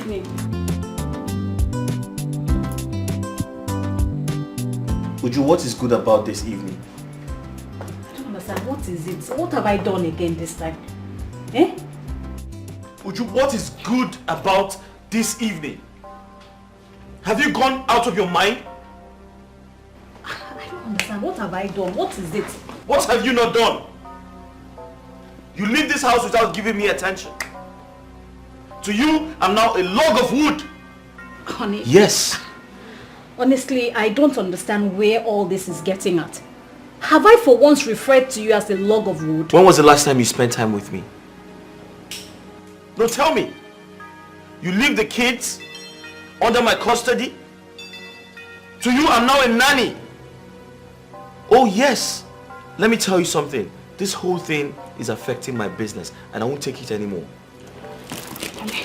evening. Uju, what is good about this evening? I don't understand. What is it? What have I done again this time? Eh? Uju, what is good about this evening? Have you gone out of your mind? I don't understand. What have I done? What is it? What have you not done? You leave this house without giving me attention. To you, I'm now a log of wood. Honey. Yes. Honestly, I don't understand where all this is getting at. Have I for once referred to you as a log of wood? When was the last time you spent time with me? No, tell me. You leave the kids under my custody? To you, I'm now a nanny. Oh yes. Let me tell you something. This whole thing is affecting my business and I won't take it anymore.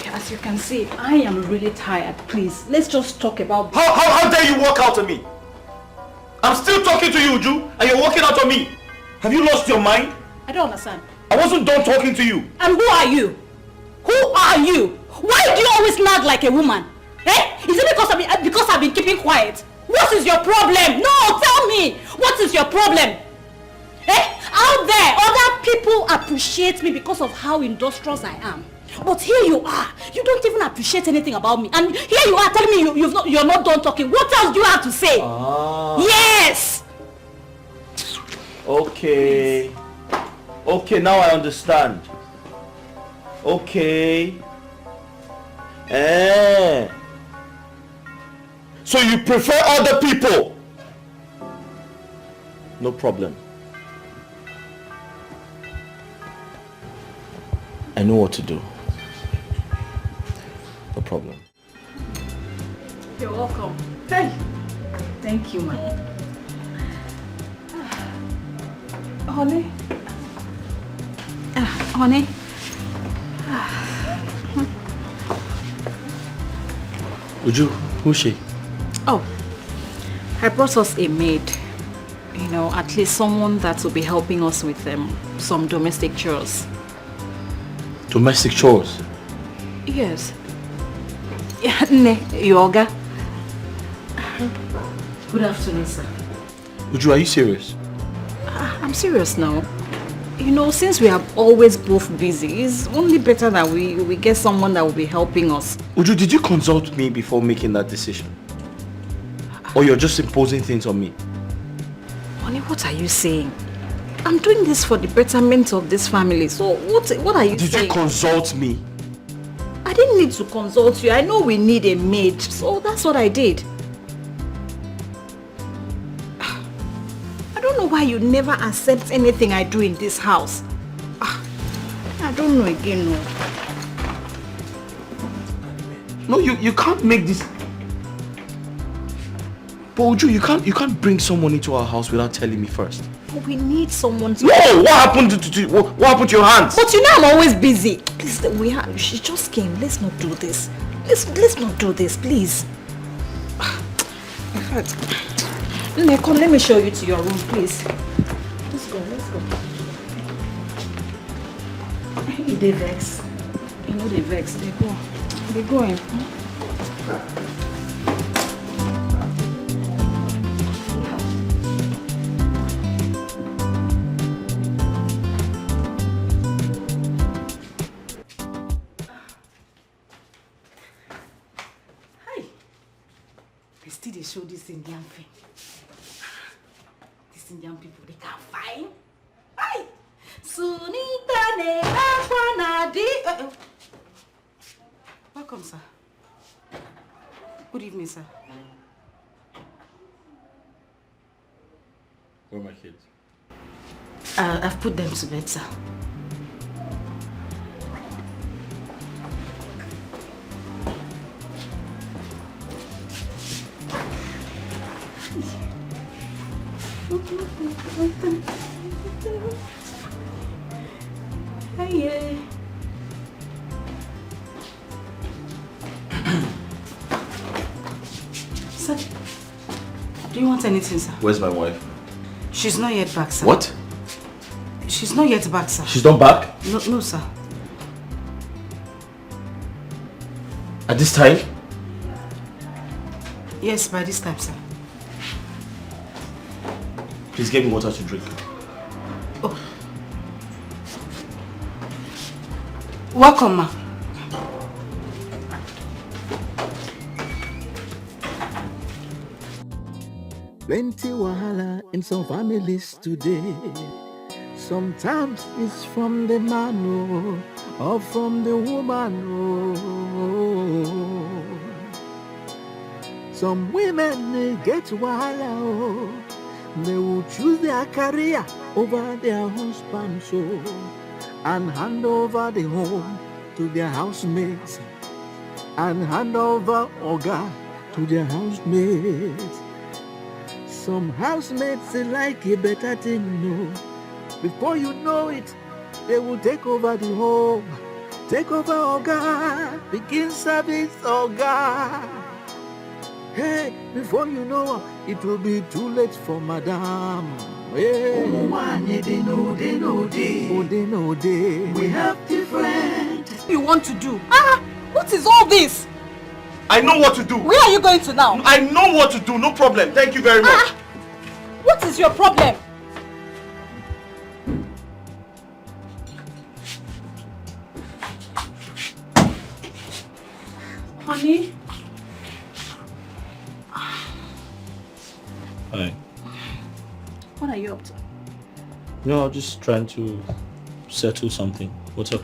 As you can see, I am really tired. Please, let's just talk about... How dare you walk out on me? I'm still talking to you, Uju, and you're walking out on me. Have you lost your mind? I don't understand. I wasn't done talking to you. And who are you? Who are you? Why do you always nag like a woman? Eh? Is it because I've been keeping quiet? What is your problem? No, tell me. What is your problem? Eh? Out there, other people appreciate me because of how industrious I am. But here you are. You don't even appreciate anything about me. And here you are telling me you're not done talking. What else do you have to say? Ah. Yes! Okay. Okay, now I understand. Okay. So you prefer other people? No problem. I know what to do. No problem. You're welcome. Hey. Thank you, man. Honey. Honey. Uju, who's she? Oh, I brought us a maid. You know, at least someone that will be helping us with some domestic chores. Domestic chores? Yes. Yoga. Good afternoon, sir. Uju, are you serious? I'm serious now. You know, since we are always both busy, it's only better that we get someone that will be helping us. Uju, did you consult me before making that decision? Or you're just imposing things on me? Honey, what are you saying? I'm doing this for the betterment of this family. So what are you saying? Did you consult me? I didn't need to consult you. I know we need a maid. So that's what I did. I don't know why you never accept anything I do in this house. I don't know again, no. No, you can't make this... But Uju, you can't bring someone into our house without telling me first. But we need someone to... No! What happened to your hands? But you know I'm always busy. Please, she just came. Let's not do this. Let's not do this, please. In fact, come, let me show you to your room, please. Let's go. They vex. You know they vex. They go. They go in. They show this Indian thing. These Indian people, they can't find. Hi! Sunita ne bakwanadi. Welcome, sir. Good evening, sir. Where are my kids? I've put them to bed, sir. Hey. Sir, do you want anything, sir? Where's my wife? She's not yet back, sir. What? She's not yet back, sir. She's not back? No, sir. At this time? Yes, by this time, sir. Please get me water to drink. Oh. Welcome, ma. Plenty wahala in some families today. Sometimes it's from the man or from the woman. Some women they get wahala. They will choose their career over their husband and hand over the home to their housemates and hand over Oga to their housemates. Some housemates they like a better thing, Before you know it, they will take over the home, take over Oga, begin service Oga. Hey, before you know, it will be too late for Madame. Hey. They know. We have different. What you want to do? What is all this? I know what to do. Where are you going to now? I know what to do. No problem. Thank you very much. What is your problem? Honey? Hi. What are you up to? No, I'm just trying to settle something. What's up?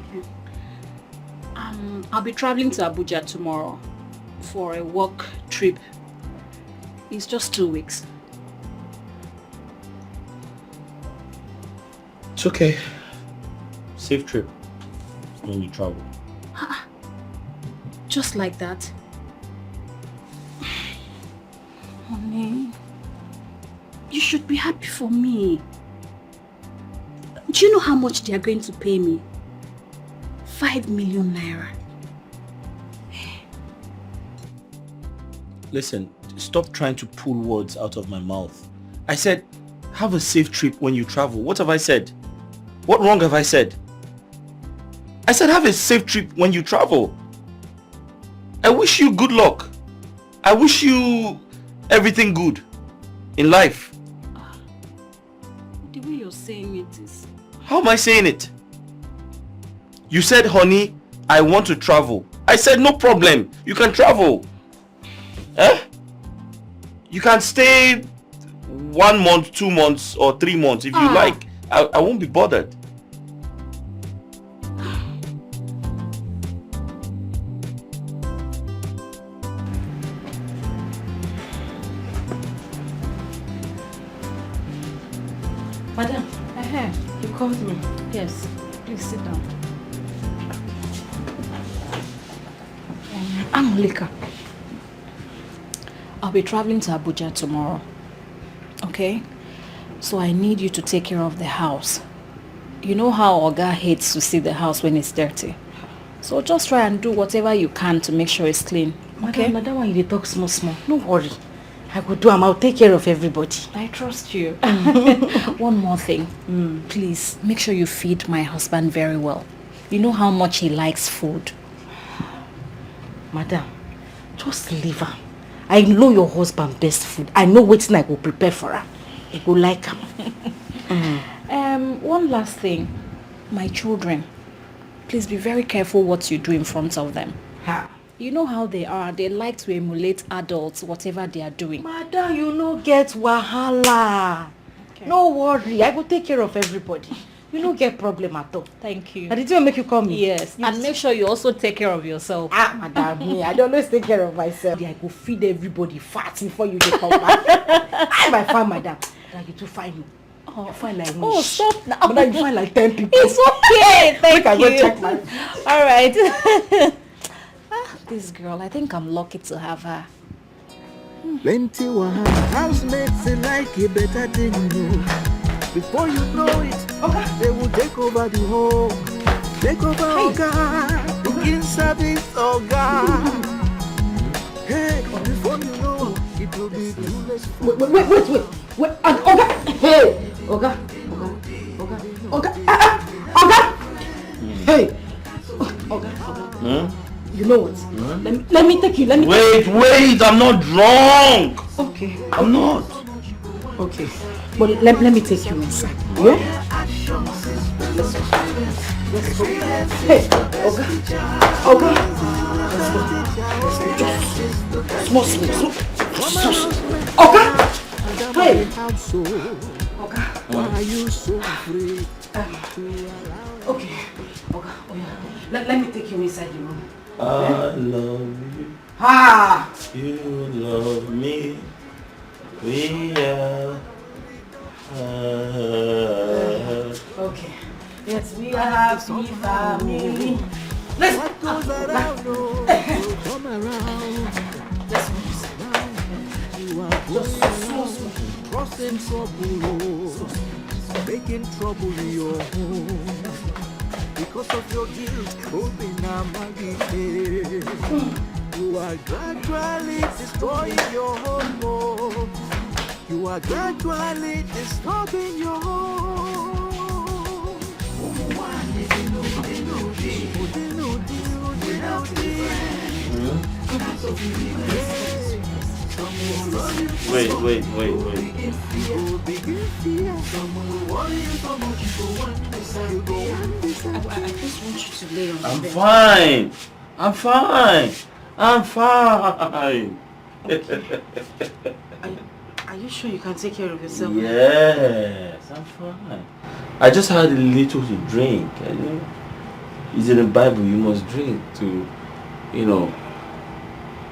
I'll be traveling to Abuja tomorrow for a work trip. It's just 2 weeks. It's okay. Safe trip when you travel. Just like that? Honey, you should be happy for me. Do you know how much they are going to pay me? 5 million naira. Listen, stop trying to pull words out of my mouth. I said, have a safe trip when you travel. What have I said? What wrong have I said? I said, have a safe trip when you travel. I wish you good luck. I wish you everything good in life. The way you're saying it is... How am I saying it? You said, honey, I want to travel. I said, no problem. You can travel. Eh? You can stay 1 month, 2 months, or 3 months if you like. I won't be bothered. Madam, you called me. Yes, please sit down. I'm Lika. I'll be traveling to Abuja tomorrow. Okay? So I need you to take care of the house. You know how Oga hates to see the house when it's dirty. So just try and do whatever you can to make sure it's clean. Okay? Madam, when you talk small, no worry. I will do. I'll take care of everybody. I trust you. One more thing. Please, make sure you feed my husband very well. You know how much he likes food. Madam, just leave her. I know your husband best food. I know what I will prepare for her. He will like her. One last thing. My children, please be very careful what you do in front of them. You know how they are. They like to emulate adults, whatever they are doing. Madam, you no get wahala. Okay. No worry. I will take care of everybody. You no get problem at all. Thank you. But did you make you come here? Yes. And make sure you also take care of yourself. Madam, me, I don't always take care of myself. I go feed everybody fat before you come back. I'm my fine, madam. Like you too fine. Oh, you fine like oh, stop now. But you fine like 10 people. It's okay. Thank you. I go check my... All right. This girl, I think I'm lucky to have her. Plenty wahala. Housemates they like a better thing. Before you know it, they will take over the home, take over Oga, begin service Oga. Hey, before you know, it will be too late. Wait. Oga. Hey, Oga. Hey, Oga. You know what? Let me take you. Wait, I'm not drunk. Okay. I'm not. Okay. But let me take you inside. Yeah? Let's go. Hey, Oga. Let's go. Small. Oga. Hey. Oga. Why are you so afraid? Okay. Oga. Oh yeah. Let me take you inside the room. I love you. Ah. You love me. We are. Okay. Yes, we are happy family. Let's Come around. You are crossing trouble, making trouble in your home. Because of your guilt, hoping I'm you are gradually destroying your home. You are gradually disturbing your home. Wait. I just want you to lay on the bed. I'm fine. Are you sure you can take care of yourself? Yes, I'm fine. I just had a little to drink. It's in the Bible, you must drink to,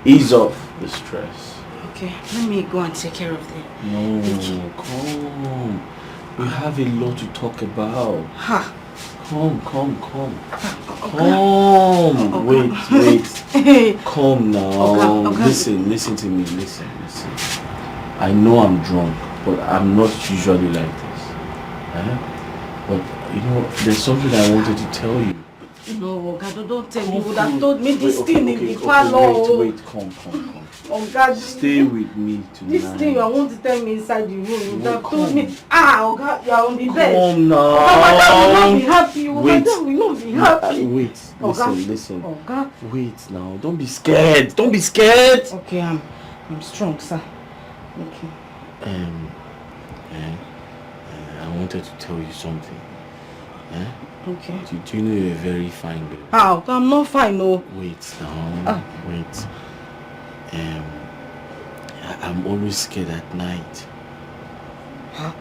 ease off the stress. Okay, let me go and take care of them. No, come. We have a lot to talk about. Ha! Come. Okay. Wait. Come now. Okay. Listen to me. Listen. I know I'm drunk, but I'm not usually like this. But there's something I wanted to tell you. No, God, don't tell me. You would have told me this thing in the parlor. Wait, come. Oh God, stay with me tonight. This thing you want to tell me inside the room, you have told me. Oh God, you are on the bed. Come now. Madam will not be happy. Madam will not be happy. Wait, listen. Oh God. Wait now, don't be scared. Okay, I'm strong, sir. Okay. I wanted to tell you something. Okay. Do you know you're a very fine girl? How? I'm not fine, no. Wait now. Wait. I'm always scared at night. Huh?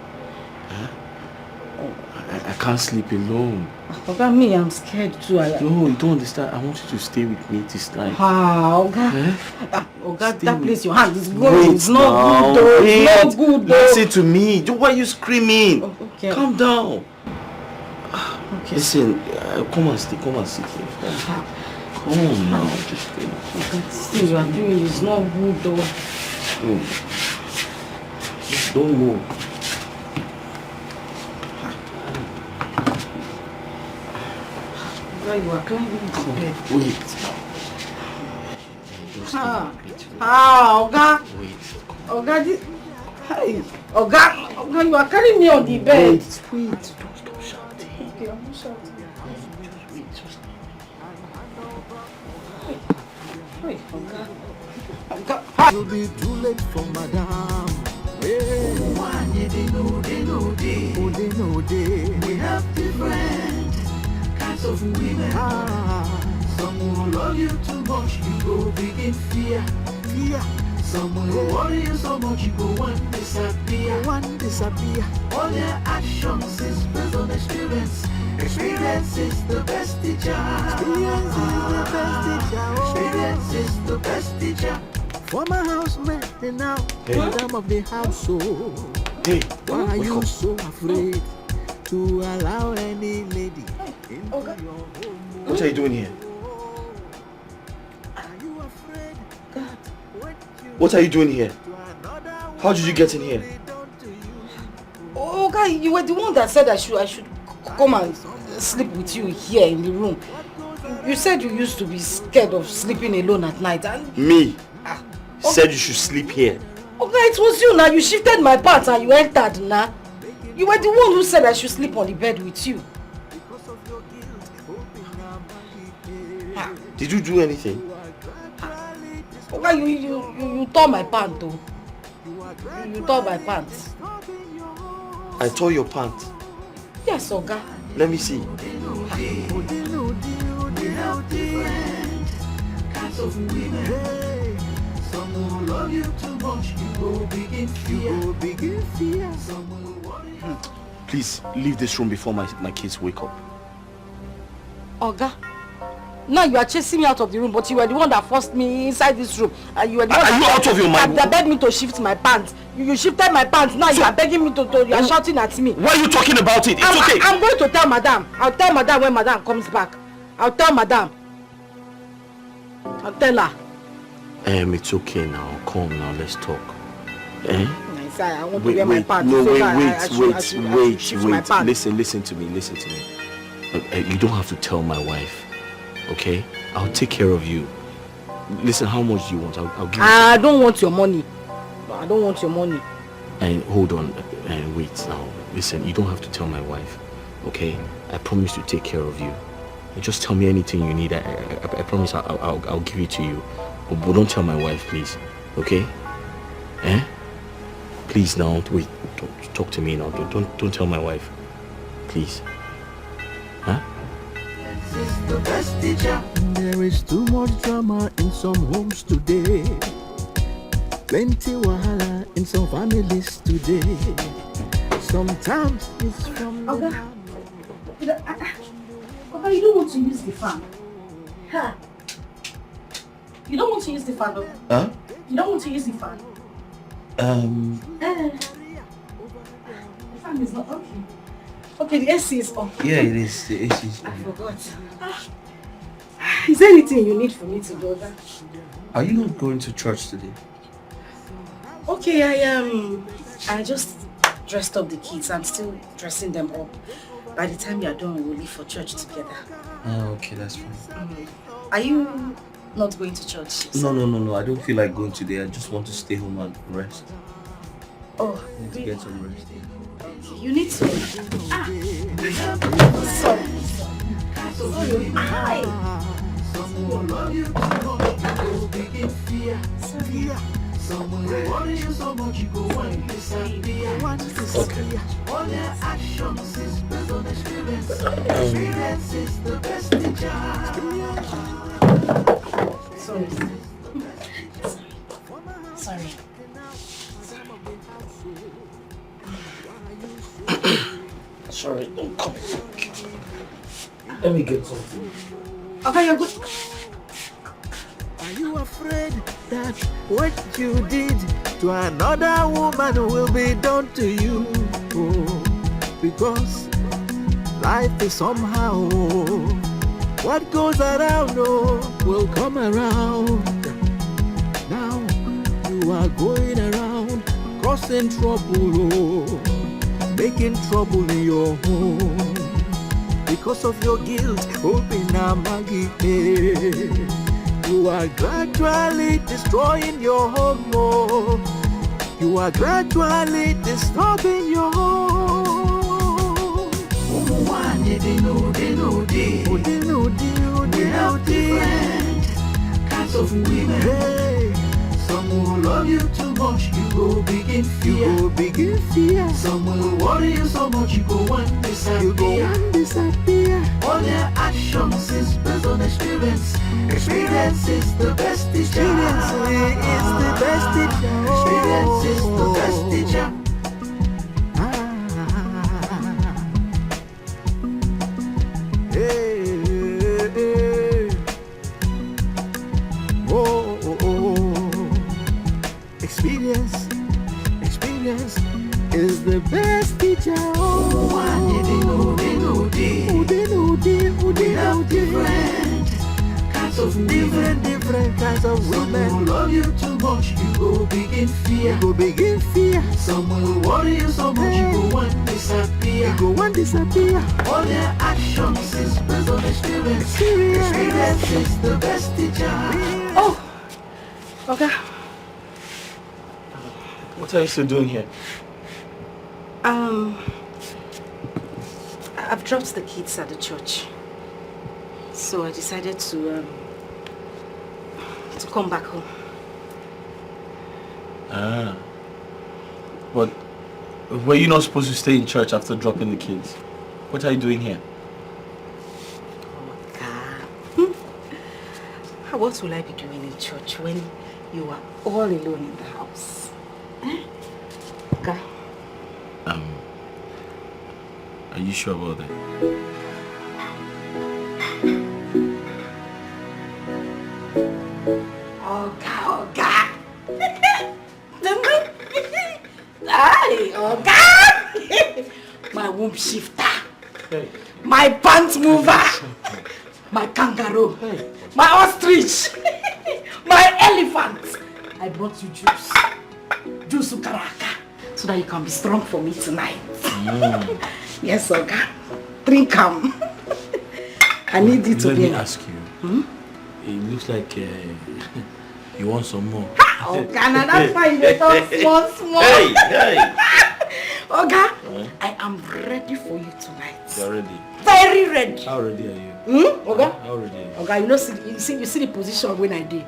I can't sleep alone. Oga, me, I'm scared too. No, you don't understand. I want you to stay with me this night. Oga. Oga, that place your hand is going. Wait, it's not good though. It's not good though. Listen to me. Why are you screaming? Okay. Calm down. Okay. Listen, come and sit here. Come on now. Just go. This thing you are doing is not good though. Just don't move. You are climbing the bed. Wait. Oga. Wait. Oga, Oga, you are carrying me on the bed. Wait. Don't stop shouting. Okay, I'm not shouting. Just Wait, Oga. You'll be too late for madam. They know. We have different kinds of women. Some will love you too much, you go begin fear. Some will worry you so much, you go one disappear. All their actions is based on experience. Experience is the best teacher. Experience is the best teacher. Former housemaid and now madam of the household. Hey, why are you so afraid to allow any lady into your home? What are you doing here? Are you afraid? What are you doing here? How did you get in here? Oh, okay, you were the one that said I should come and sleep with you here in the room. You said you used to be scared of sleeping alone at night. And Me? Said you should sleep here. Okay, it was you now. You shifted my part and you entered now. You were the one who said I should sleep on the bed with you. Did you do anything? Oga, you tore my pant though. You tore my pants. I tore your pants. Yes, Oga. Let me see. Please leave this room before my kids wake up. Oga, now you are chasing me out of the room, but you were the one that forced me inside this room. And you were the one Are you out of your mind? that begged me to shift my pants. You shifted my pants. Now you are begging me to you are shouting at me. Why are you talking about it? It's okay. I'm going to tell Madam. I'll tell Madam when Madam comes back. I'll tell Madam. I'll tell her. It's okay now. Calm now. Let's talk. Eh? I want to wear my pants. No, so wait. My Listen to me. You don't have to tell my wife. Okay? I'll take care of you. Listen, how much do you want? I'll give you. I don't want your money. I don't want your money. And hold on. And wait now. Listen, you don't have to tell my wife. Okay? I promise to take care of you. Just tell me anything you need. I promise I'll give it to you. But don't tell my wife, please. Okay? Eh? Please now. Wait. Don't talk to me now. Don't tell my wife. Please. Huh? There is too much drama in some homes today. Plenty wahala in some families today. Sometimes it's from Okay, you don't want to use the fan. Huh? You don't want to use the fan, though? Huh? You don't want to use the fan? The fan is not okay. Okay, the AC is on. Yeah, it is. The AC is I on. forgot. Is there anything you need for me to do that? Are you not going to church today? Okay, I just dressed up the kids. I'm still dressing them up. By the time you are done, we'll leave for church together. Oh, okay, that's fine. Are you not going to church? No. I don't feel like going today. I just want to stay home and rest. Oh, I need to get some rest. you need to. Sorry. Hi. Someone love you too much, you go big in fear. Someone will worry you so much, you go one disappear. All their actions is based on experience. Experience is the best teacher. Sorry. Sorry, don't come. Let me get something. Okay, you're good. Are you afraid that what you did to another woman will be done to you? Oh, because life is somehow, what goes around will come around. Now you are going around causing trouble, making trouble in your home. Because of your guilt, open a maggie. You are gradually destroying your home. Oh. You are gradually disturbing your home. They know. We have different kinds of women. Hey. Some will love you too much, you go begin fear. Some will worry you so much, you go one disappear. All their actions is based on experience. Experience is the best teacher. Experience is the best teacher. Experience is the best teacher. They have different kinds of women. Some will love you too much, you go begin fear. Some will worry you so much, you go one disappear. All their actions is based on experience. Experience is the best teacher. Oh, okay. What are you still doing here? I've dropped the kids at the church. So I decided to come back home. Ah. But were you not supposed to stay in church after dropping the kids? What are you doing here? What will I be doing in church when you are all alone in the house? Eh? Okay. Are you sure about that? Oga. Hi, Oga. My womb shifter. Hey. My pants mover. My kangaroo. Hey. My ostrich. My elephant. I brought you juice. Juice ukaraka. So that you can be strong for me tonight. Yes, Oga. Drink them. I need you to be. Let me ask you. It looks like you want some more. Oga, now that's fine. You talk small. Hey. Oga, I am ready for you tonight. You're ready. Very ready. How ready are you? Oga? How ready are you? Oga, you see the position when I did.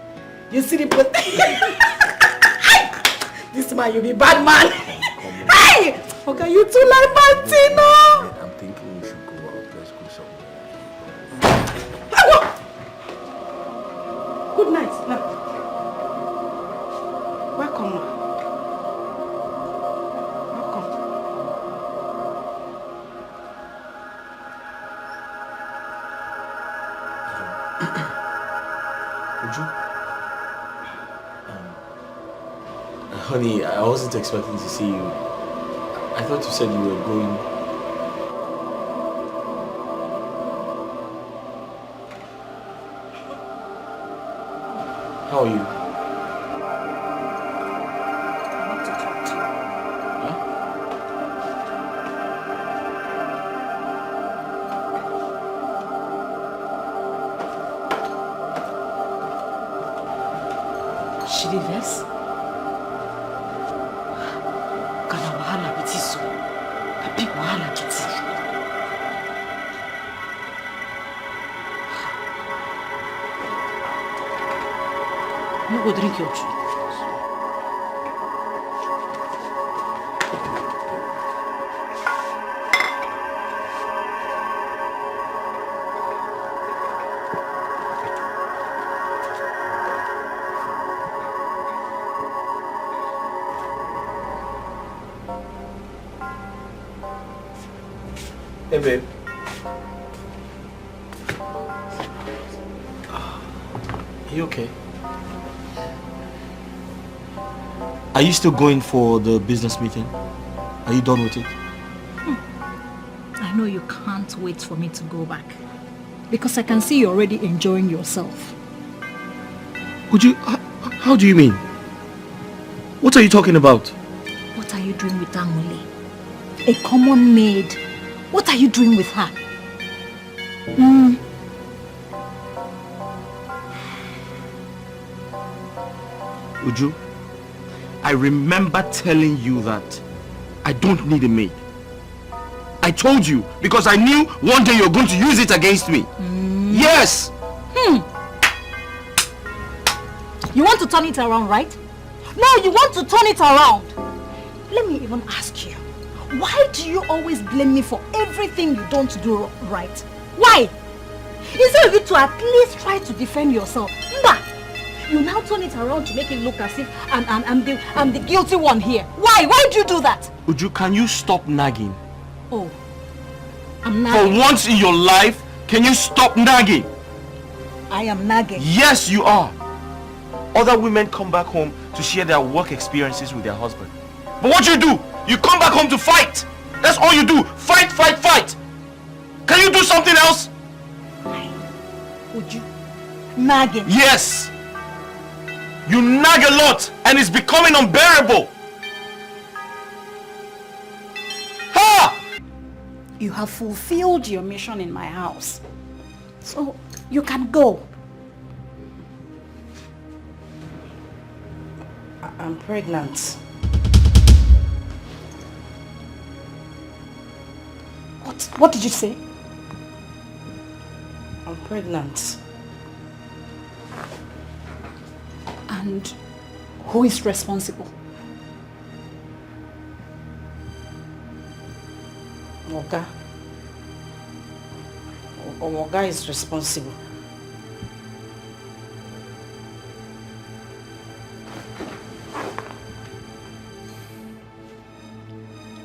You see the position. This man, you be bad man. Hey! Oga, you too like Martino. I'm thinking we should go out. Let's go somewhere. Good night. Now. Welcome. Welcome. Honey, I wasn't expecting to see you. I thought you said you were going. How are you? I want to talk to you. She did this? Kana wahala bitiso. Papi wahala kiti. You go drink your drink. Hey, babe. Are you okay? Are you still going for the business meeting? Are you done with it? I know you can't wait for me to go back. Because I can see you're already enjoying yourself. Would you... How do you mean? What are you talking about? What are you doing with Angole? A common maid. What are you doing with her? Uju, I remember telling you that I don't need a maid. I told you because I knew one day you're going to use it against me. Yes! You want to turn it around, right? No, you want to turn it around. Let me even ask you. Why do you always blame me for everything you don't do right? Why? Instead of you to at least try to defend yourself. Mba, you now turn it around to make it look as if I'm the guilty one here. Why? Why do you do that? Uju, can you stop nagging? Oh, I'm nagging. For once in your life, can you stop nagging? I am nagging. Yes, you are. Other women come back home to share their work experiences with their husband. But what do? You come back home to fight. That's all you do. Fight, fight, fight. Can you do something else? Would you? Nagging? Yes. You nag a lot and it's becoming unbearable. Ha! You have fulfilled your mission in my house. So you can go. I'm pregnant. What did you say? I'm pregnant. And who is responsible? Oga. Oga is responsible.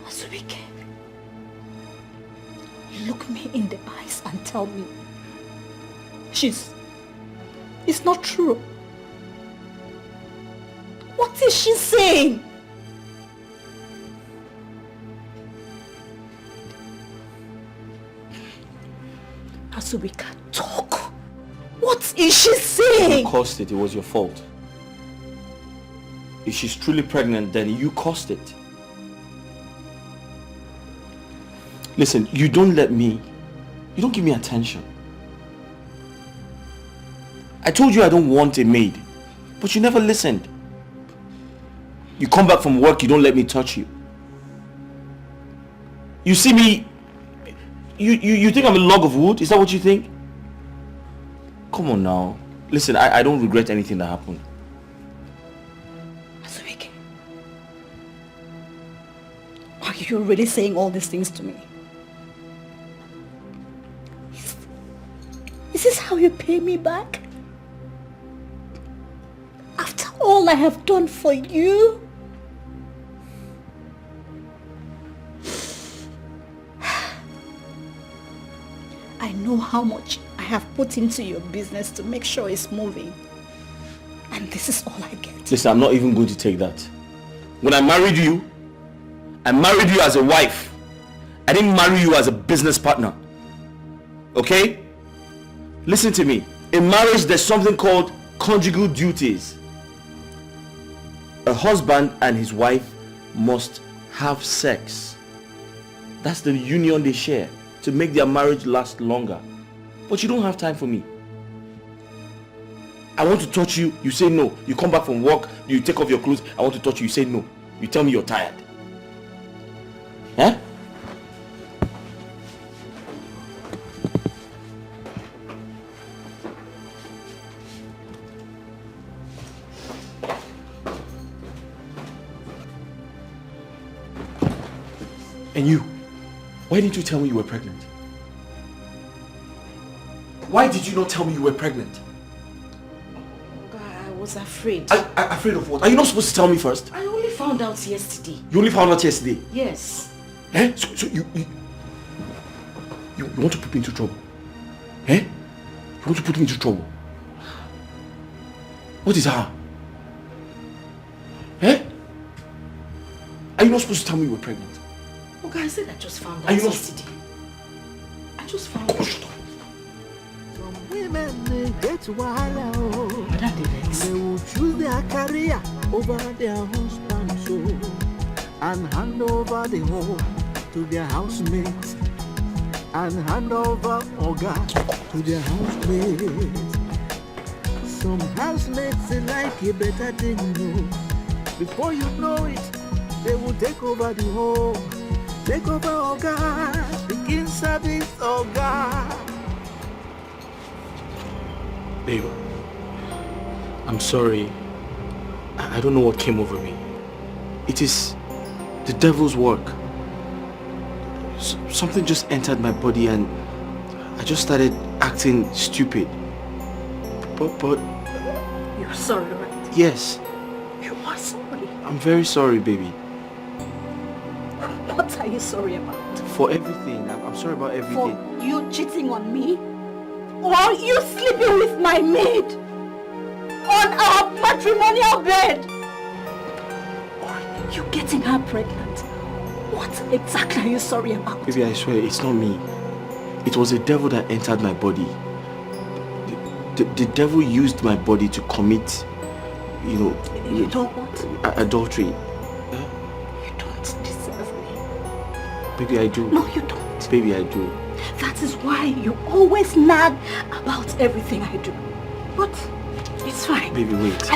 Azubike, look me in the eyes and tell me it's not true. What is she saying? Azubika, talk. What is she saying? You caused it. It was your fault. If she's truly pregnant, then you caused it. Listen, you don't give me attention. I told you I don't want a maid, but you never listened. You come back from work, you don't let me touch you. You see me, you think I'm a log of wood? Is that what you think? Come on now. Listen, I don't regret anything that happened. Azubike, are you really saying all these things to me? Is this how you pay me back? After all I have done for you? I know how much I have put into your business to make sure it's moving. And this is all I get. Listen, I'm not even going to take that. When I married you as a wife. I didn't marry you as a business partner. Okay? Listen to me. In marriage, there's something called conjugal duties. A husband and his wife must have sex. That's the union they share to make their marriage last longer. But you don't have time for me. I want to touch you, you say no. You come back from work, you take off your clothes, I want to touch you, you say no. You tell me you're tired. Huh? And you, why didn't you tell me you were pregnant? Why did you not tell me you were pregnant? I was afraid. Afraid of what? Are you not supposed to tell me first? I only found out yesterday. You only found out yesterday? Yes. Eh? So you want to put me into trouble? Eh? You want to put me into trouble? What is her? Eh? Are you not supposed to tell me you were pregnant? Okay, I said I just found out yesterday. I just found out. Shut up. Some women they get wild. They will choose their career over their husband, so and hand over the home to their housemates, and hand over Oga to their housemates. Some housemates they like it better than you. Before you know it, they will take over the home. Take over Oga, begin service Oga. Babe, I'm sorry. I don't know what came over me. It is the devil's work. Something just entered my body and I just started acting stupid. But... You're sorry, right? Yes. You are sorry. I'm very sorry, baby. What are you sorry about? For everything. I'm sorry about everything. For you cheating on me? Or you sleeping with my maid? On our matrimonial bed? Or you getting her pregnant? What exactly are you sorry about? Baby, I swear, it's not me. It was the devil that entered my body. The devil used my body to commit, You know what? Adultery. You don't deserve me. Baby, I do. No, you don't. Baby, I do. That is why you always nag about everything I do. But it's fine. Baby, wait.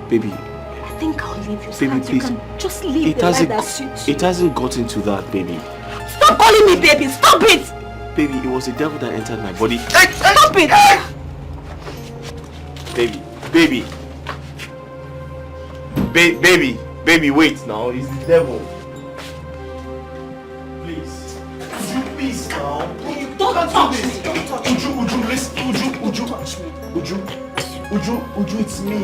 Baby. I think I'll leave you so Baby, that you please. can just leave the life that suits you. It hasn't gotten to that, baby. Stop calling me baby. Stop it. Baby, it was the devil that entered my body. Stop it! Baby, wait now. It's the devil. Please. Please now. Don't touch me. Uju, listen. Uju, touch me. Uju, it's me.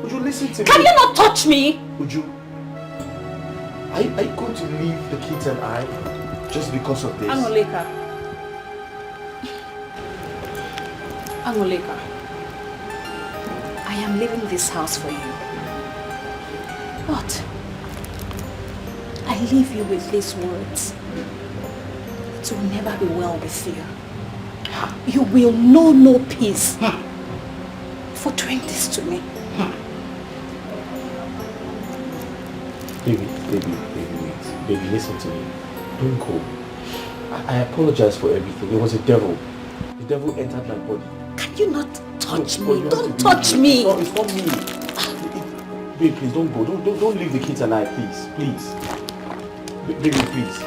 Uju, listen to me. Can you not touch me? Uju, are you going to leave the kids and I just because of this? Angoleka, I am leaving this house for you. But I leave you with these words. It will never be well with you. You will know no peace for doing this to me. Baby, wait. Baby, listen to me. Don't go. I apologize for everything. It was a devil. The devil entered my body. Can you not touch me? Don't touch me. It's not me. Babe, please don't go. Don't leave the kids and I, please. Baby, please.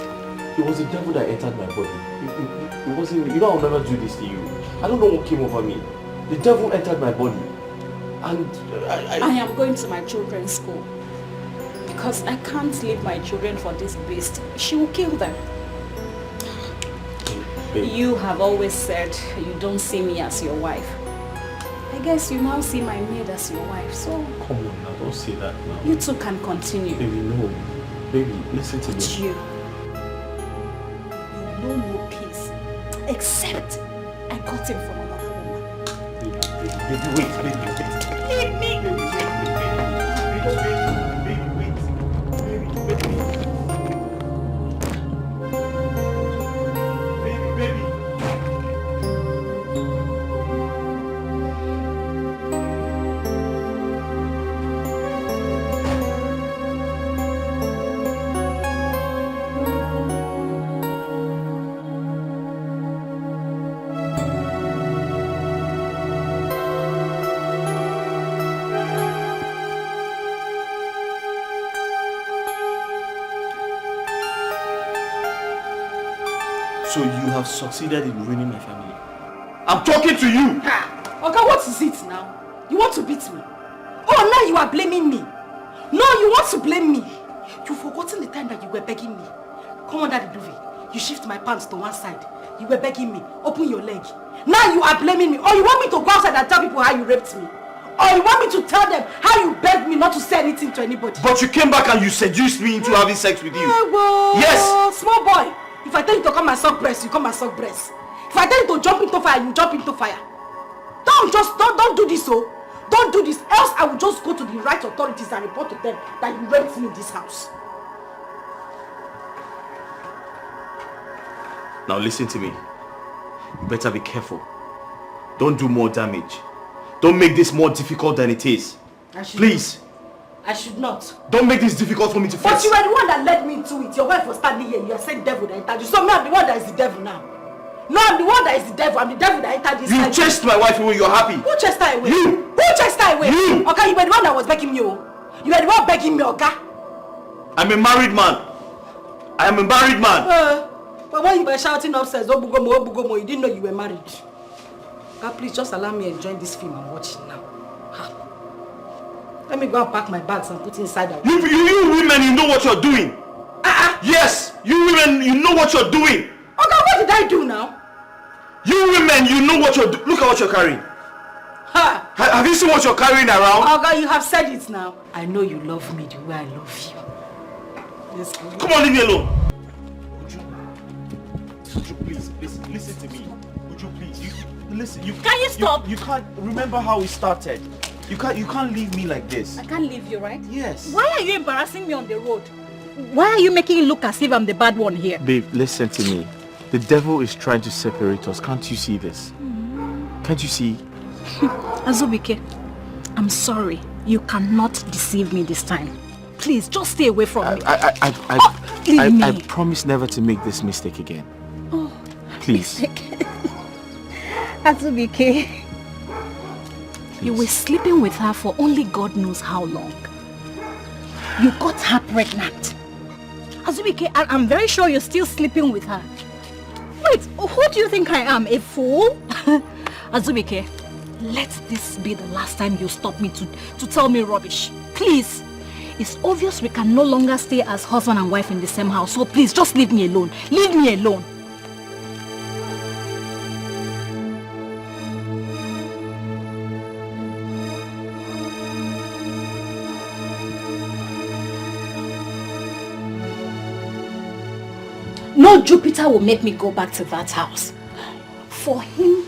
It was the devil that entered my body. It wasn't. You know I'll never do this to you. I don't know what came over me. The devil entered my body, and I am going to my children's school because I can't leave my children for this beast. She will kill them. Babe. You have always said you don't see me as your wife. I guess you now see my maid as your wife, so... Come on now, don't say that now. You two can continue. Baby, no. Baby, listen to But me. You know no peace, except I got him from another woman. Baby, wait. Leave me! So you have succeeded in ruining my family. I'm talking to you. Okay, what is it now? You want to beat me? Oh, now you are blaming me. No, you want to blame me. You've forgotten the time that you were begging me. Come under the duvet. You shift my pants to one side. You were begging me. Open your leg. Now you are blaming me. Or you want me to go outside and tell people how you raped me? Or you want me to tell them how you begged me not to say anything to anybody? But you came back and you seduced me into having sex with you. Yes. Small boy. If I tell you to come and suck breast, you come and suck breast. If I tell you to jump into fire, you jump into fire. Don't do this, oh. Don't do this, else I will just go to the right authorities and report to them that you raped me in this house. Now listen to me. You better be careful. Don't do more damage. Don't make this more difficult than it is. Please. I should not. Don't make this difficult for me to face. But you were the one that led me into it. Your wife was standing here. You are saying devil that entered you. So me, I'm the one that is the devil now. No, I'm the one that is the devil. I'm the devil that entered this. You chased my wife away. You're happy. Who chased her away? You. Who chased her away? You. Okay, you were the one that was begging me. You were the one begging me, okay? I'm a married man. I am a married man. But when you were shouting upstairs, oh Bugomo, you didn't know you were married. God, please just allow me to enjoy this film and watch it now. Let me go and pack my bags and put it inside the You women, you know what you're doing. Yes, you women, you know what you're doing. Okay, what did I do now? You women, you know what you're doing. Look at what you're carrying. Have you seen what you're carrying around? Oh God, you have said it now. I know you love me the way I love you. Yes, come on, leave me alone. Would you please listen to me? Would you please? Listen. Can you stop? You can't remember how we started. You can't leave me like this. I can't leave you, right? Yes. Why are you embarrassing me on the road? Why are you making it look as if I'm the bad one here? Babe, listen to me. The devil is trying to separate us. Can't you see this? Can't you see? Azubike, I'm sorry. You cannot deceive me this time. Please, just stay away from me. I promise never to make this mistake again. Oh, please. Azubike. You were sleeping with her for only God knows how long. You got her pregnant. Azubike, I'm very sure you're still sleeping with her. Wait, who do you think I am? A fool? Azubike, let this be the last time you stop me to tell me rubbish. Please. It's obvious we can no longer stay as husband and wife in the same house. So please, just leave me alone. Leave me alone. No Jupiter will make me go back to that house. For him...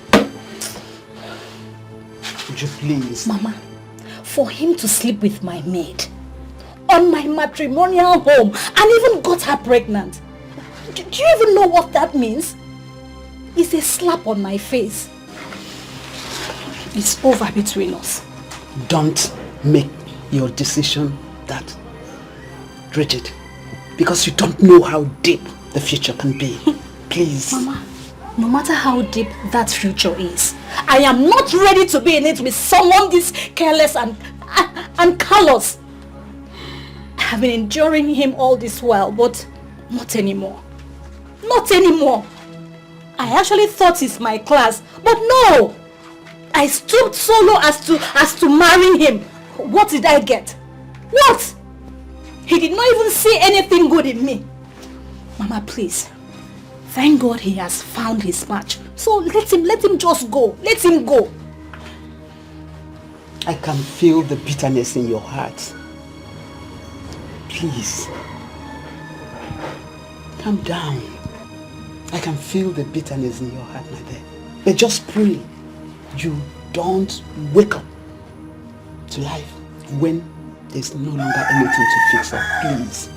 Would you please? Mama, for him to sleep with my maid on my matrimonial home and even got her pregnant. Do you even know what that means? It's a slap on my face. It's over between us. Don't make your decision that rigid, because you don't know how deep the future can be. Please. Mama, no matter how deep that future is, I am not ready to be in it with someone this careless and callous. I have been enduring him all this while, but not anymore. Not anymore. I actually thought he's my class, but no! I stooped so low as to marry him. What did I get? What? He did not even see anything good in me. Mama, please. Thank God he has found his match. So let him just go. Let him go. I can feel the bitterness in your heart. Please. Calm down. I can feel the bitterness in your heart, my dear. But just pray you don't wake up to life when there's no longer anything to fix up. Please.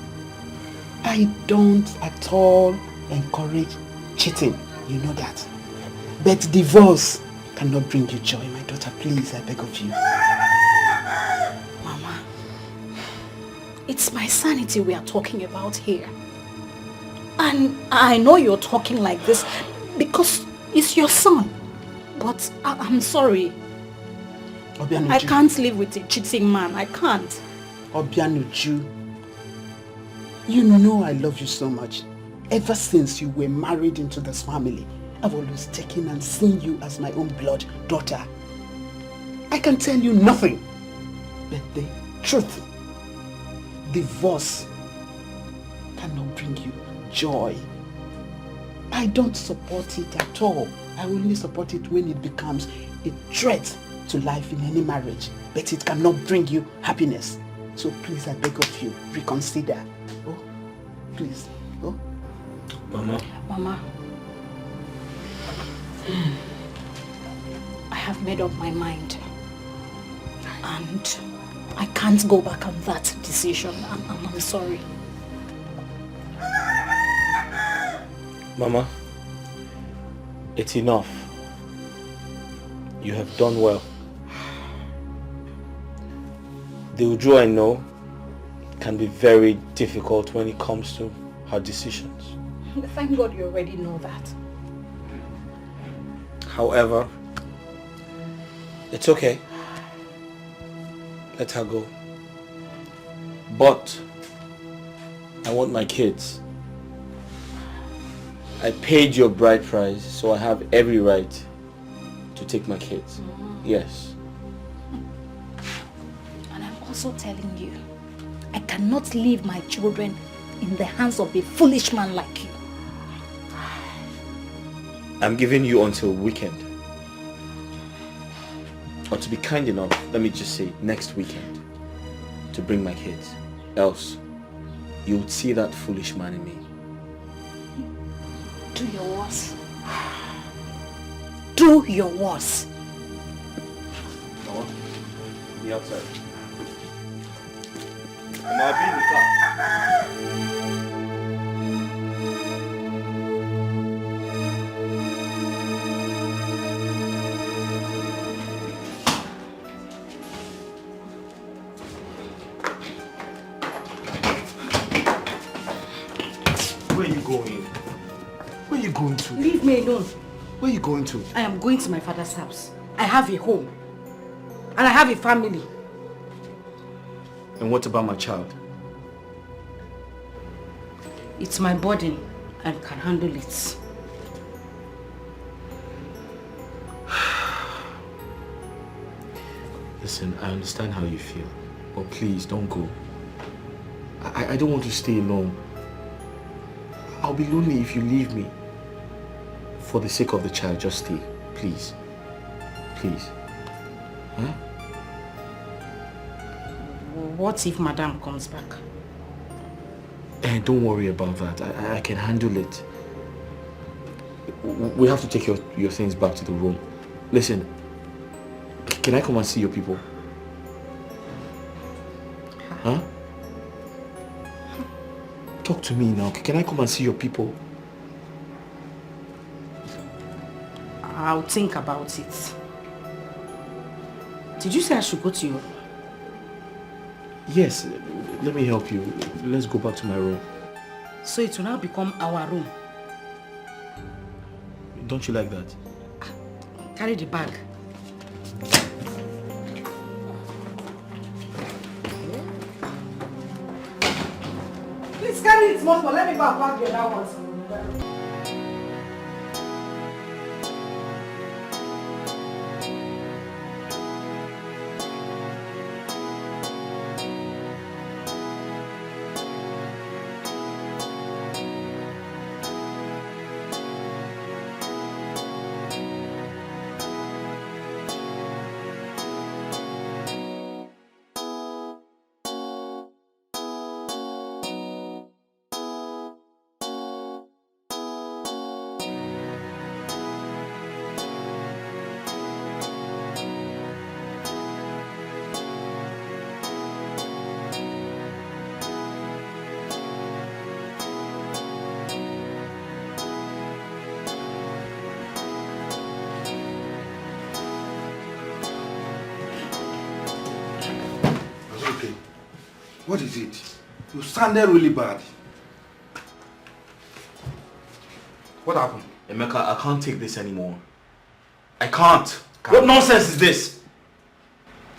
I don't at all encourage cheating. You know that. But divorce cannot bring you joy, my daughter. Please, I beg of you. Mama, it's my sanity we are talking about here. And I know you're talking like this because it's your son. But I'm sorry. Obianuju. I can't live with a cheating man. I can't. Obianuju, you know I love you so much. Ever since you were married into this family, I've always taken and seen you as my own blood daughter. I can tell you nothing but the truth. Divorce cannot bring you joy. I don't support it at all. I only support it when it becomes a threat to life in any marriage. But it cannot bring you happiness. So please, I beg of you, reconsider. Oh, please. Oh. Mama. Mama. I have made up my mind. And I can't go back on that decision. I'm sorry. Mama, it's enough. You have done well. The Uju I know can be very difficult when it comes to her decisions. Thank God you already know that. However, it's okay. Let her go. But I want my kids. I paid your bride price, so I have every right to take my kids. Yes. And I'm also telling you, I cannot leave my children in the hands of a foolish man like you. I'm giving you until weekend. Or to be kind enough, let me just say next weekend to bring my kids. Else, you would see that foolish man in me. Do your worst. Do your worst. No, be outside. I'll be in the car. Where are you going? Where are you going to? Leave me alone. Where are you going to? I am going to my father's house. I have a home. And I have a family. And what about my child? It's my burden. I can handle it. Listen, I understand how you feel, but please don't go. I don't want to stay alone. I'll be lonely if you leave me. For the sake of the child, just stay. Please. Please. Huh? What if Madame comes back? Don't worry about that. I can handle it. We have to take your things back to the room. Listen, can I come and see your people? Huh? Talk to me now. Can I come and see your people? I'll think about it. Did you say I should go to your room? Yes, let me help you. Let's go back to my room. So it will now become our room. Don't you like that? Carry the bag. Please carry it small, but let me go and pack the other ones. What is it? You sounded really bad. What happened? Emeka, I can't take this anymore. I can't. What nonsense is this?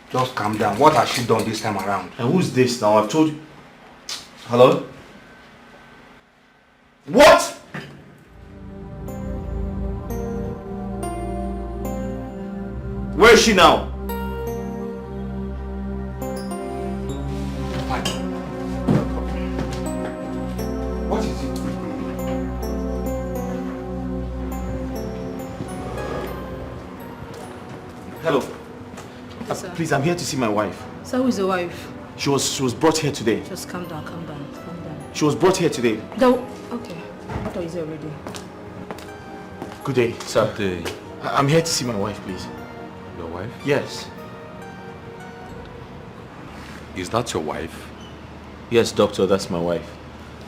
Just calm down. What has she done this time around? And who's this now? I've told you. Hello? What? Where is she now? What is it? Hello. Yes, sir. Please, I'm here to see my wife. So who is the wife? She was brought here today. Just calm down, calm down, calm down. She was brought here today. No, okay. I thought he's already. Good day, sir. Good day. I'm here to see my wife, please. Your wife? Yes. Is that your wife? Yes, doctor, that's my wife.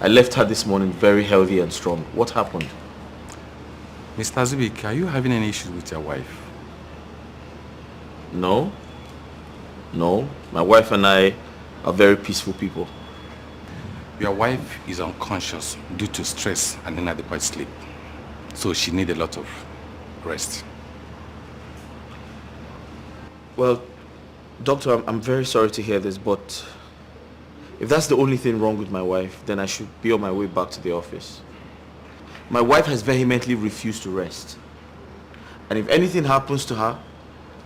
I left her this morning very healthy and strong. What happened? Mr. Zubik, are you having any issues with your wife? No. No. My wife and I are very peaceful people. Your wife is unconscious due to stress and inadequate sleep. So she needs a lot of rest. Well, doctor, I'm very sorry to hear this, but if that's the only thing wrong with my wife, then I should be on my way back to the office. My wife has vehemently refused to rest. And if anything happens to her,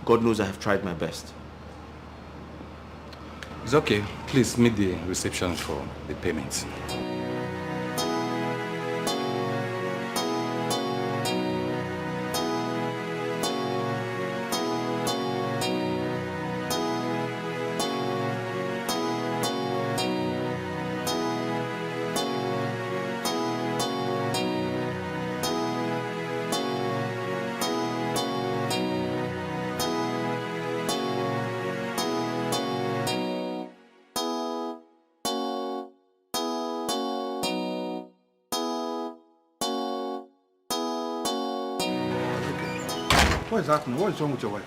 God knows I have tried my best. It's okay. Please meet the reception for the payment. What is happening? What is wrong with your wife?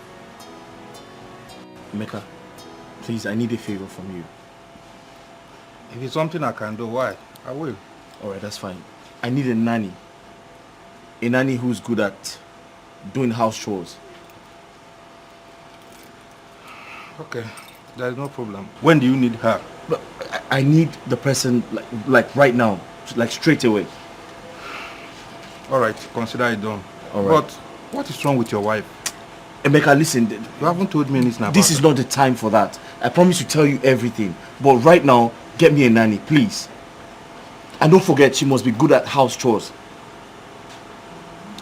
Emeka, please, I need a favor from you. If it's something I can do, why? I will. Alright, that's fine. I need a nanny. A nanny who's good at doing house chores. Okay, there is no problem. When do you need her? But I need the person like right now, like straight away. All right, consider it done. All right. But what is wrong with your wife? Emeka, listen. You haven't told me anything about This is not the time for that. I promise to tell you everything. But right now, get me a nanny, please. And don't forget, she must be good at house chores.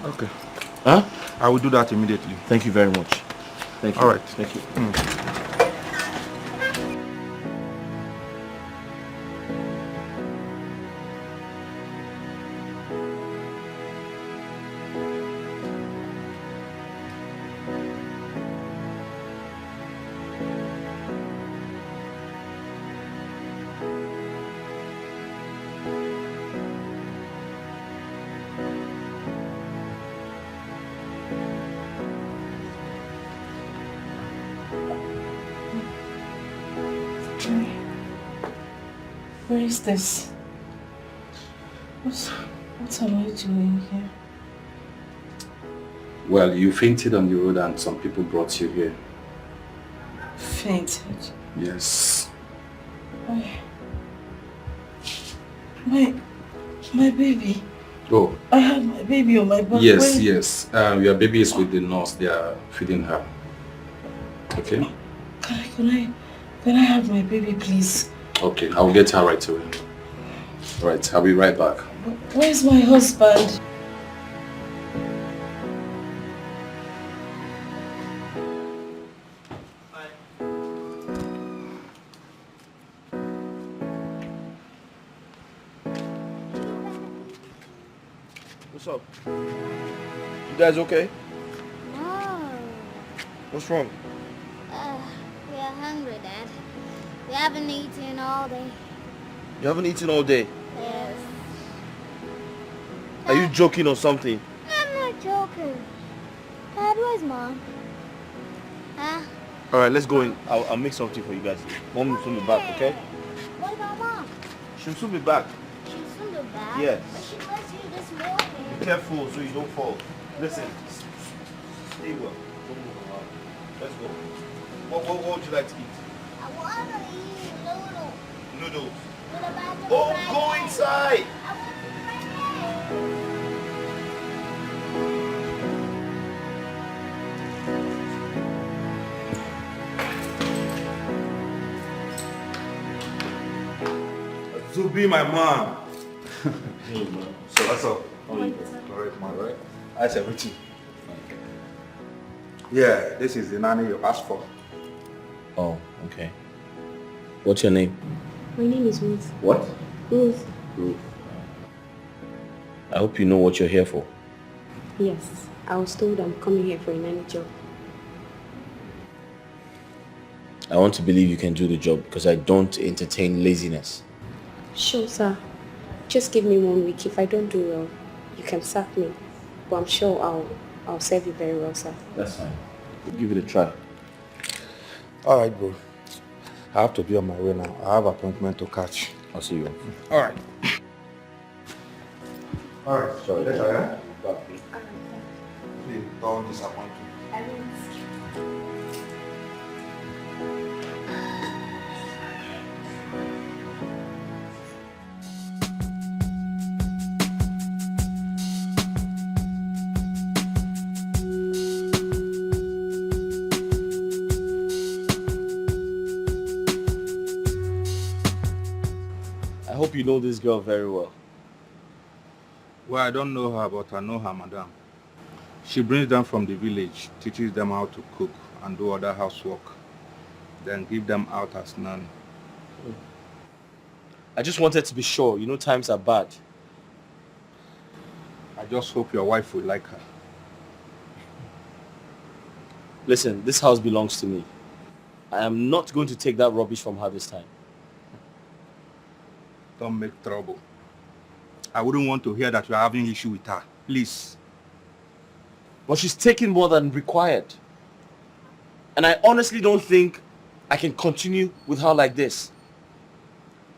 Okay. Huh? I will do that immediately. Thank you very much. Thank you. All right. Thank you. Where is this? What am I doing here? Well, you fainted on the road and some people brought you here. Fainted? Yes. My baby. Oh. I have my baby on my back. Yes, yes. Your baby is with the nurse. They are feeding her. Okay? Can I have my baby, please? Okay, I'll get her right away. Right, I'll be right back. Where's my husband? What's up? You guys okay? No. What's wrong? We are hungry, Dad. We haven't eaten all day. You haven't eaten all day. Yes. Are you joking or something? I'm not joking. Dad, where's Mom? Huh? Alright, let's go in. I'll make something for you guys. Mom will soon be back, okay? What about Mom? She'll soon be back. She's soon be back. Yes. But she was here this morning. Be careful so you don't fall. Listen. Stay well. Don't move around. Let's go. What would you like to eat? I want to eat noodles. Noodles. With a bag of Oh, fried go eggs. inside! I want the fried eggs. Zubi, my man. Hey, man. So what's up? How are you? Alright, man, right? How's everything? Yeah, this is the nanny you asked for. Oh, okay. What's your name? My name is Ruth. What? Ruth. Ruth. I hope you know what you're here for. Yes, I was told I'm coming here for a nanny job. I want to believe you can do the job because I don't entertain laziness. Sure, sir. Just give me 1 week. If I don't do well, you can sack me. But I'm sure I'll serve you very well, sir. That's fine. Give it a try. Alright, bro. I have to be on my way now. I have an appointment to catch. I'll see you. Alright. Alright, Sorry. later, yeah? Please don't disappoint me. I hope you know this girl very well. Well, I don't know her, but I know her, madam. She brings them from the village, teaches them how to cook and do other housework, then give them out as nanny. I just wanted to be sure. You know times are bad. I just hope your wife will like her. Listen, this house belongs to me. I am not going to take that rubbish from her this time. Don't make trouble. I wouldn't want to hear that you're having issue with her. Please. But she's taking more than required. And I honestly don't think I can continue with her like this.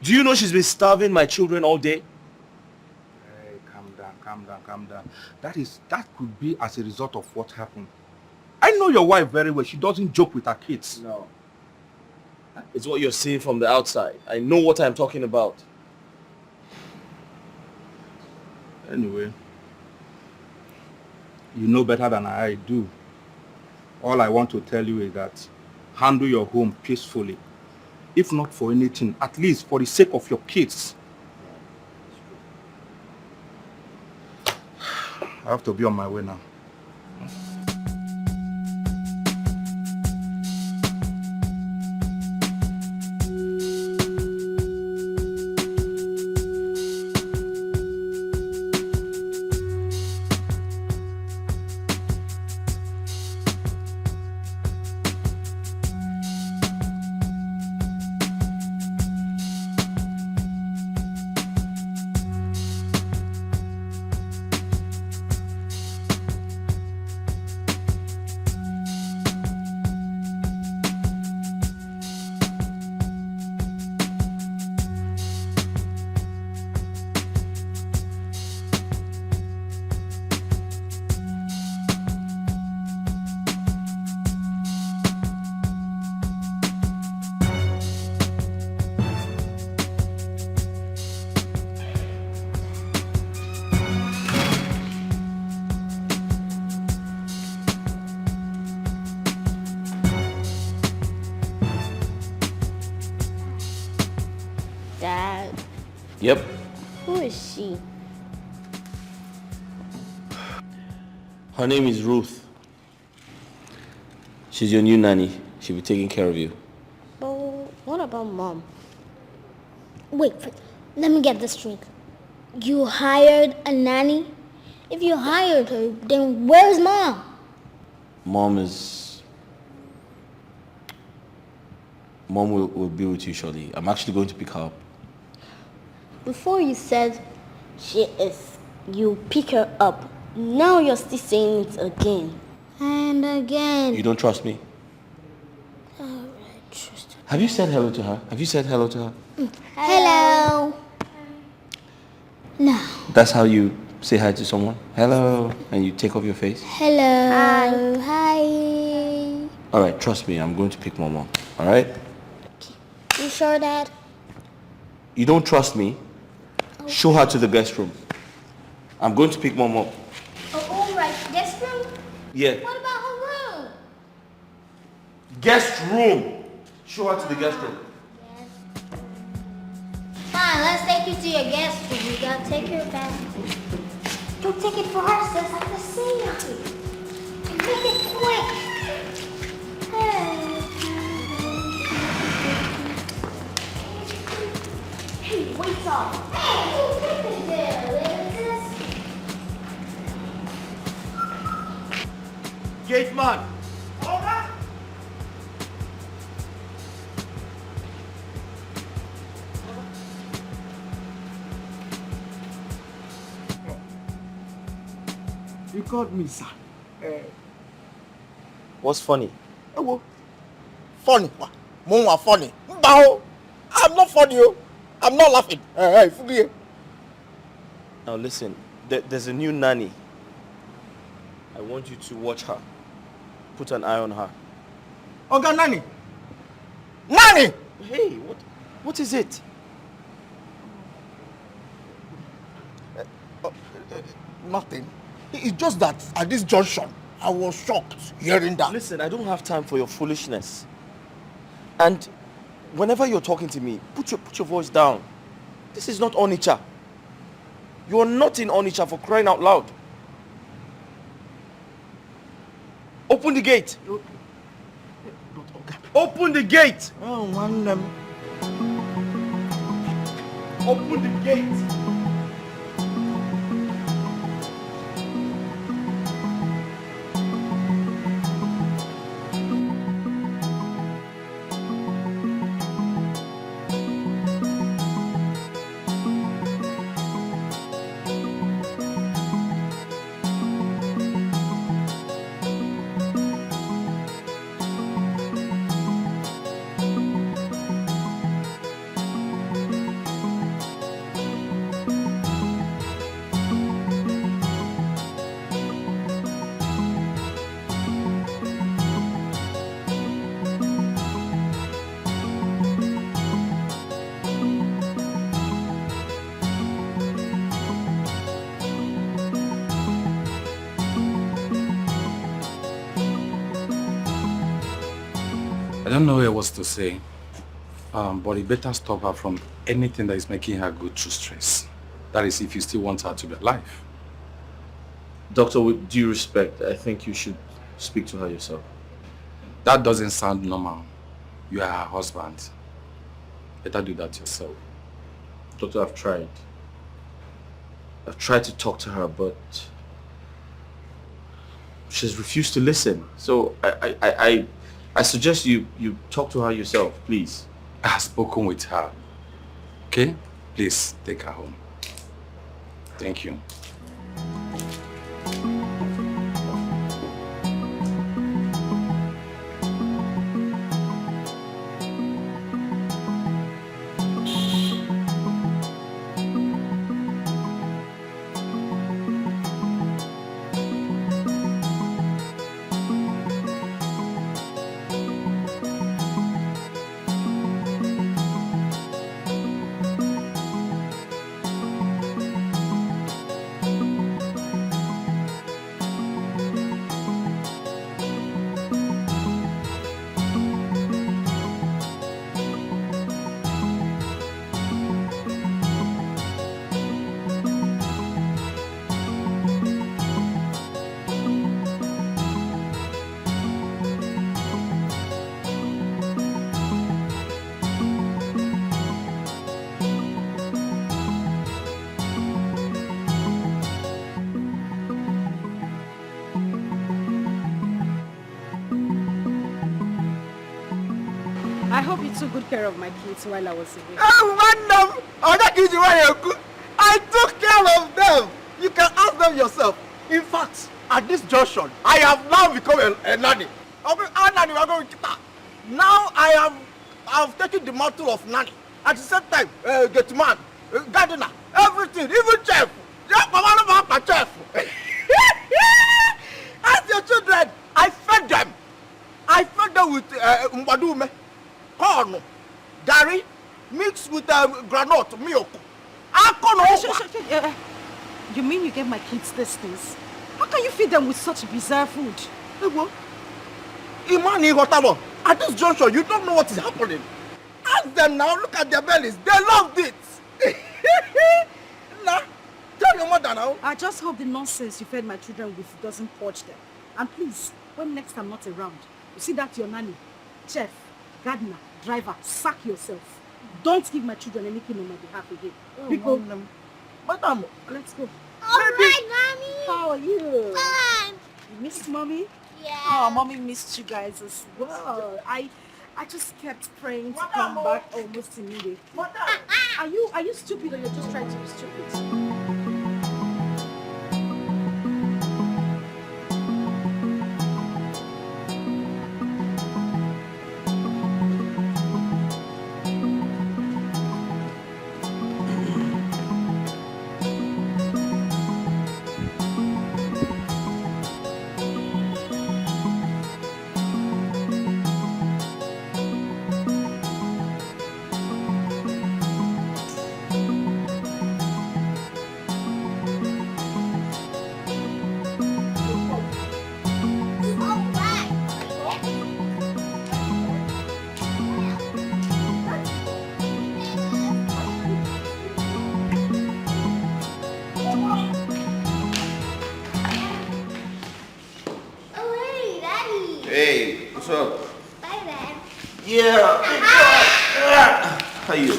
Do you know she's been starving my children all day? Hey, calm down. That could be as a result of what happened. I know your wife very well. She doesn't joke with her kids. No. It's what you're seeing from the outside. I know what I'm talking about. Anyway, you know better than I do. All I want to tell you is that handle your home peacefully. If not for anything, at least for the sake of your kids. I have to be on my way now. Dad, Yep. who is she? Her name is Ruth. She's your new nanny. She'll be taking care of you. But what about Mom? Wait, let me get this straight. You hired a nanny? If you hired her, then where's Mom? Mom will be with you shortly. I'm actually going to pick her up. Before you said you pick her up. Now you're still saying it again. And again. You don't trust me? Alright, trust her. Have you said hello to her? Have you said hello to her? Hello. No. That's how you say hi to someone? Hello. And you take off your face? Hello. Hi. Alright, trust me. I'm going to pick Mom up. Alright? You sure, Dad? You don't trust me? Oh. Show her to the guest room. I'm going to pick Mom up. Oh, alright. Guest room? Yeah. What about her room? Guest room! Show her to the guest room. Yes. Fine, let's take you to your guest room. We gotta take her back. Don't take it for her, sis. I'm just saying. Make it quick. Hey, wait up. Hey, who took it there, sis? Gate man! You called me, sir. What's funny? Funny. More funny. Bow. I'm not funny. I'm not laughing. Hey, forget. Now listen, there's a new nanny. I want you to watch her. Put an eye on her. Oga Nani. Nani! Hey, what is it? Nothing. It's just that at this junction, I was shocked hearing that. Listen, I don't have time for your foolishness. And whenever you're talking to me, put your voice down. This is not Onitsha. You are not in Onitsha, for crying out loud. Open the gate. Open the gate. Oh, man. Open the gate. I don't know what to say, but it better stop her from anything that is making her go through stress. That is, if you still want her to be alive. Doctor, with due respect, I think you should speak to her yourself. That doesn't sound normal. You are her husband. Better do that yourself. Doctor, I've tried. I've tried to talk to her, but she's refused to listen. So I suggest you talk to her yourself, please. I have spoken with her. Okay? Please take her home. Thank you. I hope you took good care of my kids while I was away. I took care of them. You can ask them yourself. In fact, at this junction, I have now become a nanny. Now I have taken the mantle of nanny. At the same time, get man, gardener, everything, even chef. Chef. As your children, I fed them. I fed them with mbadume, corn, gari, mixed with granite, milk. You mean you gave my kids these things? How can you feed them with such bizarre food? Imani Hotabo, at this junction, you don't know what is happening. Ask them now, look at their bellies. They loved it. Nah, tell your mother now. I just hope the nonsense you fed my children with doesn't purge them. And please, when next I'm not around, you see that your nanny, chef, gardener, driver, sack yourself. Don't give my children anything on my behalf again. Because, Madam, let's go. Alright, Mommy. How are you? Fine. You missed Mommy? Yeah. Oh, Mommy missed you guys as well. I just kept praying to come back almost immediately. Are you stupid or you're just trying to be stupid? Hey, what's up? Bye, Dad. Yeah. How you?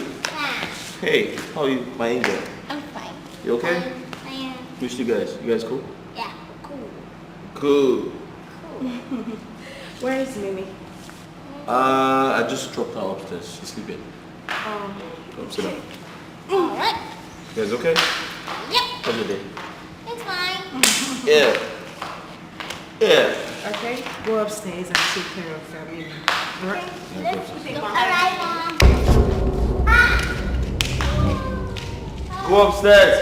Hey, how are you, my angel? I'm fine. You okay? I am. Missed you guys. You guys cool? Yeah, cool. Cool. Where is Mimi? I just dropped her upstairs. She's sleeping. Come sit down. Alright. You guys okay? Yep. How's your day? It's fine. Yeah. Yeah. Okay, go upstairs and take care of Mimi. Alright? Alright, Mom. Go upstairs.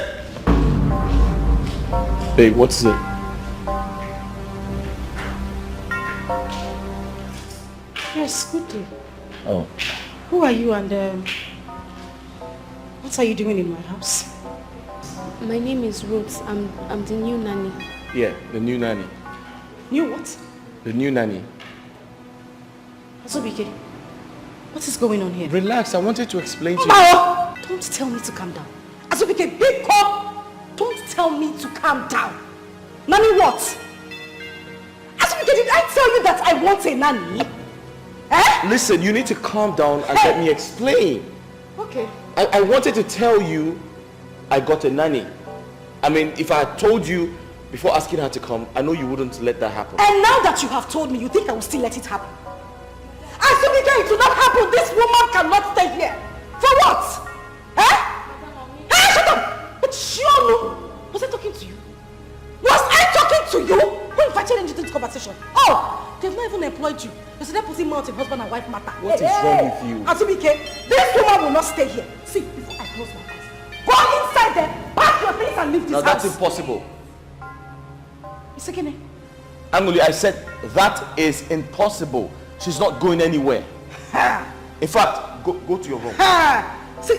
Babe, what is it? Yes, good day. Oh. Who are you and what are you doing in my house? My name is Ruth. I'm the new nanny. Yeah, the new nanny. You what? The new nanny. Asobike, what is going on here? Relax, I wanted to explain to you. Mao, don't tell me to calm down. Asobike, big up! Don't tell me to calm down. Nanny what? Asobike, did I tell you that I want a nanny? Eh? Listen, you need to calm down and let me explain. Okay. I wanted to tell you I got a nanny. I mean, if I had told you before asking her to come, I know you wouldn't let that happen. And now that you have told me, you think I will still let it happen? Asobike, it will not happen. This woman cannot stay here. For what? Eh? Hey, shut up! But sure, was I talking to you? Was I talking to you? Who invited you into this conversation? Oh, they've not even employed you. You said they're putting mouth in husband and wife matter. What is wrong with you? Asobike, this woman will not stay here. See, before I close my eyes, go inside there, pack your things and leave this house. Now that's impossible. It's again. Anguli, I said that is impossible. She's not going anywhere. In fact, go to your room. See,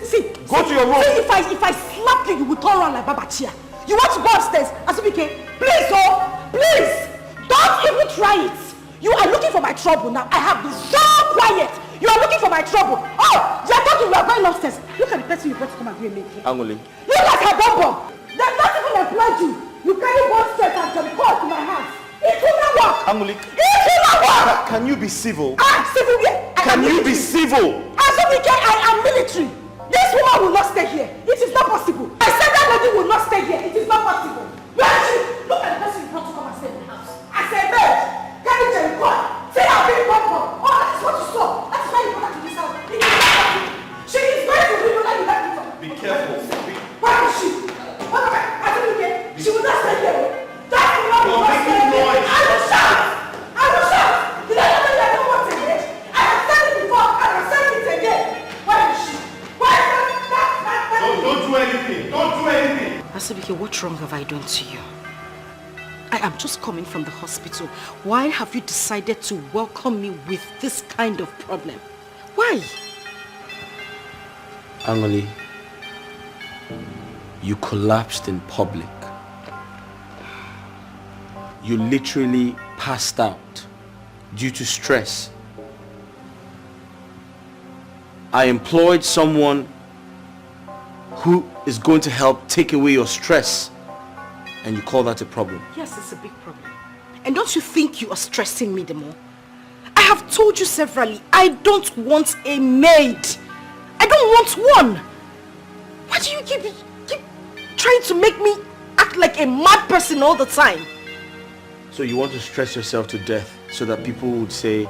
go to your room. See, if I slap you, you will turn around like Baba Chia. You want to go upstairs? Asobike, please, oh, please, don't even try it. You are looking for my trouble now. I have been so quiet. You are looking for my trouble. Oh, you are talking, we are going upstairs. Look at the person you brought to come and be a maid here. Anguli. Look at her bum. They've not even employed you. You carry one step and can call to my house. It will not work. Anguli. It will not work. Can you be civil? Civil here. Can you be civil? Asobike, I am military. This woman will not stay here. It is not possible. I said that lady will not stay here. It is not possible. Where is she? Look at the person you brought to come and stay in the house. I said, Maid, carry Jerry, come. Say I've been bum. Oh, that is what you saw. That is why you brought her to this house. It is not possible. She is going to leave you like you like me. Be careful. Where is she? What about Asobike? She will not stay here. That woman will not stay here. I will shout. I will shout. Did I not tell you I don't want a maid? I have said it before and I have said it again. Where is she? Don't do anything. Don't do anything. Asobike, what wrong have I done to you? I am just coming from the hospital. Why have you decided to welcome me with this kind of problem? Why? Anguli, you collapsed in public. You literally passed out due to stress. I employed someone who is going to help take away your stress, and you call that a problem. Yes, it's a big problem. And don't you think you are stressing me the more? I have told you severally, I don't want a maid. I don't want one. Why do you keep trying to make me act like a mad person all the time? So you want to stress yourself to death so that people would say,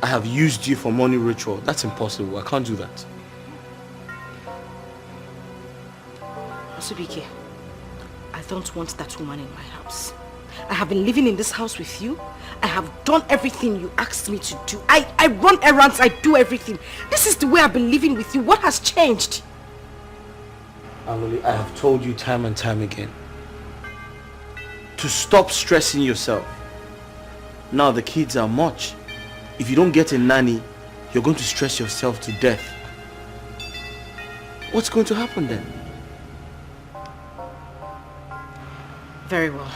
I have used you for money ritual. That's impossible. I can't do that. Asobike, I don't want that woman in my house. I have been living in this house with you. I have done everything you asked me to do. I run errands, I do everything. This is the way I've been living with you. What has changed? Anguli, I have told you time and time again to stop stressing yourself. Now the kids are much. If you don't get a nanny, you're going to stress yourself to death. What's going to happen then? Very well.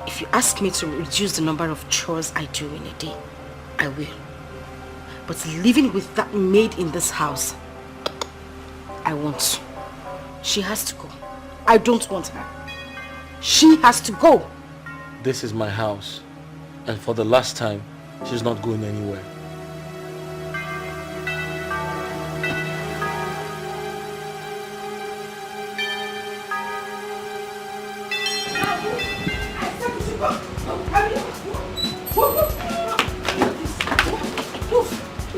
If you ask me to reduce the number of chores I do in a day, I will. But living with that maid in this house, I won't. She has to go. I don't want her. She has to go. This is my house. And for the last time, she's not going anywhere.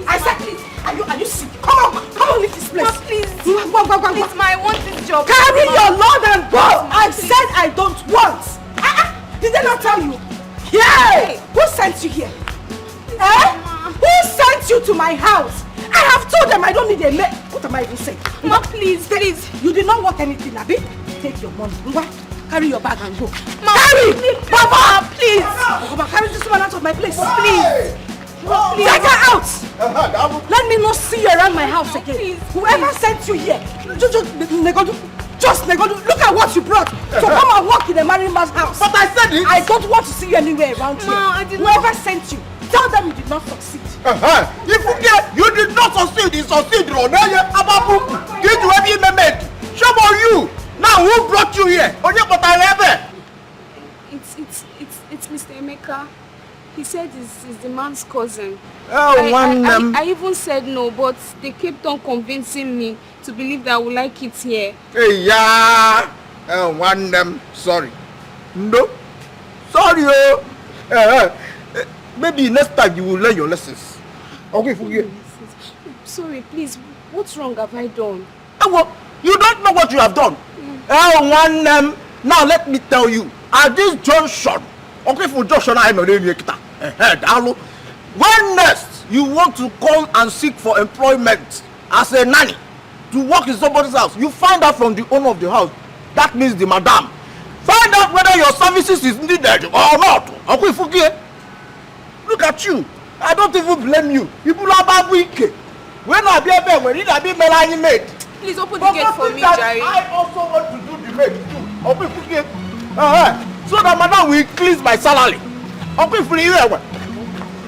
I said, please, are you sick? Come on, leave this place. No, please. Go. Please, ma, I want this job. Carry your load and go. I said I don't want. Did they not tell you? Hey, who sent you here? Who sent you to my house? I have told them I don't need a maid. What am I even saying? Ma, please. You did not want anything, Abi? Take your money. Carry your bag and go. Ma, carry! Please. Baba, please! Baba, carry this woman out of my place. Please! Take her out! Let me not see you around my house again. Please. Whoever sent you here, just look at what you brought. So come and walk in a married man's house. But I said it! I don't want to see you anywhere around here. Ma, I didn't Whoever sent you, Tell them you did not succeed. If you did not succeed, you succeed. Did you ever make? Show you. Now who brought you here? It's Mr. Emeka. He said he's the man's cousin. I even said no, but they kept on convincing me to believe that I would like it here. Hey, yeah. Sorry. No. Sorry. Maybe next time you will learn your lessons. Okay, forget. Sorry, please. What's wrong have I done? You don't know what you have done. Now let me tell you. At this junction, okay, for junction, I know when next you want to come and seek for employment as a nanny to work in somebody's house, you find out from the owner of the house. That means the madam. Find out whether your services is needed or not. Okay, forget. Look at you. I don't even blame you. People are bad weak. When I be a bear, when I be Melanie Maid. Please open the gate for me, Jerry. I also want to do the maid too. Okay, forget. So that madam will increase my salary. Okay, for you.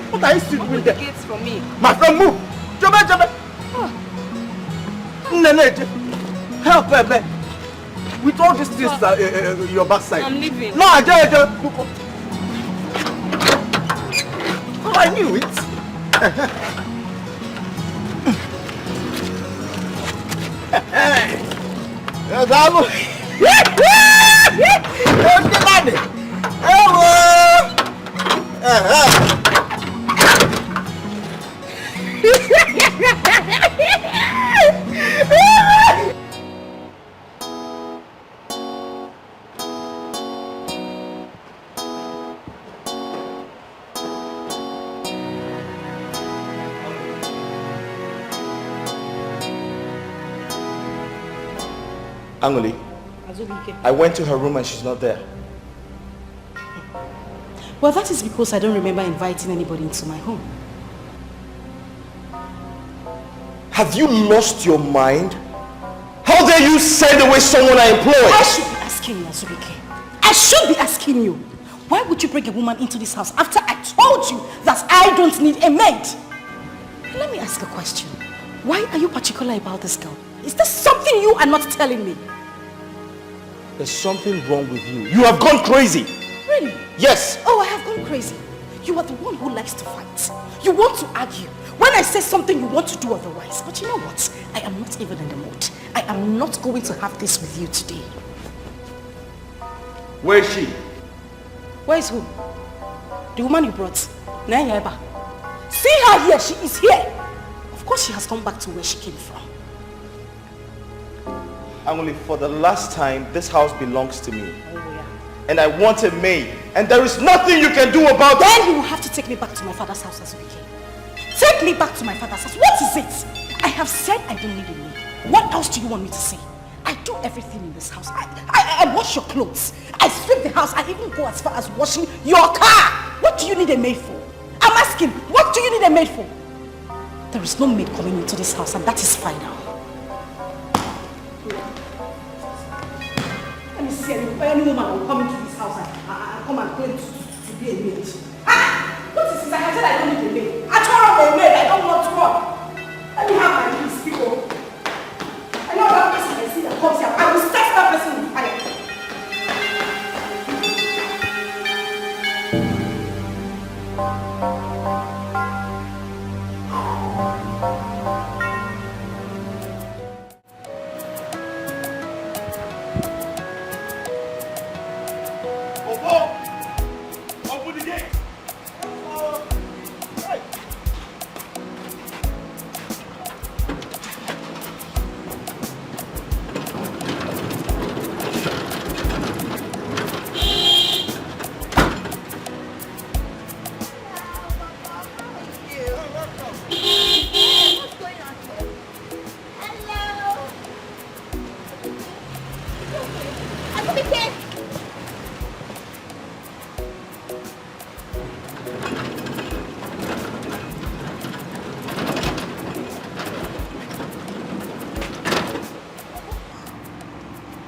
What are you still doing there? Open the gates for me. My friend, move. Jump. Help her, with all these things your backside. I'm leaving. No, I knew it. Angoli, I went to her room and she's not there. Well, that is because I don't remember inviting anybody into my home. Have you lost your mind? How dare you send away someone I employ? I should be asking you, Azubike. I should be asking you. Why would you bring a woman into this house after I told you that I don't need a maid? Let me ask a question. Why are you particular about this girl? Is there something you are not telling me? There's something wrong with you. You have gone crazy. Really? Yes. Oh, I have gone crazy. You are the one who likes to fight. You want to argue. When I say something, you want to do otherwise. But you know what? I am not even in the mood. I am not going to have this with you today. Where is she? Where is who? The woman you brought. Nayeba. See her here. She is here. Of course she has come back to where she came from. Angoli, for the last time, this house belongs to me. Oh, yeah. And I want a maid. And there is nothing you can do about it. Then you will have to take me back to my father's house as we came. Take me back to my father's house. What is it? I have said I don't need a maid. What else do you want me to say? I do everything in this house. I wash your clothes. I sweep the house. I even go as far as washing your car. What do you need a maid for? I'm asking, what do you need a maid for? There is no maid coming into this house and that is final. Let me see any woman will come into this house and come and claim to be a maid. What is this? I said I don't need a maid. I told her a maid. I don't want to run. Let me have my peace, people. I know that person I see that comes here. I will set that person on fire. Open the gate.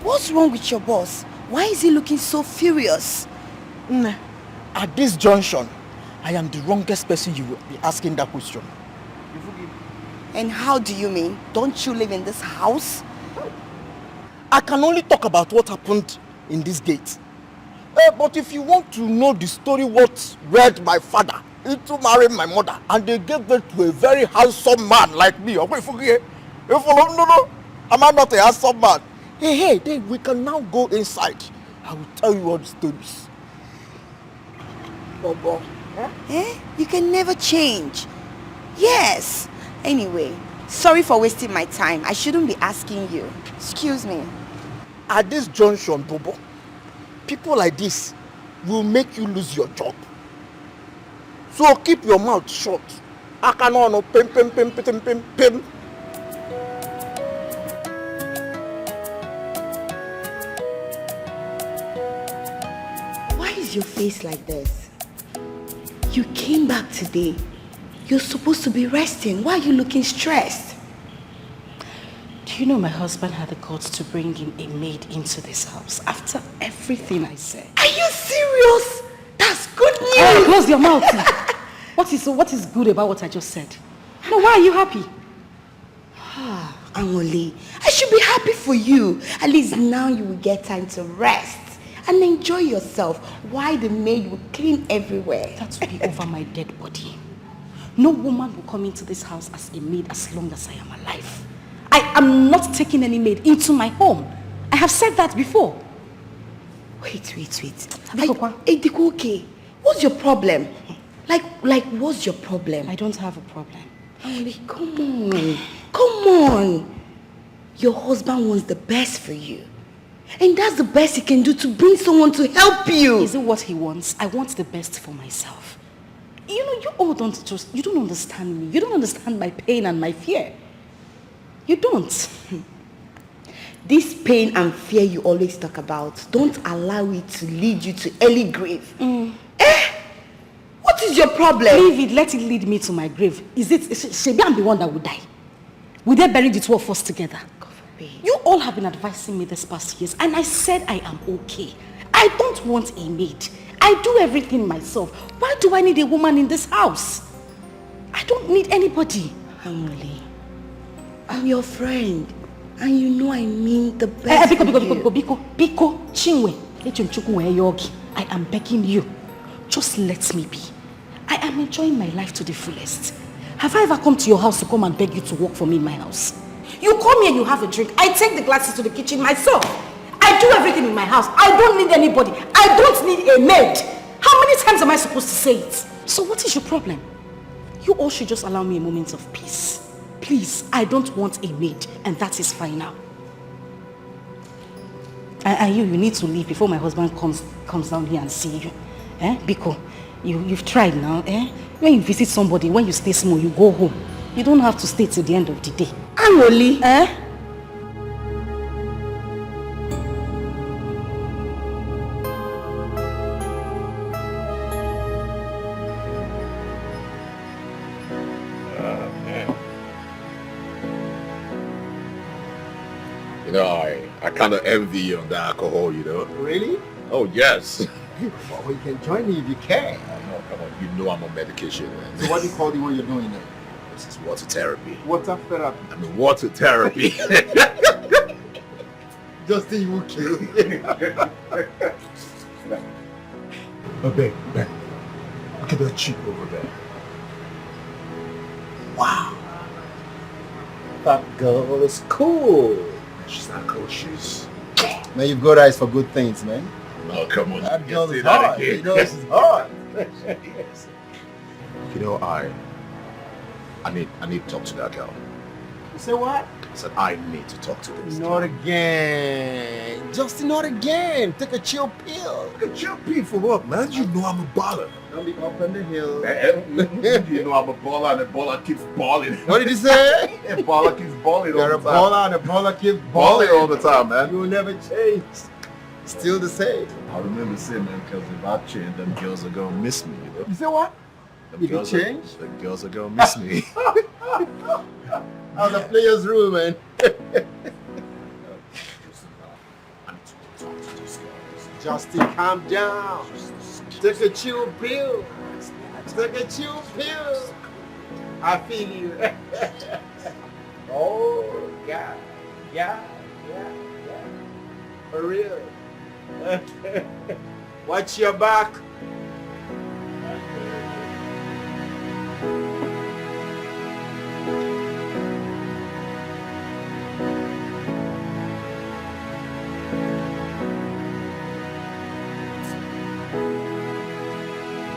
What's wrong with your boss? Why is he looking so furious? At this junction, I am the wrongest person you will be asking that question. You forgive me? And how do you mean? Don't you live in this house? I can only talk about what happened in this gate. But if you want to know the story what led my father into marrying my mother, and they gave birth to a very handsome man like me. No, am I not a handsome man? Hey, then we can now go inside. I will tell you all the stories. Bobo. You can never change. Yes. Anyway, sorry for wasting my time. I shouldn't be asking you. Excuse me. At this junction, Bobo, people like this will make you lose your job. So keep your mouth shut. I cannot pim. Why is your face like this? You came back today. You're supposed to be resting. Why are you looking stressed? Do you know my husband had the guts to bring in a maid into this house after everything I said? Are you serious? That's good news. Hey, close your mouth. What is good about what I just said? No, why are you happy? Angoli, I should be happy for you. At least now you will get time to rest and enjoy yourself while the maid will clean everywhere. That will be over my dead body. No woman will come into this house as a maid as long as I am alive. I am not taking any maid into my home. I have said that before. Wait. Okay. What's your problem? Like, what's your problem? I don't have a problem. Angoli, come on. Your husband wants the best for you. And that's the best he can do, to bring someone to help you. Is it what he wants? I want the best for myself. You know, you all you don't understand me. You don't understand my pain and my fear. You don't. This pain and fear you always talk about, don't allow it to lead you to early grave. What is your problem? Leave it, let it lead me to my grave. Should I'm the one that would die? Will they bury the two of us together? You all have been advising me this past years, and I said I am okay. I don't want a maid. I do everything myself. Why do I need a woman in this house? I don't need anybody. Emily, I'm your friend, and you know I mean the best for you. Biko, Chinwe, I am begging you. Just let me be. I am enjoying my life to the fullest. Have I ever come to your house to come and beg you to work for me in my house? You come here, you have a drink. I take the glasses to the kitchen myself. I do everything in my house. I don't need anybody. I don't need a maid. How many times am I supposed to say it? So what is your problem? You all should just allow me a moment of peace. Please, I don't want a maid, and that is fine now. And you need to leave before my husband comes down here and see you. Because you've tried now. When you visit somebody, when you stay small, you go home. You don't have to stay till the end of the day. Angoli. You know, I kind of envy you on the alcohol, you know. Really? Oh, yes. Well, you can join me if you can. No, come on. You know I'm on medication, man. So what do you call the one you're doing now? This is water therapy. Water therapy? I mean, water therapy. Justin, you will kill me. Oh, babe. Look at that chick over there. Wow. That girl is cool. She's not cool. She's... Man, you've got eyes for good things, man. No, come on. That girl is hot. You know, she's hot. You know, I need to talk to that girl. You say what? I said I need to talk to this Not again. Justin, not again. Take a chill pill. Take a chill pill for what, man? You know I'm a baller. Don't be up on the hill. You know I'm a baller and the baller keeps balling. What did you say? A baller keeps balling all the time. You're a baller and the baller keeps balling all the time, man. You will never change. Still the same. I remember saying, man, because if I change, them girls are going to miss me, you know? You say what? Them If you change? The girls are going to miss me. How's the player's room, man? I need to talk to these girls. Justin, calm down. Take a chill pill. like a chill pill. I feel you. Oh, God. Yeah. For real. Watch your back.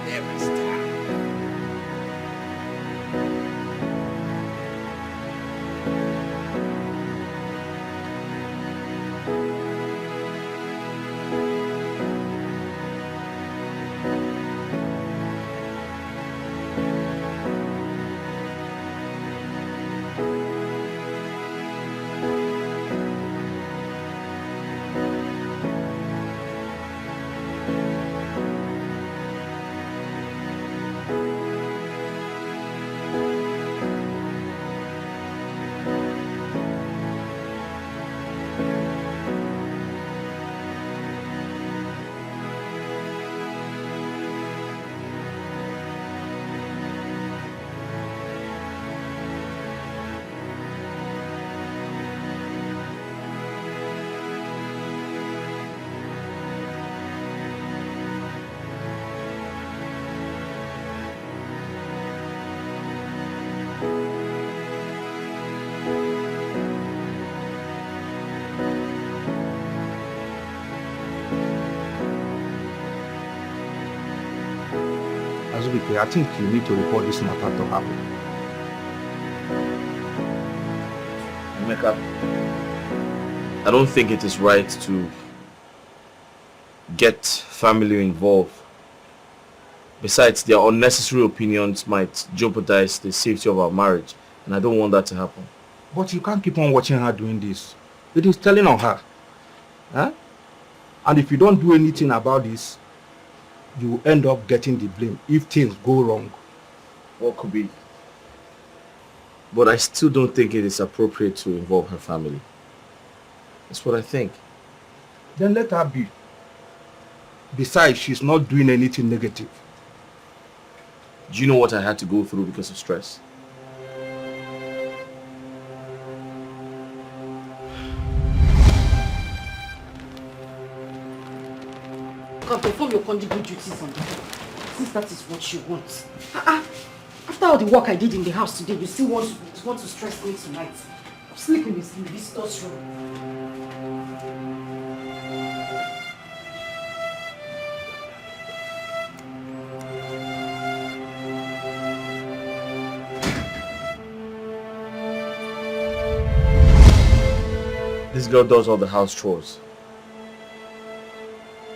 Never stop. Azubike, I think you need to report this matter to her. Emeka, I don't think it is right to get family involved. Besides, their unnecessary opinions might jeopardize the safety of our marriage, and I don't want that to happen. But you can't keep on watching her doing this. It is telling on her. Huh? And if you don't do anything about this, you will end up getting the blame if things go wrong. What could be? But I still don't think it is appropriate to involve her family. That's what I think. Then let her be. Besides, she's not doing anything negative. Do you know what I had to go through because of stress? Come perform your conjugal duties on the floor, since that is what you want. After all the work I did in the house today, you still want to stress me tonight. Sleep in the visitor's room. This girl does all the house chores.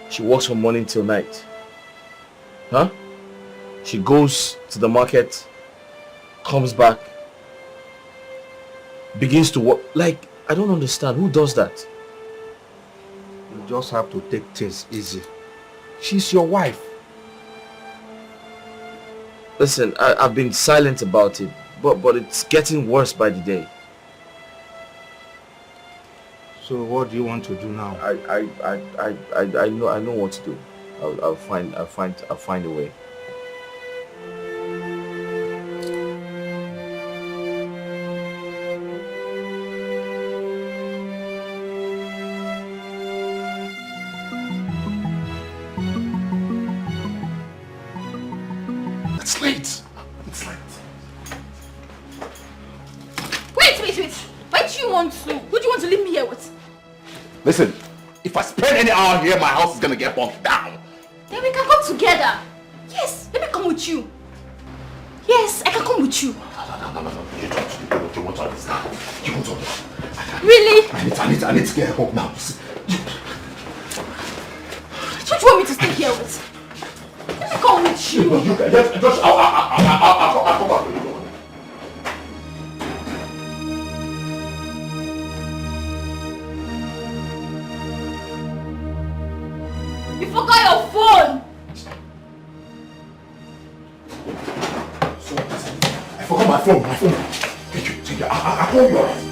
She works from morning till night. Huh? She goes to the market, comes back, begins to work. Like, I don't understand. Who does that? You just have to take things easy. She's your wife. Listen, I've been silent about it, but it's getting worse by the day. So what do you want to do now? I know what to do. I'll find a way. It's late. It's late. Wait. Why do you want to? Who do you want to leave me here with? Listen, if I spend any hour here, my house is gonna get bogged down. Then we can come together. Yes, let me come with you. Yes, I can come with you. No. You want to understand. You want to understand. Really? I need to get home now. What do you want me to stay here with? Let me come with you. I'll come back with you. You forgot your phone. I forgot my phone. Take it. I'll call you, alright?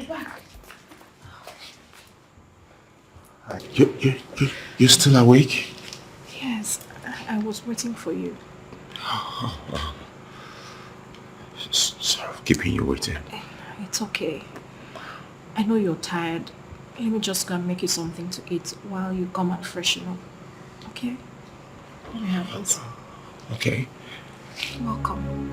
you're back. You're still awake? Yes, I was waiting for you. Sorry for keeping you waiting. It's okay. I know you're tired. Let me just go and make you something to eat while you come and freshen up. Okay? Let me have this. Okay. Welcome.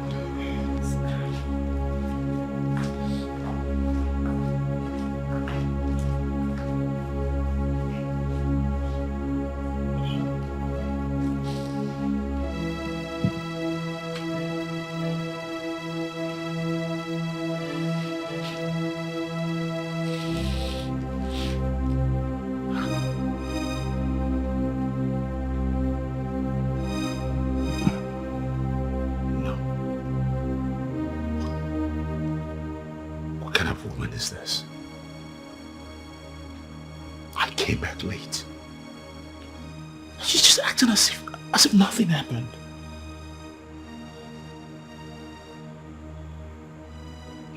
Is this? I came back late. She's just acting as if nothing happened.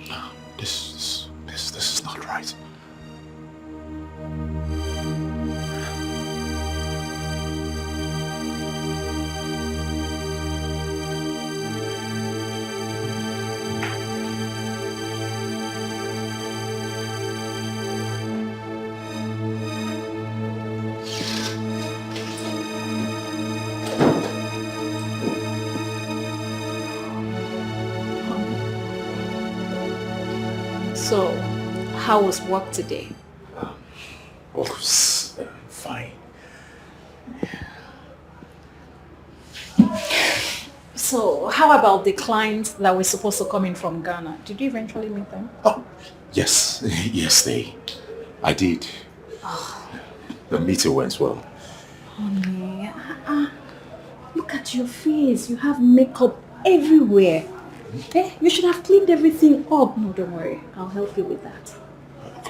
No, this is not right. So, how was work today? Work was fine. So, how about the clients that were supposed to come in from Ghana? Did you eventually meet them? Oh, yes, I did. Oh. The meeting went well. Honey, look at your face. You have makeup everywhere. You should have cleaned everything up. No, don't worry. I'll help you with that.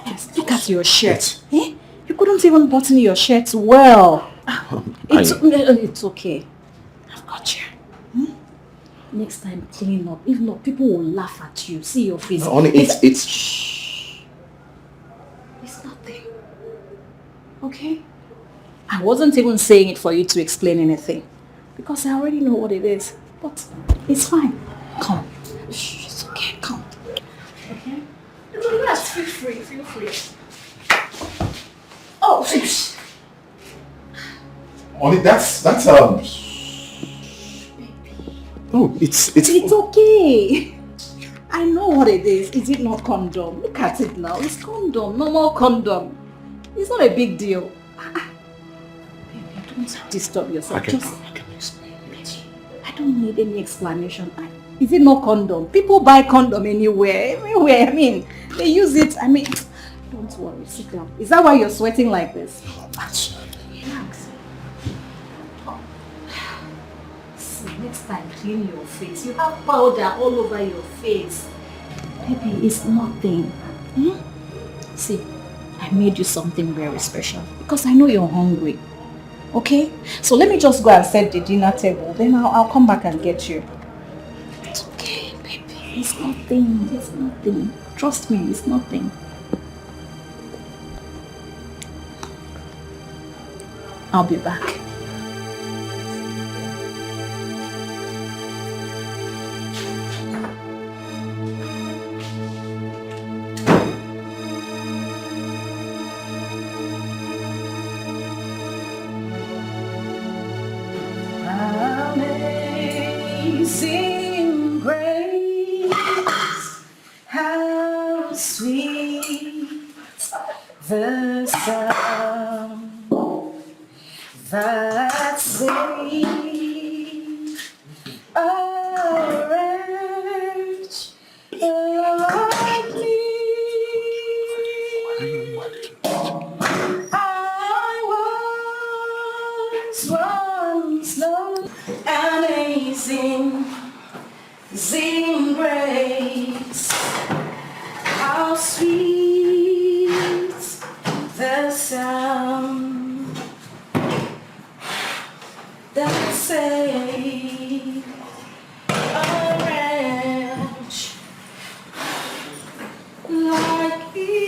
Yes, look at your shirt. You couldn't even button your shirt well. It's okay. I've got you. Next time, clean up. If not, people will laugh at you. See your face. No, honey, it's... Shh. It's nothing. Okay? I wasn't even saying it for you to explain anything. Because I already know what it is. But it's fine. Come. Shh, it's okay. Come. Okay? Yes, feel free. Feel free. Oh, shh. Honey, that's No, it's okay. I know what it is. Is it not condom? Look at it now. It's condom. Normal condom. It's not a big deal. Baby, don't disturb yourself. I can explain it. I don't need any explanation. Is it not condom? People buy condom anywhere. Everywhere. I mean, they use it. I mean, don't worry. Sit down. Is that why you're sweating like this? No, that's... Relax. See, next time, clean your face. You have powder all over your face. Baby, it's nothing. See, I made you something very special because I know you're hungry. Okay? So let me just go and set the dinner table. Then I'll come back and get you. It's okay, baby. It's nothing. It's nothing. Trust me, it's nothing. I'll be back. Amazing grace, how sweet the sound that saved a wretch like me. I was once lost. Amazing, amazing grace, how sweet the sound that saved a wretch like me.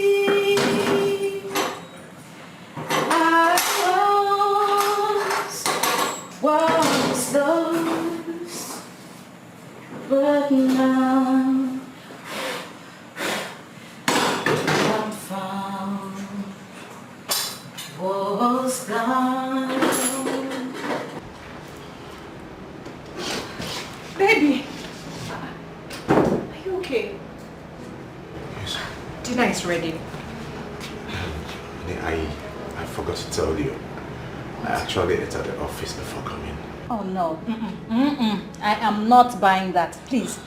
Dinner is ready. I forgot to tell you. I actually ate at the office before coming. Oh no. I am not buying that. Please.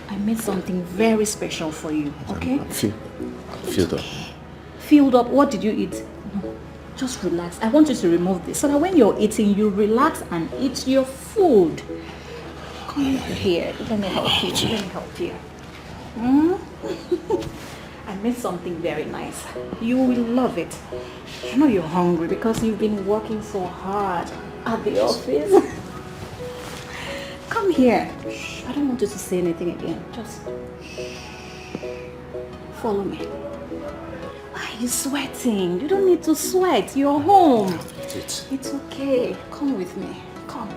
I made something very special for you, okay? Filled up. Filled up? What did you eat? No. Just relax. I want you to remove this so that when you're eating, you relax and eat your food. Come here. Let me help you. Let me help you. I made something very nice. You will love it. I know you're hungry because you've been working so hard at the office. Come here. Shh. I don't want you to say anything again. Just follow me. Why are you sweating? You don't need to sweat. You're home. It's okay. Come with me. Come.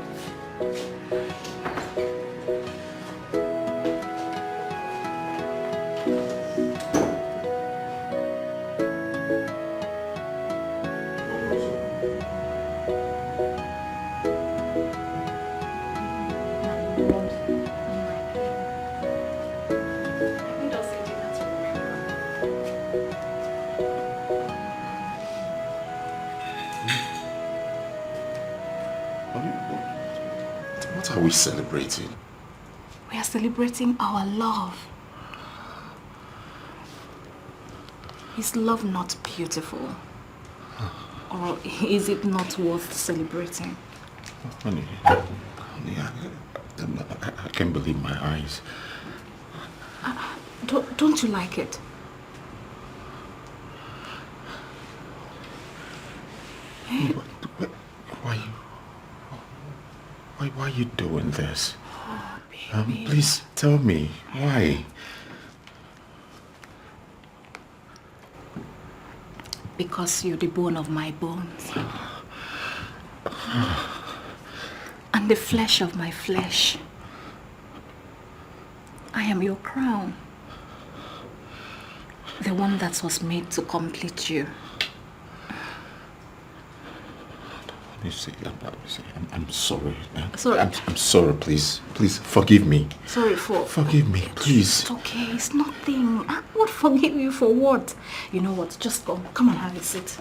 What are we celebrating? We are celebrating our love. Is love not beautiful? Or is it not worth celebrating? Honey, I can't believe my eyes. Don't you like it? Why are you doing this? Please tell me, why? Because you're the bone of my bones. And the flesh of my flesh. I am your crown. The one that was made to complete you. I'm sorry. Sorry. I'm sorry, please. Please, forgive me. Sorry for... Forgive me, please. It's okay, it's nothing. I would forgive you for what? You know what, just come and have a seat.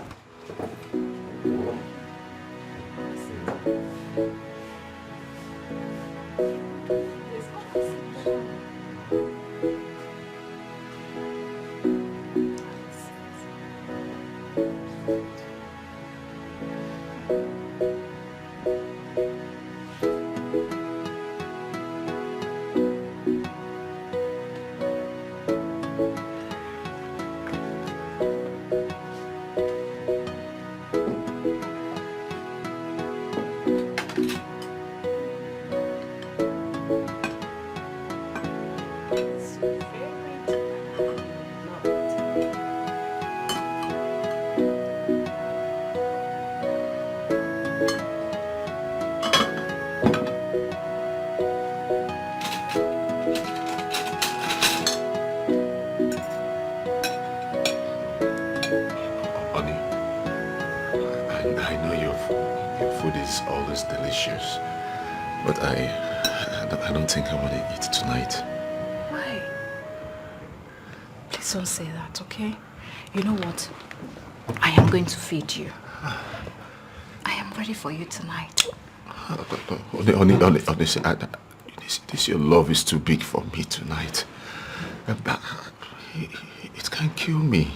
Delicious, but I don't think I want to eat tonight. Why? Please don't say that, okay? You know what? I am going to feed you. I am ready for you tonight. Honestly, this your love is too big for me tonight. It can kill me.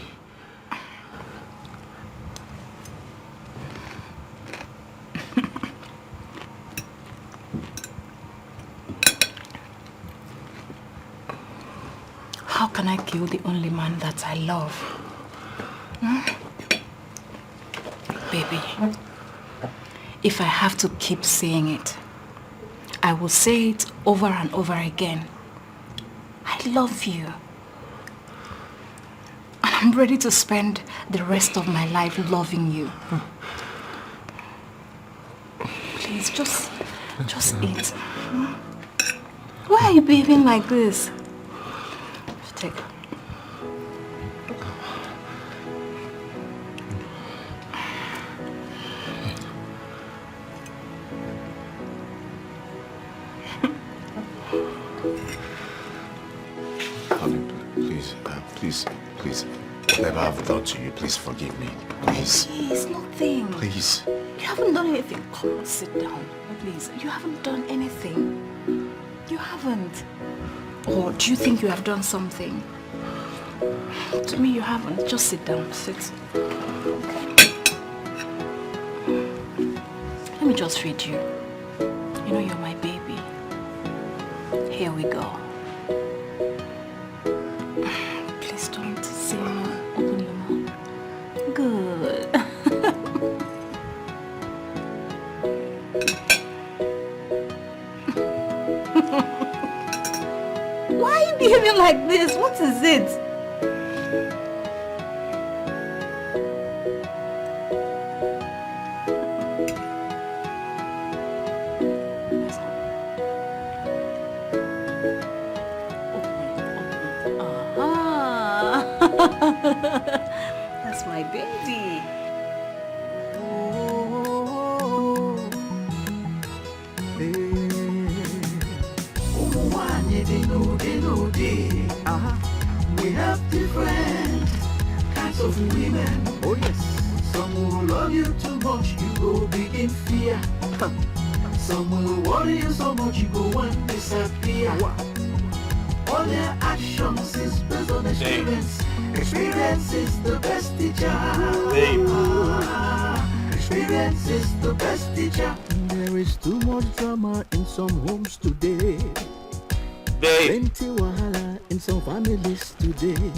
How can I kill the only man that I love? Baby, if I have to keep saying it, I will say it over and over again. I love you. And I'm ready to spend the rest of my life loving you. Please, just eat. Why are you behaving like this? Take it. Honey, please. please. Whatever I've done to you, please forgive me. Please. Please, nothing. Please. You haven't done anything. Come on, sit down. Please. You haven't done anything. You haven't. Or do you think you have done something? To me, you haven't. Just sit down. Sit. Let me just feed you. You know you're my baby. Here we go. Please don't say no. Open your mouth. Good. Why are you behaving like this? What is it? That's my baby. We have different kinds of women. Oh yes. Some will love you too much, you go big in fear. Some will worry you so much, you go and disappear. All their actions is based on experience. Experience is the best teacher. Experience is the best teacher. There is too much drama in some homes today. Plenty wahala in some families today.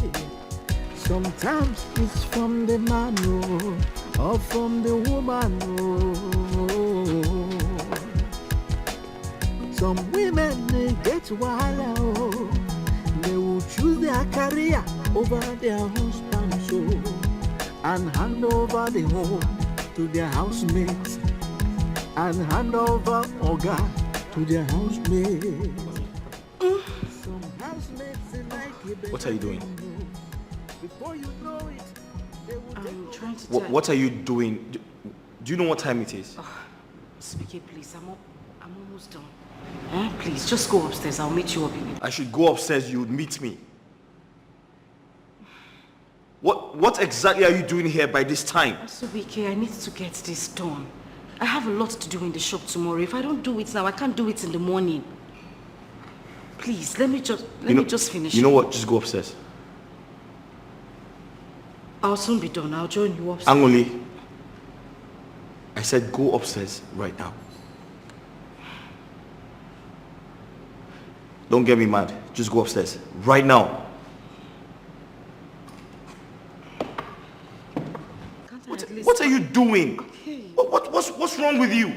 Sometimes it's from the man or from the woman. Some women they get wahala. They will choose their career over their husband and hand over the home to their housemates and hand over Oga to their housemates. What are you doing? Before you know it, they will I'm trying to What are you doing? Do you know what time it is? Speaky, please, I'm almost done. Please, just go upstairs. I'll meet you up in. I should go upstairs, you would meet me. What exactly are you doing here by this time? Subike, I need to get this done. I have a lot to do in the shop tomorrow. If I don't do it now, I can't do it in the morning. Please, let me just finish. You know what? Just go upstairs. I'll soon be done. I'll join you upstairs. Angoli, I said go upstairs right now. Don't get me mad. Just go upstairs right now. What are you doing? Okay. What's wrong with you?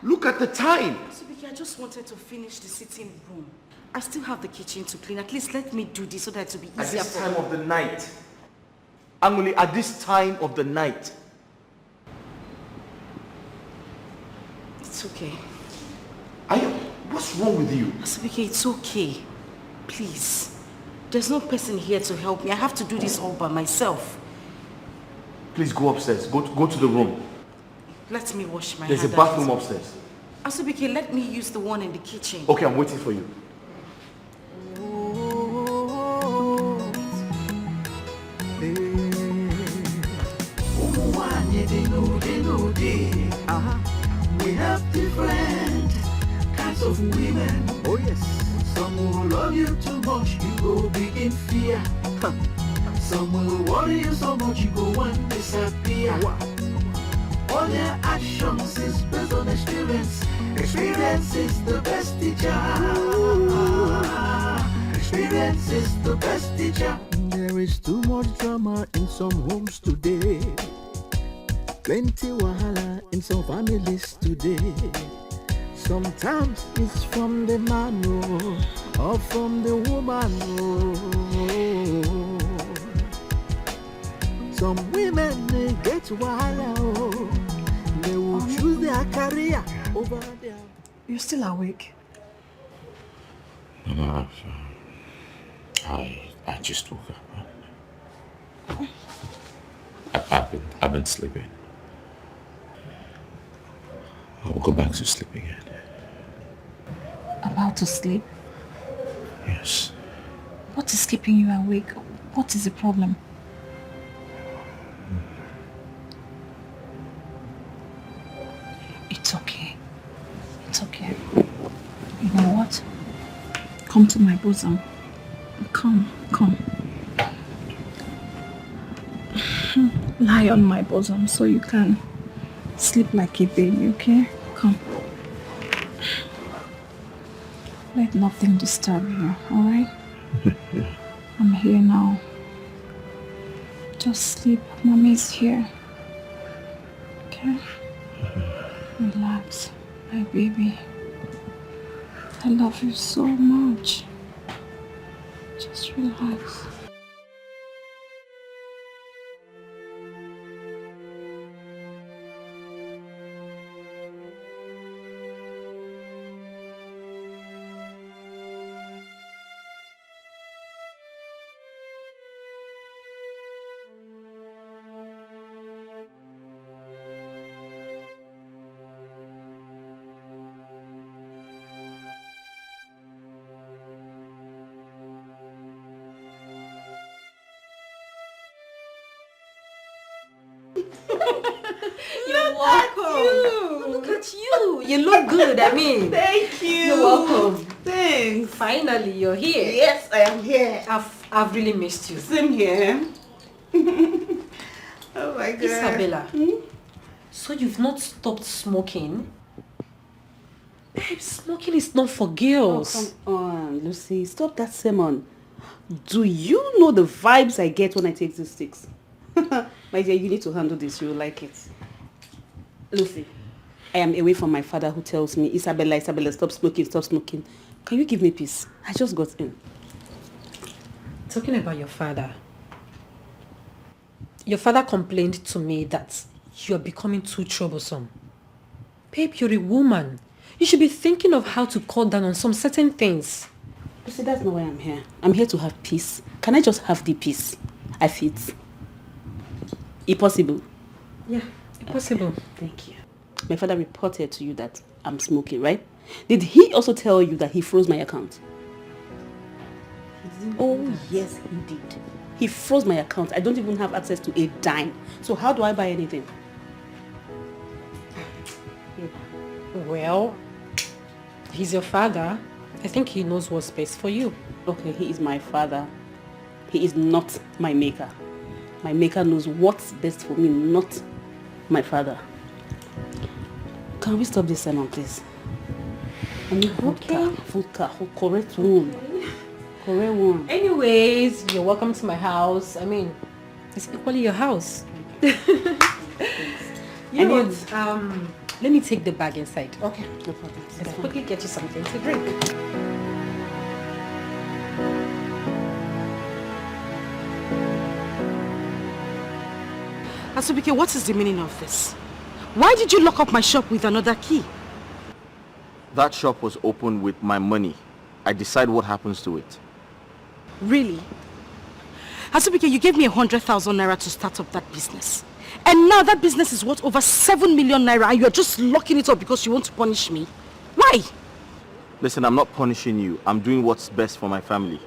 Look at the time. Subiki, I just wanted to finish the sitting room. I still have the kitchen to clean. At least let me do this so that it will be easier at this time of the night. Angoli, at this time of the night. It's okay. What's wrong with you? Subiki, it's okay. Please. There's no person here to help me. I have to do this all by myself. Please go upstairs. Go to the room. Let me wash my hands. There's a bathroom upstairs. Asubike, let me use the one in the kitchen. Okay, I'm waiting for you. We have different kinds of women. Oh yes. Some will love you too much, you go big in fear. Some will worry you so much, you go and disappear. All their actions is based on experience. Experience is the best teacher. Experience is the best teacher. There is too much drama in some homes today. Plenty wahala in some families today. Sometimes it's from the man or from the woman. Some women they get wahala. They will choose their career over their... You're still awake? No, I just woke up. I've been sleeping. go back to sleep again. About to sleep? Yes. What is keeping you awake? What is the problem? It's okay. It's okay. You know what? Come to my bosom. Come. Lie on my bosom so you can sleep like a baby, okay? Come. Let nothing disturb you, alright? I'm here now. Just sleep. Mommy's here. Okay? Relax, my baby. I love you so much. Just relax. You're welcome. Look at you. You look good, I mean. Thank you. You're welcome. Thanks. Finally, you're here. Yes, I am here. I've really missed you. Same here. Oh my God. Isabella, so you've not stopped smoking? Babe, smoking is not for girls. Oh, come on, Lucy. Stop that sermon. Do you know the vibes I get when I take these sticks? My dear, you need to handle this. You will like it. Lucy, I am away from my father who tells me, Isabella, stop smoking, stop smoking. Can you give me peace? I just got in. Talking about your father complained to me that you're becoming too troublesome. Babe, you're a woman. You should be thinking of how to cut down on some certain things. Lucy, that's not why I'm here. I'm here to have peace. Can I just have the peace I feel? Impossible. Yeah, impossible. Okay. Thank you. My father reported to you that I'm smoking, right? Did he also tell you that he froze my account? Oh, yes, he did. He froze my account. I don't even have access to a dime. So how do I buy anything? Well, he's your father. I think he knows what's best for you. Okay, he is my father. He is not my maker. My maker knows what's best for me, not my father. Can we stop this sermon, please? I need vodka, correct one. Correct one. Anyways, you're welcome to my house. I mean, it's equally your house. You know what? Let me take the bag inside. Okay, no problem. Let's quickly get you something to drink. Asubike, what is the meaning of this? Why did you lock up my shop with another key? That shop was opened with my money. I decide what happens to it. Really? Asubike, you gave me 100,000 naira to start up that business. And now that business is worth over 7 million naira and you're just locking it up because you want to punish me. Why? Listen, I'm not punishing you. I'm doing what's best for my family.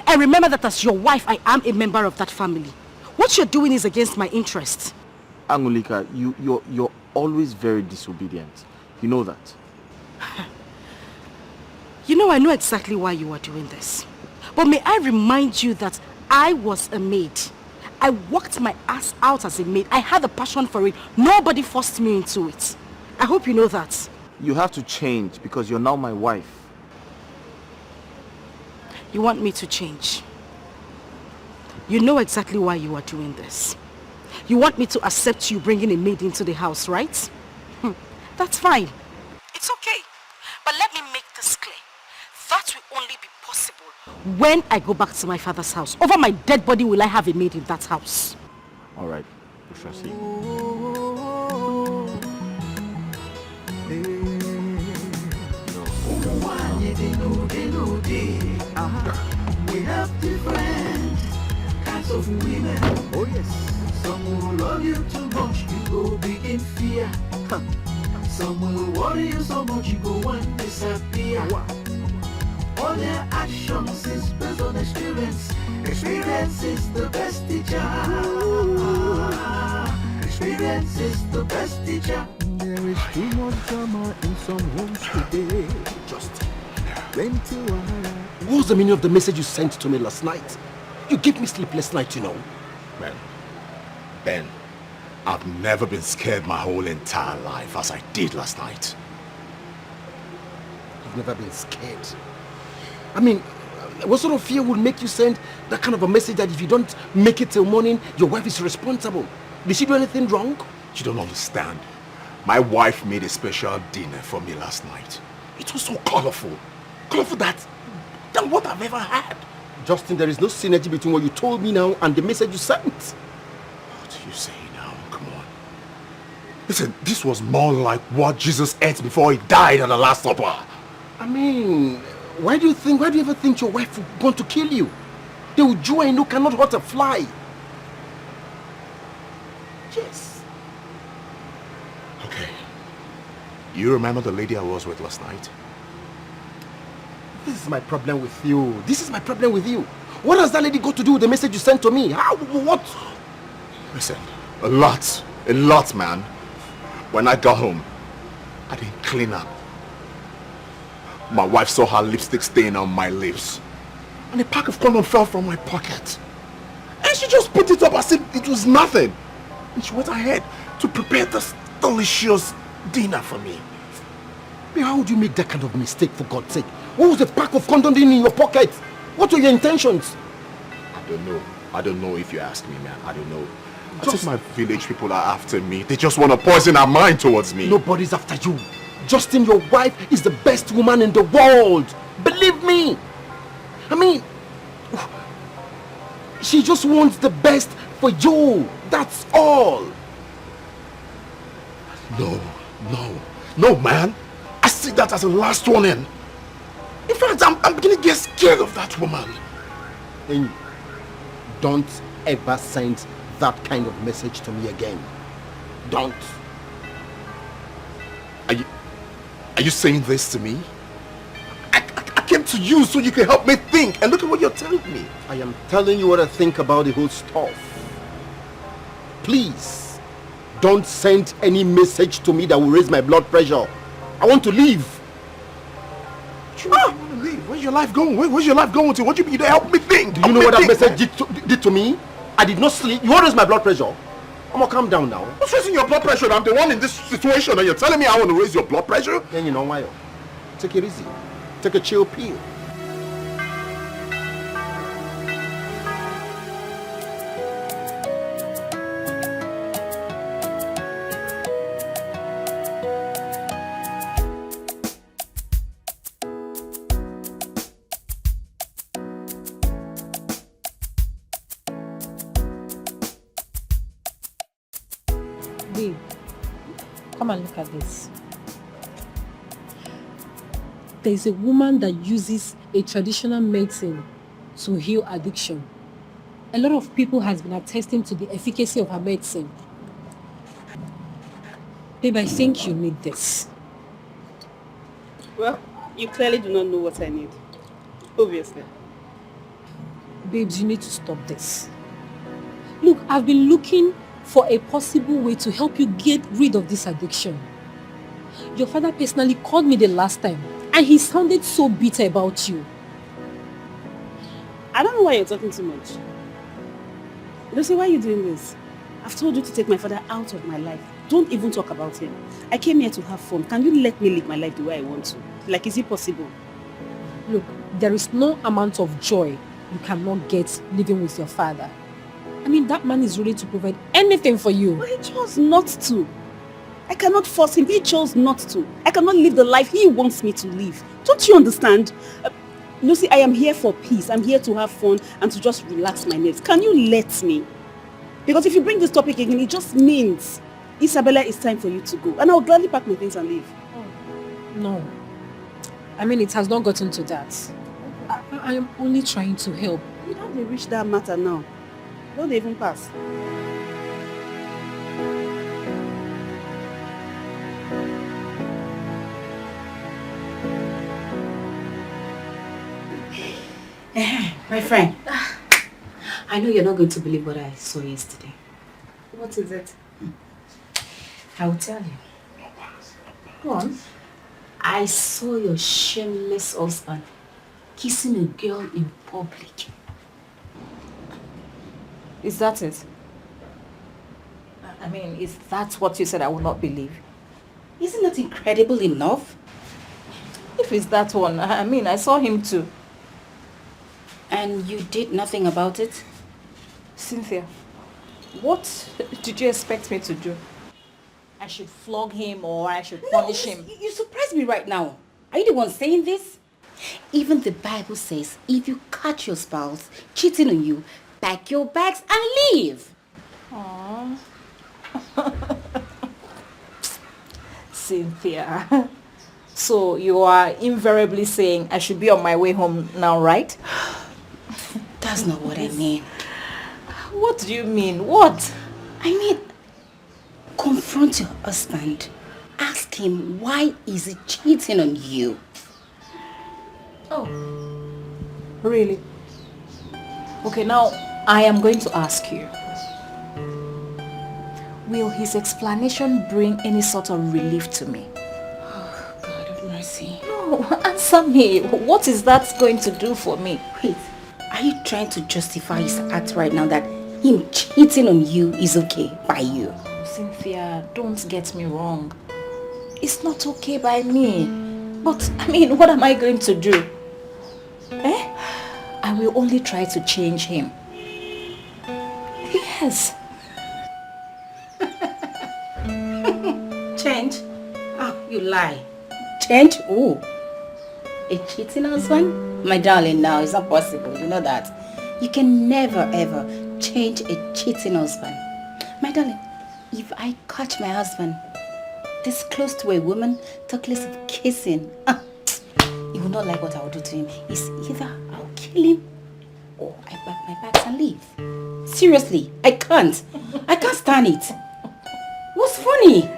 And remember that as your wife, I am a member of that family. What you're doing is against my interests. Angulika, you're always very disobedient. You know that. You know, I know exactly why you are doing this. But may I remind you that I was a maid. I worked my ass out as a maid. I had a passion for it. Nobody forced me into it. I hope you know that. You have to change because you're now my wife. You want me to change? You know exactly why you are doing this. You want me to accept you bringing a maid into the house, right? That's fine. It's okay. But let me make this clear. That will only be possible when I go back to my father's house. Over my dead body will I have a maid in that house. All right, we shall see. We have different kinds of women. Oh yes. Some will love you too much, you go big in fear. Some will worry you so much you go and disappear. All their actions is based on experience. Experience is the best teacher. Experience is the best teacher. There is too much drama in some homes today. Just plenty wahala. What's the meaning of the message you sent to me last night? You gave me sleepless night, you know. Ben, I've never been scared my whole entire life as I did last night. You've never been scared. I mean, what sort of fear would make you send that kind of a message that if you don't make it till morning, your wife is responsible? Did she do anything wrong? You don't understand. My wife made a special dinner for me last night. It was so colorful. Colorful than what I've ever had. Justin, there is no synergy between what you told me now and the message you sent. What do you say now? Come on. Listen, this was more like what Jesus ate before he died at the Last Supper. I mean, why do you ever think your wife would want to kill you? The Uju I know cannot hurt a fly. Yes. Okay. You remember the lady I was with last night? This is my problem with you. This is my problem with you. What has that lady got to do with the message you sent to me? How? What? Listen, a lot, man. When I got home, I didn't clean up. My wife saw her lipstick stain on my lips. And a pack of condom fell from my pocket. And she just put it up as if it was nothing. And she went ahead to prepare this delicious dinner for me. How would you make that kind of mistake, for God's sake? What was the pack of condom in your pocket? What were your intentions? I don't know if you ask me, man. I don't know. I think my village people are after me. They just want to poison our mind towards me. Nobody's after you. Justin, your wife is the best woman in the world. Believe me. I mean, she just wants the best for you. That's all. No, man. I see that as the last warning. In fact, I'm beginning to get scared of that woman. And don't ever send that kind of message to me again. Don't. Are you saying this to me? I came to you so you can help me think, and look at what you're telling me. I am telling you what I think about the whole stuff. Please, don't send any message to me that will raise my blood pressure. I want to leave. You want to leave? Where's your life going? Where's your life going to? What you mean to help me think? Do you know what that message did to me? I did not sleep. You want to raise my blood pressure? I'm gonna calm down now. What's raising your blood pressure? I'm the one in this situation and you're telling me I want to raise your blood pressure? Then you know why. Take it easy. Take a chill pill. Babe, come and look at this. There's a woman that uses a traditional medicine to heal addiction. A lot of people has been attesting to the efficacy of her medicine. Babe, I think you need this. Well, you clearly do not know what I need. Obviously. Babes, you need to stop this. Look, I've been looking for a possible way to help you get rid of this addiction. Your father personally called me the last time and he sounded so bitter about you. I don't know why you're talking too much. Lucy, why are you doing this? I've told you to take my father out of my life. Don't even talk about him. I came here to have fun. Can you let me live my life the way I want to? Like, is it possible? Look, there is no amount of joy you cannot get living with your father. I mean, that man is ready to provide anything for you. But he chose not to. I cannot force him. He chose not to. I cannot live the life he wants me to live. Don't you understand? Lucy, I am here for peace. I'm here to have fun and to just relax my nerves. Can you let me? Because if you bring this topic again, it just means, Isabella, it's time for you to go. And I'll gladly pack my things and leave. Oh, no. I mean, it has not gotten to that. I am only trying to help. You don't reach that matter now. Don't they even pass? My friend, I know you're not going to believe what I saw yesterday. What is it? I will tell you. Go on. I saw your shameless husband kissing a girl in public. Is that it? I mean, is that what you said I will not believe? Isn't that incredible enough? If it's that one, I mean, I saw him too. And you did nothing about it? Cynthia, what did you expect me to do? I should flog him or I should punish him? You surprised me right now. Are you the one saying this? Even the Bible says if you catch your spouse cheating on you, pack your bags and leave. Aww. Cynthia. So you are invariably saying I should be on my way home now, right? That's not what I mean. What do you mean? What? I mean, confront your husband. Ask him why is he cheating on you. Oh. Really? Okay, now I am going to ask you. Will his explanation bring any sort of relief to me? Oh, God of mercy. No, answer me. What is that going to do for me? Wait, are you trying to justify his act right now that him cheating on you is okay by you? Cynthia, don't get me wrong. It's not okay by me. But, I mean, what am I going to do? I will only try to change him. Yes. Change? Oh, you lie. Change? Oh. A cheating husband? My darling, now it's not possible. You know that. You can never ever change a cheating husband. My darling, if I catch my husband this close to a woman, talk less of kissing, he will not like what I will do to him. It's either I'll kill him or I pack my bags and leave. Seriously, I can't. I can't stand it. What's funny?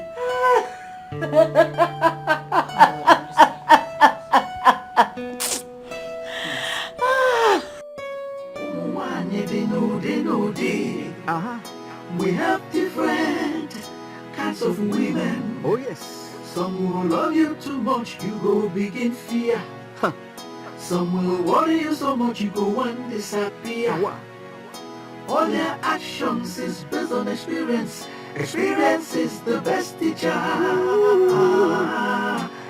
We have different kinds of women. Oh yes. Some will love you too much, you go begin fear. Huh. Some will worry you so much, you go and disappear. Wow. All their actions is based on experience. Experience is the best teacher.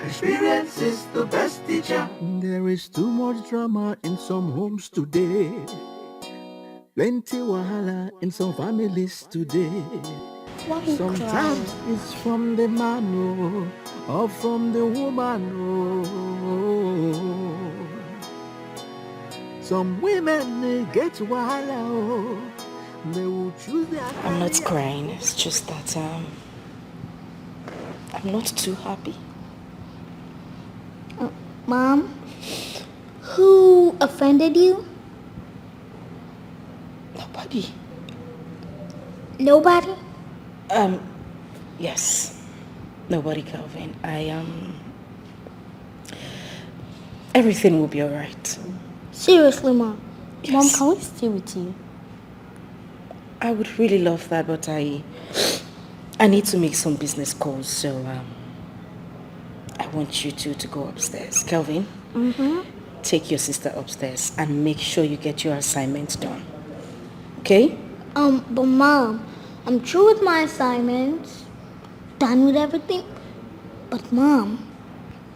Experience is the best teacher. There is too much drama in some homes today. Plenty wahala in some families today. Sometimes it's from the man or from the woman. Some women they get wahala. They will choose their I'm not crying. It's just that I'm not too happy. Mom, who offended you? Nobody. Nobody? Yes. Nobody, Calvin. Everything will be alright. Seriously, Mom? Yes. Mom, can we stay with you? I would really love that, but I need to make some business calls, so I want you two to go upstairs. Kelvin, take your sister upstairs and make sure you get your assignments done. Okay? But Mom, I'm through with my assignments, done with everything. But Mom,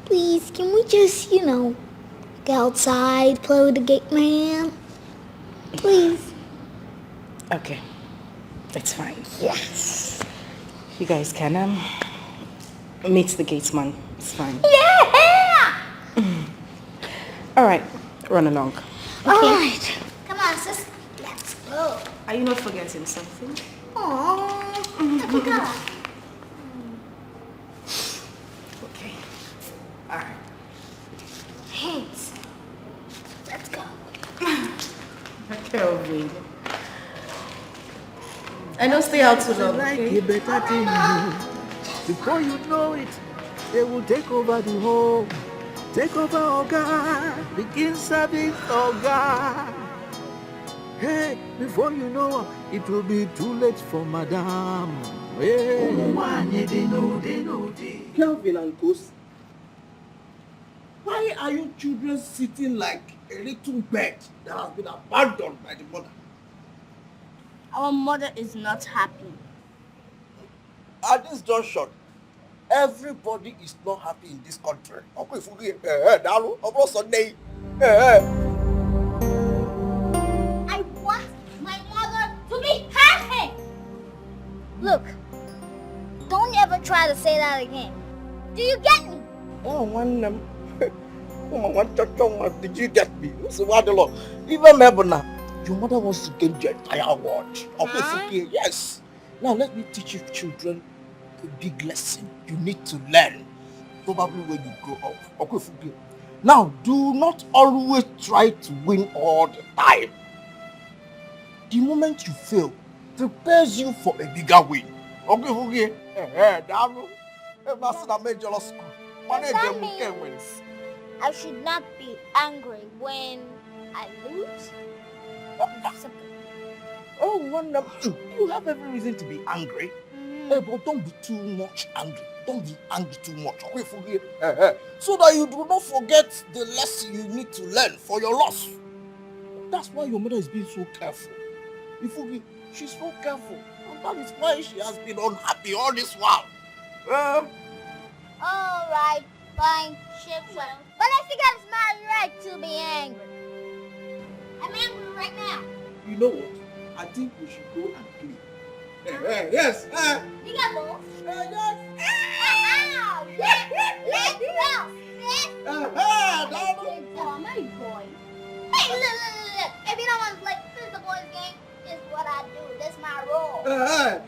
please, can we just, go outside, play with the gate man? Please. Okay. It's fine. Yes. You guys can meet the gatesman. It's fine. Yeah! All right. Run along. Okay. All right. Come on, sis. Let's go. Are you not forgetting something? Aww. I forgot. Okay. All right. Hands. Let's go. Kelvin. I don't stay out too long. You better thing. Before you know it, they will take over the home. Take over, Oga. Begin serving, Oga. Hey, before you know, it will be too late for Madame. Hey. Kelvin and Coast, why are you children sitting like a little bird that has been abandoned by the mother? Our mother is not happy. At this junction, everybody is not happy in this country. I want my mother to be happy. Look, don't ever try to say that again. Do you get me? Oh, did you get me? Even Mebona, your mother wants to gain the entire world. Yes. Now let me teach you children a big lesson you need to learn. Probably when you grow up. Now, do not always try to win all the time. The moment you fail prepares you for a bigger win. That means I should not be angry when I lose? Oh, wonderful. You have every reason to be angry. But don't be too much angry. Don't be angry too much. So that you do not forget the lesson you need to learn for your loss. That's why your mother is being so careful. She's so careful. And that is why she has been unhappy all this while. Alright, fine, ship well. But I think it's my right to be angry. I'm angry right now. You know what? I think we should go and play. Yes. You got balls? Yes. Let's go. My boy. Hey, look. If you don't want to play, this is the boys' game. This is what I do. This is my role.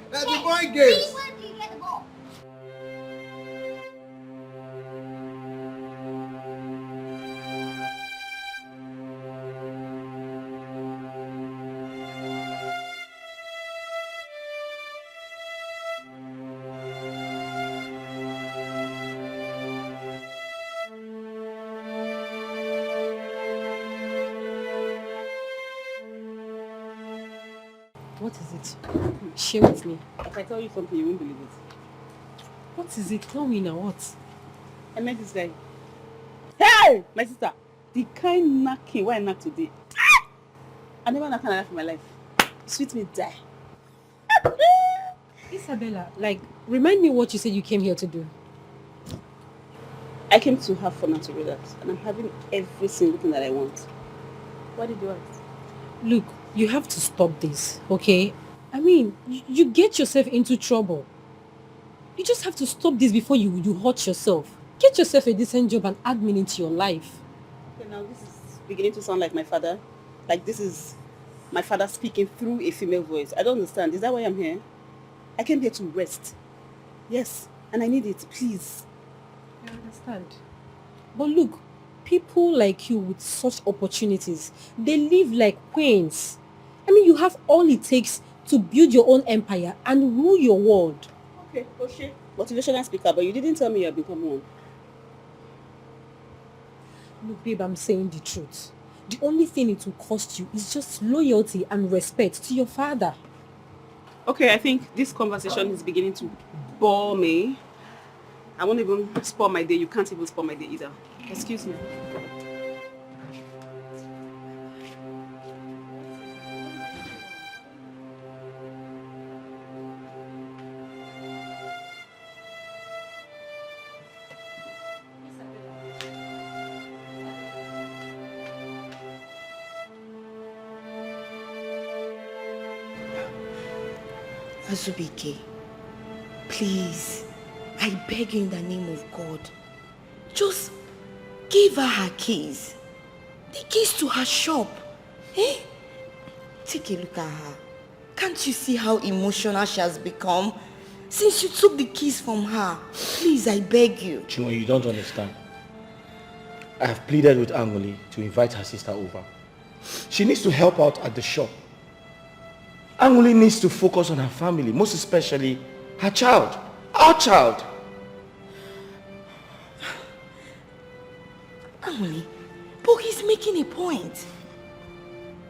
That's the boy game. Where do you get the ball? What is it? Share with me. If I tell you something, you won't believe it. What is it? Tell me now, what? I met this guy. Hey! My sister, the kind knocking why I knock today. I never knocked like that in my life. Sweet me die. Isabella, remind me what you said you came here to do. I came to have fun and to relax, and I'm having every single thing that I want. What did you want? Look, you have to stop this, okay? I mean, you get yourself into trouble. You just have to stop this before you hurt yourself. Get yourself a decent job and admin into your life. Okay, now this is beginning to sound like my father. Like this is my father speaking through a female voice. I don't understand. Is that why I'm here? I came here to rest. Yes, and I need it, please. I understand. But look, people like you with such opportunities, they live like queens. I mean, you have all it takes to build your own empire and rule your world. Okay, Oshe. Motivational speaker, but you didn't tell me you have become one. Look, babe, I'm saying the truth. The only thing it will cost you is just loyalty and respect to your father. Okay, I think this conversation is beginning to bore me. I won't even spoil my day. You can't even spoil my day either. Excuse me. Azubike, please, I beg you in the name of God, just give her her keys. The keys to her shop. Eh? Take a look at her. Can't you see how emotional she has become since you took the keys from her? Please, I beg you. Chinwe, you don't understand. I have pleaded with Angoli to invite her sister over. She needs to help out at the shop. Angoli needs to focus on her family, most especially her child, our child. Emily, but he's making a point.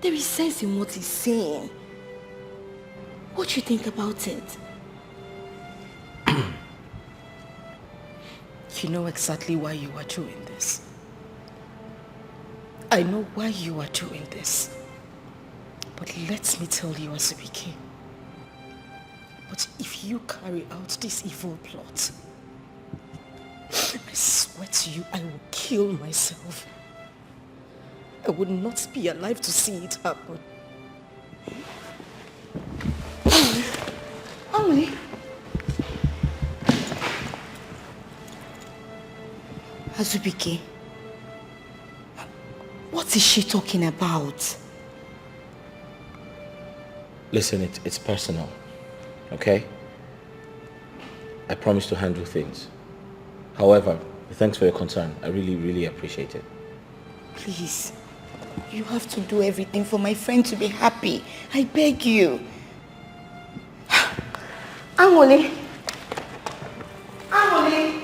There is sense in what he's saying. What do you think about it? You know exactly why you are doing this. I know why you are doing this. But let me tell you, Azubike. But if you carry out this evil plot, I swear to you, I will kill myself. I would not be alive to see it happen. Emily. Azubike, what is she talking about? Listen, it's personal, okay? I promise to handle things. However, thanks for your concern. I really, really appreciate it. Please, you have to do everything for my friend to be happy. I beg you. Angole. Angole.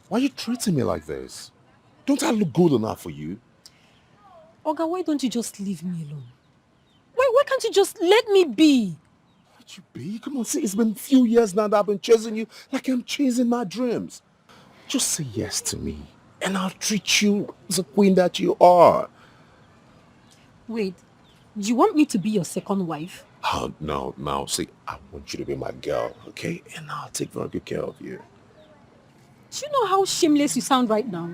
Why are you treating me like this? Don't I look good enough for you? Oga, why don't you just leave me alone? Why can't you just let me be? Let you be? Come on, see, it's been a few years now that I've been chasing you like I'm chasing my dreams. Just say yes to me, and I'll treat you as a queen that you are. Wait, do you want me to be your second wife? Oh, no, see, I want you to be my girl, okay? And I'll take very good care of you. Do you know how shameless you sound right now?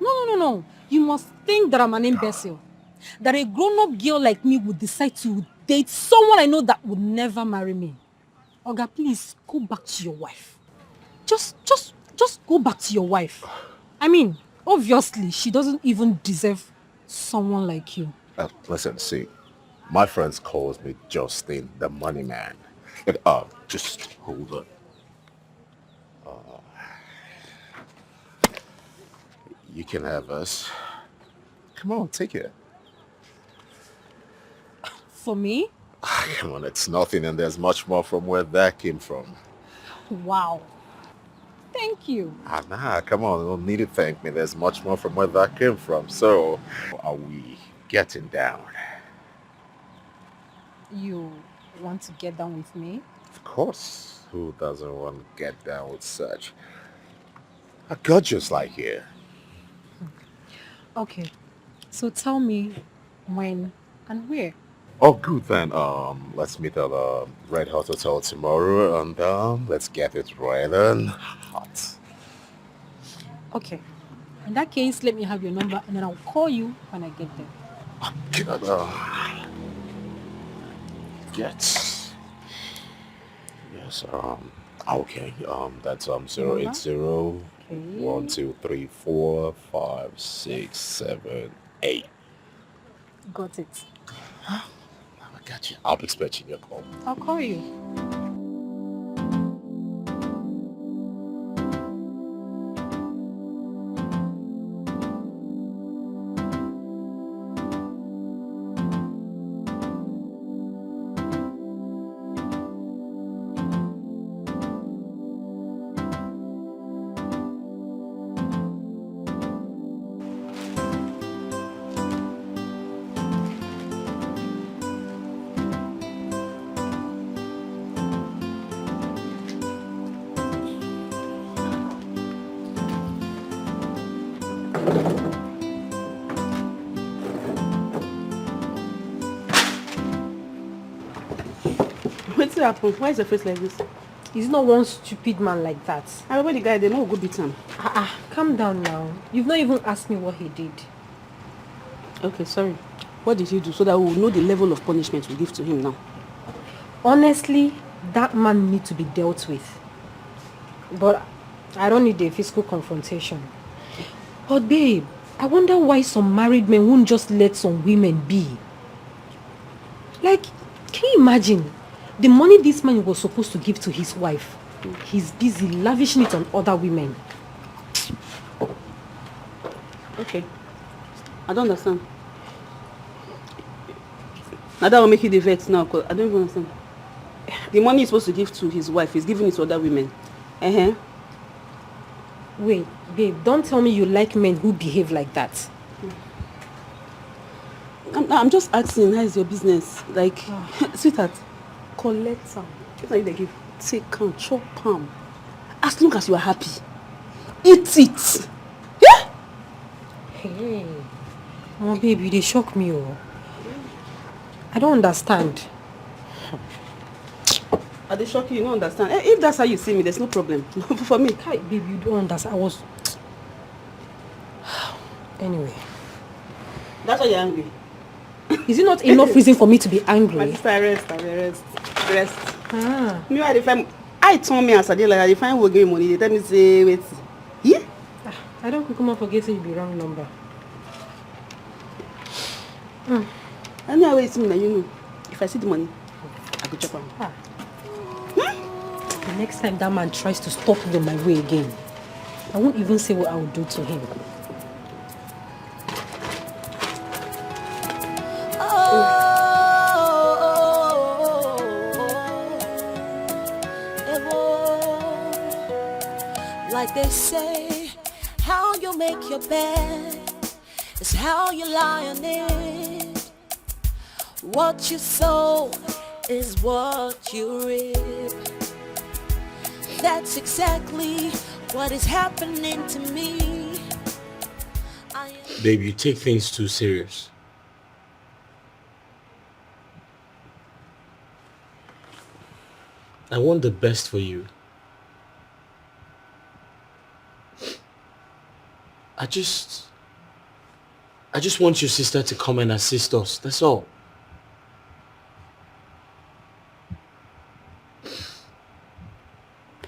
No. You must think that I'm an imbecile. That a grown-up girl like me would decide to date someone I know that would never marry me. Oga, please, go back to your wife. Just go back to your wife. I mean, obviously, she doesn't even deserve someone like you. Listen, see, my friends calls me Justin, the money man. Just hold on. You can have us. Come on, take it. For me? Come on, it's nothing, and there's much more from where that came from. Wow. Thank you. Nah, come on, you don't need to thank me. There's much more from where that came from. So, are we getting down? You want to get down with me? Of course. Who doesn't want to get down with such a gorgeous like here? Okay. So tell me when and where. Oh, good then. Let's meet at Red Hot Hotel tomorrow, and let's get it right and hot. Okay. In that case, let me have your number, and then I'll call you when I get there. Yes. Okay. That's 080 1 2 3 4 5 6 7 8. Got it. I got you. I'll be expecting your call. I'll call you. What's happened? Why is your face like this? He's not one stupid man like that. I remember the guy, they know go beat him. Calm down now. You've not even asked me what he did. Okay, sorry. What did he do so that we will know the level of punishment we give to him now? Honestly, that man needs to be dealt with. But I don't need a physical confrontation. But babe, I wonder why some married men won't just let some women be. Like, can you imagine? The money this man was supposed to give to his wife, he's busy lavishing it on other women. Okay. I don't understand. Now that will make you the vex now, because I don't even understand. The money he's supposed to give to his wife, he's giving it to other women. Wait, babe, don't tell me you like men who behave like that. I'm just asking, how is your business? Like, sweetheart, collect some. If not, they give, take can chop palm. As long as you are happy, eat it. Yeah? Hey, oh baby, they shock me. Oh, I don't understand. Are they shocking? You don't understand? If that's how you see me, there's no problem. For me. Hi, baby, you don't understand. I was. Anyway. That's why you're angry. Is it not enough reason for me to be angry? My sister, rest. Me, I told me as I did like I define who give money. They tell me say wait. Yeah? I don't come up forgetting you be wrong number. I know wait me, you know. If I see the money, I go chop am. The next time that man tries to stop me on my way again, I won't even say what I will do to him. Like they say, how you make your bed is how you lie on it. What you sow is what you reap. That's exactly what is happening to me. Babe, you take things too serious. I want the best for you. I just want your sister to come and assist us. That's all.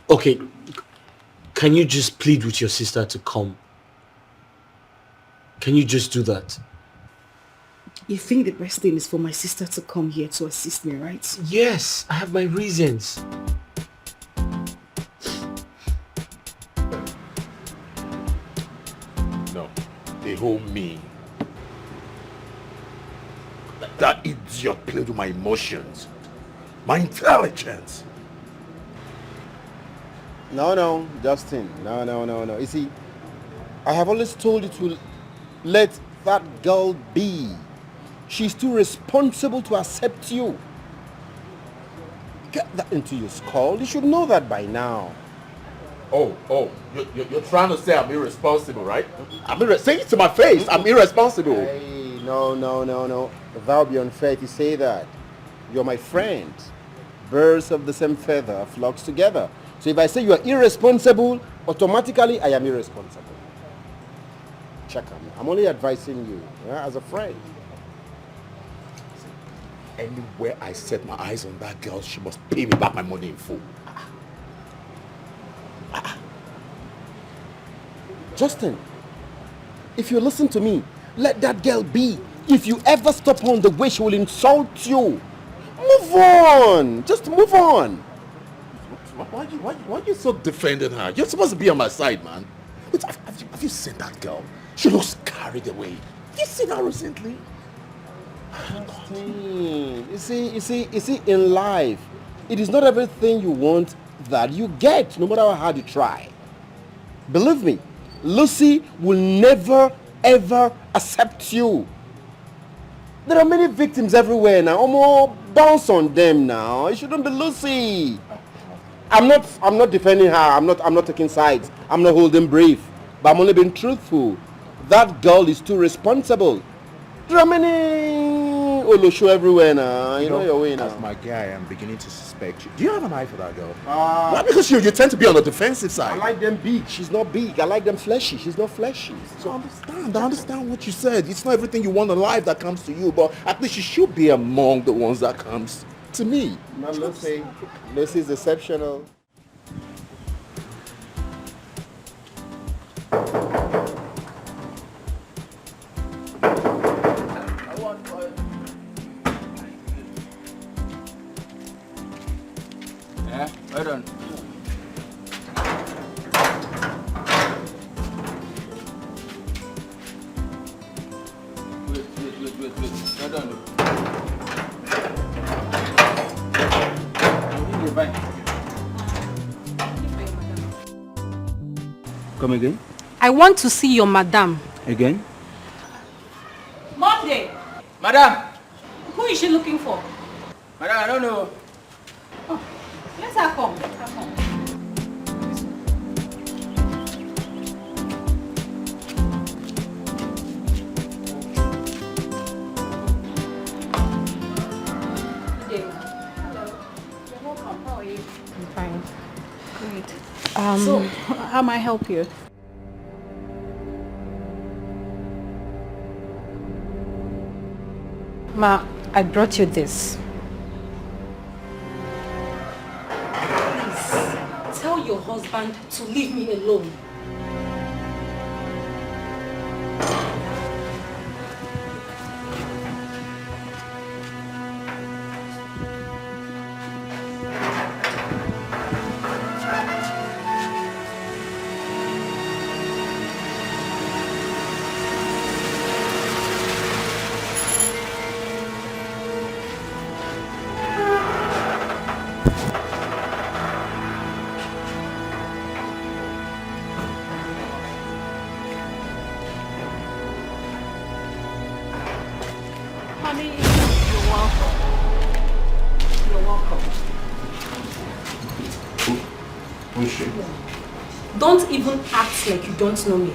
Okay, can you just plead with your sister to come? Can you just do that? You think the best thing is for my sister to come here to assist me, right? Yes, I have my reasons. No, they hold me. That idiot played with my emotions, my intelligence. No, Justin. No. You see, I have always told you to let that girl be. She's too responsible to accept you. Get that into your skull. You should know that by now. Oh, you're trying to say I'm irresponsible, right? Say it to my face. I'm irresponsible. Hey, no. That would be unfair to say that. You're my friend. Birds of the same feather flocks together. So if I say you are irresponsible, automatically I am irresponsible. Check on me. I'm only advising you, as a friend. Anywhere I set my eyes on that girl, she must pay me back my money in full. Justin, if you listen to me, let that girl be. If you ever stop on the way, she will insult you. Move on. Just move on. Why are you so defending her? You're supposed to be on my side, man. Wait, have you seen that girl? She looks carried away. Have you seen her recently? Justin, you see, in life, it is not everything you want that you get, no matter how hard you try. Believe me, Lucy will never, ever accept you. There are many victims everywhere now. Omo, bounce on them now. It shouldn't be Lucy. I'm not defending her. I'm not taking sides. I'm not holding brief. But I'm only being truthful. That girl is too responsible. There are many Olosho everywhere now. You know your way now. As my guy, I'm beginning to suspect you. Do you have an eye for that girl? Why? Because you tend to be on the defensive side. I like them big. She's not big. I like them fleshy. She's not fleshy. So I understand what you said. It's not everything you want in life that comes to you, but at least you should be among the ones that comes to me. Not Lucy. Lucy's exceptional. Yeah, well done. Wait. Well done. Come again? I want to see your madam. Again? Monday! Madam! Who is she looking for? Madam, I don't know. Oh, let her come. Let her come. I'm fine. Great. So, how may I help you? Ma, I brought you this. Please, tell your husband to leave me alone. Honey, you're welcome. You're welcome. Who is she? Don't even act like you don't know me.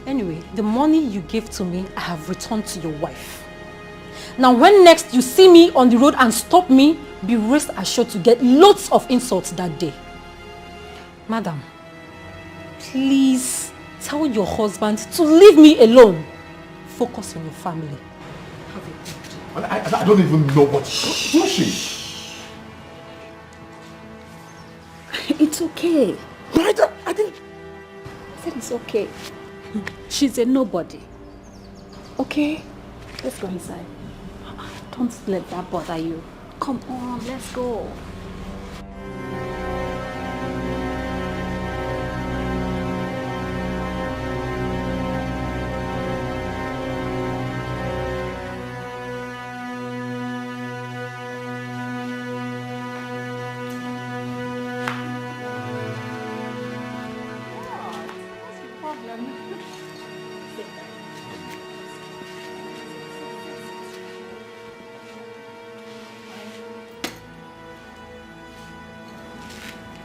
Anyway, the money you gave to me, I have returned to your wife. Now when next you see me on the road and stop me, be rest assured to get lots of insults that day. Madam, please tell your husband to leave me alone. Focus on your family. I don't even know what. Who is she? It's okay. Right? I think. I said it's okay. She's a nobody. Okay? Let's go inside. Don't let that bother you. Come on, let's go.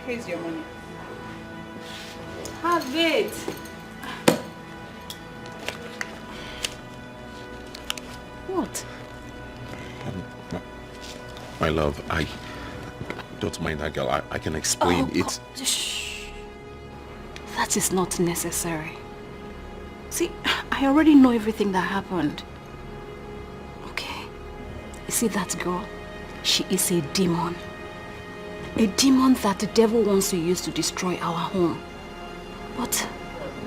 Here's your money. Have it. What? My love, I don't mind that girl. I can explain it. Shh. That is not necessary. See, I already know everything that happened. Okay? You see that girl? She is a demon. A demon that the devil wants to use to destroy our home. But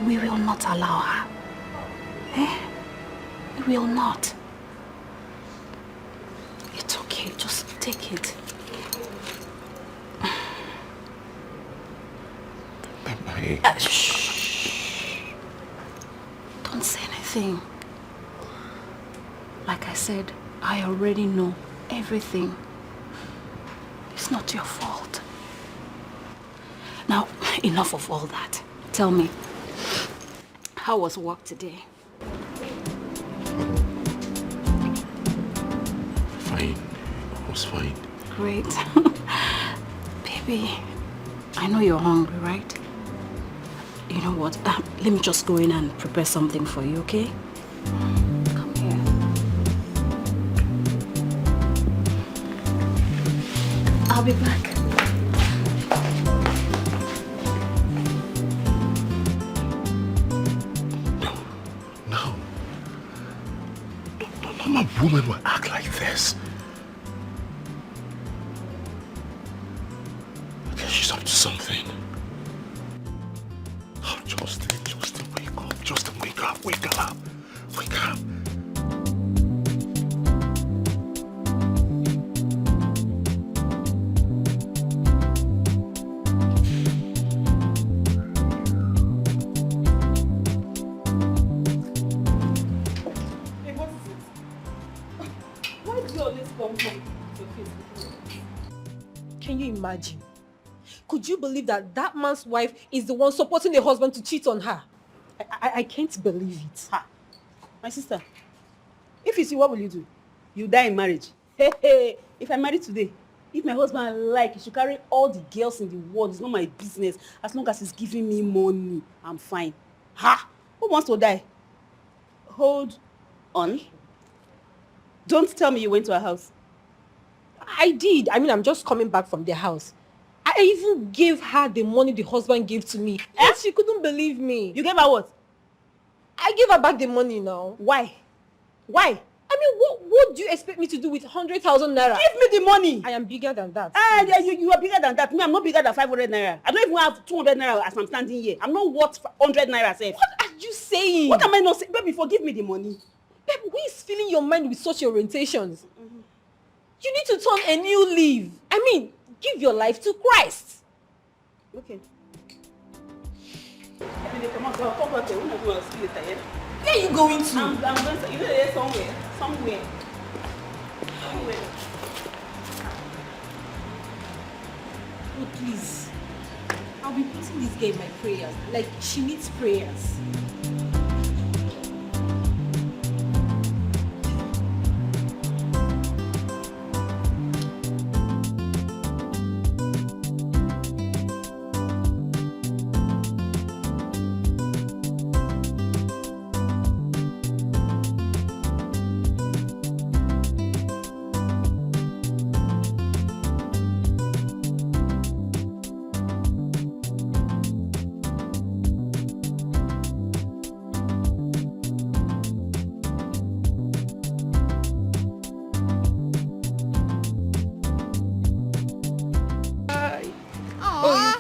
we will not allow her. Eh? We will not. It's okay, just take it. Shh. Don't say anything. Like I said, I already know everything. It's not your fault. Now, enough of all that. Tell me, how was work today? Fine. It was fine. Great. Baby, I know you're hungry, right? You know what? Let me just go in and prepare something for you, okay? Come here. I'll be back. I'm a woman will act act like this? I guess she's up to something. Oh, Justin, wake up. Justin, wake up. Wake up. Wake up. Can you imagine? Could you believe that that man's wife is the one supporting the husband to cheat on her? I can't believe it. Ha. My sister, if you see, what will you do? You die in marriage. Hey, if I marry today, if my husband he should carry all the girls in the world. It's not my business. As long as he's giving me money, I'm fine. Ha! Who wants to die? Hold on. Don't tell me you went to her house. I did. I mean, I'm just coming back from their house. I even gave her the money the husband gave to me. And she couldn't believe me. You gave her what? I gave her back the money now. Why? Why? I mean, what do you expect me to do with 100,000 naira? Give me the money. I am bigger than that. You are bigger than that. Me, I'm not bigger than 500 naira. I don't even have 200 naira as I'm standing here. I'm not worth 100 naira safe. What are you saying? What am I not saying? Baby, forgive me the money. Babe, who is filling your mind with such orientations? Mm-hmm. You need to turn a new leaf. I mean, give your life to Christ. Okay. Where are you going to? I'm going to, there somewhere. Oh, please. I'll be putting this girl in my prayers. Like, she needs prayers.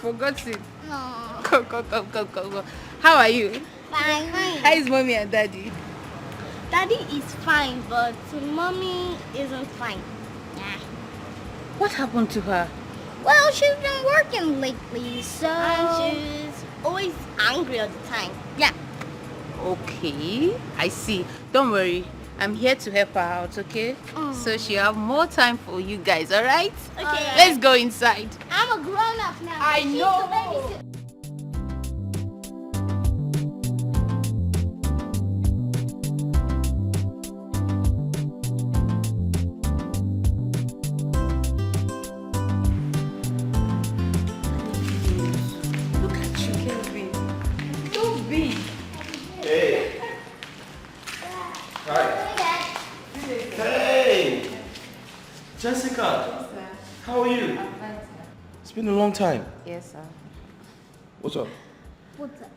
Forgot it. No. Go. How are you? Fine. How is mommy and daddy? Daddy is fine, but mommy isn't fine. Nah. What happened to her? Well, she's been working lately, so... And she's always angry all the time. Yeah. Okay, I see. Don't worry. I'm here to help her out, okay? So she'll have more time for you guys, alright? Okay. Let's go inside. I'm a grown-up now. I know. Look at you, Kelvin. So big. Hey. Hi. Hey! Jessica! How are you? I'm fine, sir. It's been a long time. Yes, sir. What's up? What's up?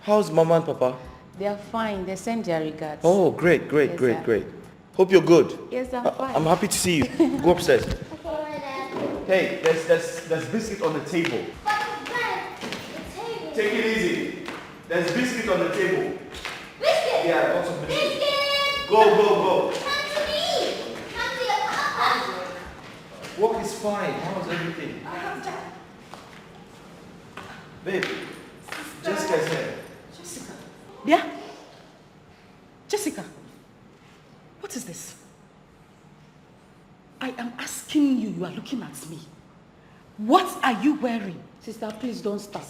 How's Mama and Papa? They are fine. They send their regards. Oh, great. Yes, sir. Hope you're good. Yes, I'm fine. I'm happy to see you. Go upstairs. Hey, there's biscuit on the table. Take it easy. There's biscuit on the table. Biscuit? Yeah, lots of biscuit. Biscuit! Go. Come to me! Come to your papa! Work is fine. How's everything? Babe, Jessica's here. Jessica. Yeah? Jessica, what is this? I am asking you, you are looking at me. What are you wearing? Sister, please don't start.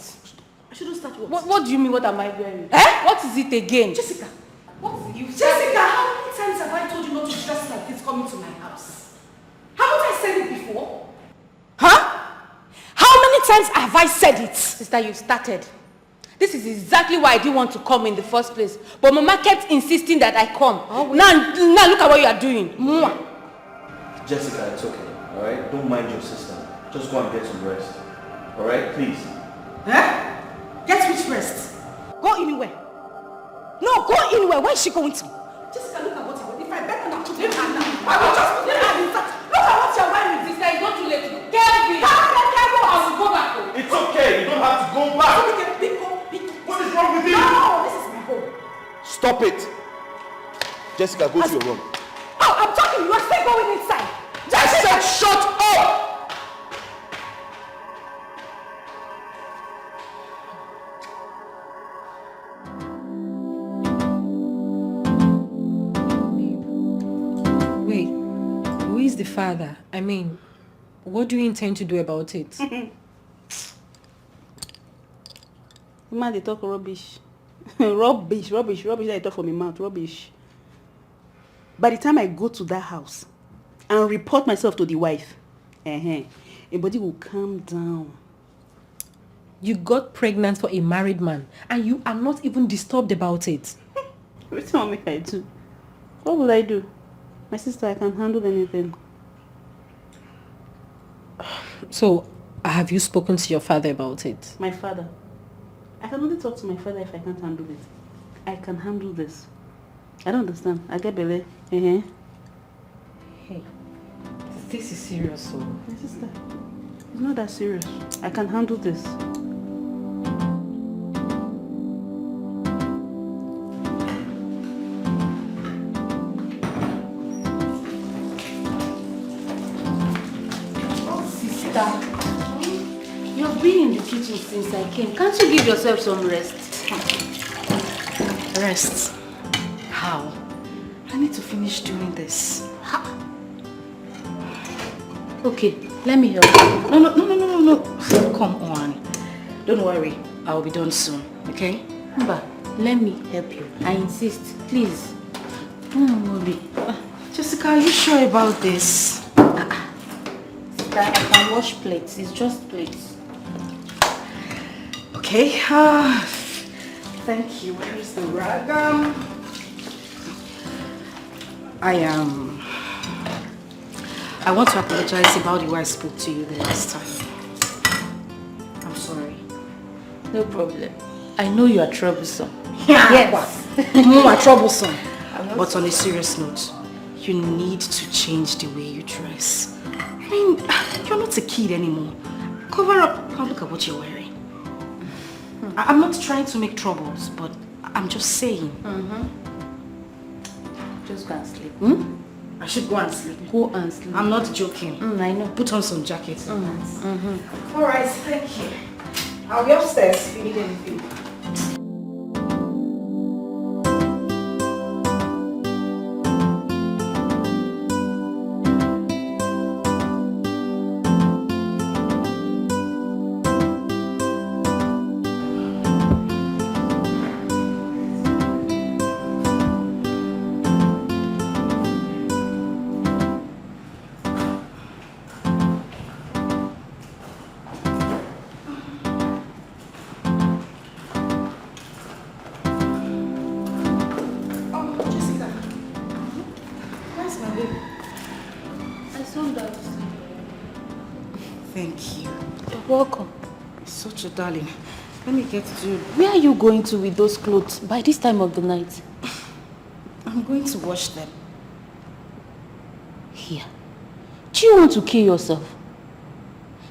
I shouldn't start what? What do you mean, what am I wearing? What is it again? Jessica, Jessica, how many times have I told you not to dress like this coming to my house? Haven't I said it before? Huh? How many times have I said it? Sister, you started. This is exactly why I didn't want to come in the first place. But Mama kept insisting that I come. Now look at what you are doing. Mwah. Jessica, it's okay. Alright? Don't mind your sister. Just go and get some rest. Alright? Please. Huh? Get which rest? Go anywhere. No, go anywhere. Where is she going to? Jessica, look at what you want. If I better not to them now, I will Stop it. Jessica, go to your room. Oh, I'm talking. You are still going inside. Jessica! I said shut up! Wait, who is the father? I mean, what do you intend to do about it? Man, they talk rubbish. rubbish that they talk from my mouth, rubbish. By the time I go to that house and report myself to the wife, everybody will calm down. You got pregnant for a married man and you are not even disturbed about it. What do you want me to do? What will I do? My sister, I can't handle anything. So, have you spoken to your father about it? My father? I can only talk to my father if I can't handle it. I can handle this. I don't understand. I get belly. Hey, this is serious, so. My sister, it's not that serious. I can handle this. You've been in the kitchen since I came. Can't you give yourself some rest? Rest? How? I need to finish doing this. Okay, let me help you. No. Come on. Don't worry. I'll be done soon, okay? But let me help you. I insist. Please. Jessica, are you sure about this? I can wash plates. It's just plates. Okay. Thank you. Where is the rag? I want to apologize about the way I spoke to you the last time. I'm sorry. No problem. I know you are troublesome. Yes. You are troublesome. But on a serious note, you need to change the way you dress. I mean, you're not a kid anymore. Cover up and look at what you're wearing. I'm not trying to make troubles, but I'm just saying. Just go and sleep. I should go and sleep. Go and sleep. I'm not joking. I know. Put on some jackets. Alright, thank you. I'll be upstairs if you need anything. Thank you. You're welcome. Such a darling. Let me get to... Where are you going to with those clothes by this time of the night? I'm going to wash them. Here. Do you want to kill yourself?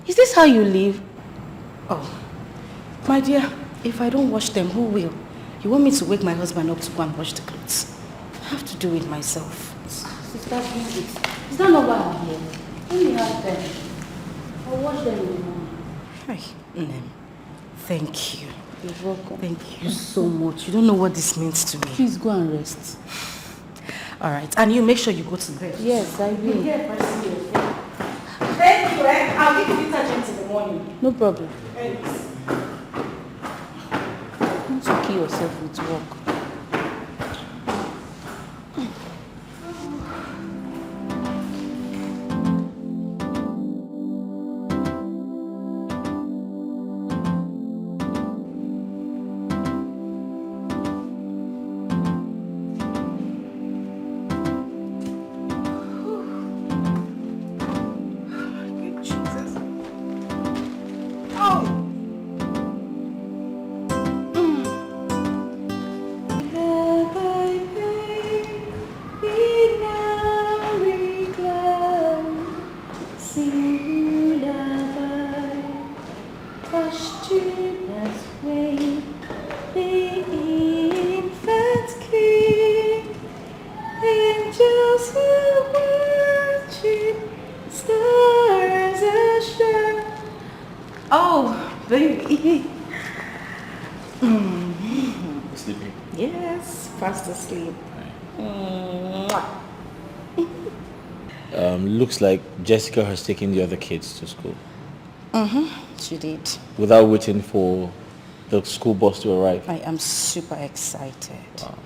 Is this how you live? Oh, my dear, if I don't wash them, who will? You want me to wake my husband up to go and wash the clothes? I have to do it myself. Sister, bring it. Is that not why I'm here? Let me have them. I'll wash them in the morning. Hi, thank you. You're welcome. Thank you so much. You don't know what this means to me. Please go and rest. Alright, and you make sure you go to bed. Yes, I will. Thank you, I'll give you detergent in the morning. No problem. Thanks. Don't you kill yourself with work. Oh, baby. Sleeping? Yes, fast asleep. Looks like Jessica has taken the other kids to school. She did. Without waiting for the school bus to arrive. I am super excited. Wow.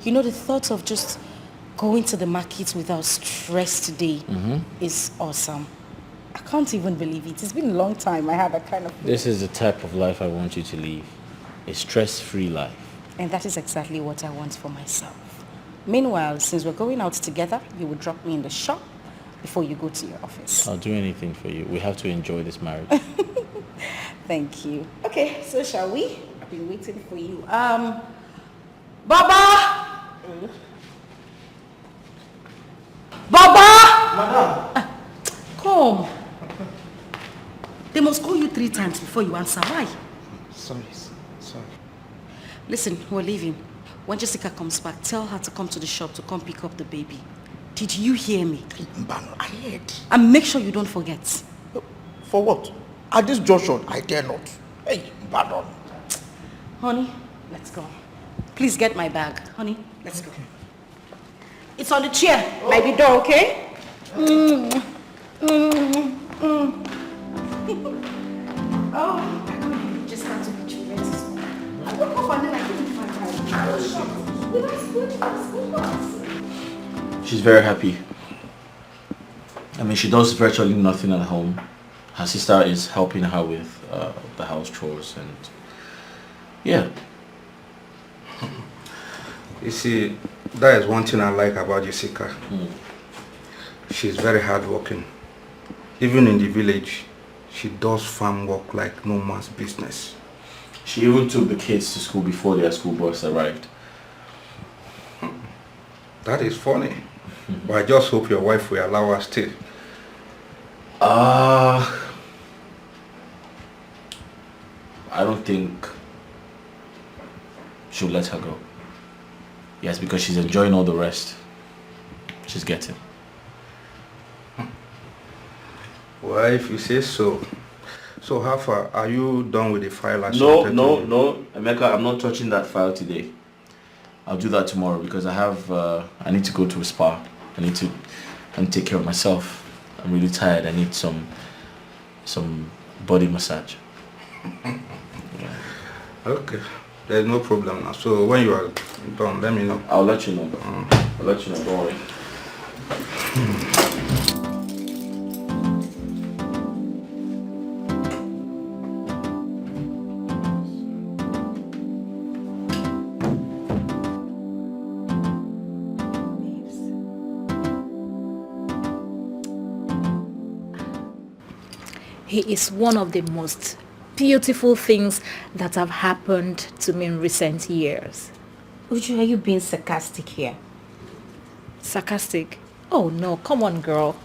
You know, the thought of just going to the market without stress today is awesome. I can't even believe it. It's been a long time I had that kind of feeling. This is the type of life I want you to live. A stress-free life. And that is exactly what I want for myself. Meanwhile, since we're going out together, you will drop me in the shop before you go to your office. I'll do anything for you. We have to enjoy this marriage. Thank you. Okay, so shall we? I've been waiting for you. Baba! Baba! Madam! Come. They must call you 3 times before you answer. Why? Sorry. Listen, we're leaving. When Jessica comes back, tell her to come to the shop to come pick up the baby. Did you hear me? I heard. And make sure you don't forget. For what? At this junction, I dare not. Hey, pardon. Honey, let's go. Please get my bag. Honey, let's go. It's on the chair by the door, okay? Oh, I don't just have to put you ready. I woke up and then I couldn't find her. I was shocked. She's very happy. I mean, she does virtually nothing at home. Her sister is helping her with the house chores and yeah. You see, that is one thing I like about Jessica. She's very hardworking. Even in the village, she does farm work like no man's business. She even took the kids to school before their school bus arrived. That is funny. But I just hope your wife will allow us to. I don't think she'll let her go. Yes, because she's enjoying all the rest she's getting. Well, if you say so. So how far? Are you done with the file I No, submitted? no. Emeka, I'm not touching that file today. I'll do that tomorrow because I need to go to a spa. I need to take care of myself. I'm really tired. I need some body massage. Okay, there's no problem now. So when you are done, let me know. I'll let you know. I'll let you know, don't worry. He is one of the most beautiful things that have happened to me in recent years. Uju, are you being sarcastic here? Sarcastic? Oh no, come on girl.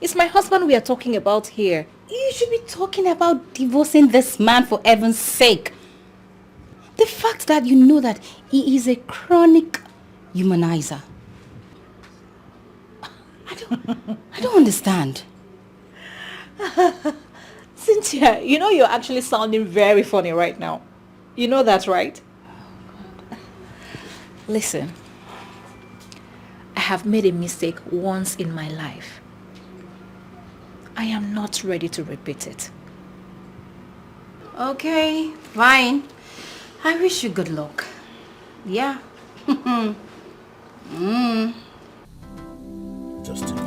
It's my husband we are talking about here. You should be talking about divorcing this man for heaven's sake. The fact that you know that he is a chronic humanizer. I don't understand. Cynthia, you know you're actually sounding very funny right now. You know that, right? Listen, I have made a mistake once in my life. I am not ready to repeat it. Okay, fine. I wish you good luck. Yeah. Justin,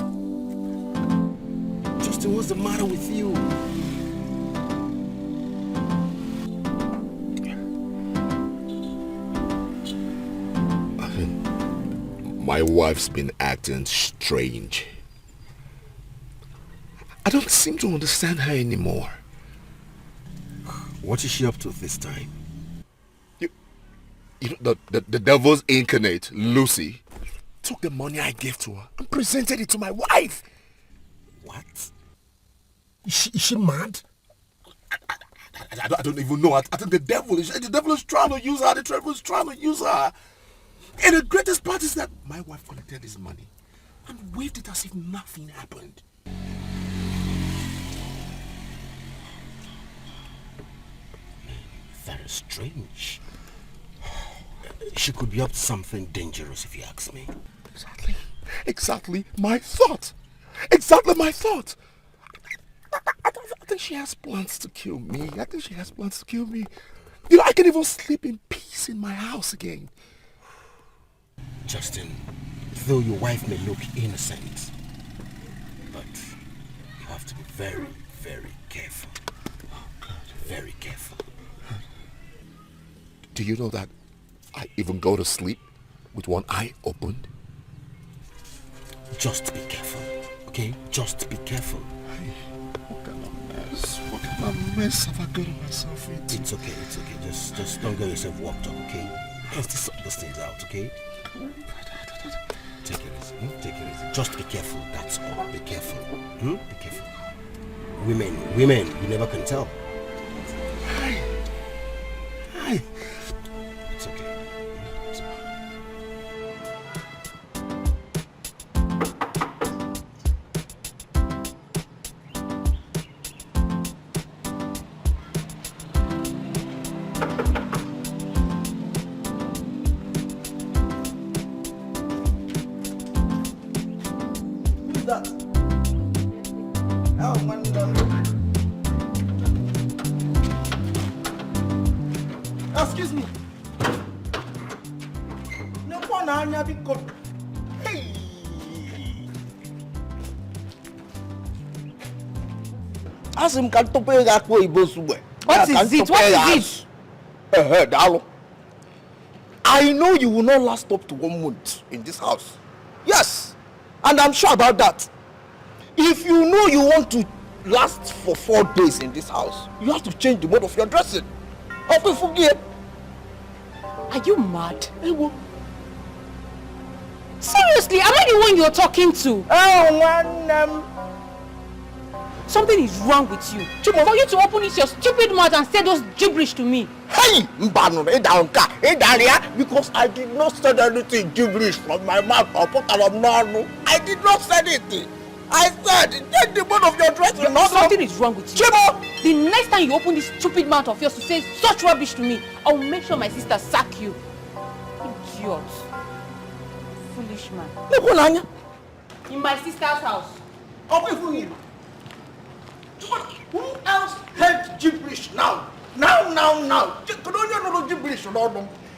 what's the matter with you? My wife's been acting strange. I don't seem to understand her anymore. What is she up to this time? You know, the devil's incarnate, Lucy, took the money I gave to her and presented it to my wife. What? Is she mad? I don't even know. I think the devil is trying to use her. The devil is trying to use her. And the greatest part is that my wife collected this money and waved it as if nothing happened. strange. She could be up to something dangerous if you ask me. Exactly my thought. Exactly my thought. I think she has plans to kill me. You know, I can even sleep in peace in my house again. Justin, though your wife may look innocent, but you have to be very, very careful. Very careful. Do you know that I even go to sleep with one eye opened? Just be careful, okay? Just be careful. What kind of mess have I gotten myself into? It's okay. Just don't get yourself worked up, okay? Let's sort those things out, okay? Take it easy. Just be careful, that's all. Be careful. Be careful. Women, you never can tell. Hi. It's okay. Who's that? Oh, man. Excuse me. No one anya biko. Hey. Asim kan tope ga ko ibo suwe. What is it? Dalo. I know you will not last up to 1 month in this house. Yes. And I'm sure about that. If you know you want to last for 4 days in this house, you have to change the mode of your dressing. Okay, forget. Are you mad? Seriously, am I the one you're talking to? Something is wrong with you. For you to open your stupid mouth and say those gibberish to me. Hey! Because I did not say anything gibberish from my mouth. I did not say anything. I said, take the mode of your dressing. Something is wrong with you. The next time you open this stupid mouth of yours to say such rubbish to me, I will make sure my sister sack you. Idiot. Foolish man. In my sister's house. Who else heard gibberish now? Now.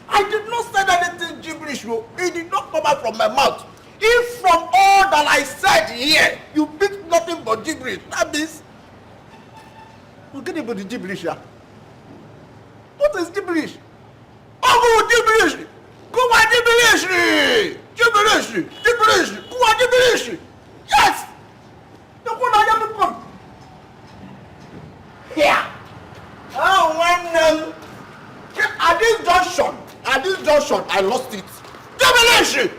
I did not say anything gibberish. It did not come out from my mouth. If from all that I said here, you picked nothing but gibberish, that means forget about the gibberish here. What is gibberish? Oh, gibberish! Go on, gibberish! Gibberish! Go on, gibberish! Yes! The one I have come. Here! Oh, when at this junction, I lost it. Gibberish!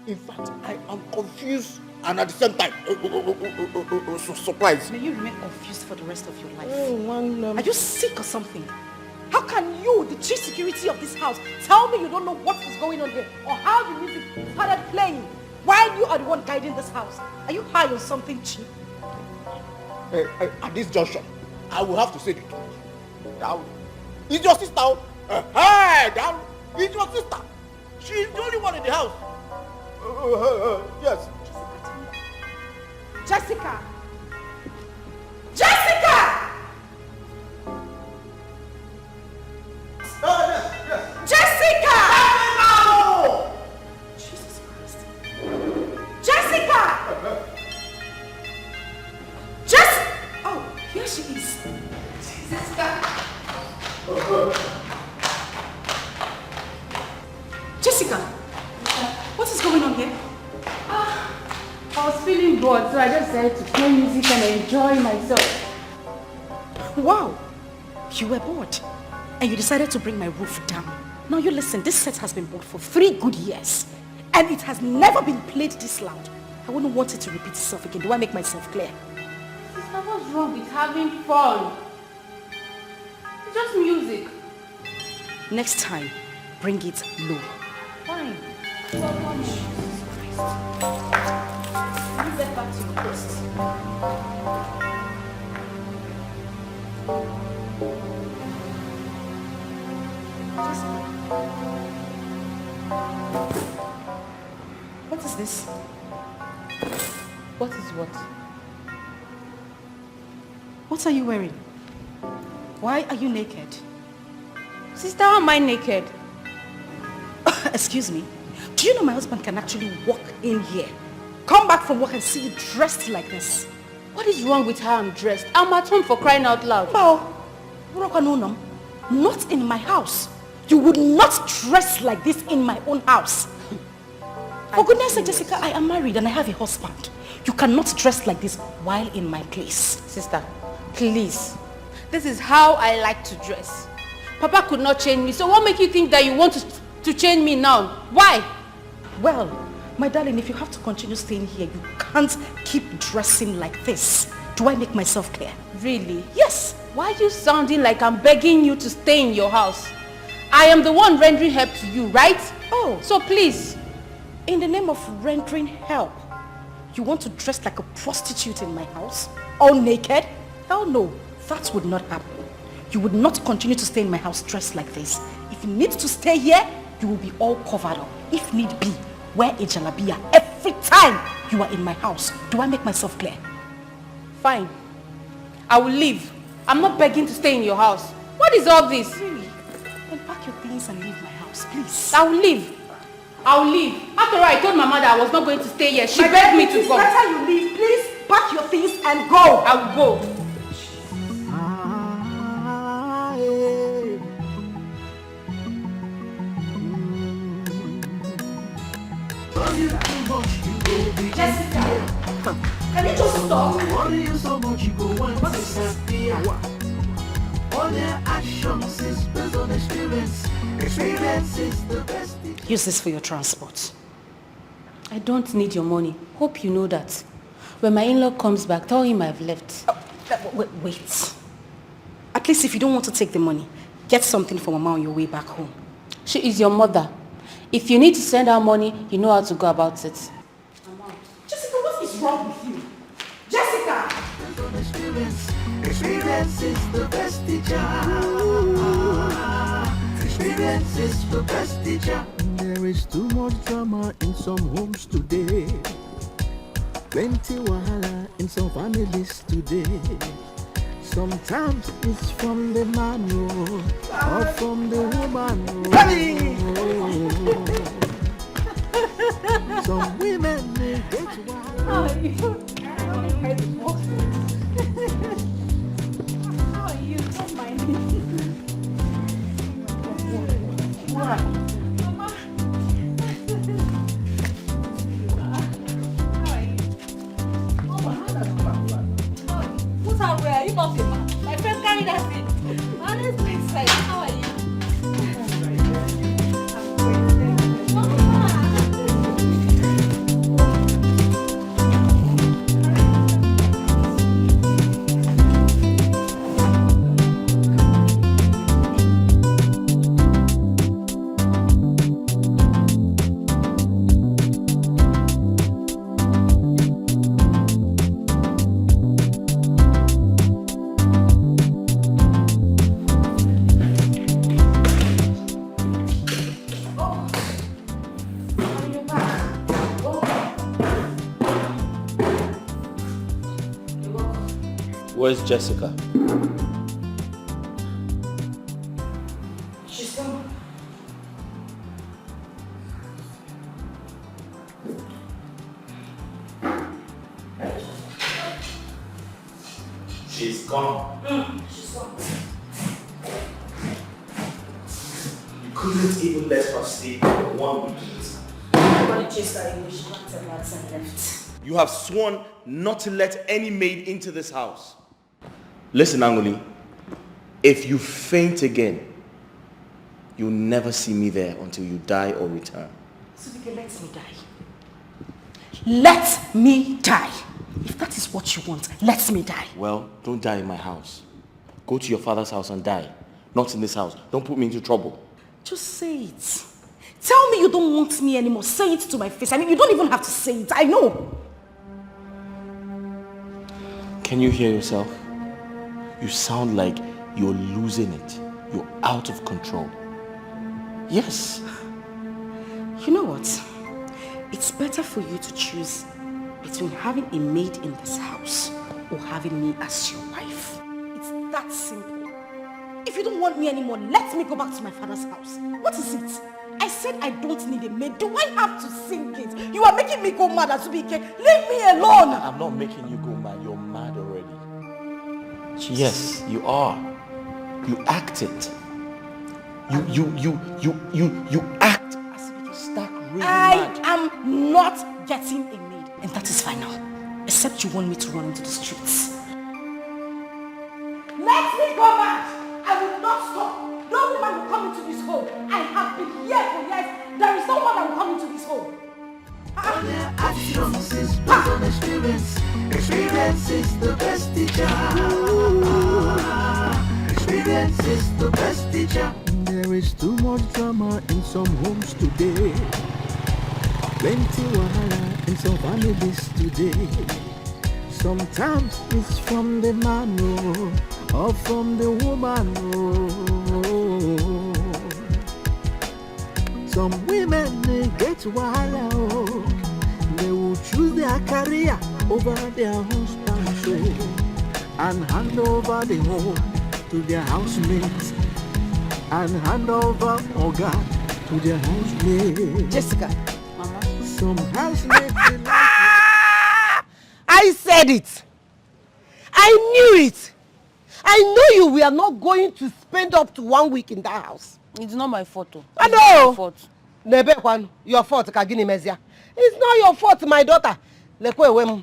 In fact, I am confused and at the same time, surprise. May you remain confused for the rest of your life. Are you sick or something? How can you, the chief security of this house, tell me you don't know what is going on here or how the music started playing while you are the one guiding this house? Are you high on something cheap? At this junction, I will have to say the truth. It's your sister. Hey, it's your sister. She's the only one in the house. Yes. Jessica! Jessica! Yes. Jessica! No! Jesus Christ. Jessica! Oh, here she is. Jessica! Jessica! What is going on here? I was feeling bored, so I just decided to play music and enjoy myself. Wow! You were bored. And you decided to bring my roof down. Now you listen, this set has been bought for 3 good years. And it has never been played this loud. I wouldn't want it to repeat itself again. Do I make myself clear? Sister, what's wrong with having fun? It's just music. Next time, bring it low. Fine. Jesus Christ. You get back to your post. What is this? What is what? What are you wearing? Why are you naked? Sister, how am I naked? Excuse me. Do you know my husband can actually walk in here, come back from work and see you dressed like this? What is wrong with how I'm dressed? I'm at home, for crying out loud. Oh, not in my house. You would not dress like this in my own house. For goodness sake, Jessica, I am married and I have a husband. You cannot dress like this while in my place. Sister, please. This is how I like to dress. Papa could not change me, so what makes you think that you want to change me now? Why? Well, my darling, if you have to continue staying here, you can't keep dressing like this. Do I make myself clear? Really? Yes. Why are you sounding like I'm begging you to stay in your house? I am the one rendering help to you, right? Oh. So please. In the name of rendering help, you want to dress like a prostitute in my house? All naked? Hell no, that would not happen. You would not continue to stay in my house dressed like this. If you need to stay here, you will be all covered up. If need be, wear a jalabia every time you are in my house. Do I make myself clear? Fine. I will leave. I'm not begging to stay in your house. What is all this? Really? Then pack your things and leave my house, please. I will leave. I will leave. After all, I told my mother I was not going to stay here. She begged me to go. It's better you leave. Please pack your things and go. I will go. Jessica, can you just stop? All their actions is based on experience. Experience is the best. Use this for your transport. I don't need your money. Hope you know that. When my in-law comes back, tell him I've left. Wait. At least if you don't want to take the money, get something for Mama on your way back home. She is your mother. If you need to send her money, you know how to go about it. Jessica, what is wrong with you? Jessica! Experience is the best teacher. Experience is the best teacher. There is too much drama in some homes today. Plenty wahala in some families today. Sometimes it's from the man or from the woman. Some women may get wild. How are you? Don't mind me. What? Mama. Who's out there? You must be mad. My friend carried that thing. Honestly, how are you? Where's Jessica? She's gone. She's gone. She's gone. You couldn't even let her stay for 1 week in this house. Everybody chased her away. She packed her bags and left. You have sworn not to let any maid into this house. Listen, Angoli, if you faint again, you'll never see me there until you die or return. Sudike, let me die. Let me die. If that is what you want, let me die. Well, don't die in my house. Go to your father's house and die. Not in this house. Don't put me into trouble. Just say it. Tell me you don't want me anymore. Say it to my face. I mean, you don't even have to say it. I know. Can you hear yourself? You sound like you're losing it. You're out of control. Yes. You know what? It's better for you to choose between having a maid in this house or having me as your wife. It's that simple. If you don't want me anymore, let me go back to my father's house. What is it? I said I don't need a maid. Do I have to sing it? You are making me go mad, Azubike. Leave me alone. I'm not making you go mad. You're mad already. Yes, you are. You act it. You act as if you start really mad. I am not getting a maid, and that is final. Except you want me to run into the streets. Let me go back. I will not stop. No woman will come into this home. I have been here for years. There is no one that will come into this home. Actions is based on experience. Experience is the best teacher. Experience is the best teacher. There is too much drama in some homes today. Plenty wahala in some families today. Sometimes it's from the man or from the woman. Some women they get wahala. They will choose their career over their husband and hand over the home to their housemates and hand over Oga to their housemates. Jessica, Mama. Some housemates I said it. I knew it. I knew you were not going to spend up to 1 week in that house. It's not my fault. I know. Nebekwan, your fault, Kagini Mezia. It's not your fault, my daughter. Lekwewem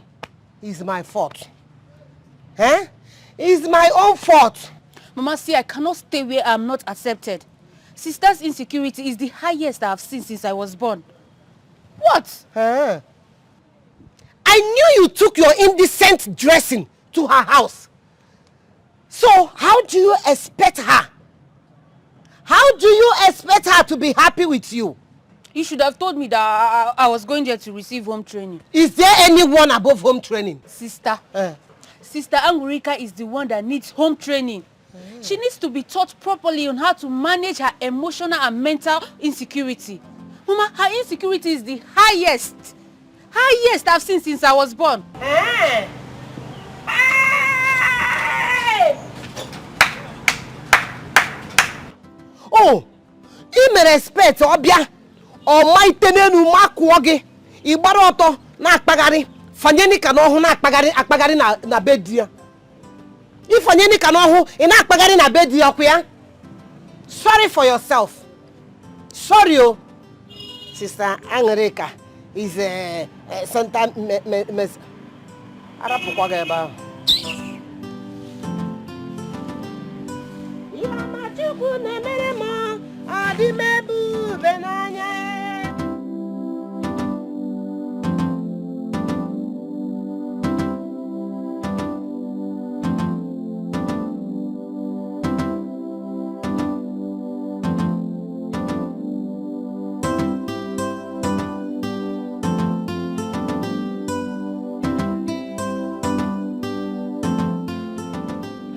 is my fault. Eh? It's my own fault. Mama, see, I cannot stay where I'm not accepted. Sister's insecurity is the highest I've seen since I was born. What? Huh? I knew you took your indecent dressing to her house. So how do you expect her? How do you expect her to be happy with you? You should have told me that I was going there to receive home training. Is there anyone above home training? Sister. Sister Angurika is the one that needs home training. She needs to be taught properly on how to manage her emotional and mental insecurity. Mama, her insecurity is the highest I've seen since I was born. Hey! Oh, you may respect Obia. Almighty nenu makuoge. Ibaroto na akpagari. Fanyeni kanohu na akpagari na bedia. If fanyeni kanohu ina akpagari na bedia kuya. Sorry for yourself. Sorry, oh. Sister Angurika is a sometimes Arapukwaga about. Yamajuku nemerema adimebu benanya.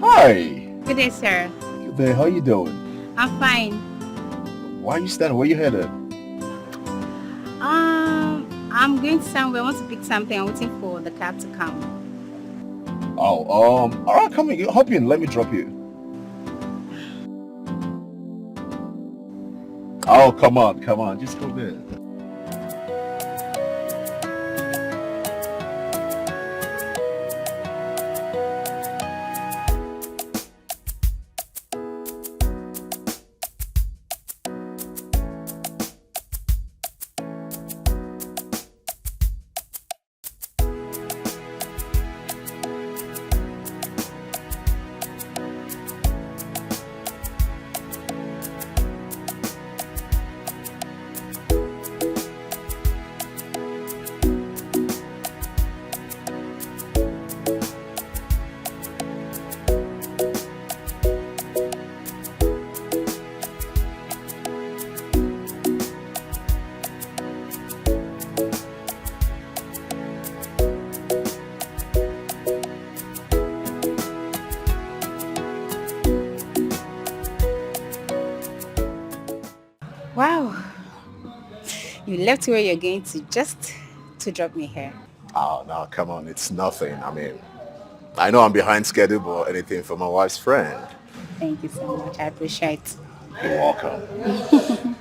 Hi. Good day, sir. Good day. How you doing? I'm fine. Why are you standing? Where you headed? I'm going somewhere. I want to pick something. I'm waiting for the cab to come. Oh, alright, come in. Hop in. Let me drop you. Oh, come on. Just go there. Wow. You left where you're going to just to drop me here. Oh, no, come on. It's nothing. I mean, I know I'm behind schedule, but anything for my wife's friend. Thank you so much. I appreciate it. You're welcome.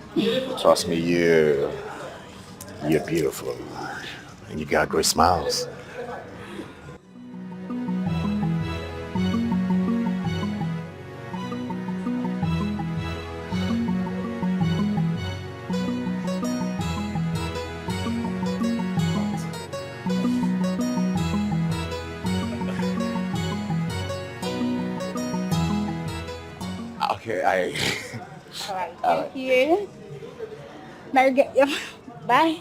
Trust me, you're beautiful. And you got great smiles. Okay, Alright, thank you. Now get you. Bye.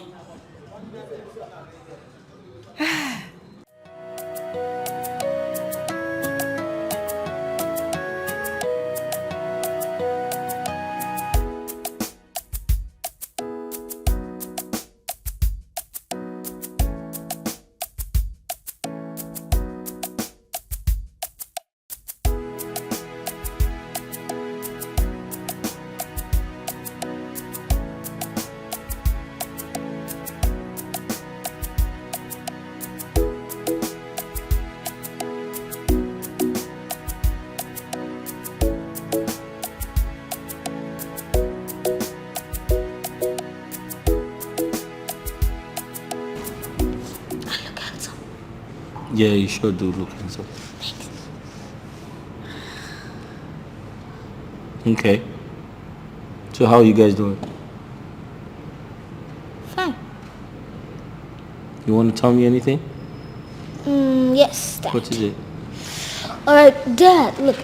Yeah, you sure do look handsome. Okay. So how are you guys doing? Fine. You want to tell me anything? Yes, Dad. What is it? Alright, Dad, look,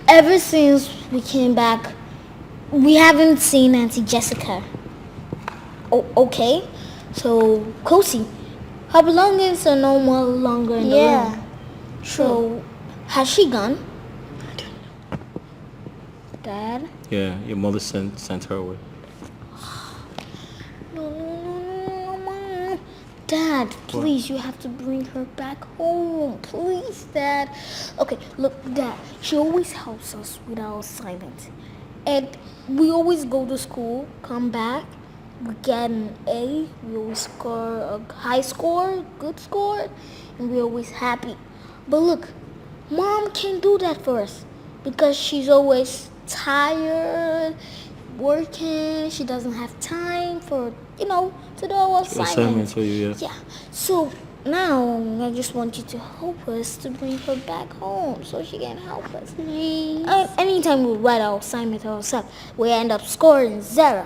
ever since we came back, we haven't seen Auntie Jessica. Oh, okay. So, Kosi, her belongings are no more longer in the room. So, has she gone? Dad? Yeah, your mother sent her away. No. Dad, please, you have to bring her back home. Please, Dad. Okay, look, Dad, she always helps us with our assignments. And we always go to school, come back, we get an A, we always score a high score, good score, and we're always happy. But look, Mom can't do that for us because she's always tired, working, she doesn't have time for, to do our assignments. For you, Yeah. So now I just want you to help us to bring her back home so she can help us. Please. Anytime we write our assignment ourselves, we end up scoring 0.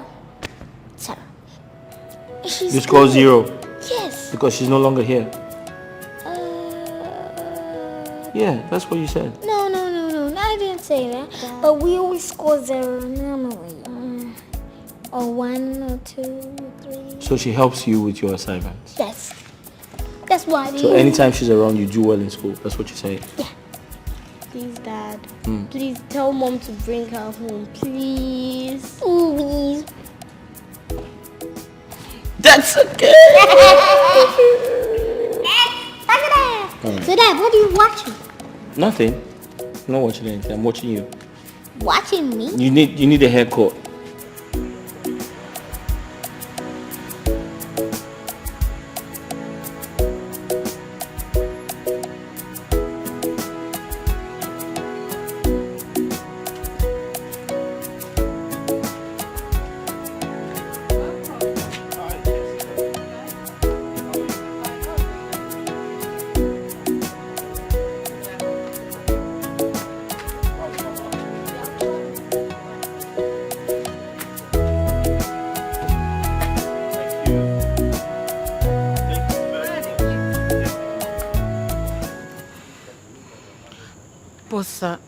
You score 0? Yes. Because she's no longer here. Yeah, that's what you said. No, I didn't say that. But we always score 0 normally. Or 1 or 2 or 3. So she helps you with your assignments? Yes. That's why. So anytime she's around, you do well in school. That's what you say? Yeah. Please, Dad. Please tell Mom to bring her home. Please. Please. That's okay. So, Dad, what are you watching? Nothing. I'm not watching anything. I'm watching you. Watching me? You need a haircut. course, sir.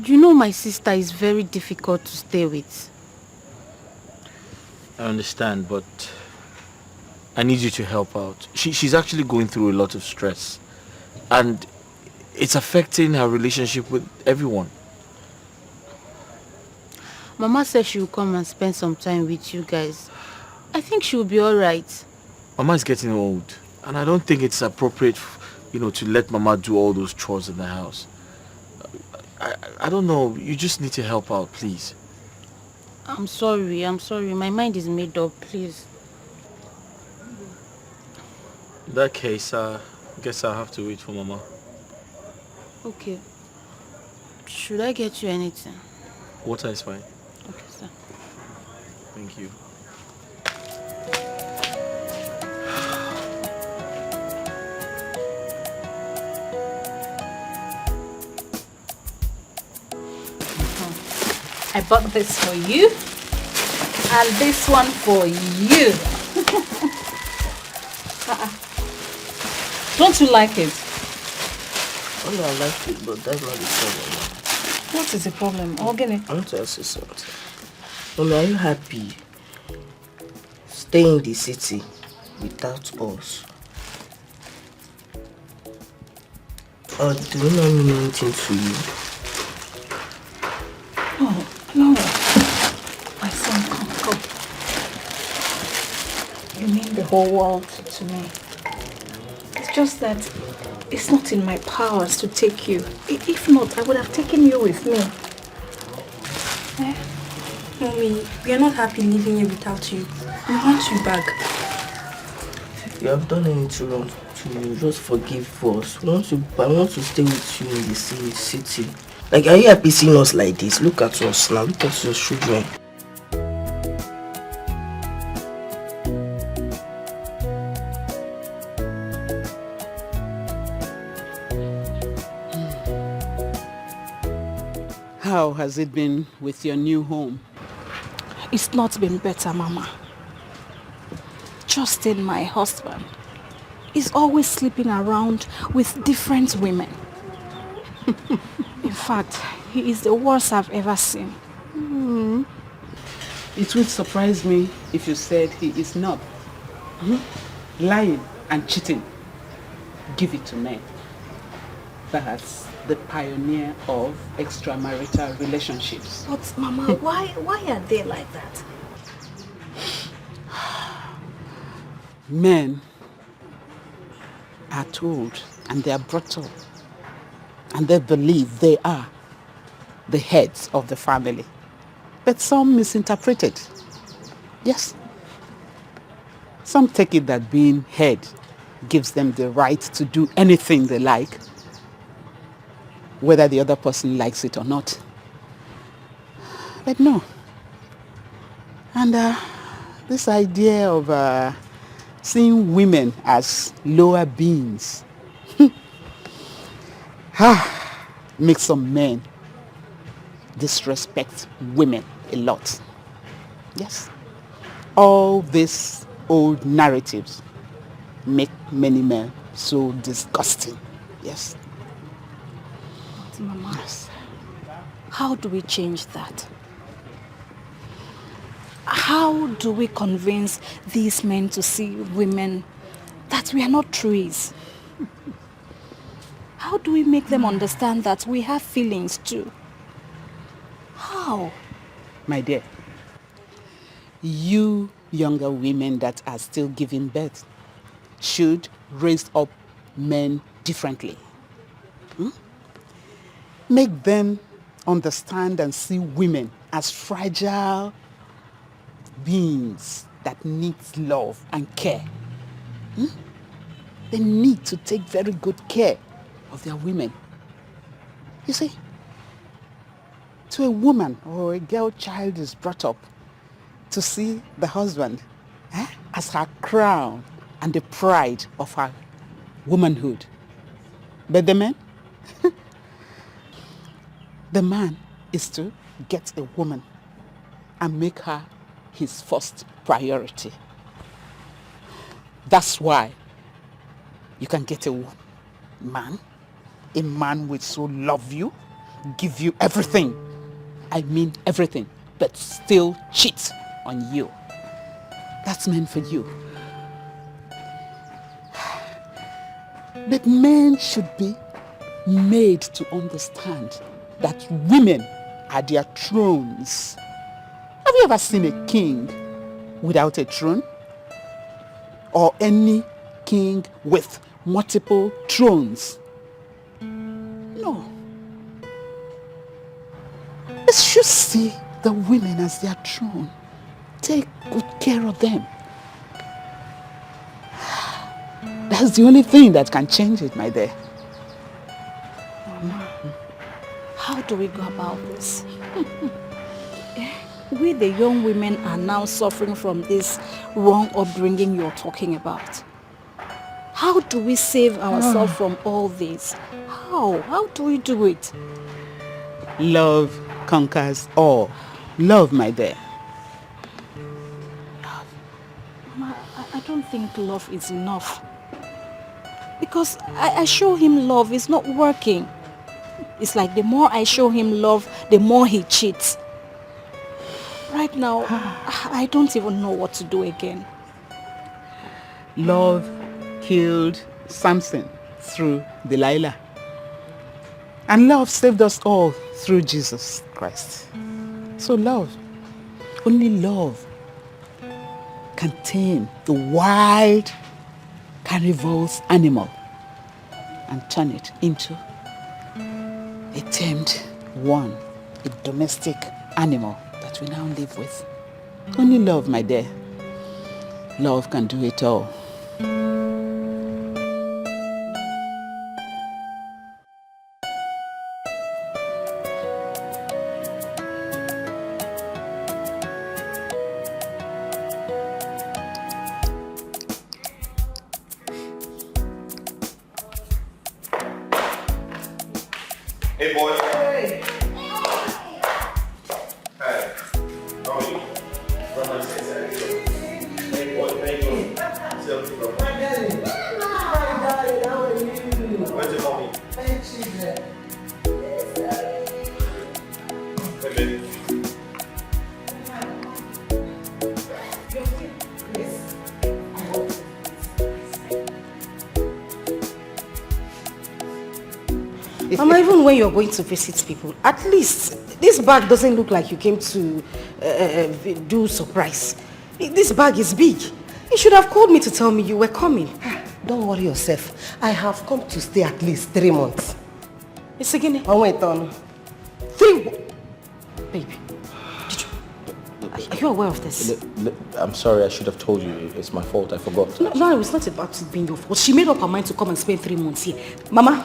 You know my sister is very difficult to stay with. I understand, but I need you to help out. She's actually going through a lot of stress. And it's affecting her relationship with everyone. Mama said she will come and spend some time with you guys. I think she will be alright. Mama is getting old. And I don't think it's appropriate, to let Mama do all those chores in the house. I don't know. You just need to help out, please. I'm sorry. My mind is made up, please. In that case, I guess I'll have to wait for Mama. Okay. Should I get you anything? Water is fine. Okay, sir. Thank you. I bought this for you. And this one for you. Don't you like it? Oh, no, I like it, but that's not the problem. What is the problem? Organic. I want to ask you something. Mommy, are you happy staying in the city without us? Or do we not mean anything to you? Oh, no. My son, come. You mean the whole world to me. It's just that it's not in my powers to take you. If not, I would have taken you with me. Mommy, we are not happy leaving you without you. We want you back. If you have done anything wrong to you, just forgive us. I want to stay with you in the city. Like, are you happy seeing us like this? Look at us now. Look at your children. How has it been with your new home? It's not been better, Mama. Justin, my husband, is always sleeping around with different women. In fact, he is the worst I've ever seen. It would surprise me if you said he is not. Lying and cheating. Give it to me. That's the pioneer of extramarital relationships. But Mama, why are they like that? Men are told and they are brought up and they believe they are the heads of the family. But some misinterpret it. Yes. Some take it that being head gives them the right to do anything they like, whether the other person likes it or not. But no. And this idea of seeing women as lower beings makes some men disrespect women a lot. Yes. All these old narratives make many men so disgusting. Yes. But Mama, how do we change that? How do we convince these men to see women that we are not trees? How do we make them understand that we have feelings too? How? My dear, you younger women that are still giving birth should raise up men differently. Make them understand and see women as fragile beings that need love and care. They need to take very good care of their women. You see, to a woman or a girl child is brought up to see the husband as her crown and the pride of her womanhood. But the man, the man is to get a woman and make her his first priority. That's why you can get a man will so love you, give you everything. I mean everything, but still cheat on you. That's meant for you. But men should be made to understand that women are their thrones. Have you ever seen a king without a throne? Or any king with multiple thrones? No. They should see the women as their throne. Take good care of them. That's the only thing that can change it, my dear. Mama, how do we go about this? We, the young women, are now suffering from this wrong upbringing you're talking about. How do we save ourselves from all this? How? How do we do it? Love conquers all. Love, my dear. Love? Mama, I don't think love is enough. Because I show him love, it's not working. It's like the more I show him love, the more he cheats. Right now, I don't even know what to do again. Love killed Samson through Delilah. And love saved us all through Jesus Christ. So love, only love, can tame the wild carnivorous animal and turn it into a tamed one, a domestic animal that we now live with. Only love, my dear. Love can do it all. Hey, boy. Hey. Hey. How are you? Hey, boy. How you doing? My darling. How are you? Where's your mommy? Hey, baby. Mama, even when you're going to visit people, at least this bag doesn't look like you came to do surprise. This bag is big. You should have called me to tell me you were coming. Don't worry yourself. I have come to stay at least 3 months. It's again. Oh, wait on. 3. Baby, are you aware of this? I'm sorry, I should have told you. It's my fault, I forgot. No, it was not about it being your fault. She made up her mind to come and spend 3 months here. Mama,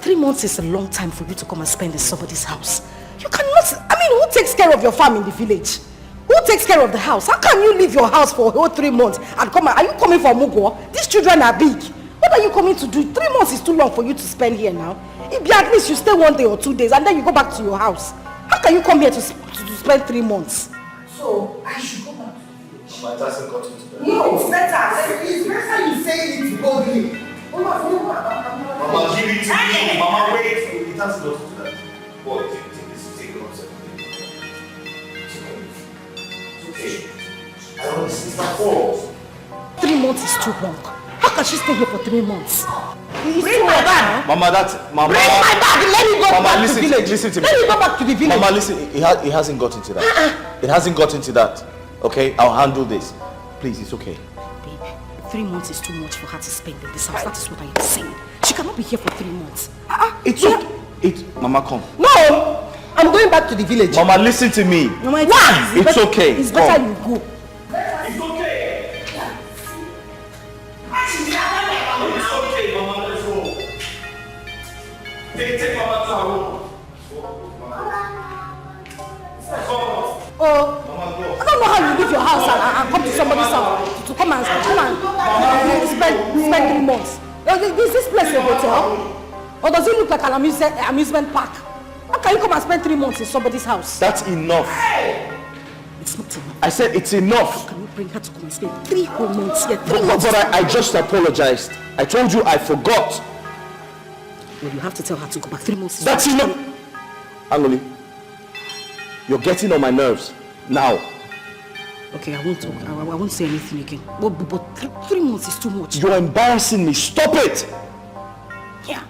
3 months is a long time for you to come and spend in somebody's house. You cannot, who takes care of your farm in the village? Who takes care of the house? How can you leave your house for a whole 3 months and come? Are you coming for Mugo? These children are big. What are you coming to do? 3 months is too long for you to spend here now. If you at least you stay 1 day or 2 days and then you go back to your house. How can you come here to spend 3 months? So, I should go back to the village. My dad hasn't gotten to that. No, it's better. It's better you say it to go here. Mama, give it to me. Mama, wait. It hasn't gotten to that. Boy, take this. Take it on second. It's okay. I don't want to see my fault. 3 months is too long. How can she stay here for 3 months? Bring my bag. Mama, that's Mama. Bring my bag. Let me go Mama, back listen, to the village. listen to me. Let me go back to the village. Mama, listen. It hasn't gotten to that. It hasn't gotten to that. Okay, I'll handle this. Please, it's okay. Baby, 3 months is too much for her to spend in this house. That is what I am saying. She cannot be here for 3 months. It's okay. Mama, come. No, I'm going back to the village. Mama, listen to me. Mama, it's okay. It's better you go. It's okay. It's okay, Mama. Let's go. Take Mama to her room. Oh, I don't know how you leave your house and come to somebody's house to come and spend 3 months. Is this place a hotel? Or does it look like an amusement park? How can you come and spend 3 months in somebody's house? That's enough. It's not enough. I said it's enough. How can you bring her to come and spend 3 whole months here? But I just apologized. I told you I forgot. Well, you have to tell her to go back 3 months. That's enough! Angoli, you're getting on my nerves. Now. Okay, I won't talk. I won't say anything again. But 3 months is too much. You're embarrassing me. Stop it! Yeah.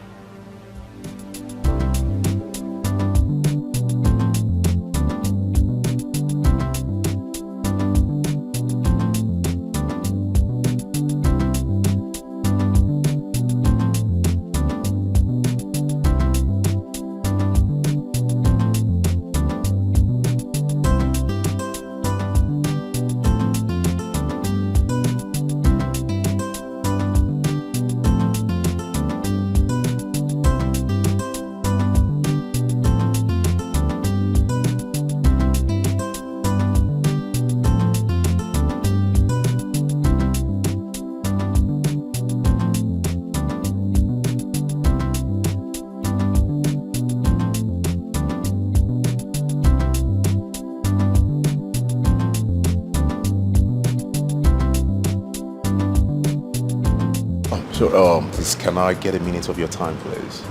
So, please, can I get a minute of your time, please?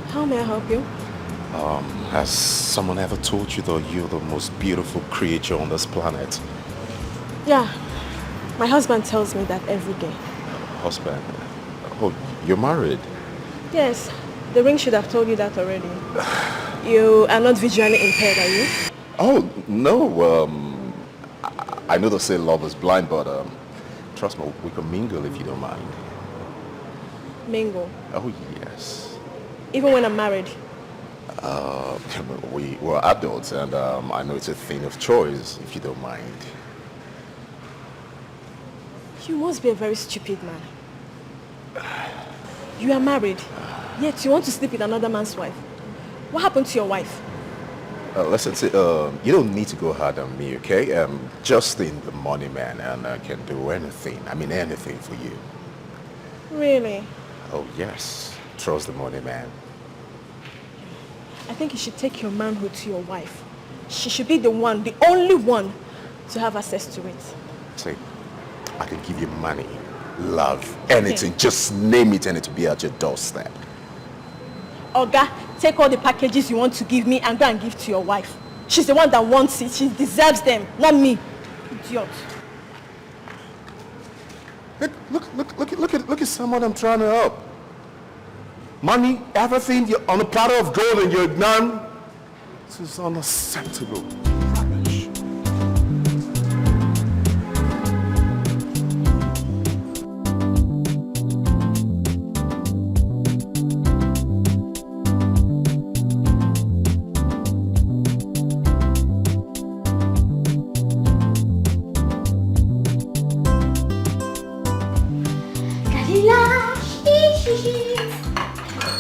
How may I help you? Has someone ever told you that you're the most beautiful creature on this planet? Yeah, my husband tells me that every day. Husband? Oh, you're married? Yes, the ring should have told you that already. You are not visually impaired, are you? Oh, no, I know they say love is blind, but trust me, we can mingle if you don't mind. Mingle? Oh, yes. Even when I'm married? We're adults, and I know it's a thing of choice, if you don't mind. You must be a very stupid man. You are married, yet you want to sleep with another man's wife. What happened to your wife? Listen, you don't need to go hard on me, okay? Just in the money, man, and I can do anything. I mean, anything for you. Really? Oh, yes. Trust the money, man. I think you should take your manhood to your wife. She should be the one, the only one, to have access to it. See, I can give you money, love, anything. Okay. Just name it and it'll be at your doorstep. Oga, take all the packages you want to give me and go and give to your wife. She's the one that wants it. She deserves them, not me. Idiot. Look at someone I'm trying to help. Money, everything, you're on a platter of gold and you're none. This is unacceptable. Rubbish.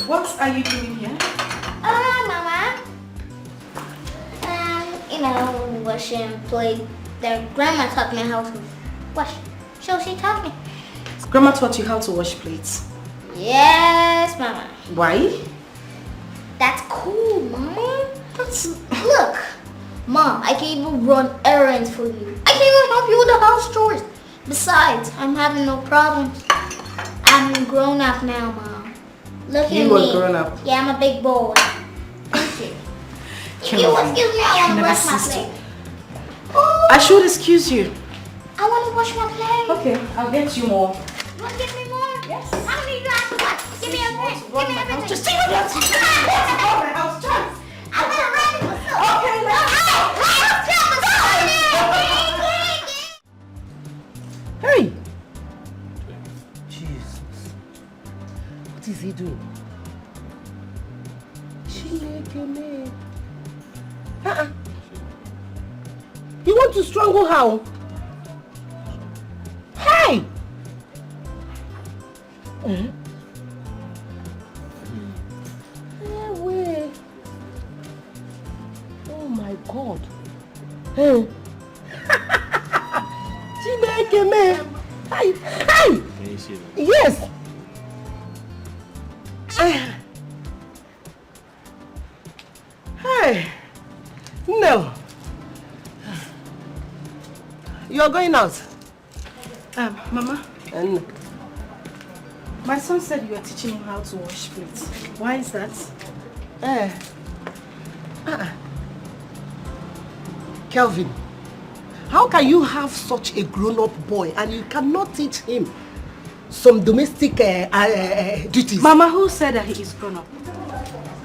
What are you doing here? Mama. Washing plate. Their grandma taught me how to wash. So she taught me. Grandma taught you how to wash plates? Yes, Mama. Why? That's cool, Mama. Look, Mom, I can even run errands for you. I can even help you with the house chores. Besides, I'm having no problems. I'm grown up now, Mom. Look at me. You are grown up? Yeah, I'm a big boy. Thank you. Excuse me, I want to brush my plate. Oh, I should excuse you. I want to wash my plate. Okay, I'll get you more. You want to give me more? Yes. How many do you have to wash? Give me everything. Give me everything. Just take it out. I'm going to run it myself. Okay, Hey! Jesus. What is he doing? Chineke. You want to strangle her? Hey! Wait. Oh my God. Hey. Chineke me. Hey. Hey. Can you see that? Yes. Hey. No. You're going out. Mama. My son said you were teaching him how to wash plates. Why is that? Kelvin, how can you have such a grown-up boy and you cannot teach him some domestic duties? Mama, who said that he is grown up?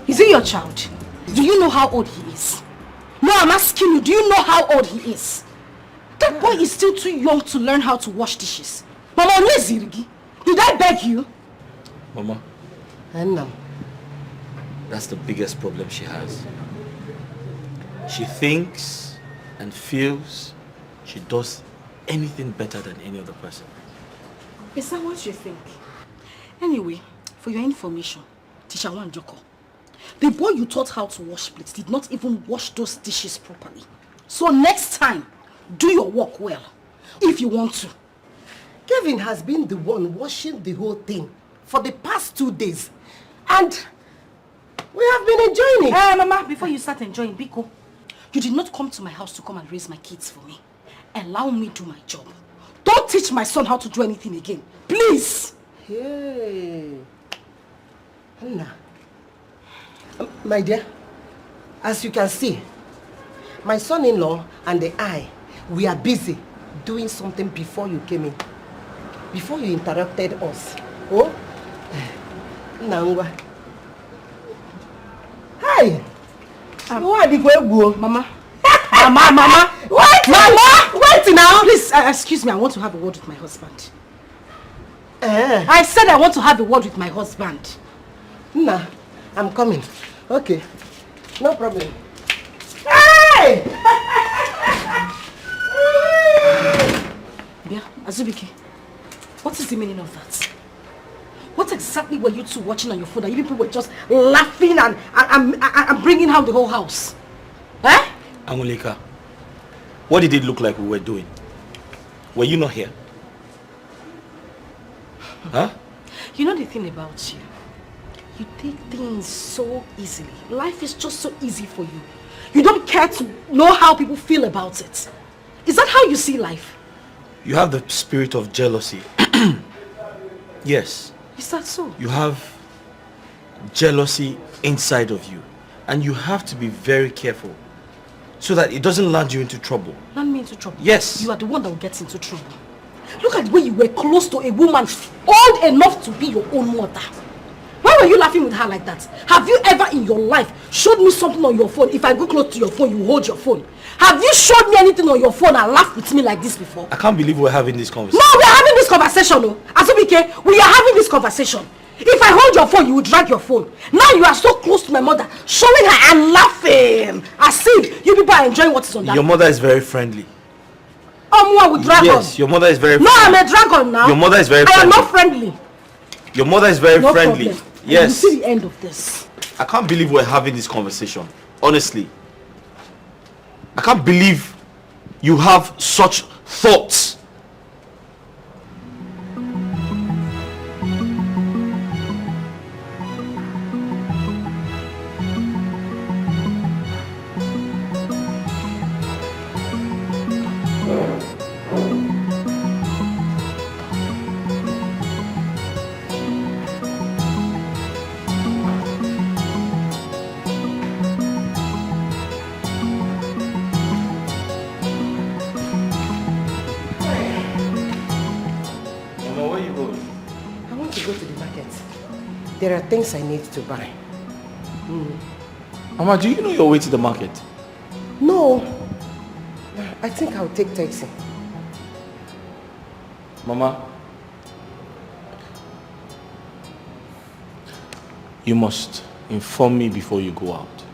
Is he your child? Do you know how old he is? No, I'm asking you, do you know how old he is? That boy is still too young to learn how to wash dishes. Mama, did I beg you? Mama, that's the biggest problem she has. She thinks and feels she does anything better than any other person. Is that what you think? Anyway, for your information, Teacher Wanjoko, the boy you taught how to wash plates did not even wash those dishes properly. So next time, do your work well, if you want to. Kevin has been the one washing the whole thing for the past 2 days. And we have been enjoying it. Hey, Mama, before you start enjoying, Biko, you did not come to my house to come and raise my kids for me. Allow me do my job. Don't teach my son how to do anything again. Please. Hey. Anna. My dear, as you can see, my son-in-law and I, we are busy doing something before you came in. Before you interrupted us. Oh? Nangwa. Hi! Mama. Mama! What? Mama! Wait now! Please, excuse me, I want to have a word with my husband. I said I want to have a word with my husband. Nah, I'm coming. Okay, no problem. Hey! Yeah, Azubike, what is the meaning of that? What exactly were you two watching on your phone that you people were just laughing and bringing out the whole house? Eh? Angulika, what did it look like we were doing? Were you not here? Huh? You know the thing about you? You take things so easily. Life is just so easy for you. You don't care to know how people feel about it. Is that how you see life? You have the spirit of jealousy. Yes. Is that so? You have jealousy inside of you. And you have to be very careful so that it doesn't land you into trouble. Land me into trouble? Yes. You are the one that will get into trouble. Look at the way you were close to a woman old enough to be your own mother. Why were you laughing with her like that? Have you ever in your life showed me something on your phone? If I go close to your phone, you hold your phone. Have you showed me anything on your phone and laughed with me like this before? I can't believe we're having this conversation. No, we're having this conversation. No. Azubike, we are having this conversation. If I hold your phone, you will drag your phone. Now you are so close to my mother, showing her and laughing. As if you people are enjoying what is on that. Your mother is very friendly. Omwa with dragon. Yes, your mother is very friendly. No, I'm a dragon now. Your mother is very friendly. I am not friendly. Your mother is very No friendly. problem. Yes. You see the end of this. I can't believe we're having this conversation. Honestly. I can't believe you have such thoughts. There are things I need to buy. Mama, do you know your way to the market? No. I think I'll take taxi. Mama, you must inform me before you go out.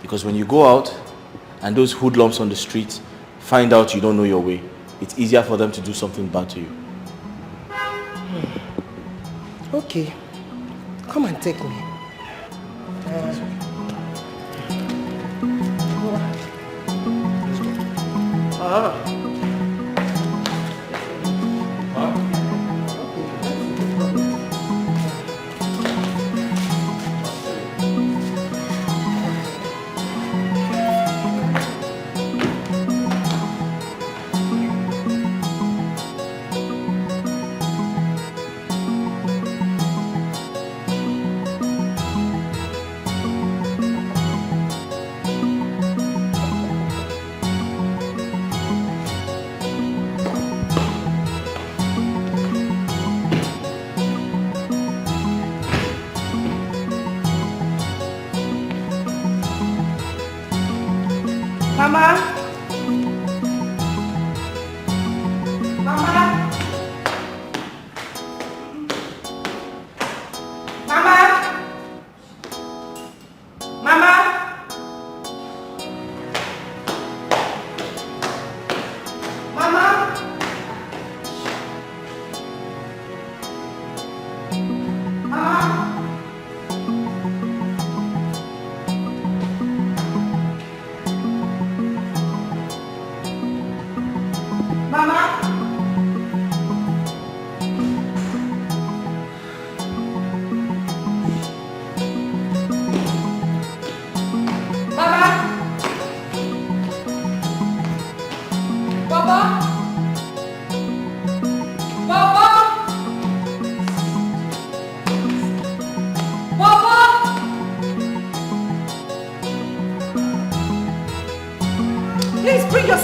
Because when you go out and those hoodlums on the street find out you don't know your way, it's easier for them to do something bad to you. Okay. Come and take me.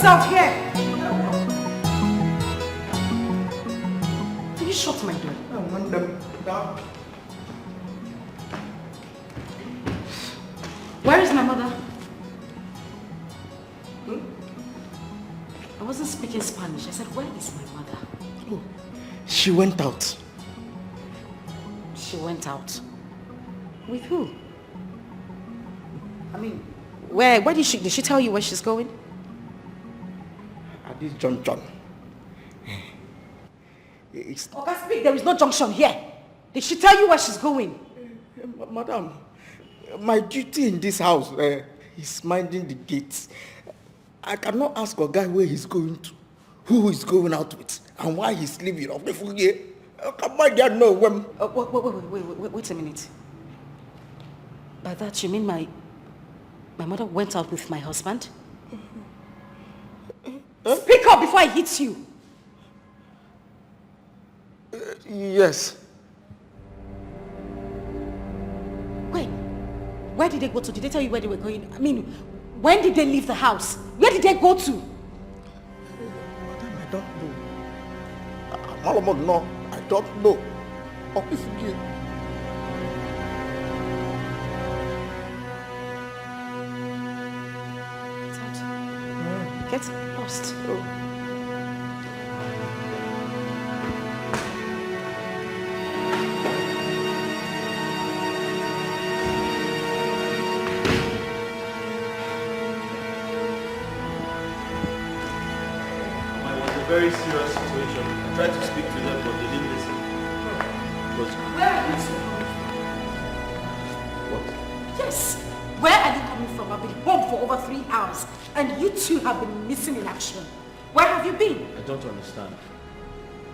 yourself here. Can you shut my door? I want them down. Where is my mother? I wasn't speaking Spanish. I said, where is my mother? Oh, she went out. She went out. With who? I mean, where did she tell you where she's going? At this junction. Okay, speak. There is no junction here. Did she tell you where she's going? Madam, my duty in this house is minding the gates. I cannot ask a guy where he's going to, who he's going out with, and why he's leaving off the full year. Come on, get no when. Wait a minute. By that you mean my mother went out with my husband? Speak up before I hit you. Yes. Wait. Where did they go to? Did they tell you where they were going? I mean, when did they leave the house? Where did they go to? Madam, I don't know. No, I don't know. Oh, if you Get lost. Oh. Very serious situation. I tried to speak to them, but they didn't listen. Where are you two coming from? What? Yes. Where are you coming from? I've been home for over 3 hours, and you two have been missing in action. Where have you been? I don't understand.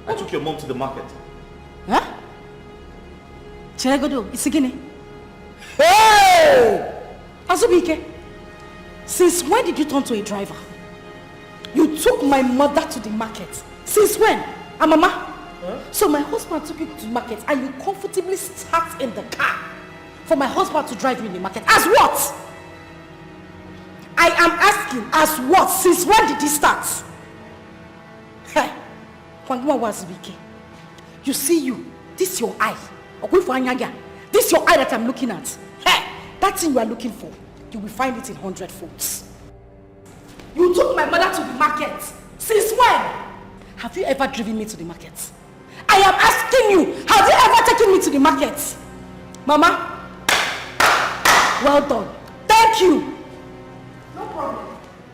I took your mom to the market. Huh? Chiregodo, Isigine. Hey! Azubike, since when did you turn to a driver? You took my mother to the market. Since when? Mama? Huh? So my husband took you to the market and you comfortably sat in the car for my husband to drive you in the market. As what? I am asking, as what? Since when did this start? Hey, you see you. This is your eye. This is your eye that I'm looking at. Hey, that thing you are looking for, you will find it in 100 folds. You took my mother to the market. Since when? Have you ever driven me to the market? I am asking you, have you ever taken me to the market? Mama? Well done. Thank you. No problem.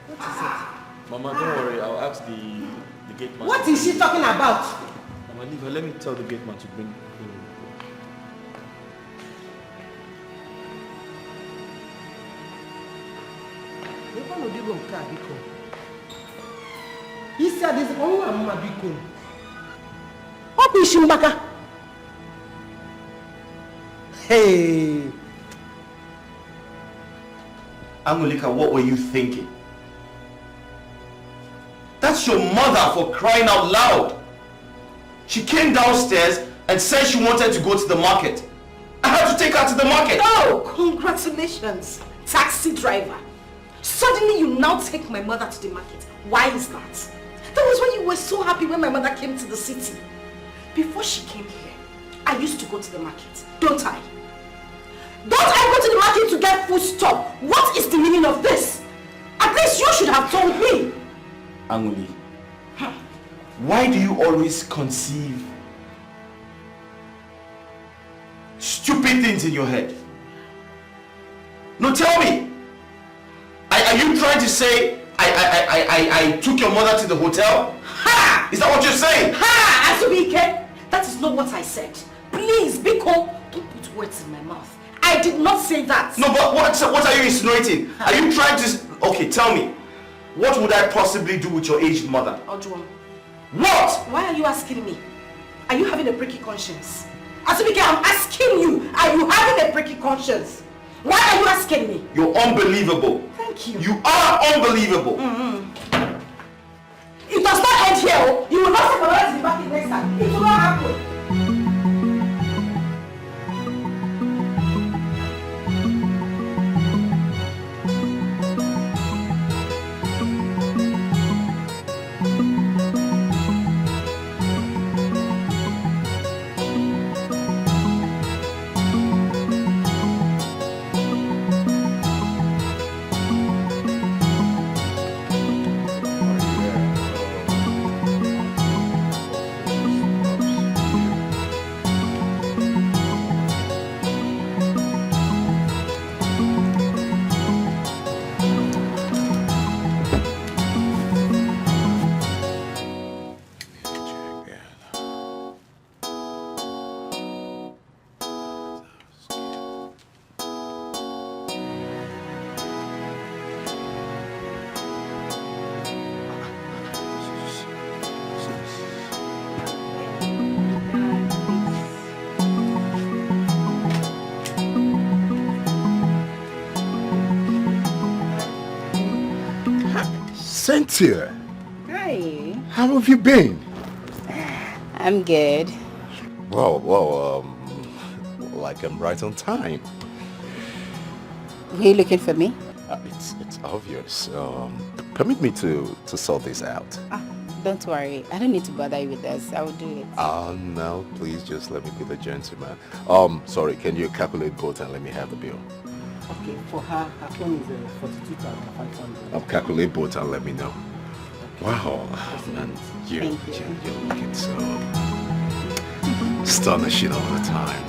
What is it? Mama, don't worry. I'll ask the gate man. What is she talking about? Mama, leave her. Let me tell the gate man to bring him. He said this Mama Biko. What is Shimbaka? Hey. Angolika, what were you thinking? That's your mother, for crying out loud. She came downstairs and said she wanted to go to the market. I had to take her to the market. Oh, congratulations, taxi driver. Suddenly you now take my mother to the market. Why is that? That was when you were so happy when my mother came to the city. Before she came here, I used to go to the market, don't I? Don't I go to the market to get food stuff? What is the meaning of this? At least you should have told me. Angoli, why do you always conceive stupid things in your head? No, tell me. Are you trying to say I took your mother to the hotel? Ha! Is that what you're saying? Ha! Asubike, that is not what I said. Please, Biko, don't put words in my mouth. I did not say that. No, but what are you insinuating? Are you trying to... Okay, tell me. What would I possibly do with your aged mother? Ojuan. What? Why are you asking me? Are you having a pricky conscience? Asubike, I'm asking you. Are you having a pricky conscience? Why are you asking me? You're unbelievable. Thank you. You are unbelievable. It does not end here. You will not say my mother to the market next time. It will not happen. Cynthia, Hi. how have you been? I'm good. Well, like I'm right on time. Were you looking for me? It's obvious. Permit me to sort this out. Don't worry. I don't need to bother you with this. I will do it. No, please just let me be the gentleman. Sorry, can you calculate both and let me have the bill? Okay, for her phone is 42,500. Calculate both and let me know. Wow, man, you're looking so astonishing all the time.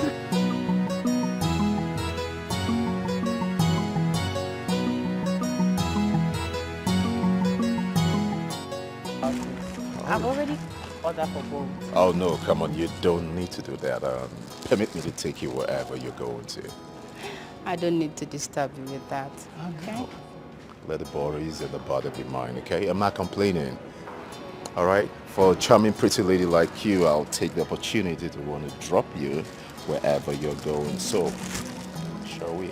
I've already ordered for both. Oh no, come on, you don't need to do that. Permit me to take you wherever you're going to. I don't need to disturb you with that, okay? Let the worries and the bother be mine, okay? I'm not complaining. All right? For a charming pretty lady like you, I'll take the opportunity to want to drop you wherever you're going. So, shall we?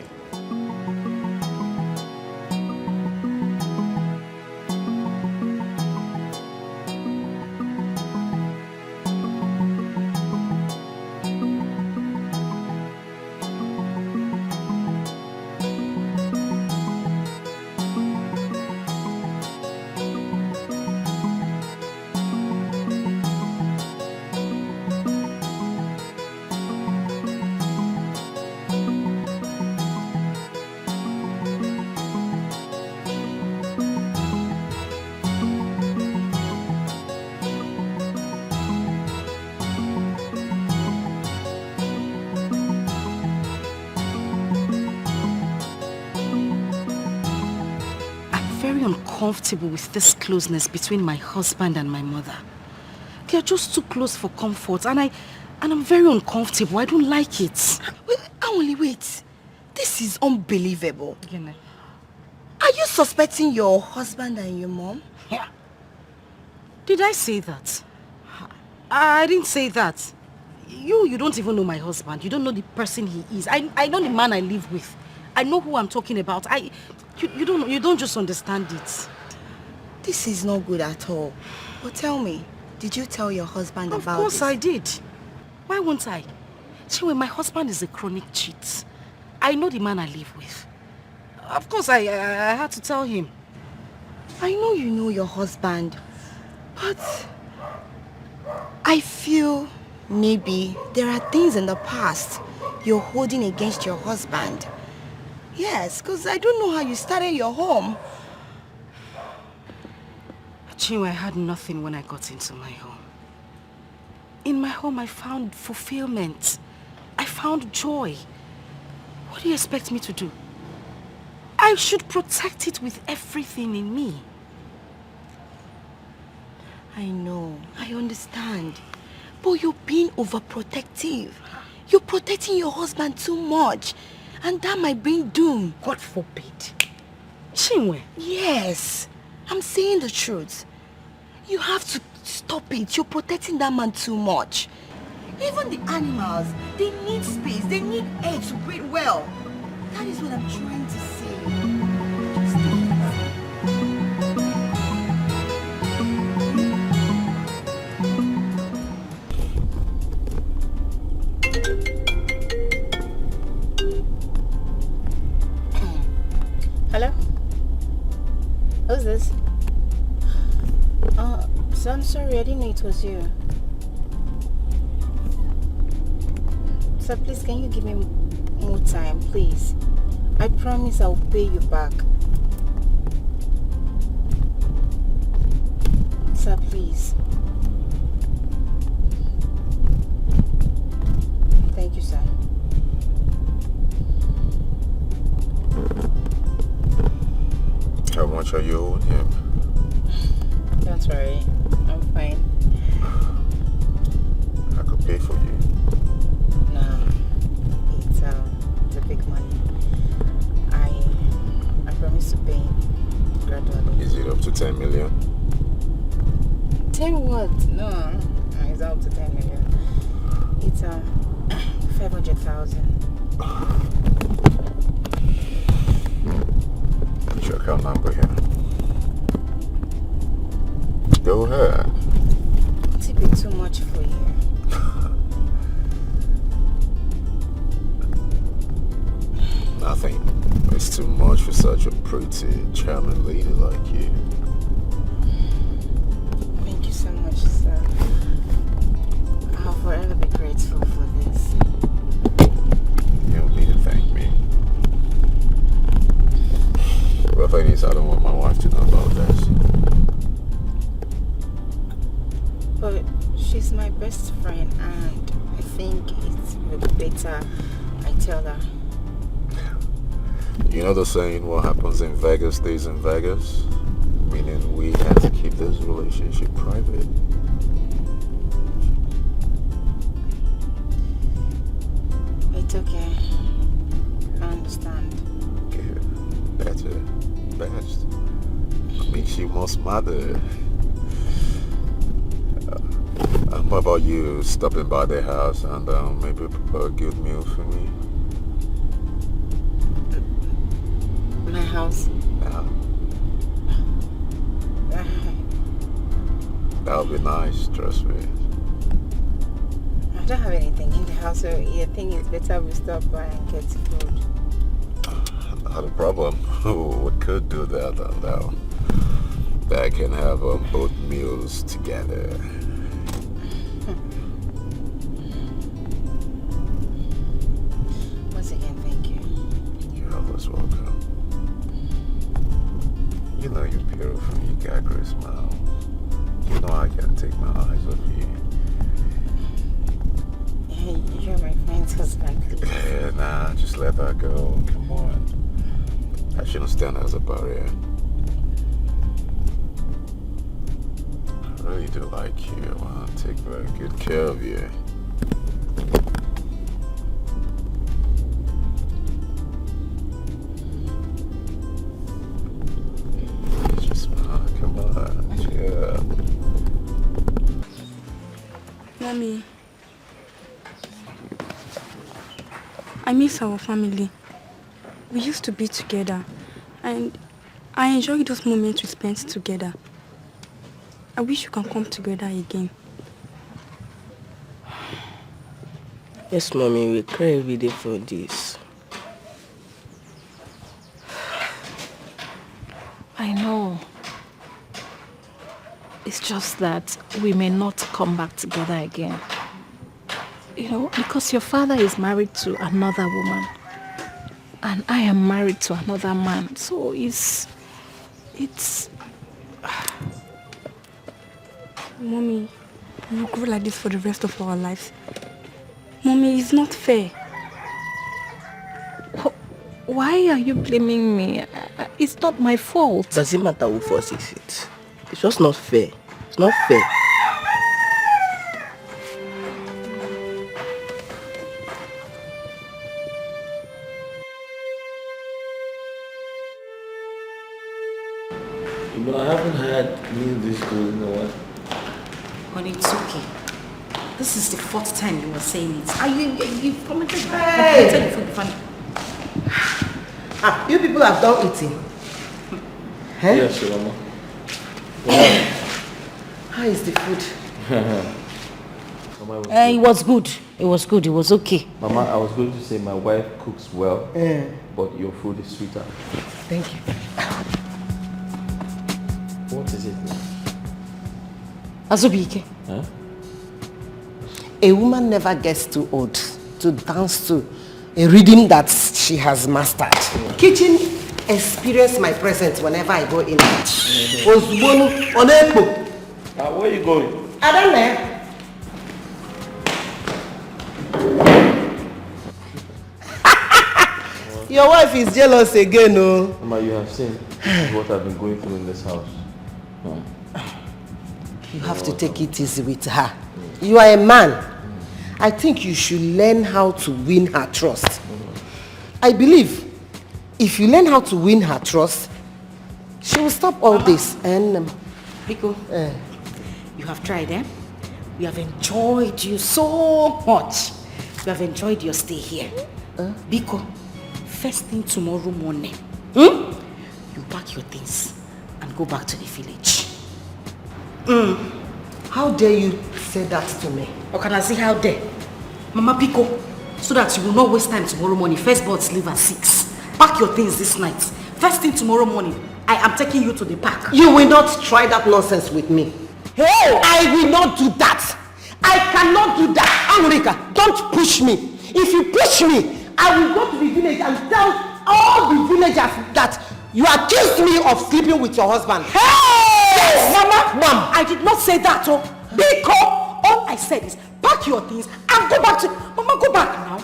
Uncomfortable with this closeness between my husband and my mother. They are just too close for comfort, and I'm very uncomfortable. I don't like it. Wait. This is unbelievable. Are you suspecting your husband and your mom? Yeah. Did I say that? I didn't say that. You don't even know my husband. You don't know the person he is. I know the man I live with. I know who I'm talking about. You don't just understand it. This is not good at all. But tell me, did you tell your husband about it? Of course I did. Why won't I? Chinwe, my husband is a chronic cheat. I know the man I live with. Of course I had to tell him. I know you know your husband, but I feel maybe there are things in the past you're holding against your husband. Yes, because I don't know how you started your home. Chinwe, I had nothing when I got into my home. In my home, I found fulfillment. I found joy. What do you expect me to do? I should protect it with everything in me. I know, I understand. But you're being overprotective. You're protecting your husband too much. And that might bring doom. God forbid. Chinwe. Yes. I'm saying the truth. You have to stop it. You're protecting that man too much. Even the animals, they need space. They need air to breathe well. That is what I'm trying to say. Hello? Who's this? So I'm sorry, I didn't know it was you. So please, can you give me more time, please? I promise I'll pay you back. Sir, please. Thank you, sir. How much are you owing him? Don't worry, I'm fine. I could pay for you. No, it's a big money. I promise to pay gradually. Is it up to 10 million? 10 what? No, it's up to 10 million. It's 500,000. What's your account number here? Go ahead. Would it be too much for you? Nothing. It's too much for such a pretty, charming lady like you. Thank you so much, sir. I'll forever be grateful for this. You don't need to thank me. But thing is, I don't want my wife to know about this. But she's my best friend, and I think it would be better I tell her. You know the saying, what happens in Vegas stays in Vegas? Meaning we have to keep this relationship private. It's okay. I understand. Good. Better. Best. Makes you more smarter. What about you stopping by their house and maybe prepare a good meal for me? My house? Yeah. That would be nice, trust me. I don't have anything in the house, so you think it's better we stop by and get food? Not a problem. We could do that and that can have both meals together. Once again, thank you. You're always welcome. You know you're beautiful, you got a great smile. You know I can't take my eyes off you. Hey, you're my friend's husband, please. Yeah, nah, just let that go. Come on. I shouldn't stand as a barrier. I really do like you. I want to take very good care of you. Just smile. Come on. Chill. Mommy, I miss our family. We used to be together, and I enjoy those moments we spent together. I wish you can come together again. Yes, Mommy, we cry every day for this. I know. It's just that we may not come back together again. You know, because your father is married to another woman. And I am married to another man. So it's... Mommy, we'll grow like this for the rest of our lives. Mommy, it's not fair. Why are you blaming me? It's not my fault. Doesn't matter who forces it. It's just not fair. It's not fair. But I haven't had me this good in a while. Honey, it's okay. This is the fourth time you were saying it. You've commented Hey! funny. You people have done eating. Hey? Yes, Mama. Yeah. How is the food? Mama, It was good. It was good. It was okay. Mama, I was going to say my wife cooks well, but your food is sweeter. Thank you. What is it? Azubike. Huh? A woman never gets too old to dance to a rhythm that she has mastered. Kitchen experience my presence whenever I go in. Where are you going? I don't know. Your wife is jealous again, oh. Mama, you have seen what I've been going through in this house. You have to take it easy with her. You are a man. I think you should learn how to win her trust. I believe if you learn how to win her trust, she will stop all this. And Biko, you have tried, eh? We have enjoyed you so much. We have enjoyed your stay here. Biko, first thing tomorrow morning, you pack your things and go back to the village. How dare you say that to me? Or can I say how dare? Mama Pico, so that you will not waste time tomorrow morning. First boats leave at 6. Pack your things this night. First thing tomorrow morning, I am taking you to the park. You will not try that nonsense with me. Hey! I will not do that. I cannot do that. Amrika, don't push me. If you push me, I will go to the village and tell all the villagers that you accused me of sleeping with your husband. Hey! Yes, Mama! I did not say that, Because all I said is pack your things and go back to... Mama, go back now.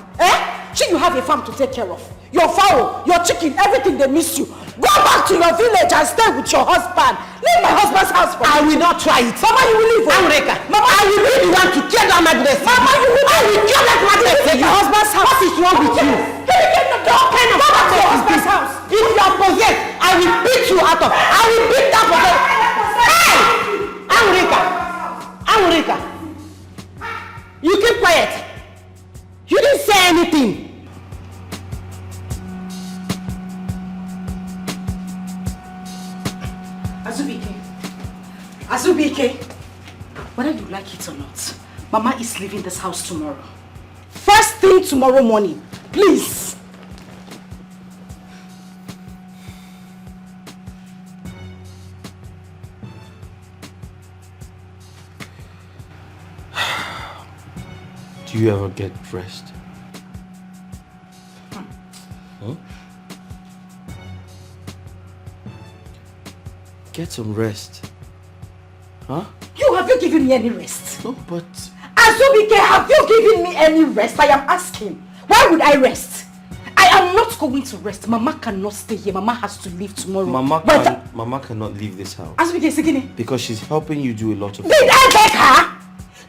Sure, you have a farm to take care of. Your fowl, your chicken, everything, they miss you. Go back to your village and stay with your husband. Leave my husband's house for me. I will not try it. Mama, you will leave. Amrika, Mama, I will be the one to tear down my dress. Mama, you will. I will tear that mattress in your husband's house. What is wrong with you? Can you get the door? Go back to your husband's house. If you are possessed, I will beat you out of. I will beat that possessed. Hey! Amrika, you keep quiet. You didn't say anything. Azubike, whether you like it or not, Mama is leaving this house tomorrow. First thing tomorrow morning, please. Do you ever get rest? Huh? Get some rest. Huh? Have you given me any rest? No, but... Azubike, have you given me any rest? I am asking. Why would I rest? I am not going to rest. Mama cannot stay here. Mama has to leave tomorrow. Mama cannot leave this house. Azubike, Sigini. Because she's helping you do a lot of things. Did I beg her?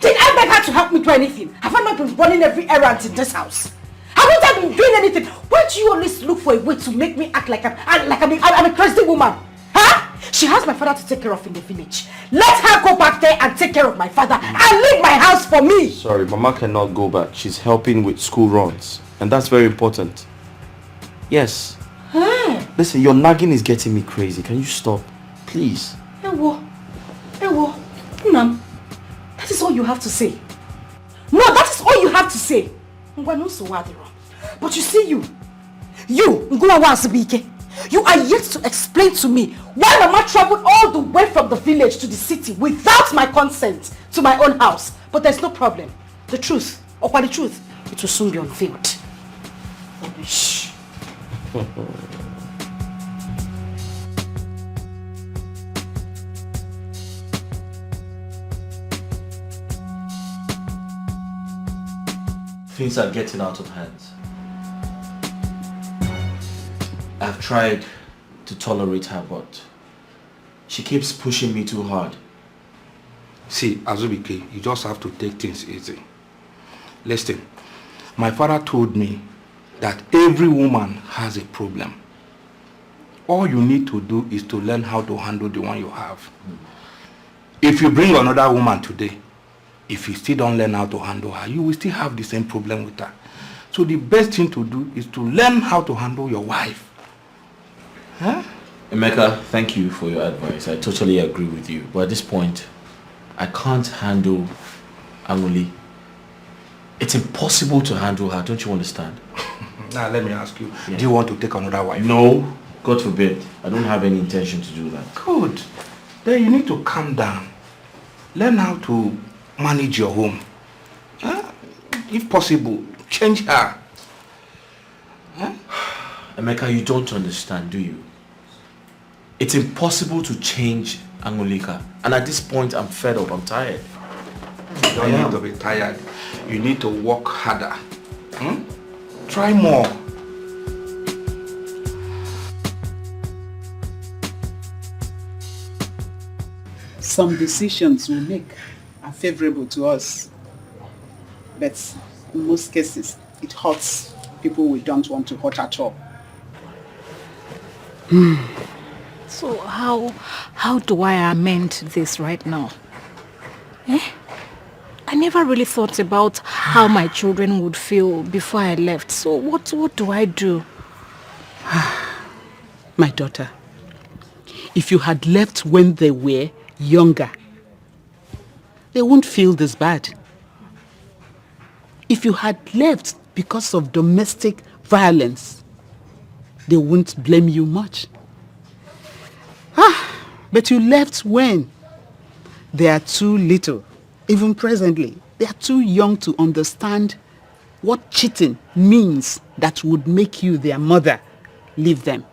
Did I beg her to help me do anything? Have I not been running every errand in this house? Haven't I been doing anything? Why do you always look for a way to make me act like I'm a crazy woman? Huh? She has my father to take care of in the village. Let her go back there and take care of my father and leave my house for me. Sorry, Mama cannot go back. She's helping with school runs. And that's very important. Yes. Listen, your nagging is getting me crazy. Can you stop? Please. Ewo, Unam, that is all you have to say. No, that is all you have to say. But you see you, you are yet to explain to me why Mama traveled all the way from the village to the city without my consent to my own house. But there's no problem. The truth, it will soon be unveiled. Shh. Things are getting out of hand. I've tried to tolerate her, but she keeps pushing me too hard. See, Azubike, you just have to take things easy. Listen, my father told me that every woman has a problem. All you need to do is to learn how to handle the one you have. If you bring another woman today, if you still don't learn how to handle her, you will still have the same problem with her. So the best thing to do is to learn how to handle your wife. Huh? Emeka, thank you for your advice. I totally agree with you. But at this point, I can't handle Angoli. It's impossible to handle her, don't you understand? Now let me ask you, do you want to take another wife? No, God forbid. I don't have any intention to do that. Good. Then you need to calm down. Learn how to manage your home. Huh? If possible, change her. Huh? Emeka, you don't understand, do you? It's impossible to change Angolika. And at this point, I'm fed up. I'm tired. You don't need to be tired. You need to work harder. Try more. Some decisions we make are favorable to us. But in most cases, it hurts people we don't want to hurt at all. So how do I amend this right now? I never really thought about how my children would feel before I left. So what do I do? My daughter, if you had left when they were younger, they won't feel this bad. If you had left because of domestic violence, they won't blame you much. But you left when they are too little. Even presently, they are too young to understand what cheating means that would make you their mother. Leave them.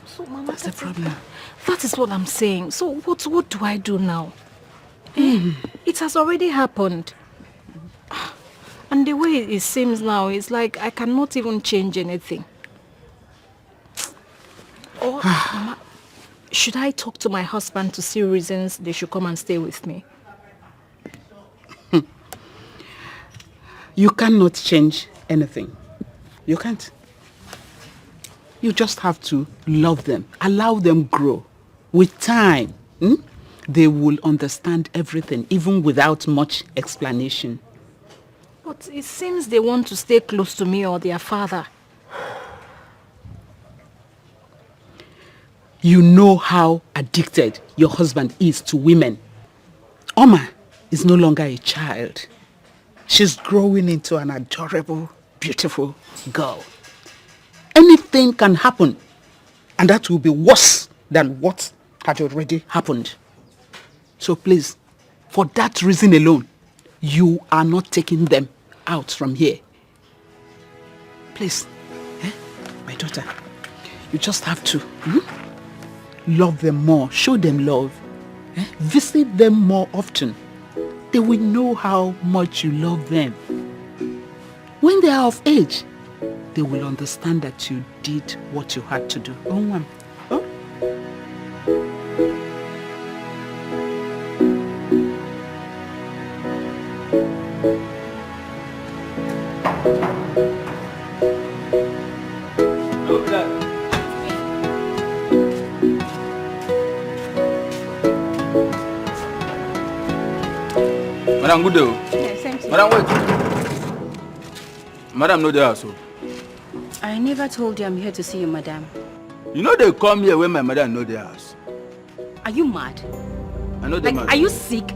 So, Mama, that's the problem. That is what I'm saying. So what do I do now? It has already happened. And the way it seems now, it's like I cannot even change anything. Or, Mama, should I talk to my husband to see reasons they should come and stay with me? You cannot change anything. You can't. You just have to love them. Allow them grow. With time, they will understand everything, even without much explanation. But it seems they want to stay close to me or their father. You know how addicted your husband is to women. Oma is no longer a child. She's growing into an adorable, beautiful girl. Anything can happen, and that will be worse than what had already happened. So please, for that reason alone, you are not taking them out from here. Please, my daughter, you just have to love them more, show them love, visit them more often. They will know how much you love them. When they are of age, they will understand that you did what you had to do. Madam, good day. Yes, same to you. Madam, wait. Madam, no, they are so. I never told you I'm here to see you, madam. You know they come here when my madam know their house. Are you mad? I know they Like, are you sick?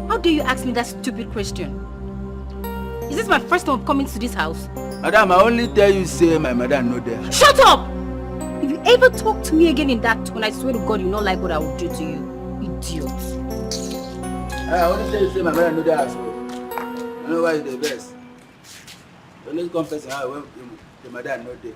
How dare you ask me that stupid question? Is this my first time coming to this house? Madam, I only tell you say my madam know their house. Shut up! If you ever talk to me again in that tone, I swear to God, you not like what I will do to you. Idiot. I only tell you say my madam know their house. I know why you're the best. Don't let confess how when the madam know there.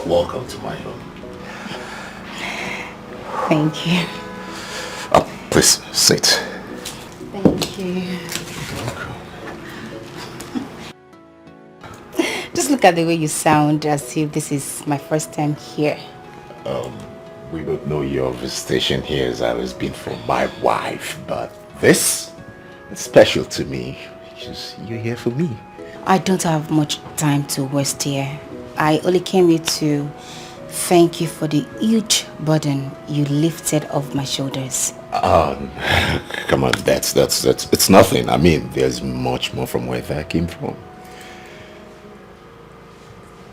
Welcome to my home. Thank you. Please sit. Thank you. Just look at the way you sound as if this is my first time here. We don't know your visitation here has always been for my wife, but this is special to me because you're here for me. I don't have much time to waste here. I only came here to thank you for the huge burden you lifted off my shoulders. Come on, that's it's nothing. I mean, there's much more from where that came from.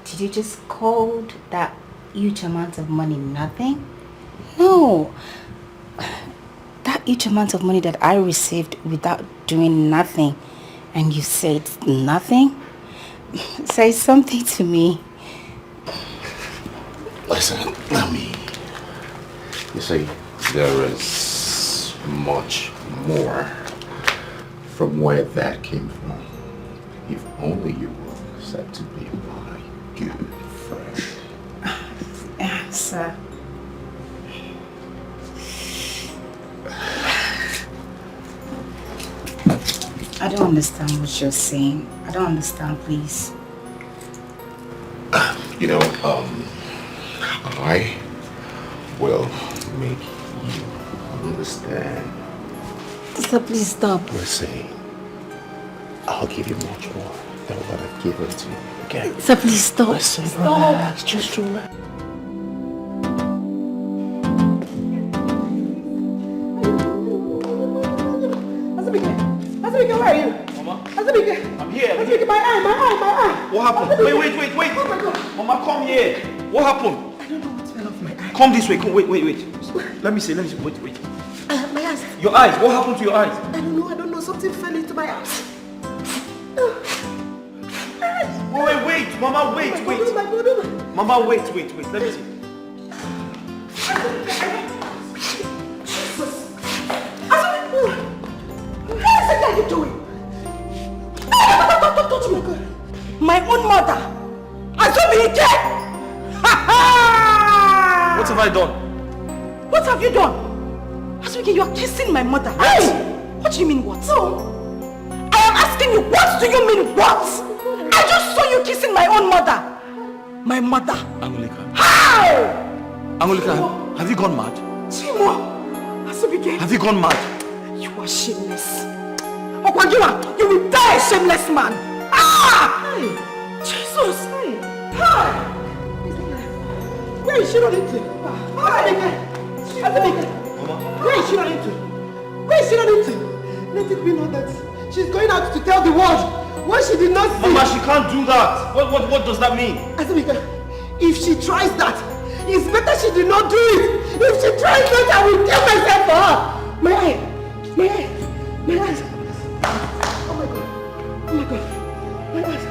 Did you just call that huge amount of money nothing? No. That huge amount of money that I received without doing nothing, and you said nothing? Say something to me. Listen, you see, there is much more from where that came from. If only you were said to be my good friend. Sir. I don't understand what you're saying. I don't understand, please. You know, I will make you understand. Sir, please stop. Mercy, I'll give you much more than what I've given to you, okay? Sir, please stop. Mercy, relax, just relax. Azubike, where are you? Mama? Azubike. I'm here. Azubike, my eye. What happened? Azubike. Wait. Oh my God. Mama, come here. What happened? I don't know what fell off my eye. Come this way. Come, wait. Let me see. Wait. My eyes. Your eyes. What happened to your eyes? I don't know. Something fell into my eyes. Wait. Mama, wait. Mama, wait. Let me see. What are you doing? Touch my God. My own mother. Azubike! What have I done? What have you done? Azubike, you are kissing my mother. Hey! What do you mean what? No. I am asking you, what do you mean what? I just saw you kissing my own mother. My mother. Angulika. How? Angulika, have you gone mad? Chimo. Azubike. Have you gone mad? You are shameless. Okwagiwa, you will die a shameless man. Ah! Hey. Jesus. Hey. Hi. Where is she running to? Azubike. Where is she running to? Let it be known that she's going out to tell the world what she did not see. Mama, she can't do that. What does that mean? Azubike, if she tries that, it's better she did not do it. If she tries that, I will kill myself for her. My eyes. Oh my God. My eyes.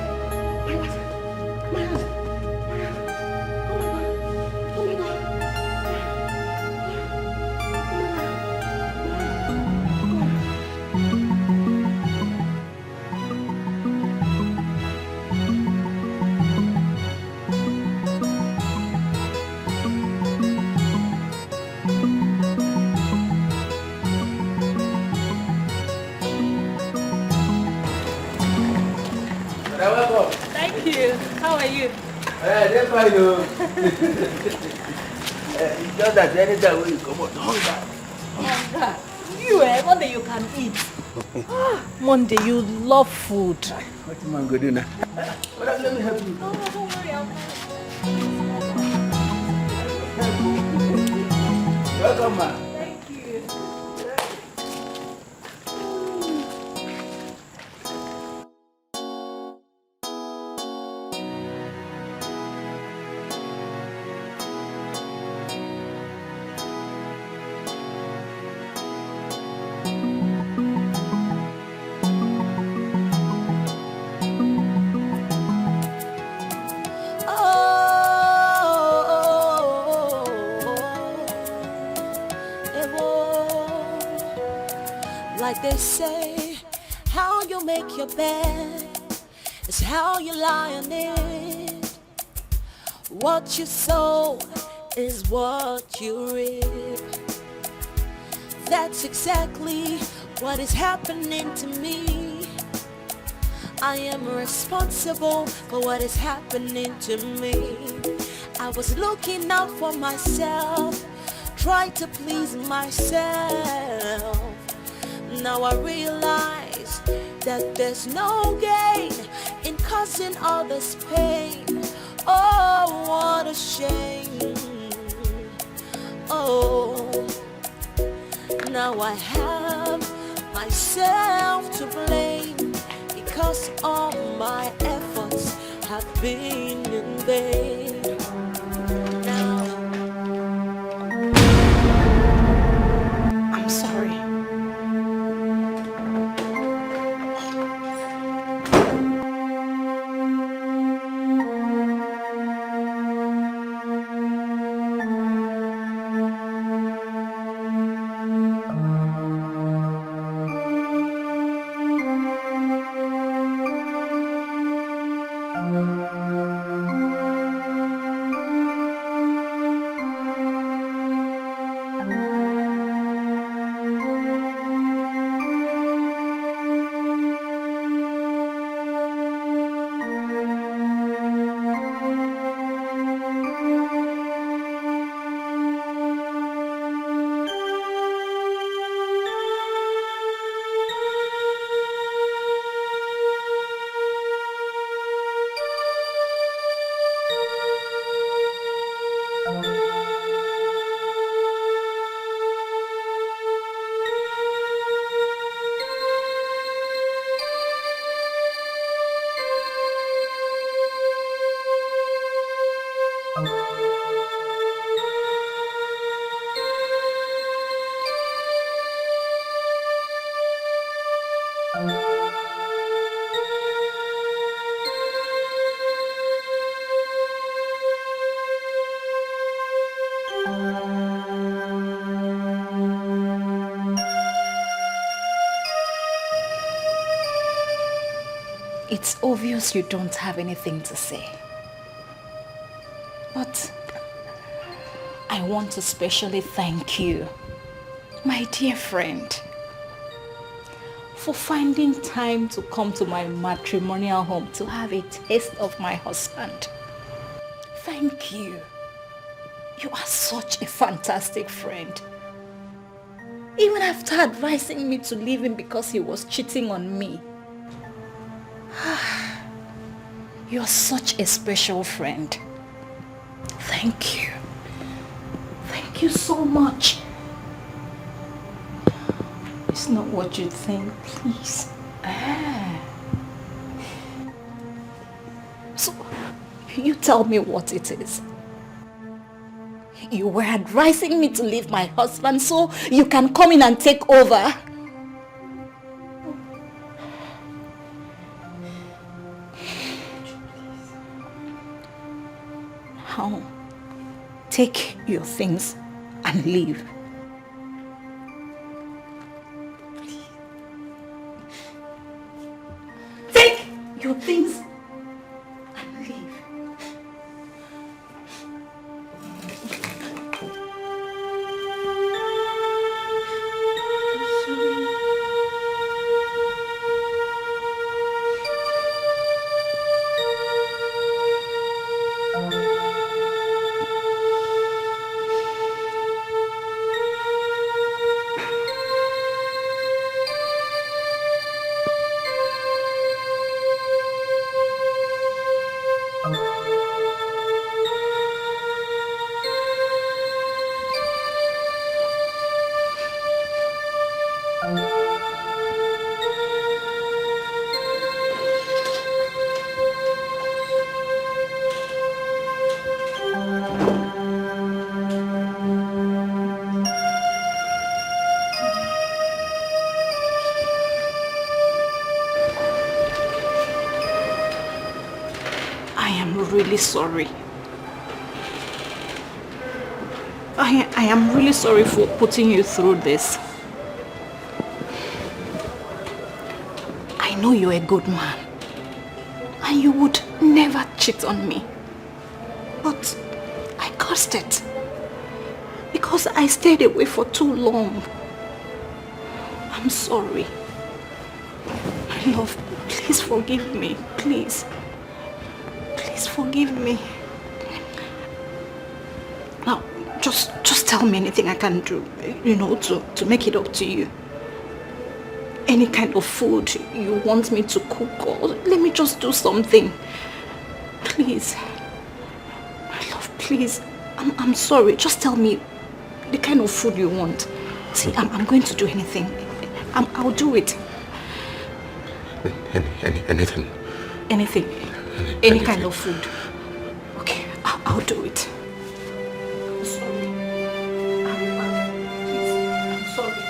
Welcome. Thank you. How are you? They're fine. It's just that anytime when you come out, hunger. You, Monday you can eat. Monday, you love food. What am I going to do now? Let me help you. No, don't worry, I'll Welcome, man. Thank you. Like they say, how you make your bed is how you lie on it. What you sow is what you reap. That's exactly what is happening to me. I am responsible for what is happening to me. I was looking out for myself, tried to please myself. Now I realize that there's no gain in causing others pain. Oh, what a shame. Oh, now I have myself to blame because all my efforts have been in vain. I'm sorry. It's obvious you don't have anything to say. But I want to specially thank you, my dear friend, for finding time to come to my matrimonial home to have a taste of my husband. Thank you. You are such a fantastic friend. Even after advising me to leave him because he was cheating on me. You're such a special friend. Thank you. Thank you so much. It's not what you think, please. So, you tell me what it is. You were advising me to leave my husband so you can come in and take over. Now, take your things and leave. Take your things and leave. Sorry. I am really sorry for putting you through this. I know you're a good man and you would never cheat on me. But I cursed it because I stayed away for too long. I'm sorry. My love, please forgive me, please. Forgive me. Now, just tell me anything I can do, to make it up to you. Any kind of food you want me to cook, or let me just do something. Please. My love, please. I'm sorry. Just tell me the kind of food you want. See, I'm going to do anything. I'll do it. Anything. Anything. Any kind of food. Okay, I'll do it. I'm sorry. I'm sorry.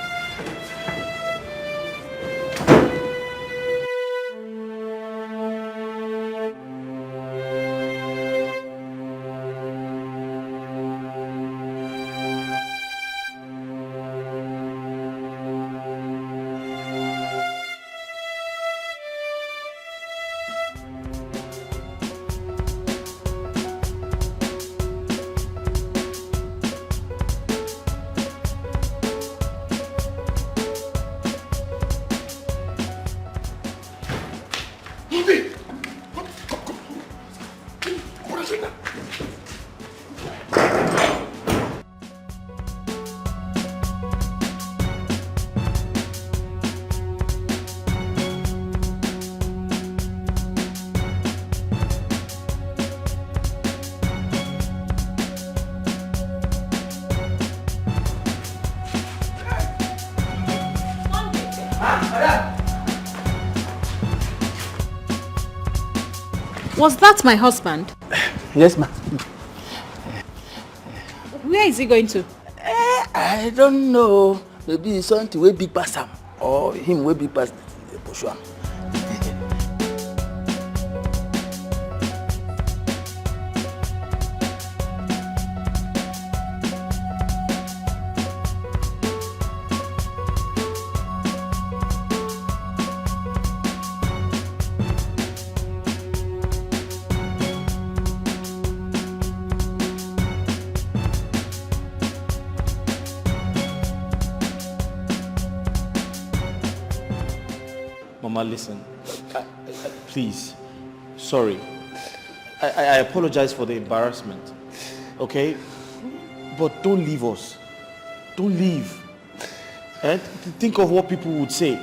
Was that my husband? Yes, ma'am. Where is he going to? I don't know. Maybe it's something way big past him, or him way big past the push one. Mama, listen. Please. Sorry. I apologize for the embarrassment. Okay? But don't leave us. Don't leave. And think of what people would say.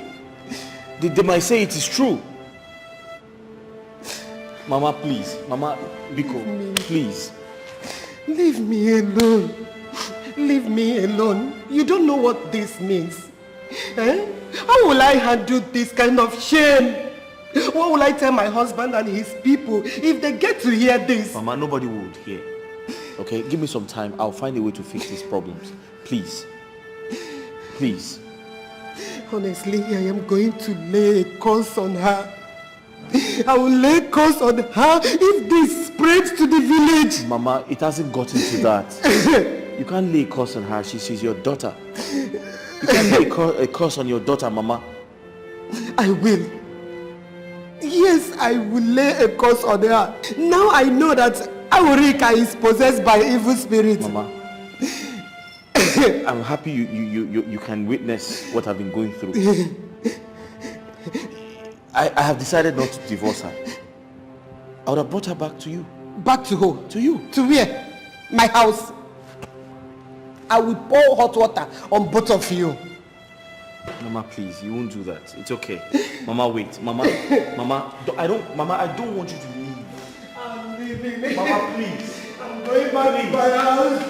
They might say it is true. Mama, please. Mama, Biko, please. Leave me alone. Leave me alone. You don't know what this means. Eh? How will I handle this kind of shame? What will I tell my husband and his people if they get to hear this? Mama, nobody would hear. Okay, give me some time. I'll find a way to fix these problems. Please. Please. Honestly, I am going to lay a curse on her. I will lay a curse on her if this spreads to the village. Mama, it hasn't gotten to that. You can't lay a curse on her. She's your daughter. You can't lay a curse on your daughter, Mama. I will. Yes, I will lay a curse on her. Now I know that Aurika is possessed by evil spirits. Mama, I'm happy you can witness what I've been going through. I have decided not to divorce her. I would have brought her back to you. Back to who? To you. To where? My house. I will pour hot water on both of you. Mama, please, you won't do that. It's okay. Mama, wait. Mama, I don't want you to leave. I'm leaving. Mama, please. I'm going back to my house.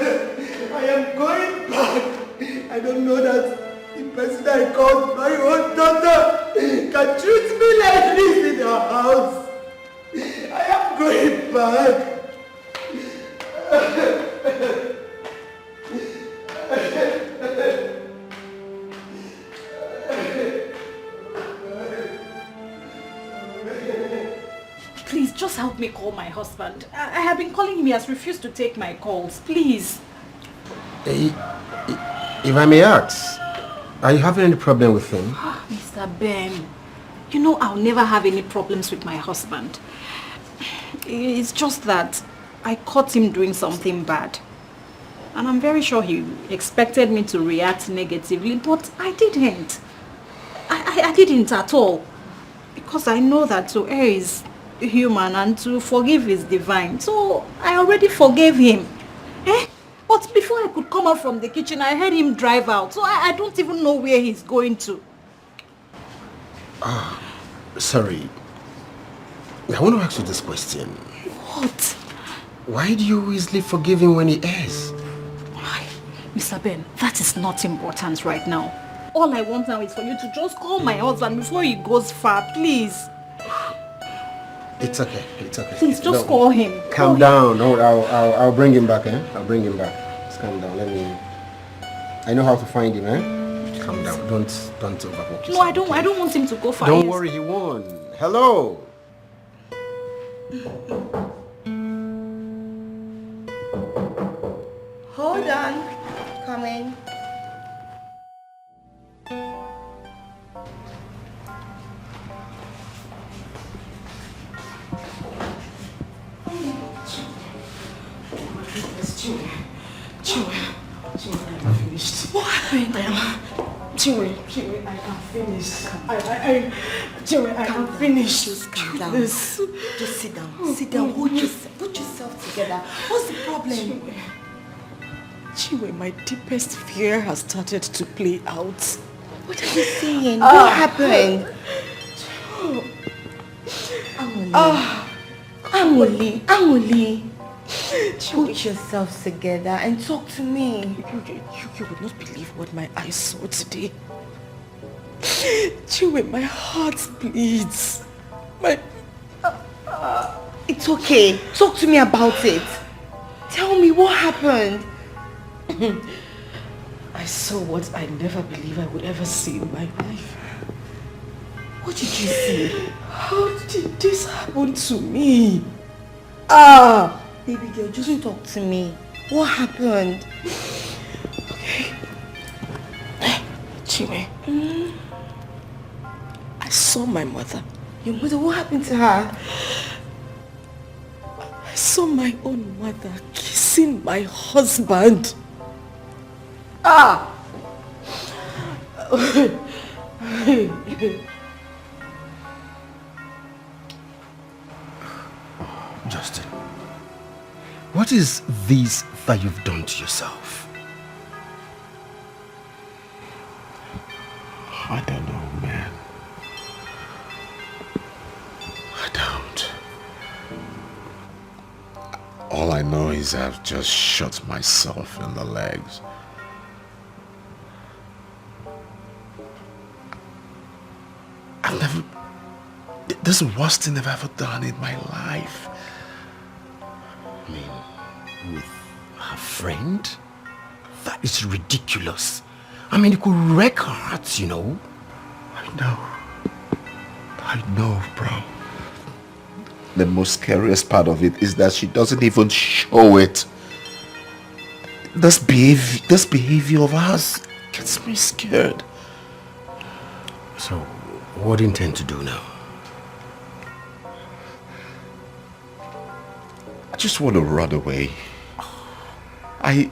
I am going back. I don't know that the person I called my own daughter can treat me like this in her house. I am going back. Please, just help me call my husband. I have been calling him. He has refused to take my calls. Please. If I may ask, are you having any problem with him? Mr. Ben, you know I'll never have any problems with my husband. It's just that I caught him doing something bad. And I'm very sure he expected me to react negatively, but I didn't. I didn't at all. Because I know that to err is human and to forgive is divine. So I already forgave him. But before I could come out from the kitchen, I heard him drive out. So I don't even know where he's going to. Sorry. I want to ask you this question. What? Why do you easily forgive him when he errs? Why? Mr. Ben, that is not important right now. All I want now is for you to just call my husband before he goes far, please. It's okay. It's okay. Please, just call him. Calm down. No, I'll bring him back, eh? I'll bring him back. Just calm down. I know how to find him, eh? Calm down. Don't overwork yourself. No, I don't want him to go far. Don't worry, he won't. Hello. Hold on. Coming. What happened? Chinwe, I can finish. Chinwe, I can finish. Just calm down. This. Just sit down. Sit down. Put yourself together. What's the problem? Chinwe, my deepest fear has started to play out. What are you saying? What happened? Amuli. Put yourselves together and talk to me. You would not believe what my eyes saw today. Chinwe, my heart bleeds. It's okay. Talk to me about it. Tell me what happened. I saw what I never believed I would ever see in my life. What did you see? How did this happen to me? Baby girl, just talk to me. What happened? Okay. Chinwe, I saw my mother. Your mother? What happened to her? I saw my own mother kissing my husband. Justin, what is this that you've done to yourself? I don't know, man. I don't. All I know is I've just shot myself in the legs. This is the worst thing I've ever done in my life. I mean, with her friend? That is ridiculous. I mean, it could wreck her heart, you know. I know, bro. The most scariest part of it is that she doesn't even show it. This behavior of hers gets me scared. So, what do you intend to do now? I just want to run away. I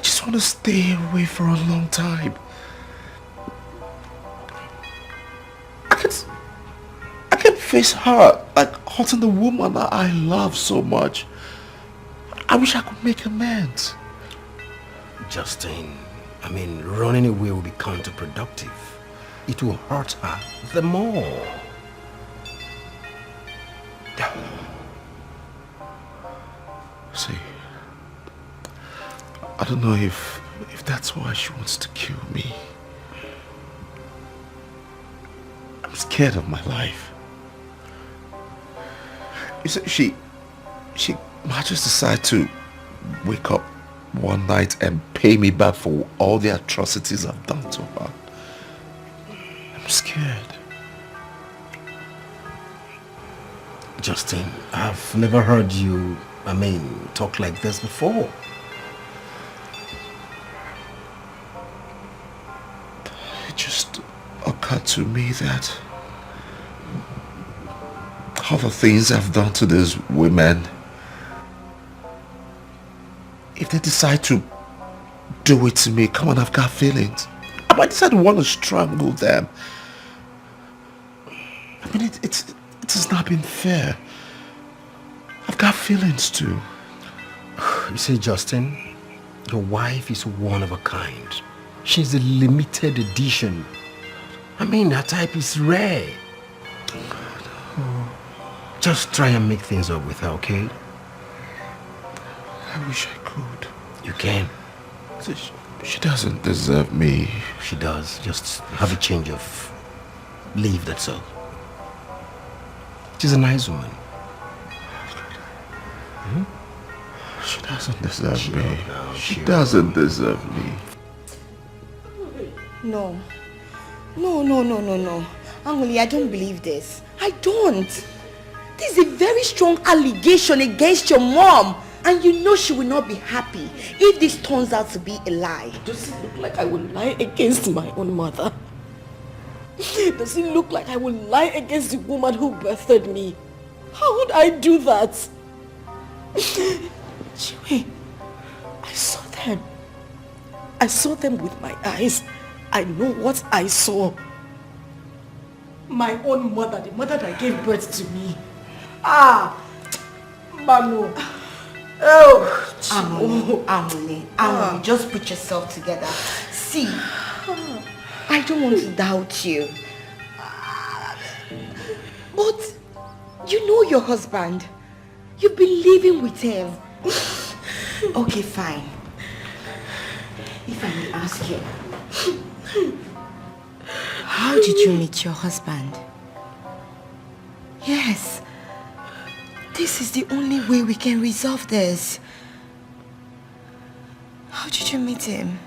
just want to stay away for a long time. I can't face her, like hurting the woman that I love so much. I wish I could make amends. Justin, I mean, running away will be counterproductive. It will hurt her the more. See, I don't know if that's why she wants to kill me. I'm scared of my life. You see, she might just decide to wake up one night and pay me back for all the atrocities I've done to her. I'm scared. Justin, I've never heard you, talk like this before. It just occurred to me that all the things I've done to these women, if they decide to do it to me, come on, I've got feelings. I might decide to want to strangle them. I mean, it has not been fair. I've got feelings too. You see, Justin, your wife is one of a kind. She's a limited edition. I mean, her type is rare. Just try and make things up with her, okay? I wish I could. You can. She doesn't deserve me. She does. Just have a change of leave, that's all. She's a nice woman. She doesn't deserve me. She doesn't deserve me. No. Angoli, I don't believe this. I don't. This is a very strong allegation against your mom. And you know she will not be happy if this turns out to be a lie. Does it look like I will lie against my own mother? Does it look like I will lie against the woman who birthed me? How would I do that? Chiwe, I saw them. I saw them with my eyes. I know what I saw. My own mother, the mother that gave birth to me. Manu. Oh, Amuli, just put yourself together. See, I don't want to doubt you. But you know your husband. You've been living with him. Okay, fine. If I may ask you, how did you meet your husband? Yes. This is the only way we can resolve this. How did you meet him?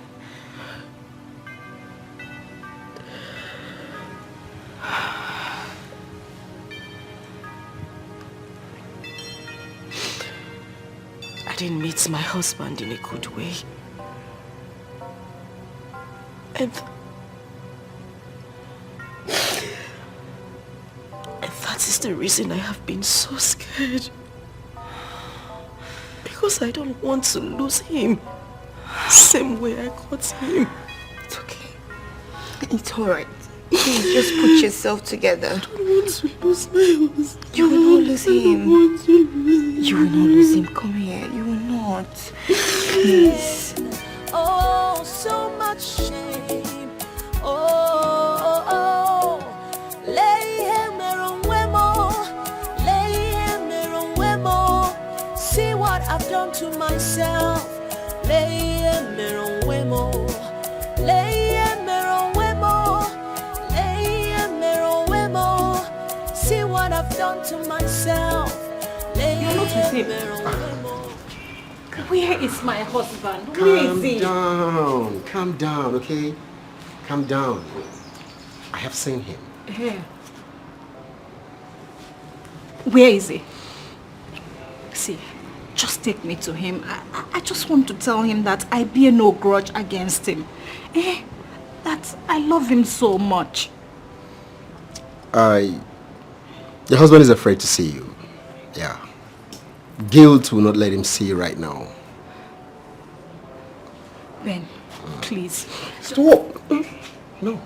I didn't meet my husband in a good way. And that is the reason I have been so scared. Because I don't want to lose him. Same way I got him. It's okay. It's alright. Please just put yourself together. I don't want to lose my husband. You will not lose him. I don't want to lose him. You will not lose him. Come here. You will not. Please. Oh, so much shame. Oh, lay him around Wemo. Lay him around Wemo. See what I've done to myself. Lay him around Wemo. Lay him around Wemo. Lay him around Wemo. See what I've done to myself. Lay him around Wemo. Where is my husband? Where is he? Calm down, okay? Calm down. I have seen him. Here. Where is he? See, just take me to him. I just want to tell him that I bear no grudge against him. That I love him so much. Your husband is afraid to see you. Yeah. Guilt will not let him see you right now. Ben, please. Stop. No.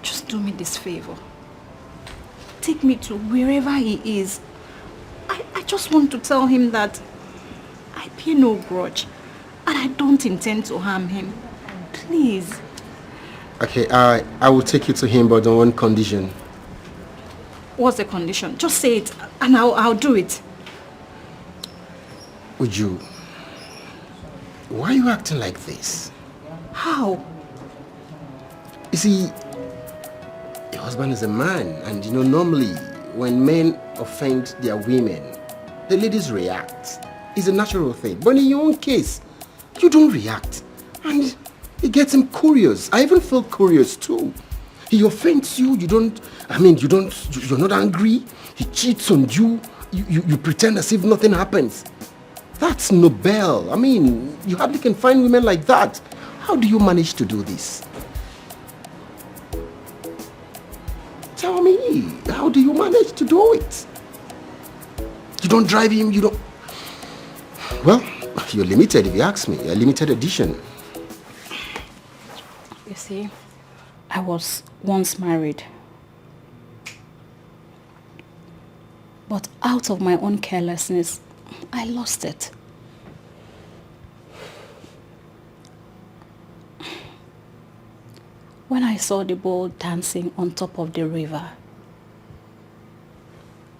Just do me this favor. Take me to wherever he is. I just want to tell him that I bear no grudge and I don't intend to harm him. Please. Okay, I will take you to him, but on one condition. What's the condition? Just say it and I'll do it. Would you? Why are you acting like this? How? You see, your husband is a man, and normally when men offend their women, the ladies react. It's a natural thing. But in your own case, you don't react. And it gets him curious. I even feel curious too. He offends you, you're not angry. He cheats on you. You pretend as if nothing happens. That's noble. You hardly can find women like that. How do you manage to do this? Tell me, how do you manage to do it? You don't drive him, you don't... Well, you're limited if you ask me. You're a limited edition. You see, I was once married. But out of my own carelessness, I lost it. When I saw the boat dancing on top of the river,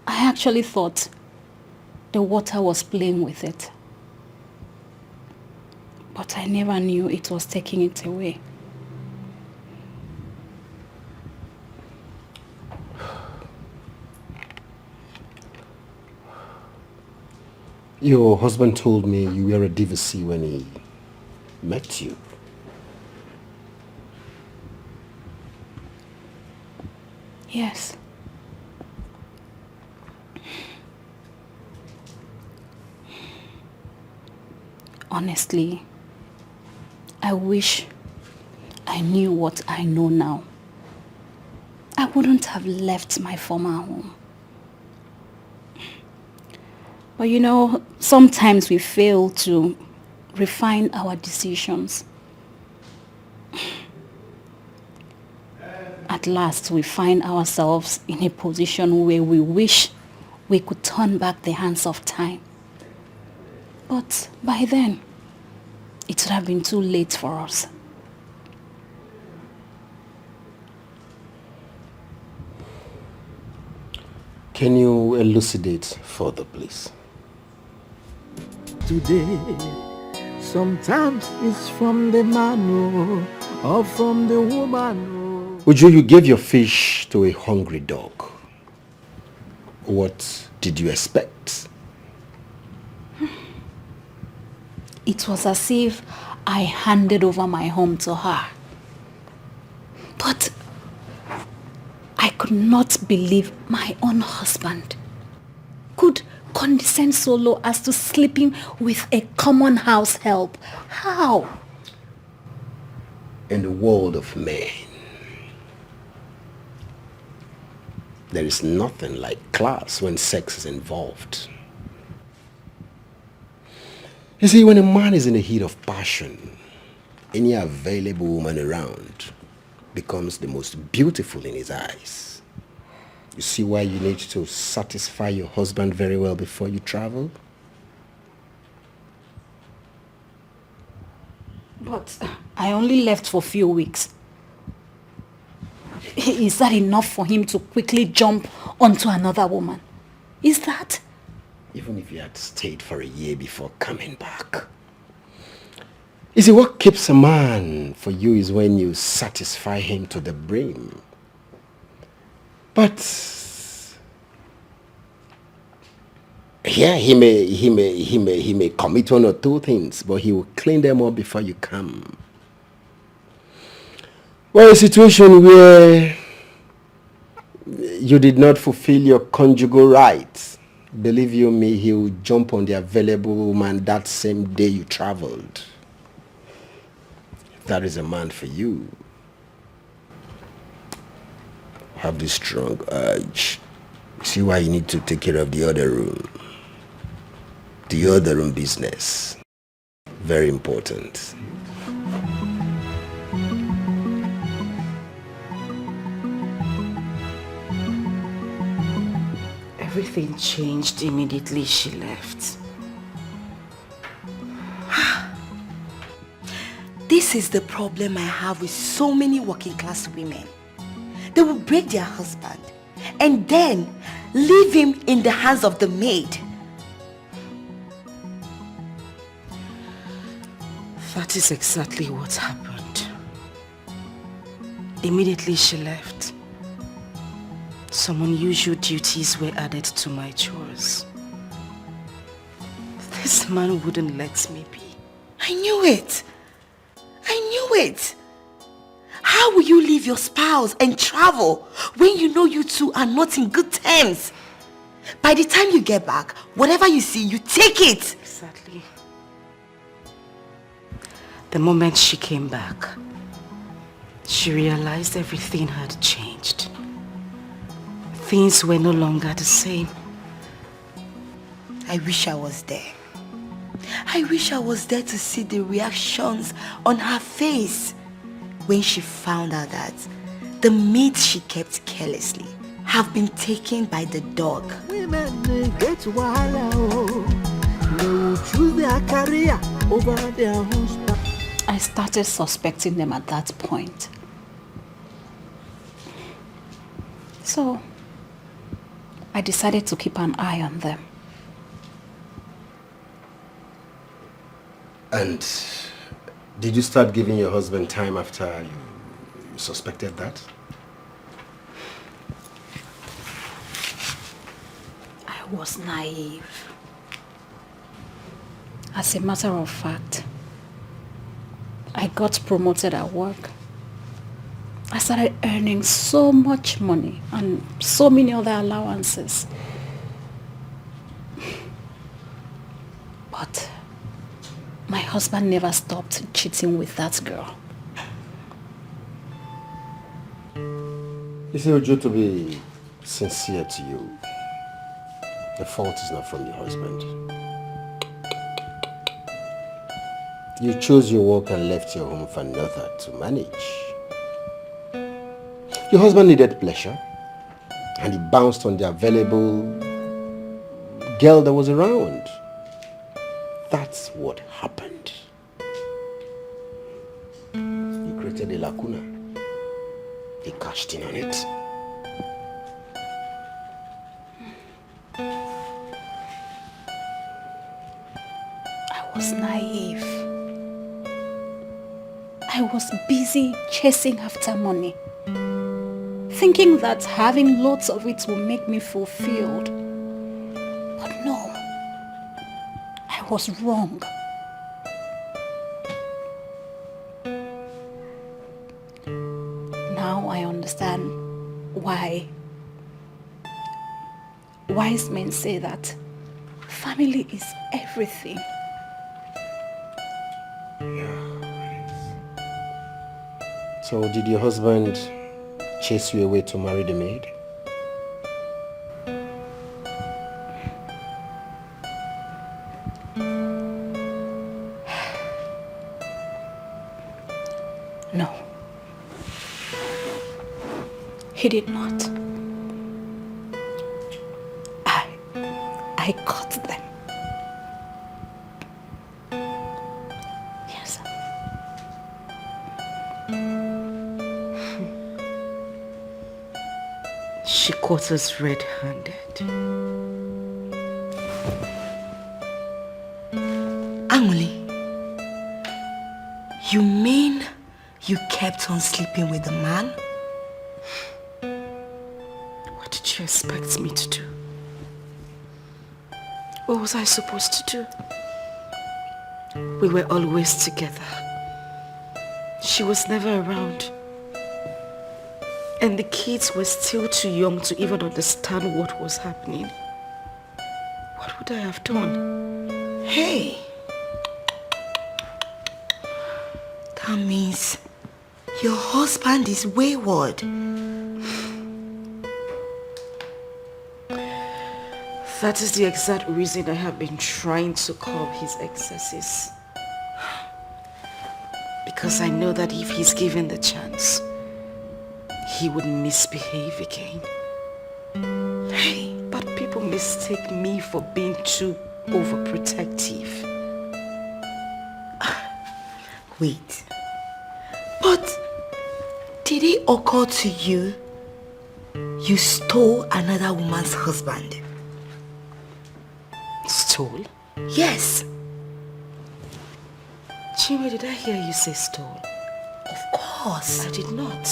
I actually thought the water was playing with it. But I never knew it was taking it away. Your husband told me you were a divorcee when he met you. Yes. Honestly, I wish I knew what I know now. I wouldn't have left my former home. But sometimes we fail to refine our decisions. At last, we find ourselves in a position where we wish we could turn back the hands of time. But by then, it would have been too late for us. Can you elucidate further, please? Today, sometimes it's from the man or from the woman. Uju, you gave your fish to a hungry dog. What did you expect? It was as if I handed over my home to her. But I could not believe my own husband could condescend so low as to sleeping with a common house help. How? In the world of men, there is nothing like class when sex is involved. You see, when a man is in the heat of passion, any available woman around becomes the most beautiful in his eyes. You see why you need to satisfy your husband very well before you travel? But I only left for a few weeks. Is that enough for him to quickly jump onto another woman? Is that? Even if you had stayed for a year before coming back. You see, what keeps a man for you is when you satisfy him to the brim. But yeah, he may commit one or two things, but he will clean them up before you come. Well, a situation where you did not fulfill your conjugal rights, believe you me, he will jump on the available woman that same day you traveled. That is a man for you. Have this strong urge. See why you need to take care of the other room. The other room business. Very important. Everything changed immediately she left. This is the problem I have with so many working class women. They will break their husband and then leave him in the hands of the maid. That is exactly what happened. Immediately she left, some unusual duties were added to my chores. This man wouldn't let me be. I knew it. I knew it. How will you leave your spouse and travel when you know you two are not in good terms? By the time you get back, whatever you see, you take it. Exactly. The moment she came back, she realized everything had changed. Things were no longer the same. I wish I was there. I wish I was there to see the reactions on her face when she found out that the meat she kept carelessly have been taken by the dog. Women get wahala. They will choose their career over their husband. I started suspecting them at that point. So, I decided to keep an eye on them. And did you start giving your husband time after you suspected that? I was naive. As a matter of fact, I got promoted at work. I started earning so much money and so many other allowances. But my husband never stopped cheating with that girl. You see, Ojo, to be sincere to you, the fault is not from your husband. You chose your work and left your home for another to manage. Your husband needed pleasure, and he bounced on the available girl that was around. That's what happened. You created a lacuna. He cashed in on it. I was naive. I was busy chasing after money, thinking that having lots of it will make me fulfilled. But no, I was wrong. Now I understand why wise men say that family is everything. So did your husband chase you away to marry the maid? No. He did not. I caught them. Yes. caught us red-handed. Angoli, you mean you kept on sleeping with the man? What did you expect me to do? What was I supposed to do? We were always together. She was never around. And the kids were still too young to even understand what was happening. What would I have done? Hey! That means your husband is wayward. That is the exact reason I have been trying to curb his excesses. Because I know that if he's given the chance, he would misbehave again. Hey, but people mistake me for being too overprotective. Wait. But did it occur to you you stole another woman's husband? Stole? Yes. Chinwe, did I hear you say stole? Of course. I did not.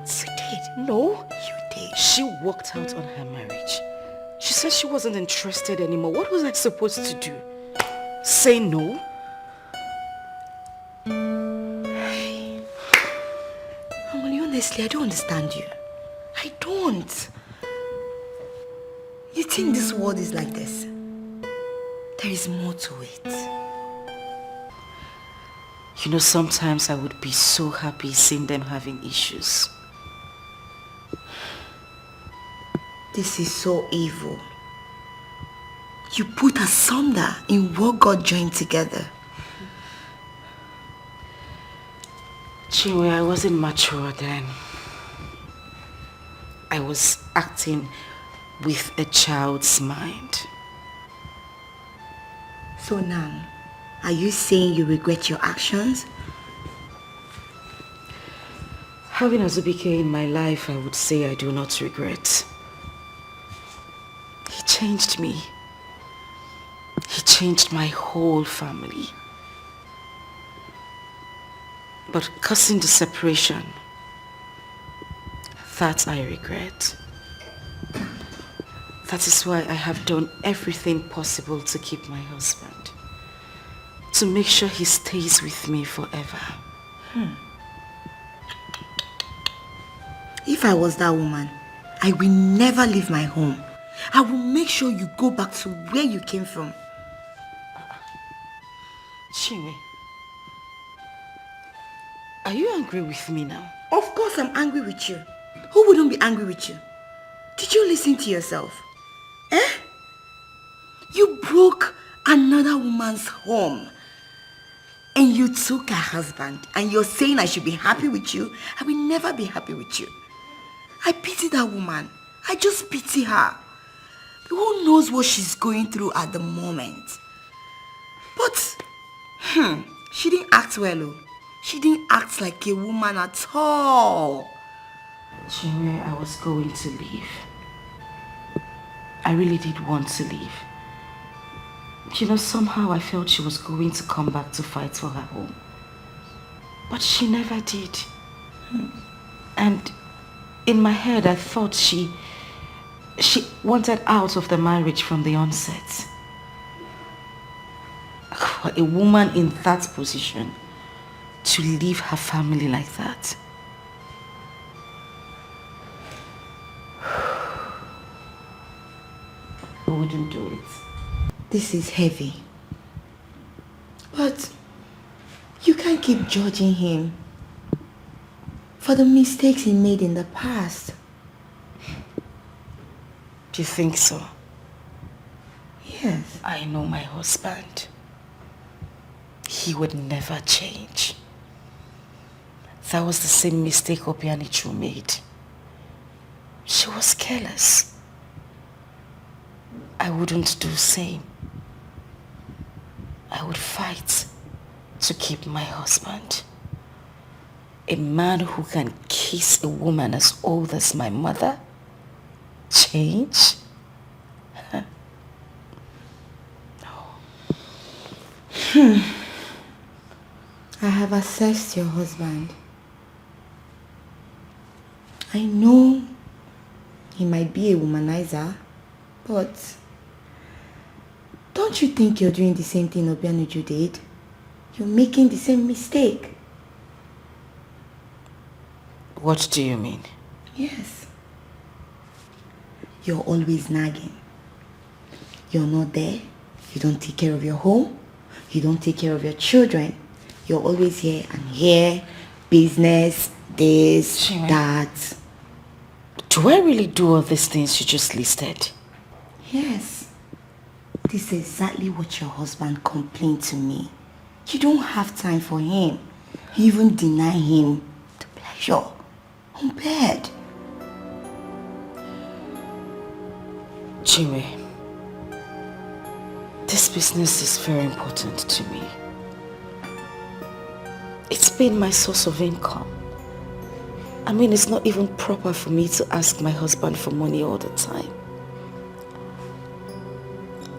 You did. No, you did. She walked out on her marriage. She said she wasn't interested anymore. What was I supposed to do? Say no? Hey. Well, honestly, I don't understand you. I don't. You think this world is like this? There is more to it. You know, sometimes I would be so happy seeing them having issues. This is so evil. You put asunder in what God joined together. Chinwe, I wasn't mature then. I was acting with a child's mind. So now, are you saying you regret your actions? Having Azubike in my life, I would say I do not regret. He changed me. He changed my whole family. But causing the separation, that I regret. That is why I have done everything possible to keep my husband. To make sure he stays with me forever. If I was that woman, I will never leave my home. I will make sure you go back to where you came from. Chinwe, are you angry with me now? Of course I'm angry with you. Who wouldn't be angry with you? Did you listen to yourself? You broke another woman's home. And you took her husband. And you're saying I should be happy with you. I will never be happy with you. I pity that woman. I just pity her. Who knows what she's going through at the moment? But, she didn't act well, oh. She didn't act like a woman at all. Chinwe, I was going to leave. I really did want to leave. You know, somehow I felt she was going to come back to fight for her home. But she never did. And in my head, I thought she wanted out of the marriage from the onset. For a woman in that position to leave her family like that. I wouldn't do it. This is heavy. But you can't keep judging him for the mistakes he made in the past. Do you think so? Yes. I know my husband. He would never change. That was the same mistake Obianichu made. She was careless. I wouldn't do the same. I would fight to keep my husband. A man who can kiss a woman as old as my mother? Change? I have assessed your husband. I know he might be a womanizer, but don't you think you're doing the same thing Obianuju did? You're making the same mistake. What do you mean? Yes. You're always nagging. You're not there. You don't take care of your home. You don't take care of your children. You're always here and here. Business, this, that. Do I really do all these things you just listed? Yes. This is exactly what your husband complained to me. You don't have time for him. You even deny him the pleasure on bed. Chinwe, this business is very important to me. It's been my source of income. I mean, it's not even proper for me to ask my husband for money all the time.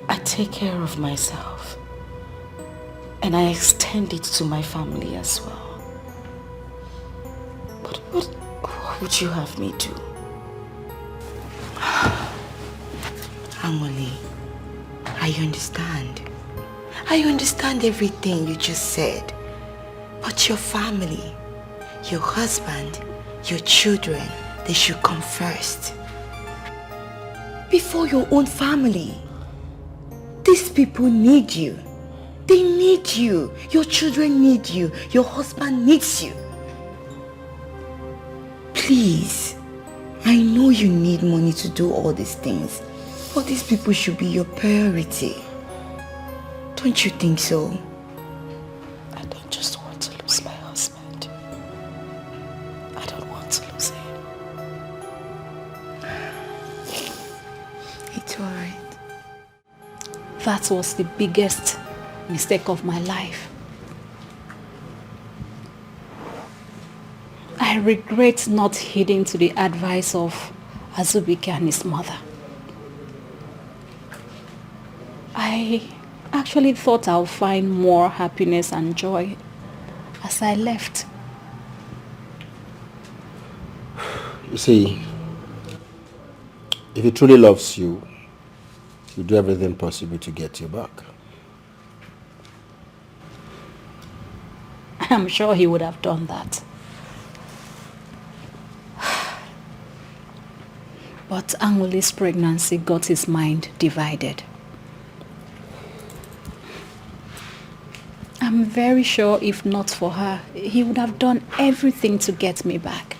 I take care of myself. And I extend it to my family as well. But what would you have me do? Amole, I understand. I understand everything you just said. But your family, your husband, your children, they should come first. Before your own family. These people need you. They need you. Your children need you. Your husband needs you. Please, I know you need money to do all these things, but these people should be your priority. Don't you think so? I don't just want to lose my husband. I don't want to lose him. It's alright. That was the biggest mistake of my life. I regret not heeding to the advice of Azubike and his mother. I actually thought I'll find more happiness and joy as I left. You see, if he truly loves you, he'll do everything possible to get you back. I'm sure he would have done that. But Anguli's pregnancy got his mind divided. I'm very sure if not for her, he would have done everything to get me back.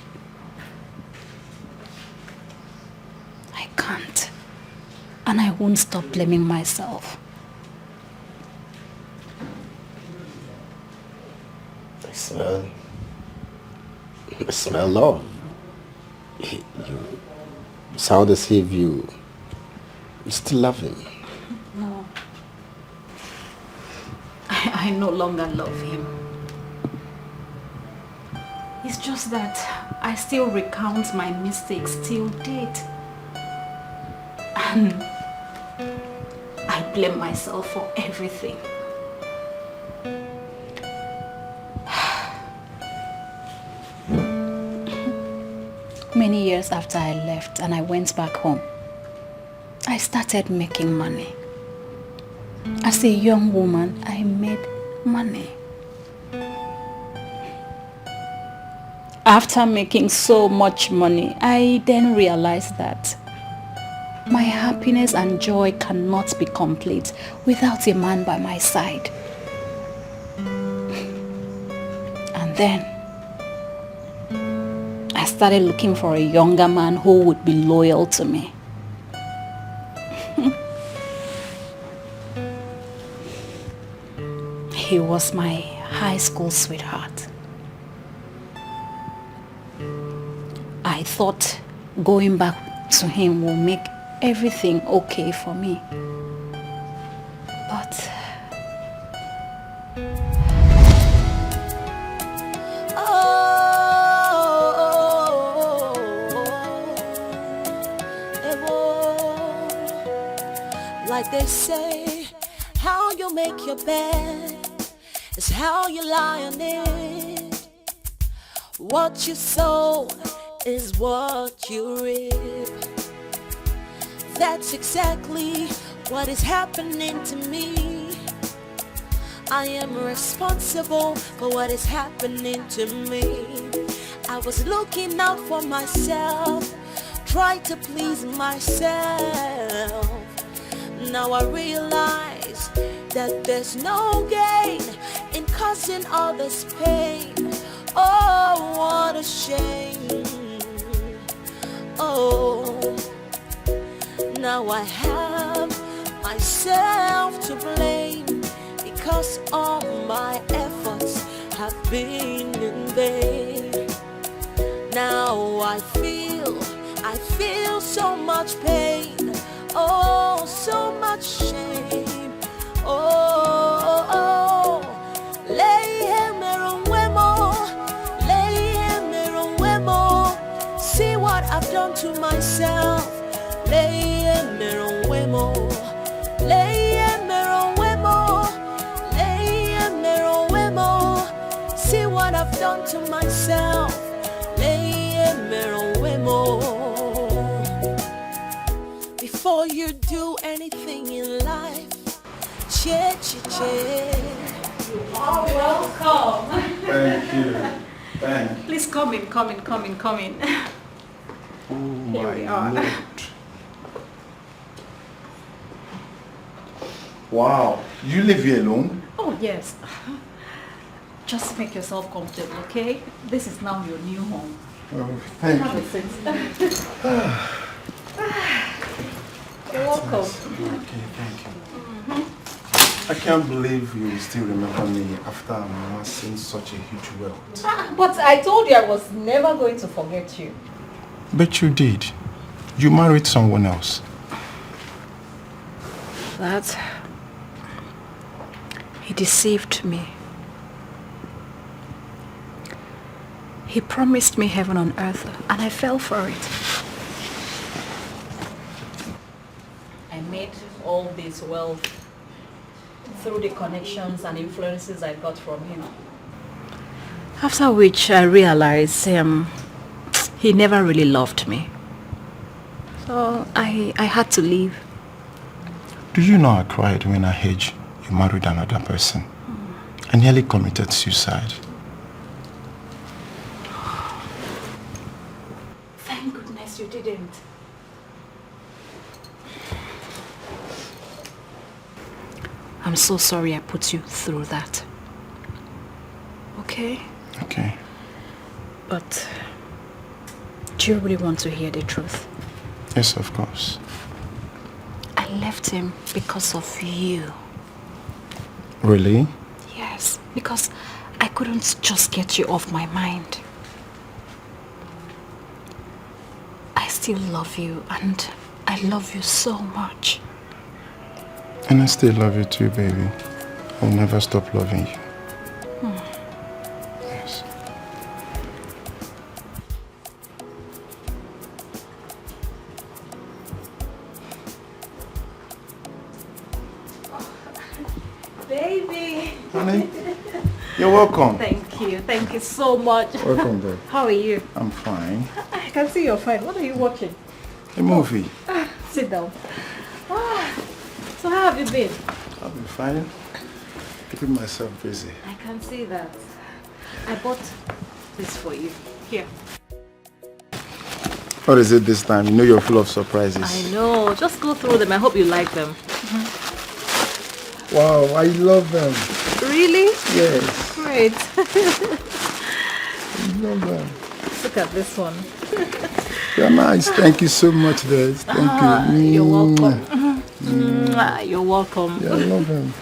I can't. And I won't stop blaming myself. I smell love. You sound as if you still love him. No. I no longer love him. It's just that I still recount my mistakes till date. And I blame myself for everything. Many years after I left and I went back home, I started making money. As a young woman, I made money. After making so much money, I then realized that my happiness and joy cannot be complete without a man by my side. And then I started looking for a younger man who would be loyal to me. He was my high school sweetheart. I thought going back to him will make everything okay for me. But Ewo like they say, how you make your bed is how you lie on it. What you sow is what you reap. That's exactly what is happening to me. I am responsible for what is happening to me. I was looking out for myself, tried to please myself. Now I realize that there's no gain in causing others pain. Oh, what a shame. Oh, now I have myself to blame, because all my efforts have been in vain. Now I feel so much pain, oh, so much shame. Oh, see what I've done to myself. See what I've done to myself. Before you do anything in life, check. You are welcome. Thank you. Thank you. Please come in. Oh Here we are. Lord. Wow. You live here alone? Oh, yes. Just make yourself comfortable, okay? This is now your new home. Oh, thank Have you. a seat. You're welcome. Okay, thank you. I can't believe you still remember me after amassing such a huge wealth. But I told you I was never going to forget you. But you did. You married someone else. That he deceived me. He promised me heaven on earth, and I fell for it. I made all this wealth through the connections and influences I got from him. After which I realized he never really loved me. So I had to leave. Do you know I cried when I heard you married another person? I nearly committed suicide. Thank goodness you didn't. I'm so sorry I put you through that. Okay? Okay. But do you really want to hear the truth? Yes, of course. I left him because of you. Really? Yes, because I couldn't just get you off my mind. I still love you, and I love you so much. And I still love you too, baby. I'll never stop loving you. Yes. Baby. Honey, you're welcome. Thank you so much. Welcome, babe. How are you? I'm fine. I can see you're fine. What are you watching? A movie. Sit down. So how have you been? I've been fine. Keeping myself busy. I can see that. I bought this for you. Here. What is it this time? You know you're full of surprises. I know. Just go through them. I hope you like them. Wow, I love them. Really? Yes. Great. I love them. Look at this one. You're nice. Thank you so much, guys. Thank you. You're welcome. You're welcome. Yeah, I love them.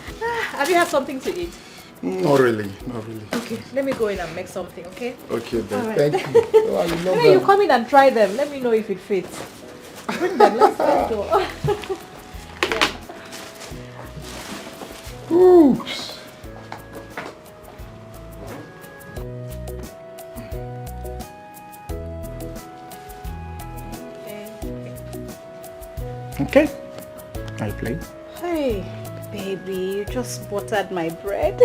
Have you had something to eat? Not really. Not really. Okay, let me go in and make something, okay? Okay, then. All right. Thank you. Oh, I love Hey, you them. come in and try them. Let me know if it fits. Bring them. Let's go. Oops. Okay. I play. Hey, baby, you just buttered my bread.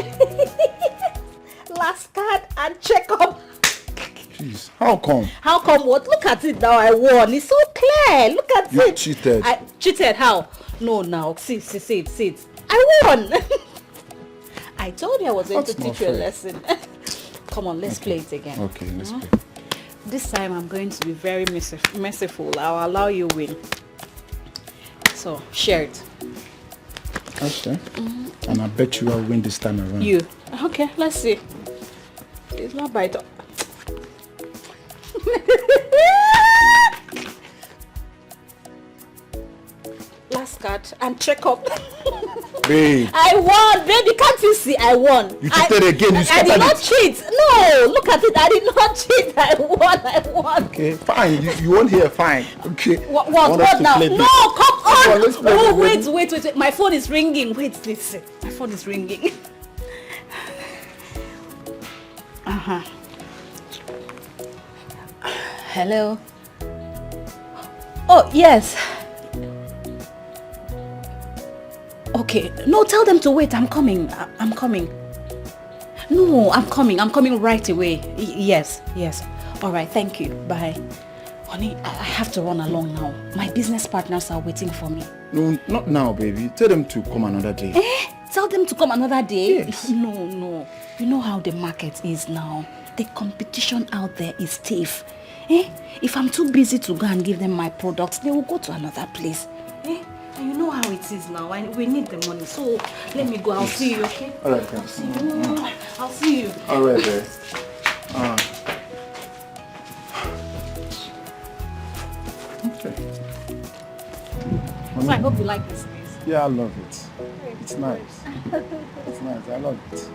Last card and check up. Jeez, how come? How come what? Look at it now, I won. It's so clear. Look at You it. cheated. I cheated, how? No, now, see it. I won. I told you I was going to teach you a lesson. Come on, let's play it again. Okay, let's play. This time I'm going to be very merciful. I'll allow you win. So, share it. Okay. And I bet you I'll win this time around. You. Okay, let's see. It's not by the... Last card and check up. Babe. I won, baby. Can't you see? I won. You cheated again. You I did scattered not it. cheat. No, look at it. I did not cheat. I won. Okay, fine. You won't hear fine. Okay. What Want us to now? play No, this? come on. Let's play Oh, this. wait. My phone is ringing. Wait, listen. My phone is ringing. Hello. Oh, yes. Okay. No, tell them to wait. I'm coming. I'm coming. No, I'm coming right away. Yes. All right, thank you. Bye. Honey, I have to run along now. My business partners are waiting for me. No, not now, baby. Tell them to come another day. Tell them to come another day? Yes. No. You know how the market is now. The competition out there is stiff. If I'm too busy to go and give them my products, they will go to another place. And you know how it is now. We need the money. So let me go. I'll see you, okay? All right, thanks. I'll see you. All right, babe. Okay. So I hope you like this place. Yeah, I love it. It's nice. It's nice. I love it.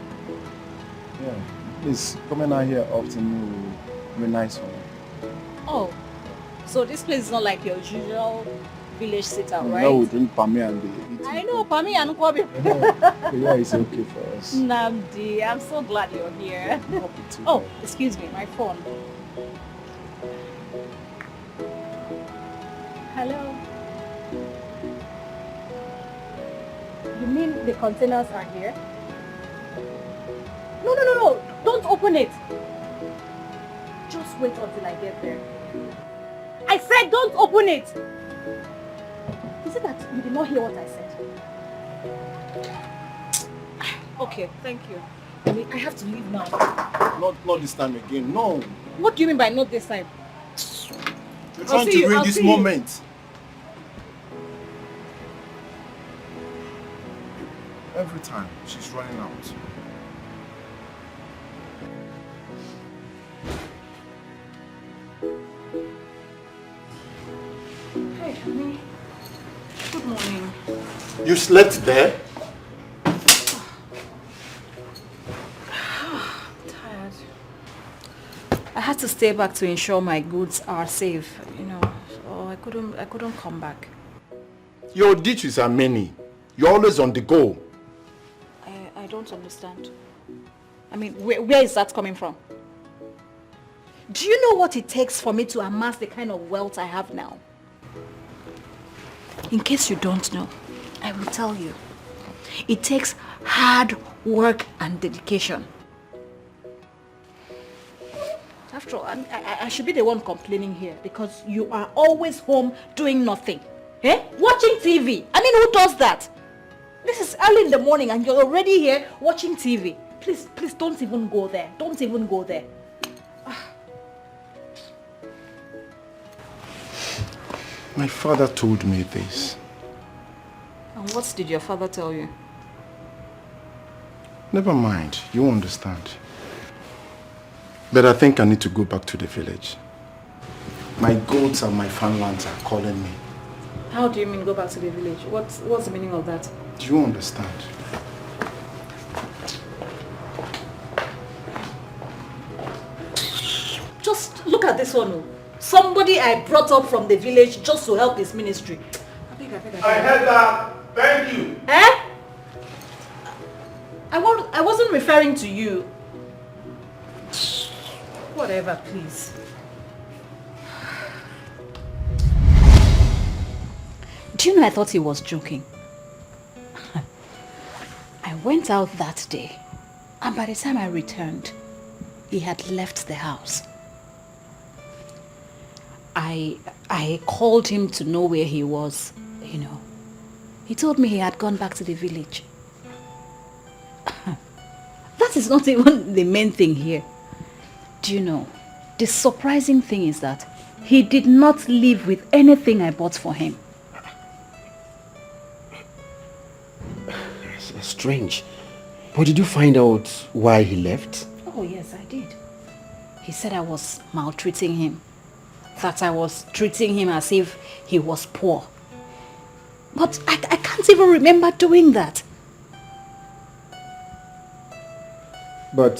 Yeah. Please, coming out here often will be nice for me. Oh, so this place is not like your usual village sit-out, right? Now we drink Pami and they eat. I know, Pami and Kwabi. Yeah, it's okay for us. Namdi, I'm so glad you're here. Oh, excuse me, my phone. Hello. You mean the containers are here? No. Don't open it. Just wait until I get there. I said don't open it. Is it that you did not hear what I said? Okay, thank you. I have to leave now. Not this time again. No. What do you mean by not this time? You're trying to ruin this moment. Every time she's running out. Hey, honey. Good morning. You slept there? Tired. I had to stay back to ensure my goods are safe, so I couldn't come back. Your ditches are many. You're always on the go. I don't understand. I mean, where is that coming from? Do you know what it takes for me to amass the kind of wealth I have now? In case you don't know, I will tell you. It takes hard work and dedication. After all, I should be the one complaining here because you are always home doing nothing. Watching TV. I mean, who does that? This is early in the morning and you're already here watching TV. Please, don't even go there. Don't even go there. My father told me this. And what did your father tell you? Never mind, you understand. But I think I need to go back to the village. My goats and my farmlands are calling me. How do you mean go back to the village? What's the meaning of that? Do you understand? Just look at this one. Somebody I brought up from the village just to help his ministry. I heard that. Thank you. I wasn't referring to you. Whatever, please. Do you know I thought he was joking? I went out that day, and by the time I returned, he had left the house. I called him to know where he was, you know. He told me he had gone back to the village. That is not even the main thing here. Do you know, the surprising thing is that he did not leave with anything I bought for him. Strange. But did you find out why he left? Oh yes, I did. He said I was maltreating him. That I was treating him as if he was poor. But I can't even remember doing that. But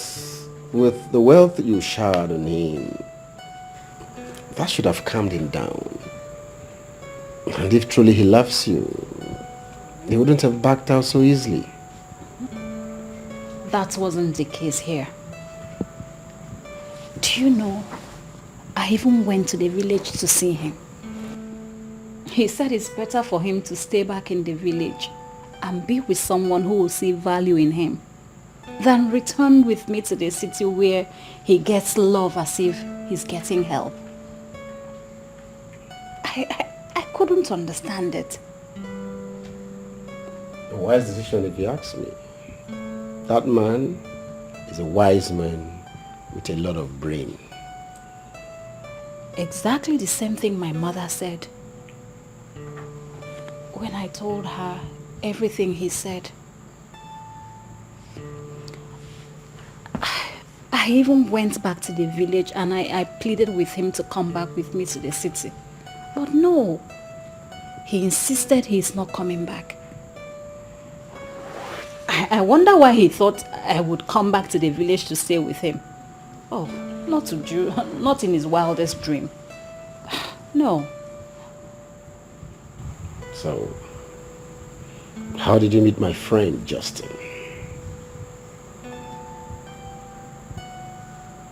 with the wealth you showered on him, that should have calmed him down. And if truly he loves you, he wouldn't have backed out so easily. That wasn't the case here. Do you know, I even went to the village to see him. He said it's better for him to stay back in the village and be with someone who will see value in him than return with me to the city where he gets love as if he's getting help. I couldn't understand it. A wise decision if you ask me. That man is a wise man with a lot of brain. Exactly the same thing my mother said. When I told her everything he said, I even went back to the village and I pleaded with him to come back with me to the city. But no, he insisted he's not coming back. I wonder why he thought I would come back to the village to stay with him. Oh, not in his wildest dream. No. So, how did you meet my friend, Justin?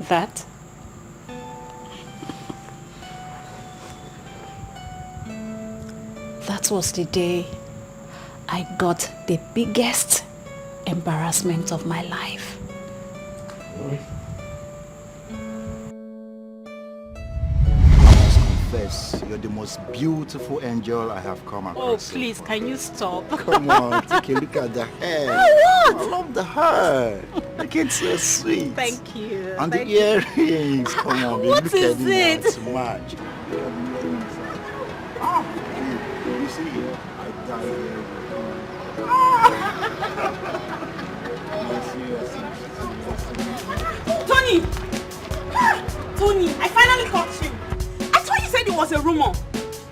That? That was the day I got the biggest embarrassment of my life. You're the most beautiful angel I have come across. Oh, please, can you stop? Come on, take a look at the hair. What? I love the hair. Look, it's so sweet. Thank you. And Thank the earrings. Come on, baby. What Look is at me it? now. It's match. Look at the earrings. You see it? I got it. Tony! Tony, I finally caught you. I thought you said it was a rumor.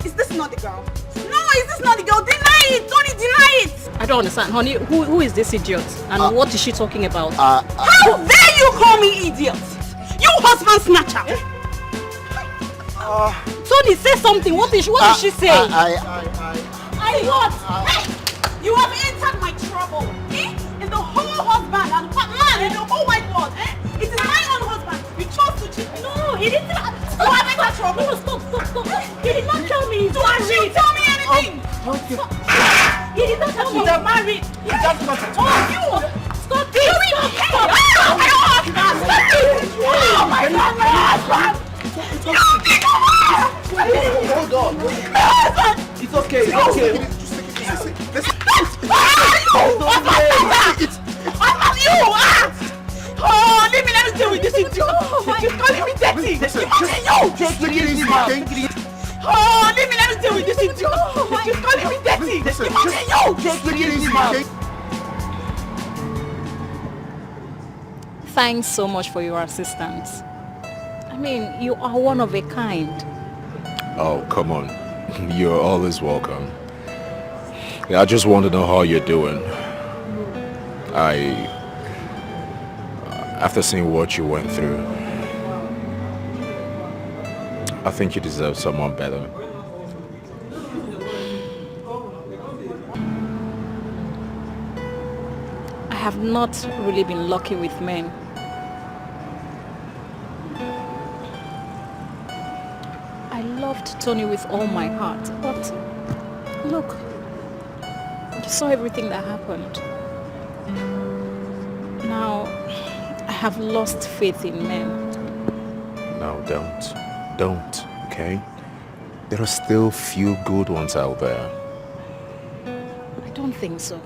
Is this not the girl? No, is this not the girl? Deny it! Tony, deny it! I don't understand, honey. Who is this idiot? And what is she talking about? How dare you call me idiot? You husband snatcher! Tony, say something. What did she say? I what? Hey, you have entered my trouble. Eh? In the whole husband and man in the whole wide world. Eh? It is my own husband. You chose to cheat me. No, he didn't. You have entered trouble. No, stop. He did not tell me he's married. You tell me anything. He did not tell me he's married. He just got it. Oh, you. Stop this. Stop. Oh my God, my husband. Hold on. It's okay. It's okay. Just take it easy. Listen. Oh, leave me, let me deal with this idiot. She's calling me dirty. Just take it easy. Oh, leave me, let me deal with this idiot. She's calling me dirty. Just take it easy. Thanks so much for your assistance. I mean, you are one of a kind. Oh, come on. You're always welcome. I just want to know how you're doing. After seeing what you went through, I think you deserve someone better. I have not really been lucky with men. I loved Tony with all my heart, but look, you saw everything that happened. have lost faith in men. No, don't, okay? There are still few good ones out there. I don't think so.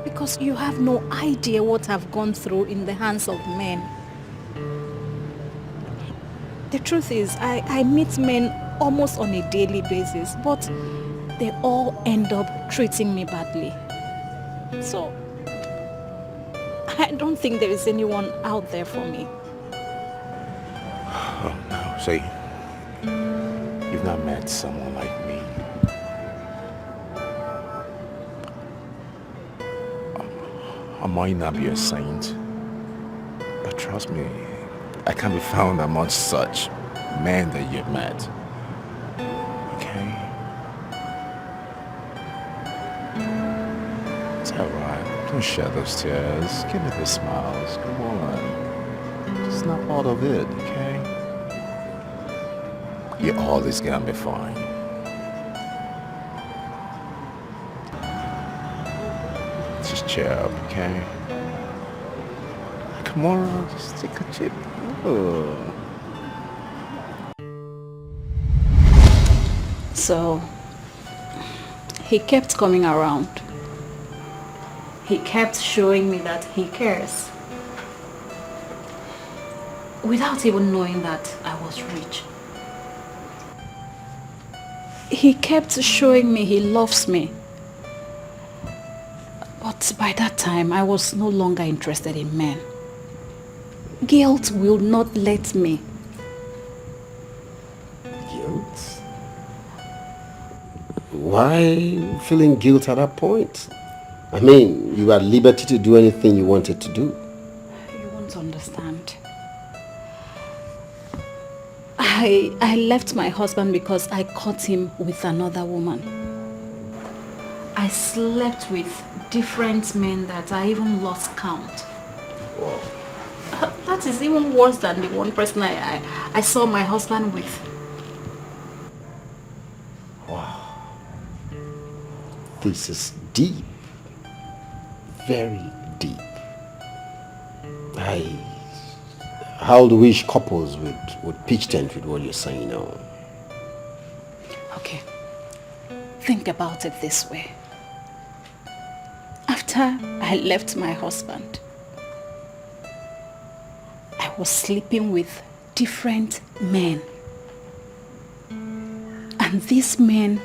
Because you have no idea what I've gone through in the hands of men. The truth is, I meet men almost on a daily basis, but they all end up treating me badly. So, I don't think there is anyone out there for me. Oh no, see, you've not met someone like me. I might not be a saint, but trust me, I can't be found among such men that you've met. Okay? It's alright. Don't shed those tears. Give me the smiles. Come on. Snap out of it, okay? You're always gonna be fine. Just cheer up, okay? Come on, just take a chip. Oh. So, he kept coming around. He kept showing me that he cares. Without even knowing that I was rich. He kept showing me he loves me. But by that time, I was no longer interested in men. Guilt will not let me. Guilt? Why feeling guilt at that point? I mean, you had liberty to do anything you wanted to do. You won't understand. I left my husband because I caught him with another woman. I slept with different men that I even lost count. Wow. That is even worse than the one person I saw my husband with. Wow. This is deep. Very deep. How do wish couples would pitch tent with what you're saying now? Okay. Think about it this way. After I left my husband, I was sleeping with different men. And these men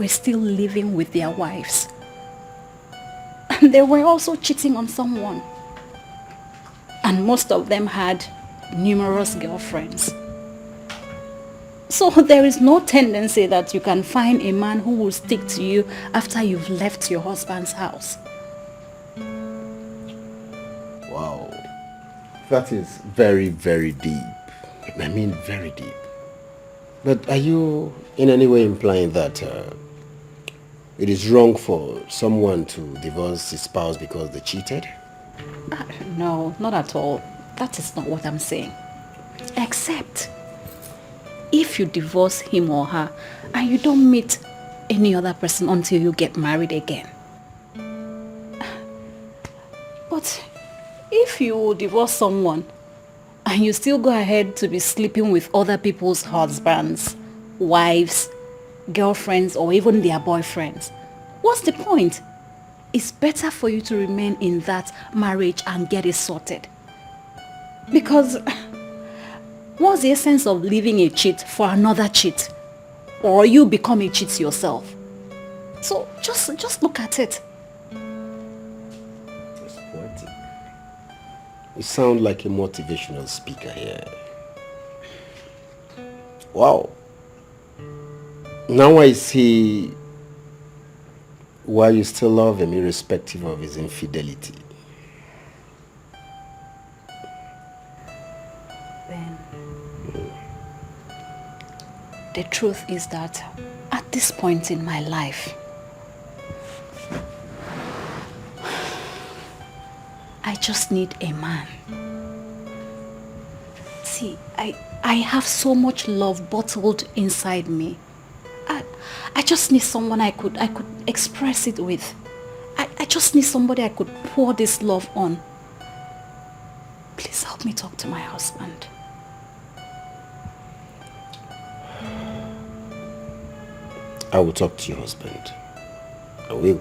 were still living with their wives. And they were also cheating on someone. And most of them had numerous girlfriends. So there is no tendency that you can find a man who will stick to you after you've left your husband's house. Wow. That is very, very deep. I mean, very deep. But are you in any way implying that it is wrong for someone to divorce his spouse because they cheated? No, not at all. That is not what I'm saying. Except if you divorce him or her and you don't meet any other person until you get married again. But if you divorce someone and you still go ahead to be sleeping with other people's husbands, wives, girlfriends, or even their boyfriends, what's the point? It's better for you to remain in that marriage and get it sorted. Because what's the essence of leaving a cheat for another cheat? Or you become a cheat yourself? So just look at it. It's poetic. You sound like a motivational speaker here. Wow. Now I see why you still love him irrespective of his infidelity. Ben, the truth is that at this point in my life, I just need a man. See, I have so much love bottled inside me. I just need someone I could express it with. I just need somebody I could pour this love on. help me talk to my husband. I will talk to your husband. I will.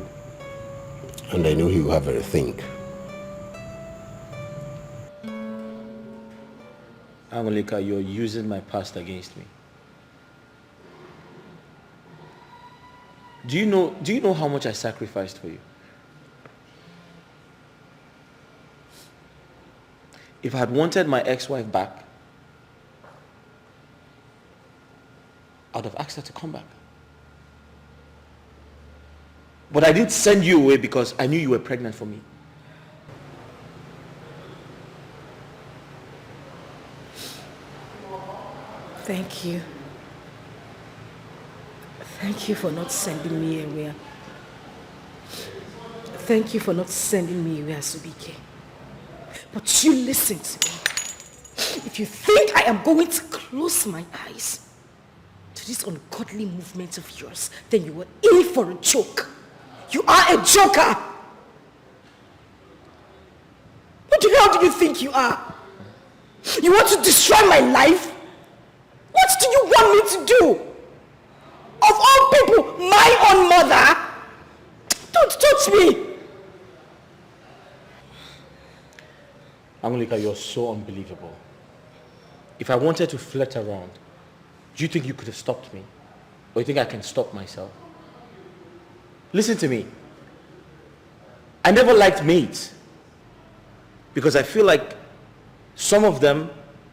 And I know he will have a rethink. Angelica, you're using my past against me. Do you know how much I sacrificed for you? If I had wanted my ex-wife back, I would have asked her to come back. But I didn't send you away because I knew you were pregnant for me. Thank you. Thank you for not sending me away. Thank you for not sending me away, Asubike. But you listen to me. If you think I am going to close my eyes to this ungodly movement of yours, then you are in for a joke. You are a joker. What the hell do you think you are? You want to destroy my life? What do you want me to do? Of all people, my own mother? Don't touch me! Angelica, you're so unbelievable. If I wanted to flirt around, do you think you could have stopped me? Or you think I can stop myself? Listen to me. I never liked maids because I feel like some of them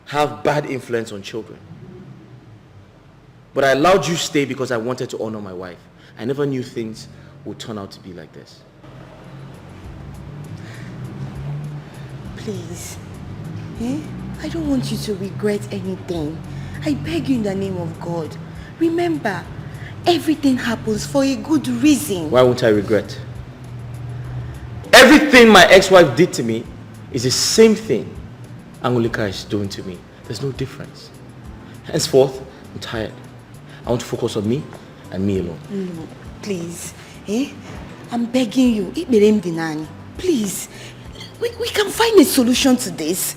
have bad influence on children. But I allowed you stay because I wanted to honor my wife. I never knew things would turn out to be like this. Please. I don't want you to regret anything. I beg you in the name of God. Remember, everything happens for a good reason. Why won't I regret? Everything my ex-wife did to me is the same thing Angelica is doing to me. There's no difference. Henceforth, I'm tired. I want to focus on me and me alone. No, please. I'm begging you. Please. We can find a solution to this.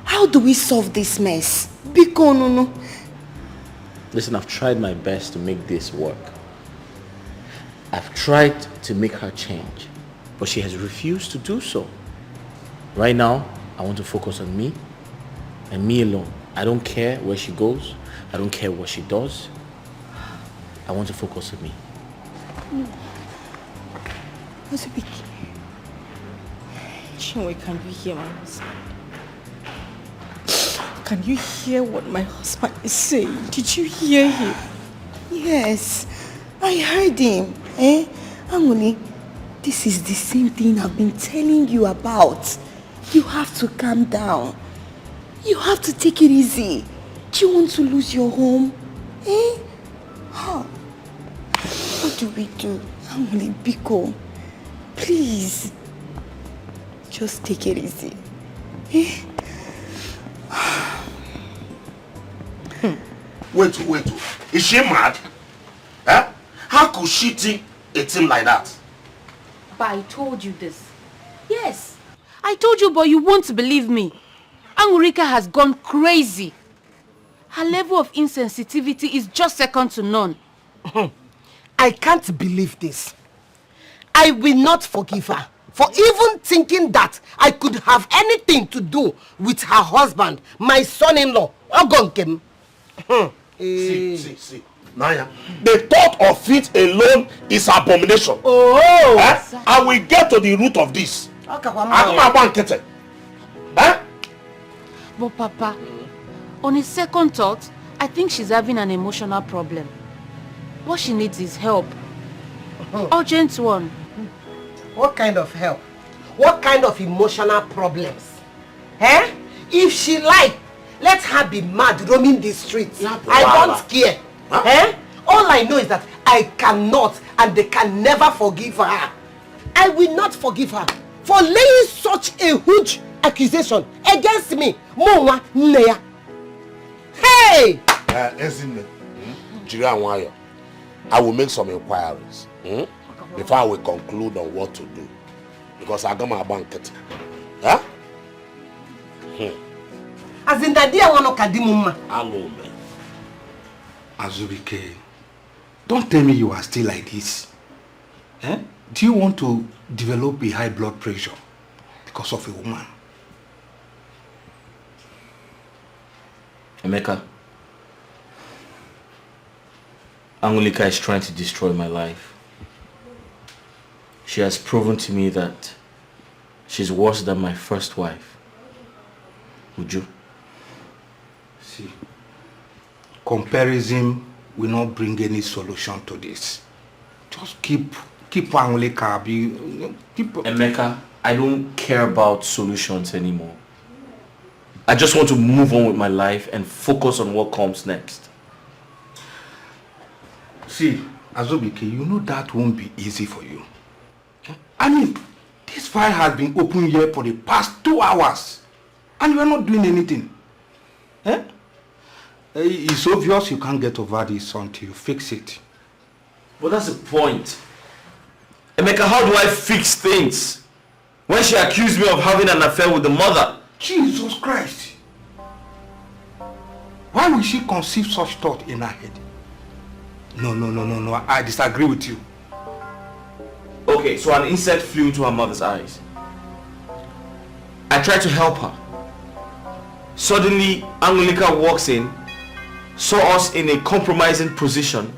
How do we solve this mess? No. Listen, I've tried my best to make this work. I've tried to make her change, but she has refused to do so. Right now, I want to focus on me and me alone. I don't care where she goes. I don't care what she does. I want to focus on me. Chinwe, can you hear my husband? Can you hear what my husband is saying? Did you hear him? Yes, I heard him. Angoli, this is the same thing I've been telling you about. You have to calm down. You have to take it easy. Do you want to lose your home? What do we do? Angoli, Biko, please. Just take it easy. Wait. Is she mad? How could she think a thing like that? But I told you this. Yes. I told you, but you won't believe me. Angurika has gone crazy. Her level of insensitivity is just second to none. I can't believe this. I will not forgive her for even thinking that I could have anything to do with her husband, my son-in-law, Ogonkem. See. Naya, the thought of it alone is abomination. I will get to the root of this. But Papa, on a second thought, I think she's having an emotional problem. What she needs is help. Urgent one. What kind of help? What kind of emotional problems? If she like, let her be mad roaming the streets. I don't care. All I know is that I cannot and they can never forgive her. I will not forgive her for laying such a huge accusation against me. Hey! I will make some inquiries before I will conclude on what to do. Because I got my banquet. As in that dear one of Kadimuma. Hello, man. Azubike, don't tell me you are still like this. Eh? Do you want to develop a high blood pressure because of a woman? Emeka, Angulika is trying to destroy my life. She has proven to me that she's worse than my first wife. Would you? See, comparison will not bring any solution to this. Just keep Angulika. Emeka, I don't care about solutions anymore. I just want to move on with my life and focus on what comes next. See, Azubike, you know that won't be easy for you. I mean, this file has been open here for the past 2 hours and you are not doing anything. Eh? It's obvious you can't get over this until you fix it. But that's the point. Emeka, how do I fix things when she accused me of having an affair with the mother? Jesus Christ! Why would she conceive such thought in her head? No, I disagree with you. Okay, so an insect flew into her mother's eyes. I tried to help her. Suddenly, Angulika walks in, saw us in a compromising position.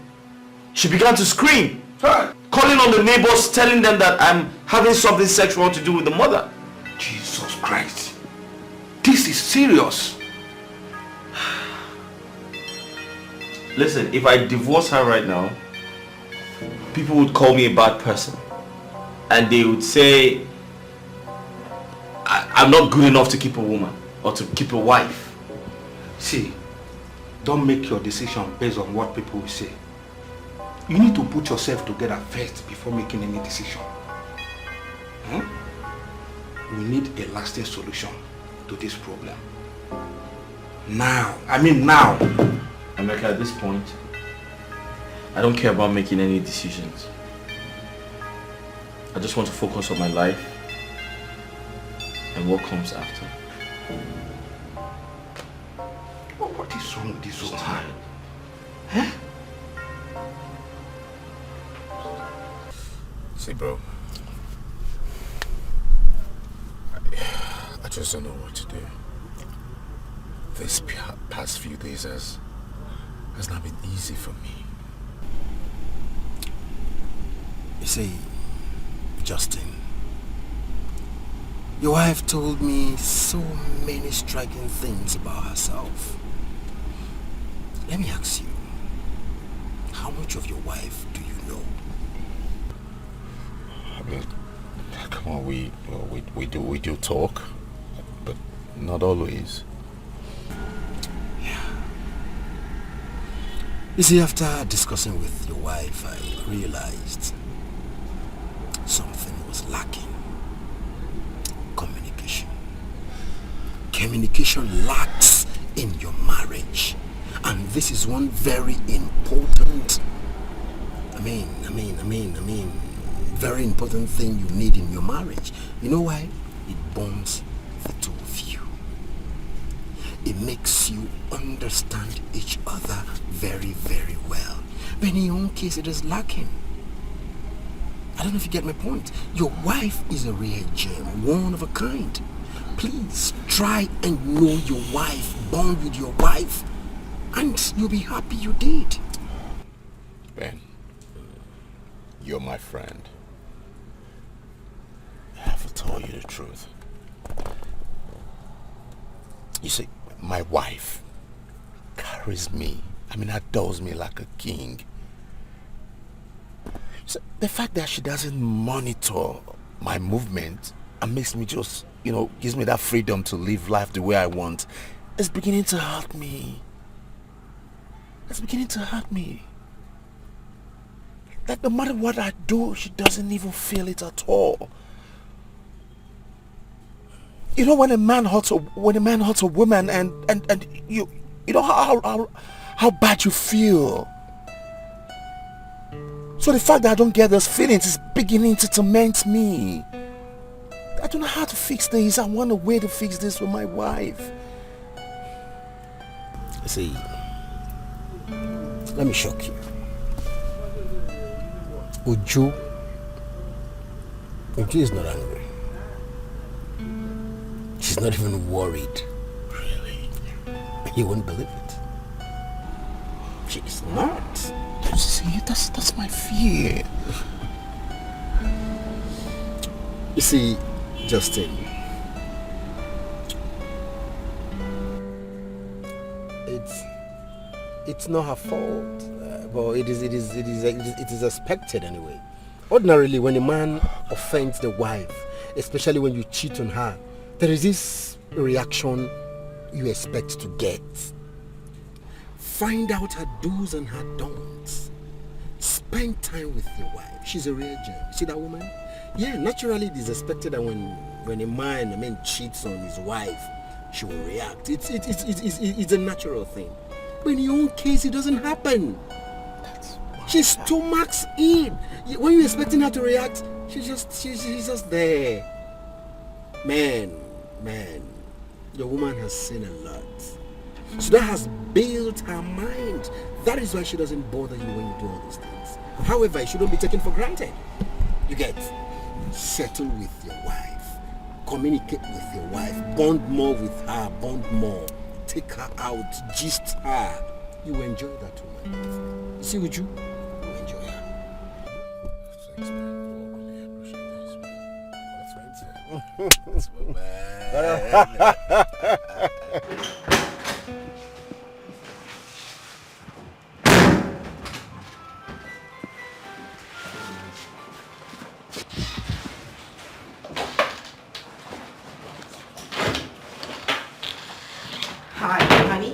She began to scream, calling on the neighbors, telling them that I'm having something sexual to do with the mother. Jesus Christ. This is serious. Listen, if I divorce her right now, people would call me a bad person. And they would say I'm not good enough to keep a woman or to keep a wife. See, don't make your decision based on what people will say. You need to put yourself together first before making any decision. We need a lasting solution to this problem. Now. Emeka, at this point, I don't care about making any decisions. I just want to focus on my life and what comes after. What is wrong with this woman? See, bro, I just don't know what to do. This past few days has not been easy for me. You see, Justin, your wife told me so many striking things about herself. Let me ask you, how much of your wife do you know? I mean, come on, we do talk, but not always. You see, after discussing with your wife, I realized something was lacking. Communication. Communication lacks in your marriage. And this is one very important, very important thing you need in your marriage. You know why? It bonds the two of you. It makes you understand each other very, very well. But in your own case, it is lacking. I don't know if you get my point. Your wife is a rare gem, one of a kind. Please try and know your wife, bond with your wife, and you'll be happy you did. Ben, you're my friend. I have to tell you the truth. You see, my wife carries me, adores me like a king. So the fact that she doesn't monitor my movement and makes me just, gives me that freedom to live life the way I want, is beginning to hurt me. It's beginning to hurt me. Like no matter what I do, she doesn't even feel it at all. You know, when a man hurts a woman and you know how bad you feel. So the fact that I don't get those feelings is beginning to torment me. I don't know how to fix this. I want a way to fix this with my wife. See, let me shock you. Uju is not angry. She's not even worried. Really? You won't believe it. She's not. See, that's my fear. You see, Justin, it's not her fault, but it is expected anyway. Ordinarily, when a man offends the wife, especially when you cheat on her, there is this reaction you expect to get. Find out her do's and her don'ts. Spend time with your wife. She's a real gem. See that woman? Yeah, naturally it is expected that when a man cheats on his wife, she will react. It's a natural thing. But in your own case, it doesn't happen. She stomachs it. When you're expecting her to react, she's just there. Man, your woman has seen a lot. So that has built her mind. That is why she doesn't bother you when you do all these things. However, it shouldn't be taken for granted. You get? Settle with your wife. Communicate with your wife. Bond more with her. Bond more. Take her out. Gist her. You will enjoy that woman. You see, would you? You will enjoy her. Thanks, man. Hi, honey.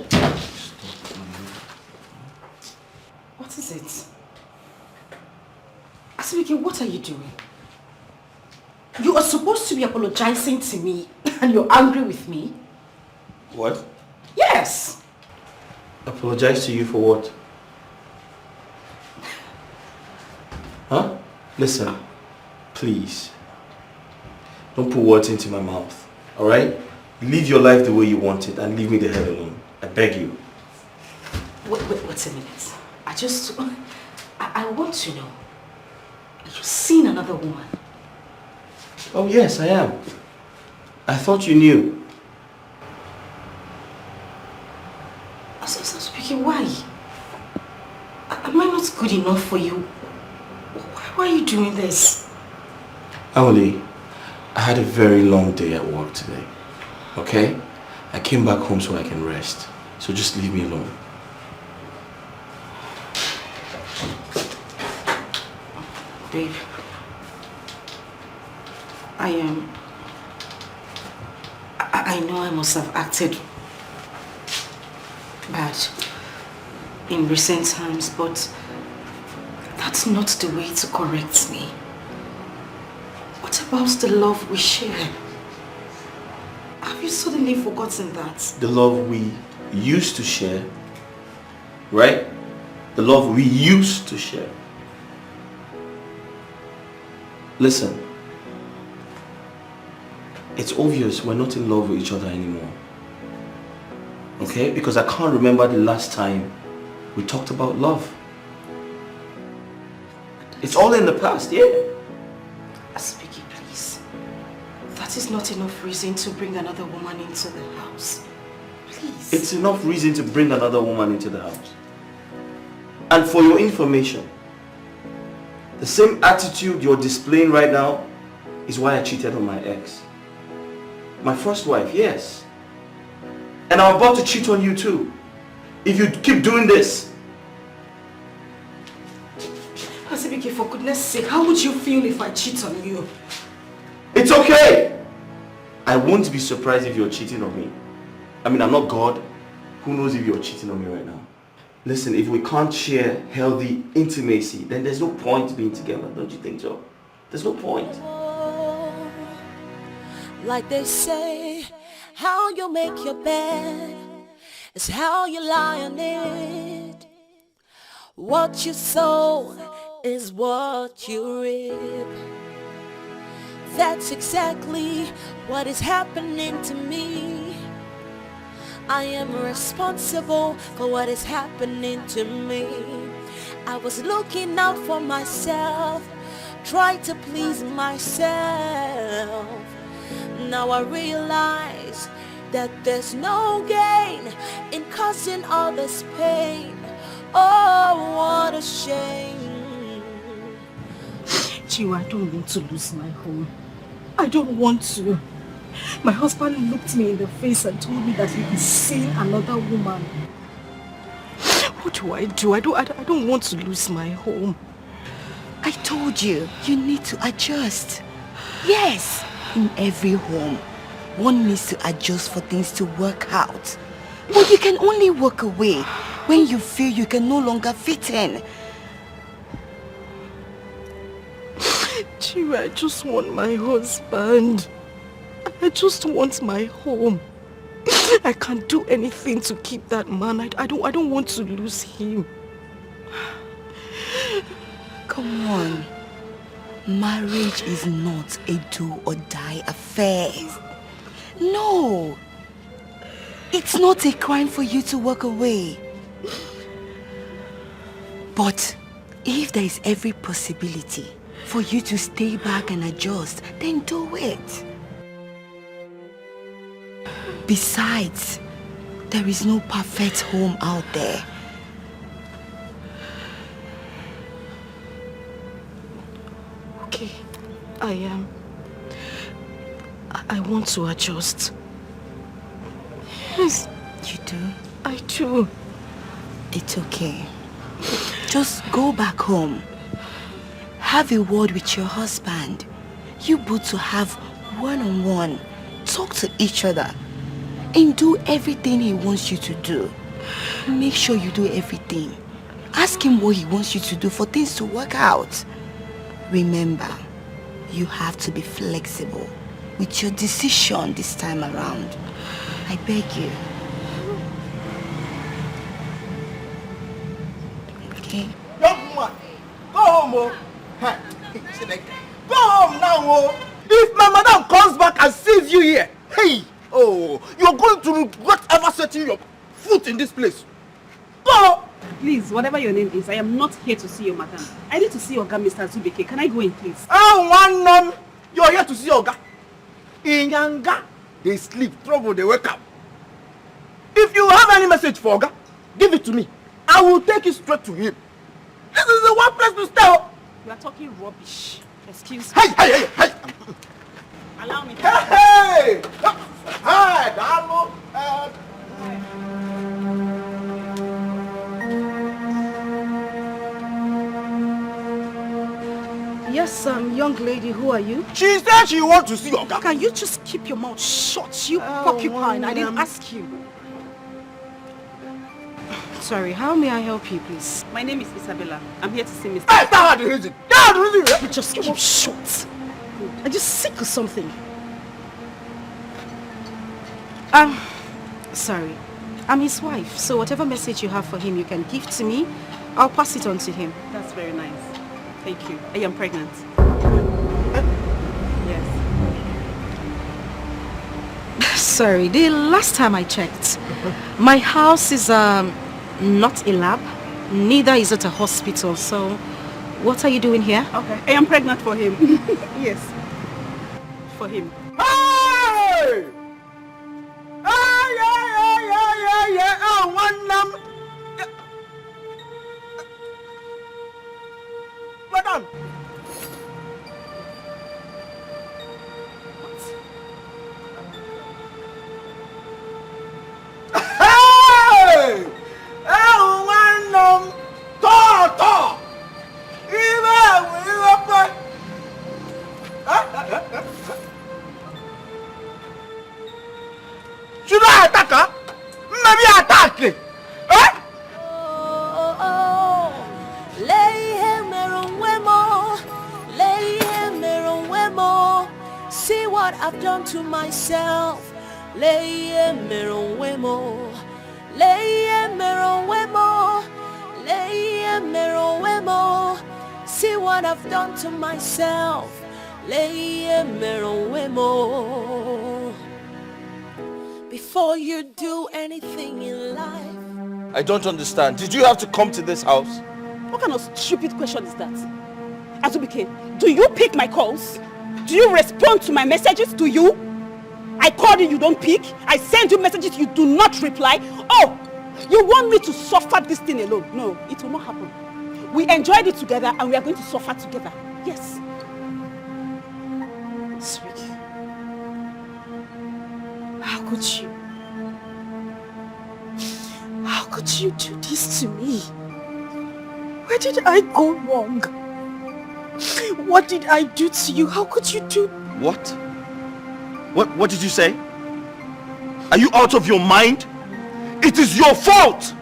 What is it? Asibike, what are you doing? You are supposed to be apologizing to me and you're angry with me? What? Yes! Apologize to you for what? Huh? Listen, please. Don't put words into my mouth, alright? Live your life the way you want it and leave me the hell alone. I beg you. Wait a minute. I want to know. Are you seeing another woman? Oh yes, I am. I thought you knew. Speaking, why? Am I not good enough for you? Why are you doing this? Emily, I had a very long day at work today. Okay? I came back home so I can rest. So just leave me alone. Babe, I know I must have acted bad in recent times, but that's not the way to correct me. What about the love we share? Have you suddenly forgotten that? The love we used to share, right? The love we used to share. Listen, it's obvious we're not in love with each other anymore. Okay? Because I can't remember the last time we talked about love. It's all in the past, yeah? Asibike, please. That is not enough reason to bring another woman into the house. Please. It's enough reason to bring another woman into the house. And for your information, the same attitude you're displaying right now is why I cheated on my ex. My first wife, yes. And I'm about to cheat on you too. If you keep doing this. Asibike, for goodness sake, how would you feel if I cheat on you? It's okay. I won't be surprised if you're cheating on me. I mean, I'm not God. Who knows if you're cheating on me right now? Listen, if we can't share healthy intimacy, then there's no point being together. Don't you think so? There's no point. Like they say, how you make your bed is how you lie on it. What you sow is what you reap. That's exactly what is happening to me. I am responsible for what is happening to me. I was looking out for myself, trying to please myself. Now I realize that there's no gain in causing all this pain. Oh, what a shame. Chiwa, I don't want to lose my home. I don't want to. My husband looked me in the face and told me that he is seeing another woman. What do? I don't want to lose my home. I told you, you need to adjust. Yes, in every home, one needs to adjust for things to work out. But you can only walk away when you feel you can no longer fit in. Chiwa, I just want my husband. I just want my home. I can't do anything to keep that man. I don't want to lose him. Come on. Marriage is not a do or die affair. No. It's not a crime for you to walk away. But if there is every possibility for you to stay back and adjust, then do it. Besides, there is no perfect home out there. Okay, I want to adjust. Yes. You do? I do. It's okay. Just go back home. Have a word with your husband. You both to have one-on-one. Talk to each other. And do everything he wants you to do. Make sure you do everything. Ask him what he wants you to do for things to work out. Remember, you have to be flexible with your decision this time around. I beg you. Okay? Young man, go home, oh. Hey, go home now, oh. If my madam comes back and sees you here, hey, oh, you're going to regret ever setting your foot in this place. Go! Please, whatever your name is, I am not here to see your madam. I need to see your guy, Mr. Zubeke. Can I go in, please? Oh, one name. You're here to see your guy. In Yanga, they sleep, trouble, they wake up. If you have any message for Oga, give it to me. I will take it straight to him. This is the one place to stay. You are talking rubbish. Excuse me. Hey! Allow me. Hey! Hi, Damo. Yes, young lady, who are you? She said she wants to see your guy. Can you just keep your mouth shut, you porcupine? I didn't ask you. Sorry, how may I help you, please? My name is Isabella. I'm here to see Mr. Hey, that's the reason. That's the reason. Just keep shut. Are you sick or something? Sorry. I'm his wife, so whatever message you have for him, you can give to me. I'll pass it on to him. That's very nice. Thank you. I am pregnant. Yes. Sorry, the last time I checked, my house is not a lab, neither is it a hospital, so what are you doing here? Okay. I am pregnant for him. Yes. For him. Hey! Yeah. Oh, one name. Madam. Hey! Oh, one name. Talk. Should I attack her? Maybe attack it. See what I've done to myself. See what I've done to myself. Before you do anything in life. I don't understand. Did you have to come to this house? What kind of stupid question is that? Azubike, do you pick my calls? Do you respond to my messages? Do you? I called you, you don't pick. I send you messages, you do not reply. Oh, you want me to suffer this thing alone? No, it will not happen. We enjoyed it together and we are going to suffer together. Yes. Sweet. How could you? How could you do this to me? Where did I go wrong? What did I do to you? How could you do? What? What did you say? Are you out of your mind? It is your fault!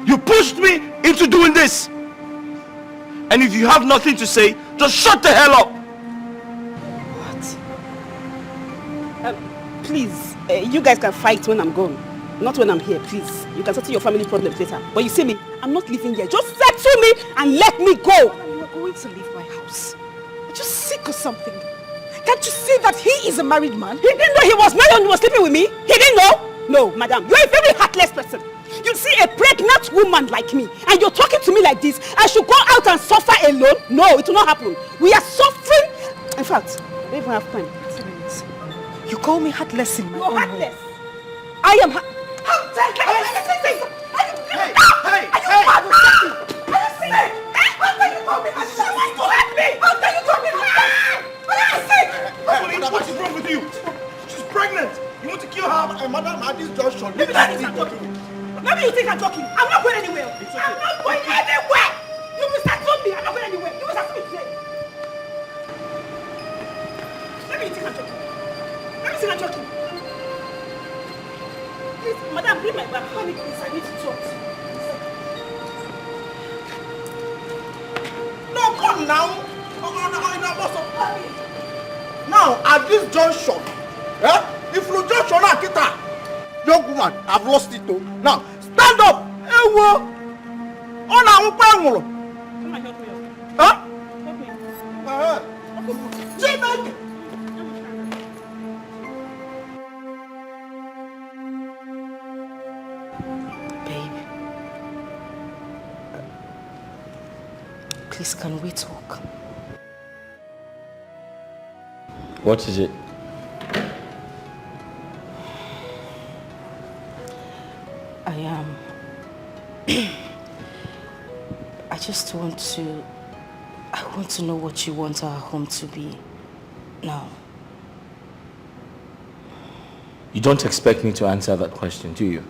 You pushed me into doing this! And if you have nothing to say, just shut the hell up! What? Please, you guys can fight when I'm gone. Not when I'm here, please. You can settle your family problems later. But you see me, I'm not living here. Just settle me and let me go. You are going to leave my house. Are you sick or something? Can't you see that he is a married man? He didn't know he was married and he was sleeping with me? He didn't know? No, madam, you're a very heartless person. You see a pregnant woman like me and you're talking to me like this. I should go out and suffer alone? No, it will not happen. We are suffering. In fact, I don't even have time. You call me heartless in my own heartless. Home. I am How dare you? Hey! How dare you call me heartless? How dare you call me heartless? What is wrong with you? She's pregnant. You want to kill her? Madam, at this junction. Maybe you think I'm talking. Maybe you think I'm talking. I'm not going anywhere. I'm not going anywhere. You will start me. I'm not going anywhere. You will start me today. Maybe you think I'm talking. Maybe you think I'm talking. Please, madam, bring my bag. Honey, please, I need to talk to you. No, come now. Now, at this junction, if you junction, young woman, I've lost it too. Now, stand up. On our Come and help me. Huh? Help me. Babe, please, can we talk? What is it? I want to know what you want our home to be now. You don't expect me to answer that question, do you?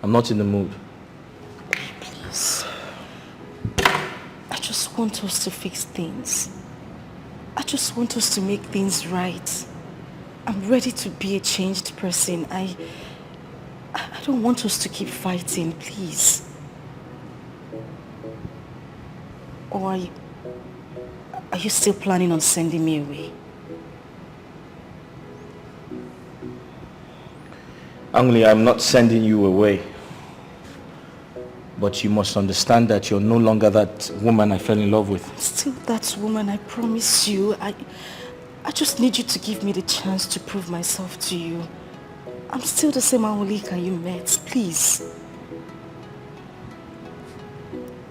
I'm not in the mood. Please. I just want us to fix things. I just want us to make things right. I'm ready to be a changed person. I don't want us to keep fighting, please. Or are you still planning on sending me away? Angli, I'm not sending you away. But you must understand that you're no longer that woman I fell in love with. Still that woman, I promise you. I just need you to give me the chance to prove myself to you. I'm still the same Angulika you met. Please.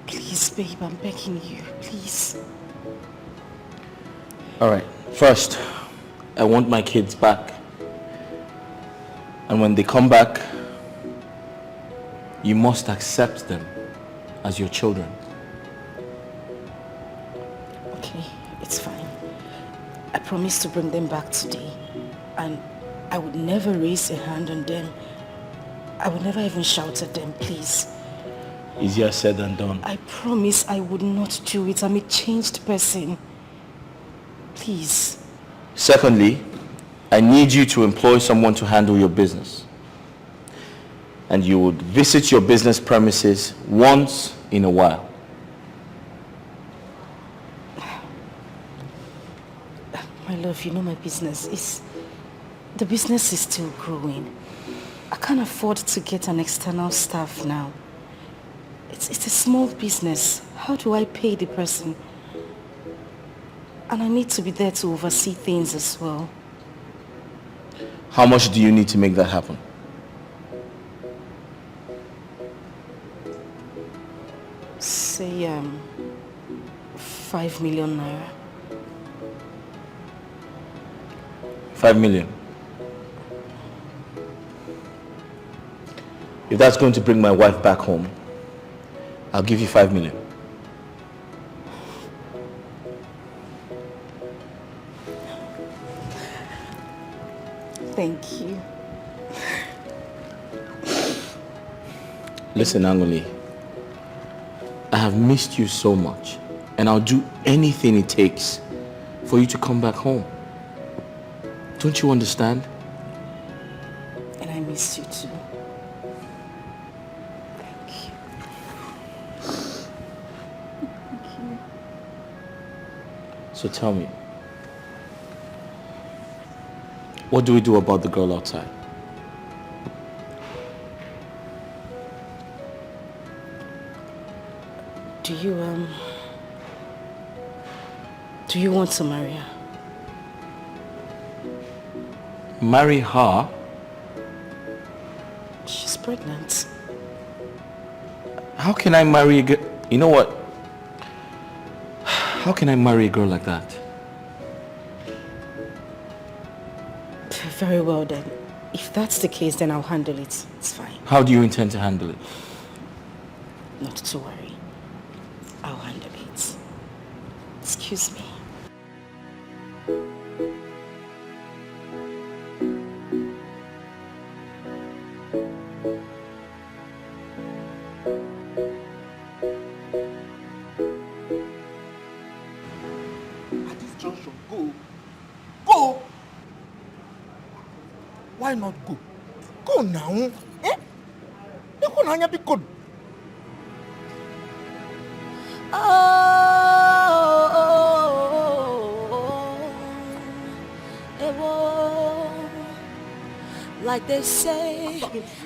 Please, babe, I'm begging you. Please. Alright, first, I want my kids back. And when they come back, you must accept them as your children. Okay, it's fine. I promise to bring them back today. And I would never raise a hand on them. I would never even shout at them, please. Easier said than done. I promise I would not do it. I'm a changed person. Please. Secondly, I need you to employ someone to handle your business. And you would visit your business premises once in a while. My love, you know my business is... The business is still growing. I can't afford to get an external staff now. It's a small business. How do I pay the person? And I need to be there to oversee things as well. How much do you need to make that happen? Say, 5 million naira. 5 million. If that's going to bring my wife back home, I'll give you 5 million. Thank you. Listen, Angoli, I have missed you so much, and I'll do anything it takes for you to come back home. Don't you understand? And I missed you too. So tell me, what do we do about the girl outside? Do you want to marry her? Marry her? She's pregnant. How can I marry a girl? You know what? How can I marry a girl like that? Very well then. If that's the case, then I'll handle it. It's fine. How do you intend to handle it? Not to worry. I'll handle it. Excuse me. Why not go? Go now. Eh? Go now, be good. Like they say,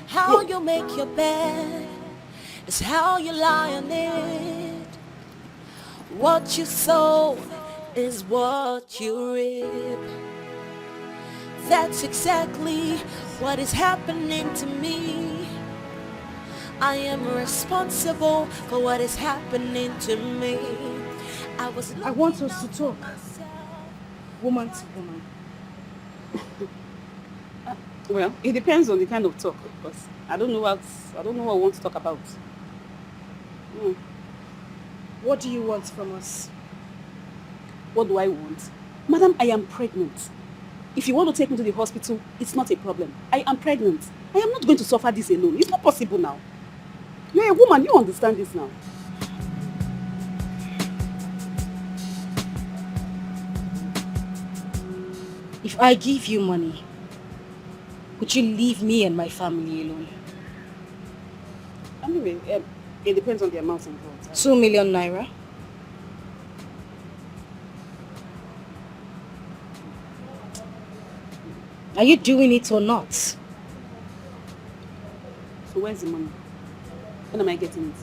how you make your bed is how you lie on it. What you sow is what you reap. That's exactly what is happening to me. I am responsible for what is happening to me. I want us to talk, woman to woman. Well, it depends on the kind of talk, because I don't know what I want to talk about. What do you want from us? What do I want? Madam, I am pregnant. If you want to take me to the hospital, it's not a problem. I am pregnant. I am not going to suffer this alone. It's not possible now. You're a woman, you understand this now. If I give you money, would you leave me and my family alone? Anyway, it depends on the amount involved. 2 million naira? Are you doing it or not? So where's the money? When am I getting it?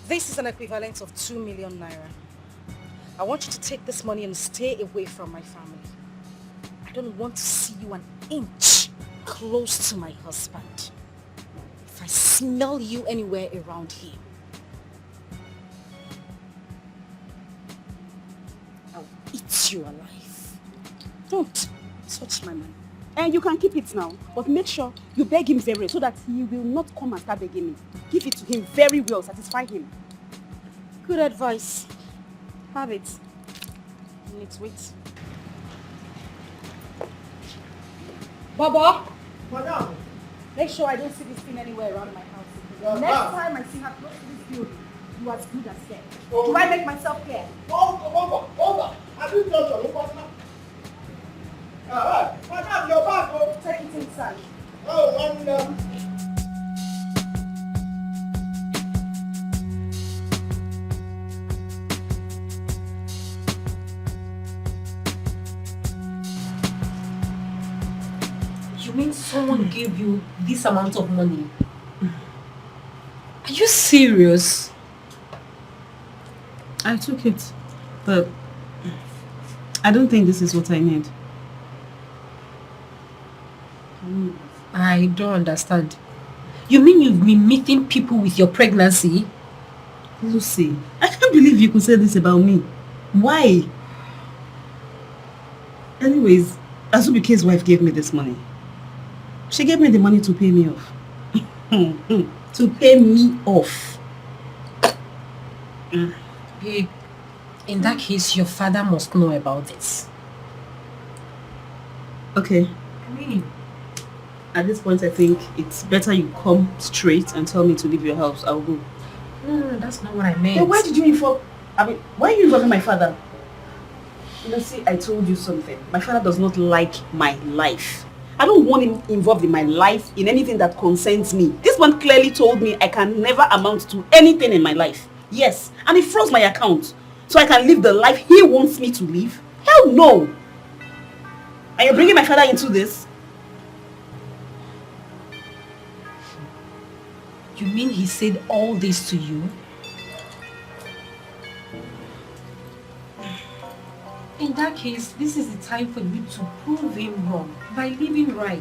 This is an equivalent of 2 million naira. I want you to take this money and stay away from my family. I don't want to see you an inch close to my husband. If I smell you anywhere around here, I'll eat you alive. Don't touch my money. And you can keep it now, but make sure you beg him very well so that he will not come and start begging me. Give it to him very well, satisfy him. Good advice. Have it. Let's wait. Baba! Madam! Make sure I don't see this thing anywhere around my house. Next time I see her close to this building, you are as good as dead. Do I make myself clear? Hold on. I didn't touch your partner. Alright, madam, your bag, oh. Take it inside. Oh, and You mean someone gave you this amount of money? Are you serious? I took it, but I don't think this is what I need. I don't understand. You mean you've been meeting people with your pregnancy? Lucy, I can't believe you could say this about me. Why? Anyways, Azubike's wife gave me this money. She gave me the money to pay me off. To pay me off. Babe, in that case, your father must know about this. Okay. I mean, at this point, I think it's better you come straight and tell me to leave your house. I'll go. No, that's not what I meant. Then why did you inform? Why are you involving my father? You see, I told you something. My father does not like my life. I don't want him involved in my life, in anything that concerns me. This one clearly told me I can never amount to anything in my life. Yes, and he froze my account so I can live the life he wants me to live. Hell no! Are you bringing my father into this? You mean he said all this to you? In that case, this is the time for you to prove him wrong by living right.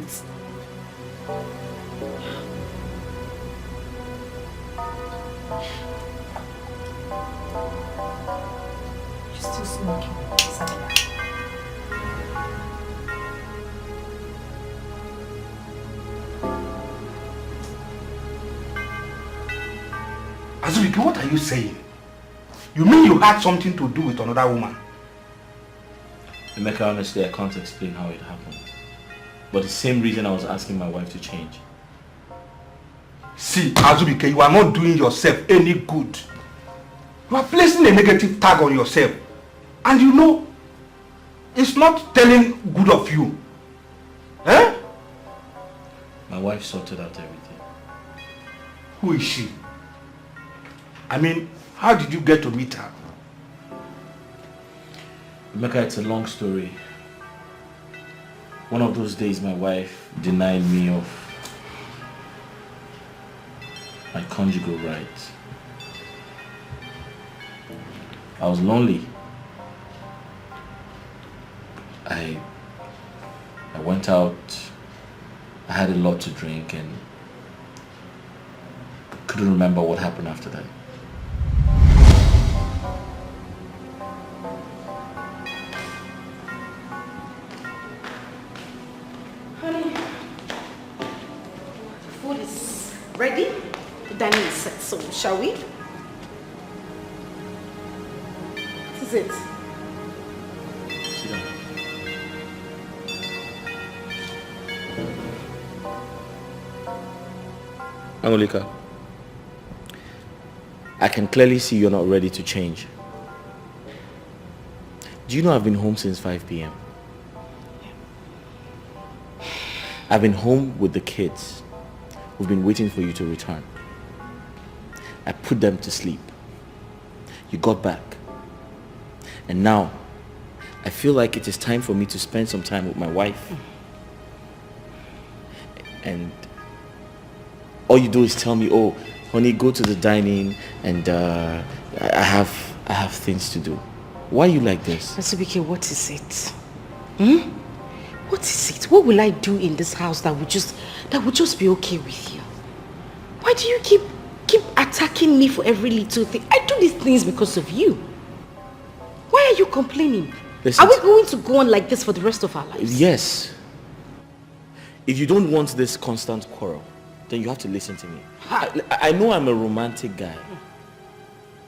You're still smoking, Sabina. Azubike, what are you saying? You mean you had something to do with another woman? Emeka, honestly, I can't explain how it happened. But the same reason I was asking my wife to change. See, Azubike, you are not doing yourself any good. You are placing a negative tag on yourself. And you know, it's not telling good of you. Eh? My wife sorted out everything. Who is she? I mean, how did you get to meet her? Emeka, it's a long story. One of those days my wife denied me of my conjugal rights. I was lonely. I went out, I had a lot to drink and couldn't remember what happened after that. Ready? The dining is set, so shall we? This is it. Sit down. Angolika, I can clearly see you're not ready to change. Do you know I've been home since 5 p.m.? I've been home with the kids. We've been waiting for you to return. I put them to sleep. You got back. And now, I feel like it is time for me to spend some time with my wife. And all you do is tell me, oh, honey, go to the dining and I have things to do. Why are you like this? Azubike, what is it? What is it? What will I do in this house that would just be okay with you? Why do you keep attacking me for every little thing? I do these things because of you. Why are you complaining? Listen, are we going to go on like this for the rest of our lives? Yes. If you don't want this constant quarrel, then you have to listen to me. I know I'm a romantic guy,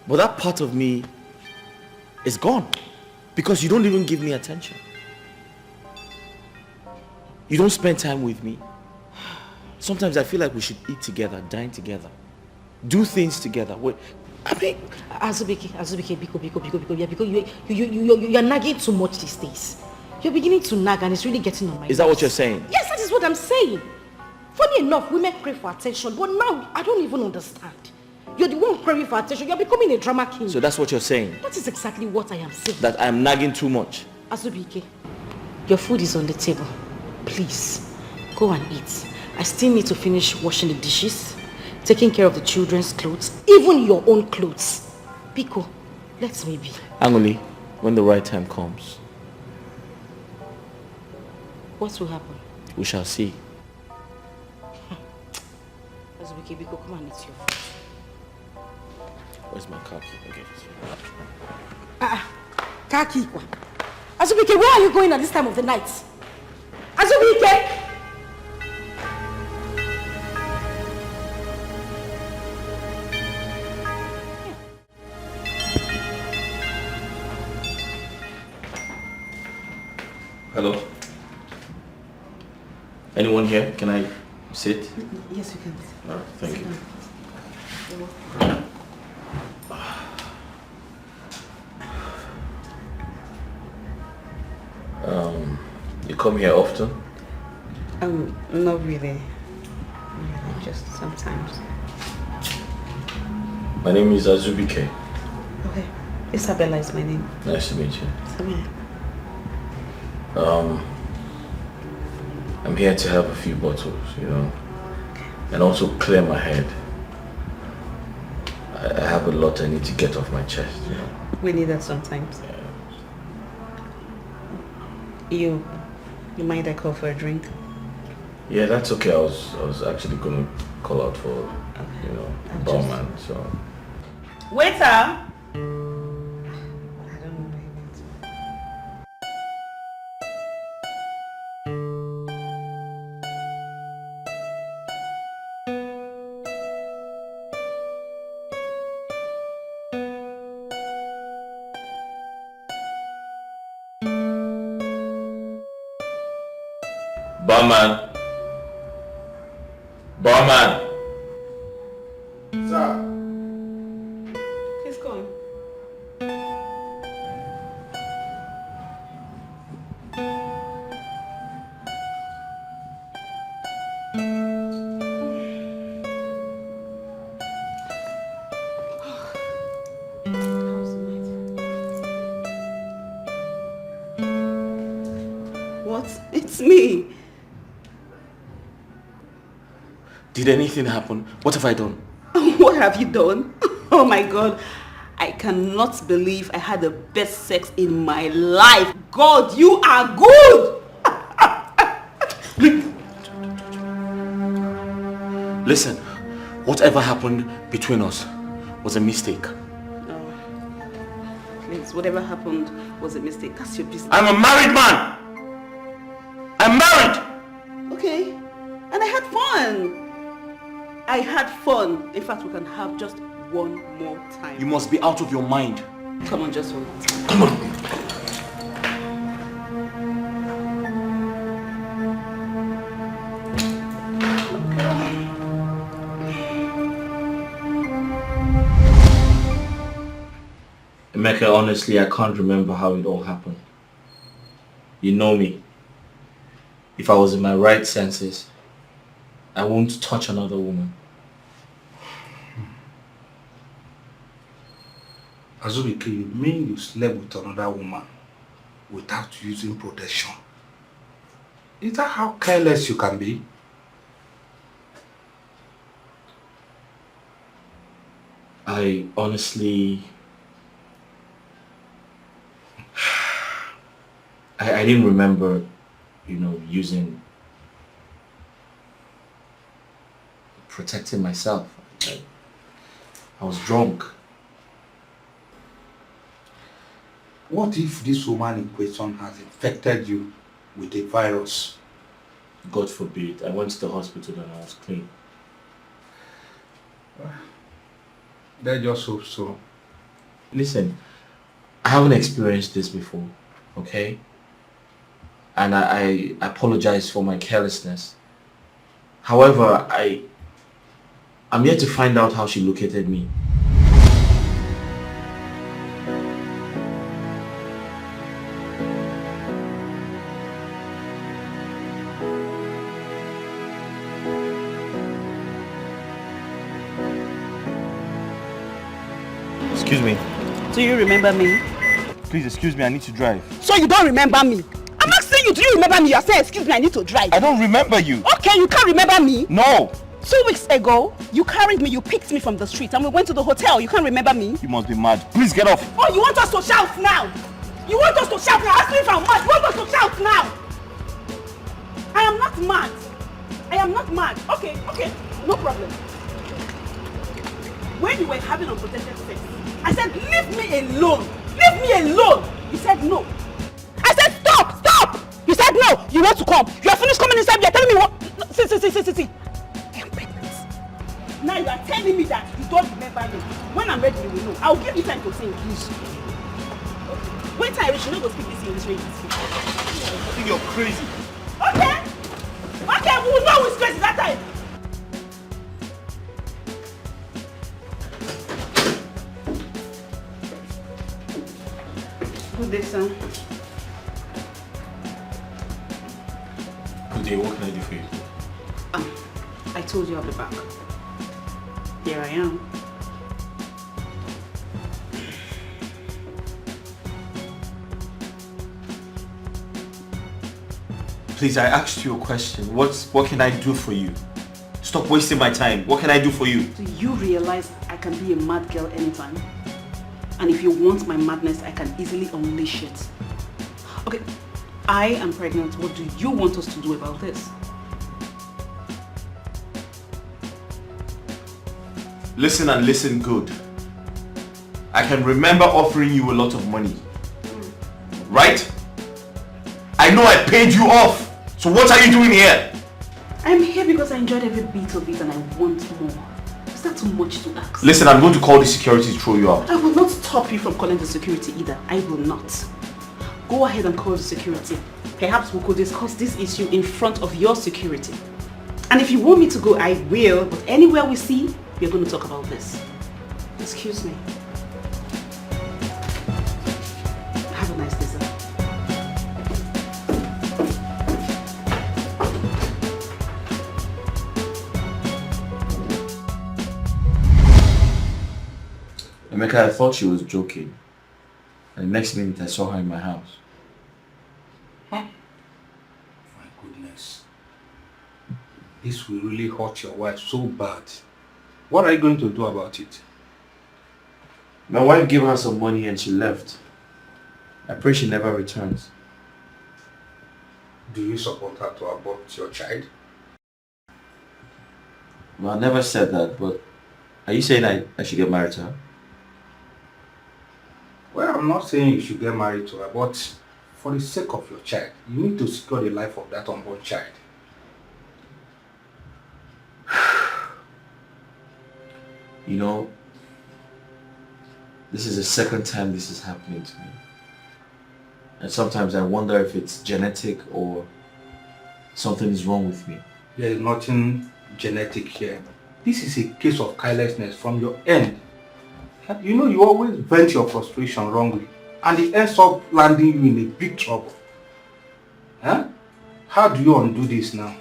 but that part of me is gone because you don't even give me attention. You don't spend time with me. Sometimes I feel like we should eat together, dine together. do things together. I mean, Azubike, Biko, you're nagging too much these days. You're beginning to nag and it's really getting on my nerves. Is that what you're saying? Yes, that is what I'm saying. Funny enough, women crave for attention, but now I don't even understand. You're the one craving for attention. You're becoming a drama king. So that's what you're saying? That is exactly what I am saying. That I'm nagging too much? Azubike, your food is on the table. Please, go and eat. I still need to finish washing the dishes, taking care of the children's clothes, even your own clothes. Biko, let me be. Angoli, when the right time comes. What will happen? We shall see. Azubike, Biko, come and eat your food. Where's my khaki? Okay. Khaki. Azubike, where are you going at this time of the night? Azubike! Hello? Anyone here? Can I sit? Yes, you can. All right, thank you. You come here often? Not really. Just sometimes. My name is Azubike. Okay. Isabella is my name. Nice to meet you. Come I'm here to have a few bottles, you know, and also clear my head. I have a lot I need to get off my chest, you know. We need that sometimes. You mind I call for a drink? Yeah, that's okay. I was actually gonna call out for, you know, a barman, so. Waiter! Barman. Barman. Sir. He's going. What? It's me. Did anything happen? What have I done? What have you done? Oh my God. I cannot believe I had the best sex in my life. God, you are good. Listen, whatever happened between us was a mistake. No. Please, whatever happened was a mistake. That's your business. I'm a married man. I'm married. Okay. And I had fun. I had fun. In fact, we can have just one more time. You must be out of your mind. Come on, just one more time. Come on. Emeka, honestly, I can't remember how it all happened. You know me. If I was in my right senses, I won't touch another woman. Azubike, you mean you slept with another woman without using protection? Is that how careless you can be? I honestly... I didn't remember, you know, protecting myself. I was drunk. What if this woman in question has infected you with a virus? God forbid. I went to the hospital and I was clean. Let's just hope so. Listen, I haven't experienced this before, okay? And I apologize for my carelessness. However, I I'm yet to find out how she located me. Excuse me. Do you remember me? Please excuse me, I need to drive. So you don't remember me? I'm asking you, do you remember me? You're saying, excuse me, I need to drive. I don't remember you. Okay, you can't remember me? No. 2 weeks ago, you carried me, you picked me from the street and we went to the hotel. You can't remember me? You must be mad. Please get off. Oh, you want us to shout now? You want us to shout now? Ask me if I'm mad. You want us to shout now? I am not mad. I am not mad. Okay, no problem. When you were having unprotected sex, I said, leave me alone. Leave me alone. You said no. I said, stop. You said no. You want to come. You are finished coming inside. You are telling me what? No, see. I am pregnant. Now you are telling me that you don't remember me. When I'm ready, you will know. I'll give you time to say English. When time reach, you know go speak this English way. I think you're crazy. Okay, we will know who's crazy that time. Good day, sir. Good day, what can I do for you? I told you I'll be back. Here I am. Please, I asked you a question. What can I do for you? Stop wasting my time. What can I do for you? Do you realize I can be a mad girl anytime? And if you want my madness, I can easily unleash it. Okay, I am pregnant. What do you want us to do about this? Listen and listen good. I can remember offering you a lot of money. Right? I know I paid you off. So what are you doing here? I'm here because I enjoyed every bit of it and I want more. Is that too much to ask? Listen, I'm going to call the security to throw you out. I will not stop you from calling the security either. I will not. Go ahead and call the security. Perhaps we could discuss this issue in front of your security. And if you want me to go, I will. But anywhere we see, we're going to talk about this. Excuse me. Have a nice day, sir. Emeka, I thought she was joking. And the next minute I saw her in my house. My goodness. This will really hurt your wife so bad. What are you going to do about it? My wife gave her some money and she left. I pray she never returns. Do you support her to abort your child? Well, I never said that, but are you saying I should get married to her? Well, I'm not saying you should get married to her, but for the sake of your child, you need to secure the life of that unborn child. You know, this is the second time this is happening to me. And sometimes I wonder if it's genetic or something is wrong with me. There is nothing genetic here. This is a case of carelessness from your end. You know, you always vent your frustration wrongly and it ends up landing you in a big trouble. Huh? How do you undo this now?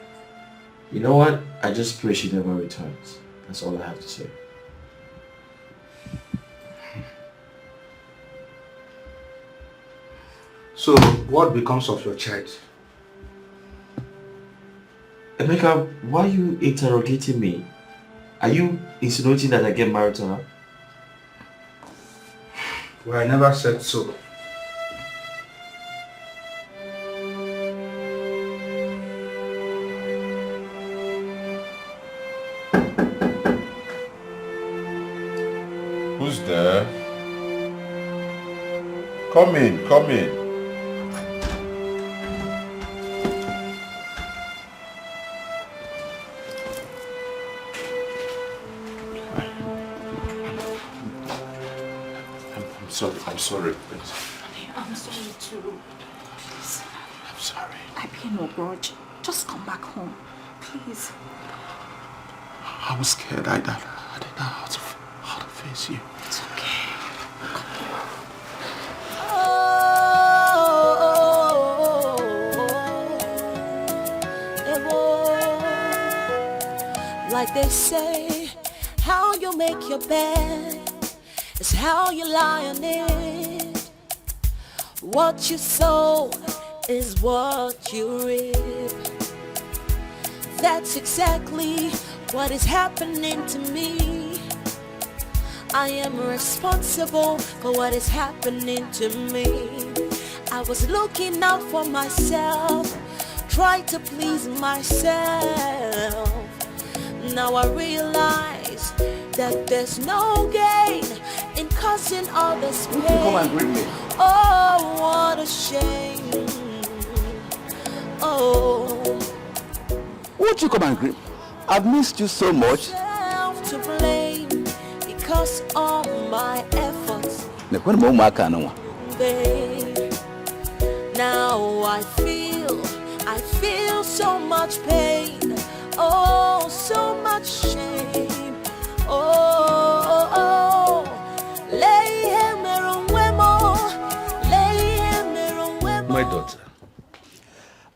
You know what? I just pray she never returns. That's all I have to say. So, what becomes of your child? Emeka, why are you interrogating me? Are you insinuating that I get married to her? Well, I never said so. Who's there? Come in, come in. I'm sorry. I'm sorry too. Please. I'm sorry. I bear no grudge. Just come back home, please. I was scared. I didn't know how to face you. It's okay. Like they say, how you make your bed is how you lie on it. What you sow is what you reap. That's exactly what is happening to me. I am responsible for what is happening to me. I was looking out for myself, tried to please myself. Now I realize that there's no gain in causing others pain. Come and greet me. Oh, what a shame. Oh. Won't you come and greet me? I've missed you so much. Self to blame because all my efforts, babe. Now I feel so much pain. Oh, so much shame. Oh, My daughter,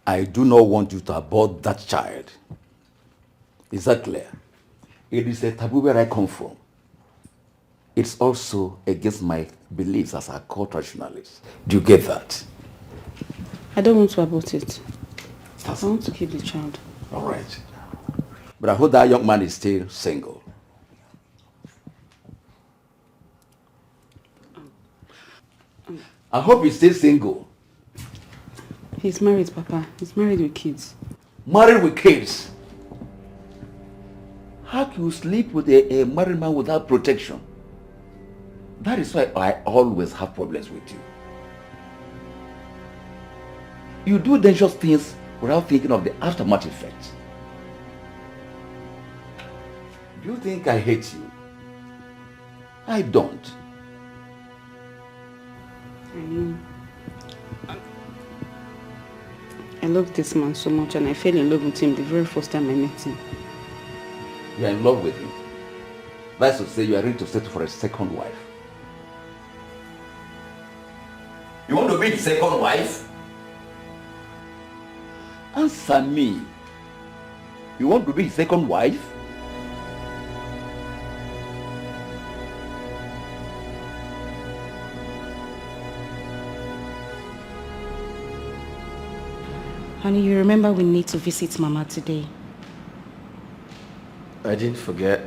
I do not want you to abort that child. Is that clear? It is a taboo where I come from. It's also against my beliefs as a core traditionalist. Do you get that? I don't want to abort it. I want to keep the child. All right. But I hope that young man is still single. I hope he's still single. He's married, Papa. He's married with kids. Married with kids? How can you sleep with a married man without protection? That is why I always have problems with you. You do dangerous things without thinking of the aftermath effects. Do you think I hate you? I don't. I love this man so much and I fell in love with him the very first time I met him. You are in love with him. That's to say you are ready to settle for a second wife. You want to be the second wife? Answer me. You want to be his second wife? Honey, you remember we need to visit Mama today. I didn't forget.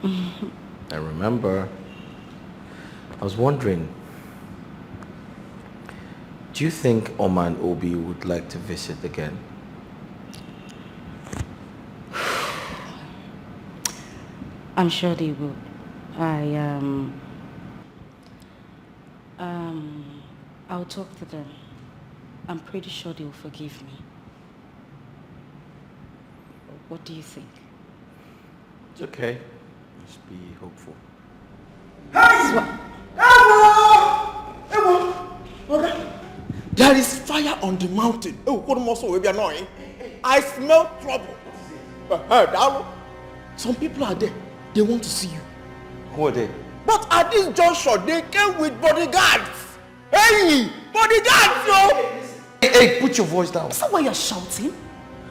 I remember. I was wondering, do you think Oma and Obi would like to visit again? I'm sure they will. I'll talk to them. I'm pretty sure they'll forgive me. What do you think? It's okay. Just be hopeful. There is fire on the mountain. Oh, what more so will be annoying? I smell trouble. Some people are there. They want to see you. Who are they? But at this juncture, they came with bodyguards. Hey, bodyguards, yo! Hey, put your voice down. Is that why you're shouting?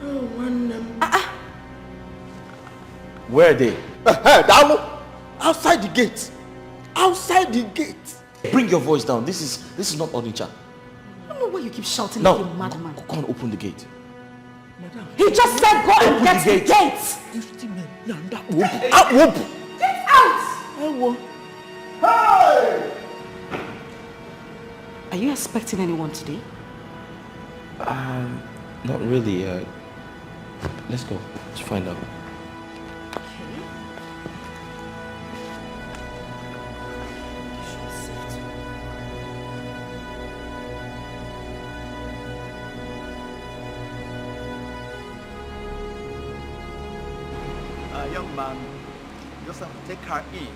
Oh, one. Where are they? Outside the gate. Outside the gate. Bring your voice down. This is not Onitsha. I don't know why you keep shouting No, like a madman. Go and open the gate. Madam. He just said go and get the gate. 50 men. Get out! Hey! Are you expecting anyone today? Not really. Let's go. Let's find out. Young man, you just have to take her in.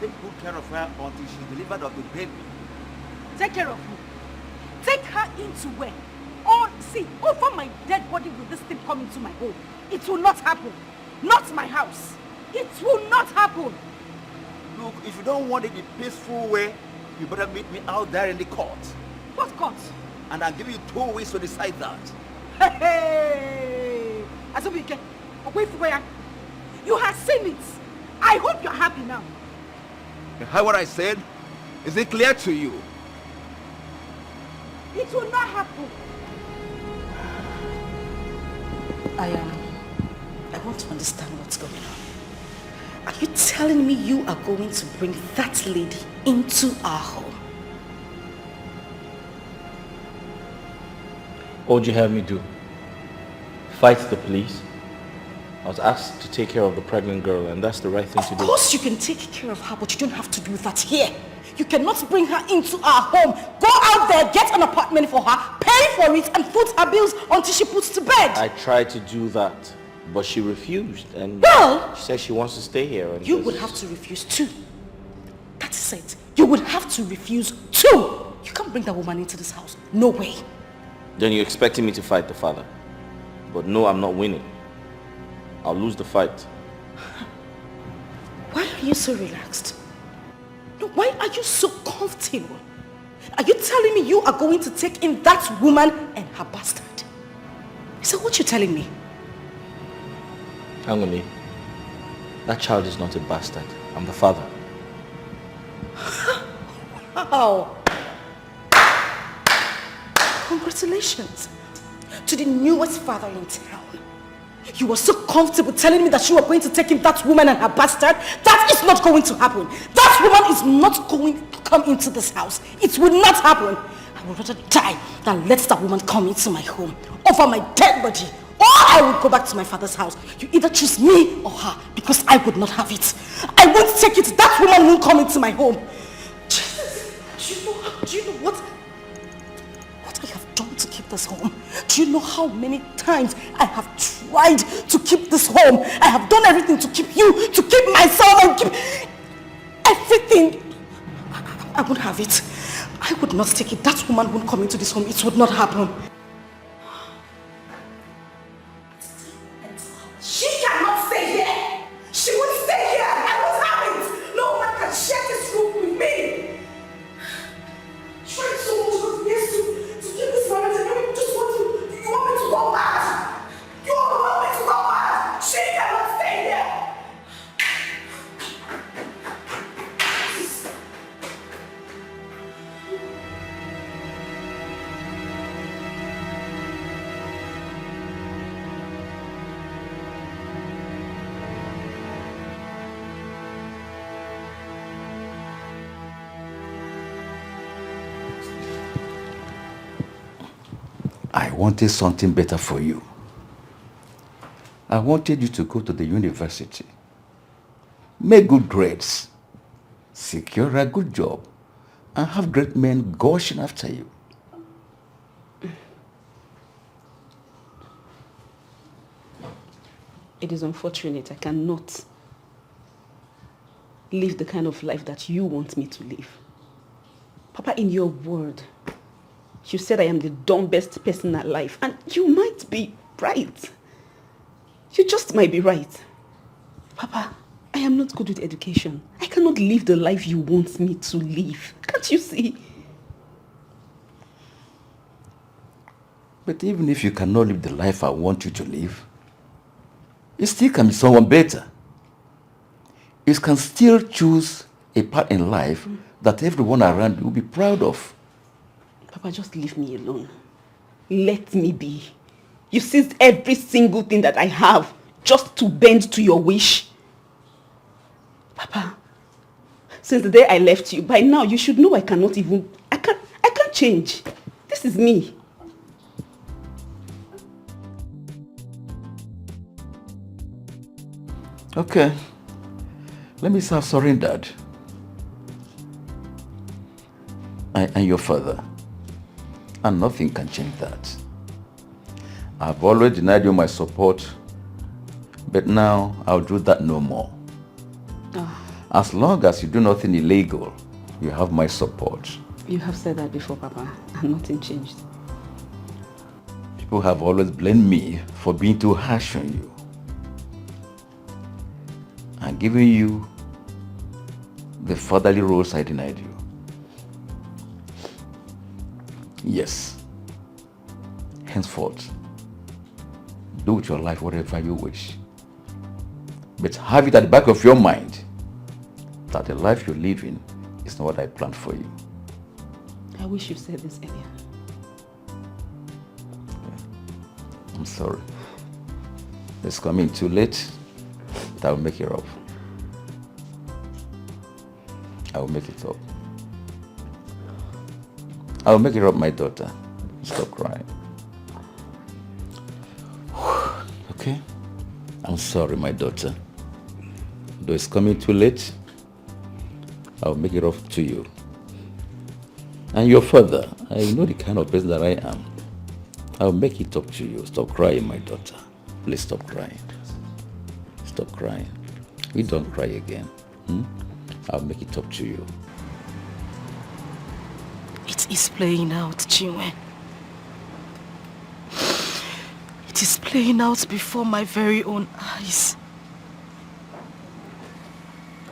Take good care of her until she's delivered of the baby. Take care of who? Take her into where? Or see, over my dead body will this thing come into my home. It will not happen. not my house. It will not happen. Look, if you don't want it the peaceful way, you better meet me out there in the court. What court? And I'll give you 2 weeks to decide that. Hey! Azubike, wait for where? You have seen it. I hope you're happy now. You heard what I said? Is it clear to you? It will not happen. I want to understand what's going on. Are you telling me you are going to bring that lady into our home? What would you have me do? Fight the police? I was asked to take care of the pregnant girl, and that's the right thing to do. Of course you can take care of her, but you don't have to do that here. You cannot bring her into our home. Go out there, get an apartment for her, pay for it, and foot her bills until she puts to bed. I tried to do that, but she refused, and Well, she said she wants to stay here. And you would have to refuse too. That's it. You would have to refuse too. You can't bring that woman into this house. No way. Then you're expecting me to fight the father. But no, I'm not winning. I'll lose the fight. Why are you so relaxed? No, why are you so comfortable? Are you telling me you are going to take in that woman and her bastard? Is that what you're telling me? Hang on me. That child is not a bastard. I'm the father. Wow. Congratulations to the newest father in town. You were so comfortable telling me that you were going to take in that woman and her bastard. That is not going to happen. That woman is not going to come into this house. It will not happen. I would rather die than let that woman come into my home over my dead body. Or I would go back to my father's house. You either choose me or her, because I would not have it. I won't take it. That woman won't come into my home. Do you know what I have done to keep this home? Do you know how many times I have tried to keep this home? I have done everything to keep you, to keep myself, and keep everything. I won't have it. I would not take it. That woman won't come into this home. It would not happen. She cannot stay here. She won't stay here. I won't have it. No one can share this room with me. Try so much to keep this marriage, and you just want me to go mad. You want me to go mad. She cannot stay here. I wanted something better for you. I wanted you to go to the university, make good grades, secure a good job, and have great men gushing after you. It is unfortunate I cannot live the kind of life that you want me to live. Papa, in your word, you said I am the dumbest person alive, and you might be right. You just might be right. Papa, I am not good with education. I cannot live the life you want me to live. Can't you see? But even if you cannot live the life I want you to live, you still can be someone better. You can still choose a part in life that everyone around you will be proud of. Papa, just leave me alone. Let me be. You seized every single thing that I have just to bend to your wish. Papa, since the day I left you, by now you should know I can't change. This is me. Okay. Let me say I've surrendered. I am your father. And nothing can change that. I've always denied you my support, but now I'll do that no more. Oh, As long as you do nothing illegal, you have my support. you have said that before, Papa, and nothing changed. People have always blamed me for being too harsh on you. and giving you the fatherly roles I denied you. Yes. Henceforth, do with your life whatever you wish. But have it at the back of your mind that the life you're living is not what I planned for you. I wish you said this earlier. I'm sorry. It's coming too late, but I will make it up. I will make it up. I will make it up, my daughter. Stop crying. Okay? I'm sorry, my daughter. Though it's coming too late, I will make it up to you. And your father, I know the kind of person that I am. I'll make it up to you. Stop crying, my daughter. Please stop crying. Stop crying. We don't cry again. I'll make it up to you. It is playing out, Chinwe. It is playing out before my very own eyes.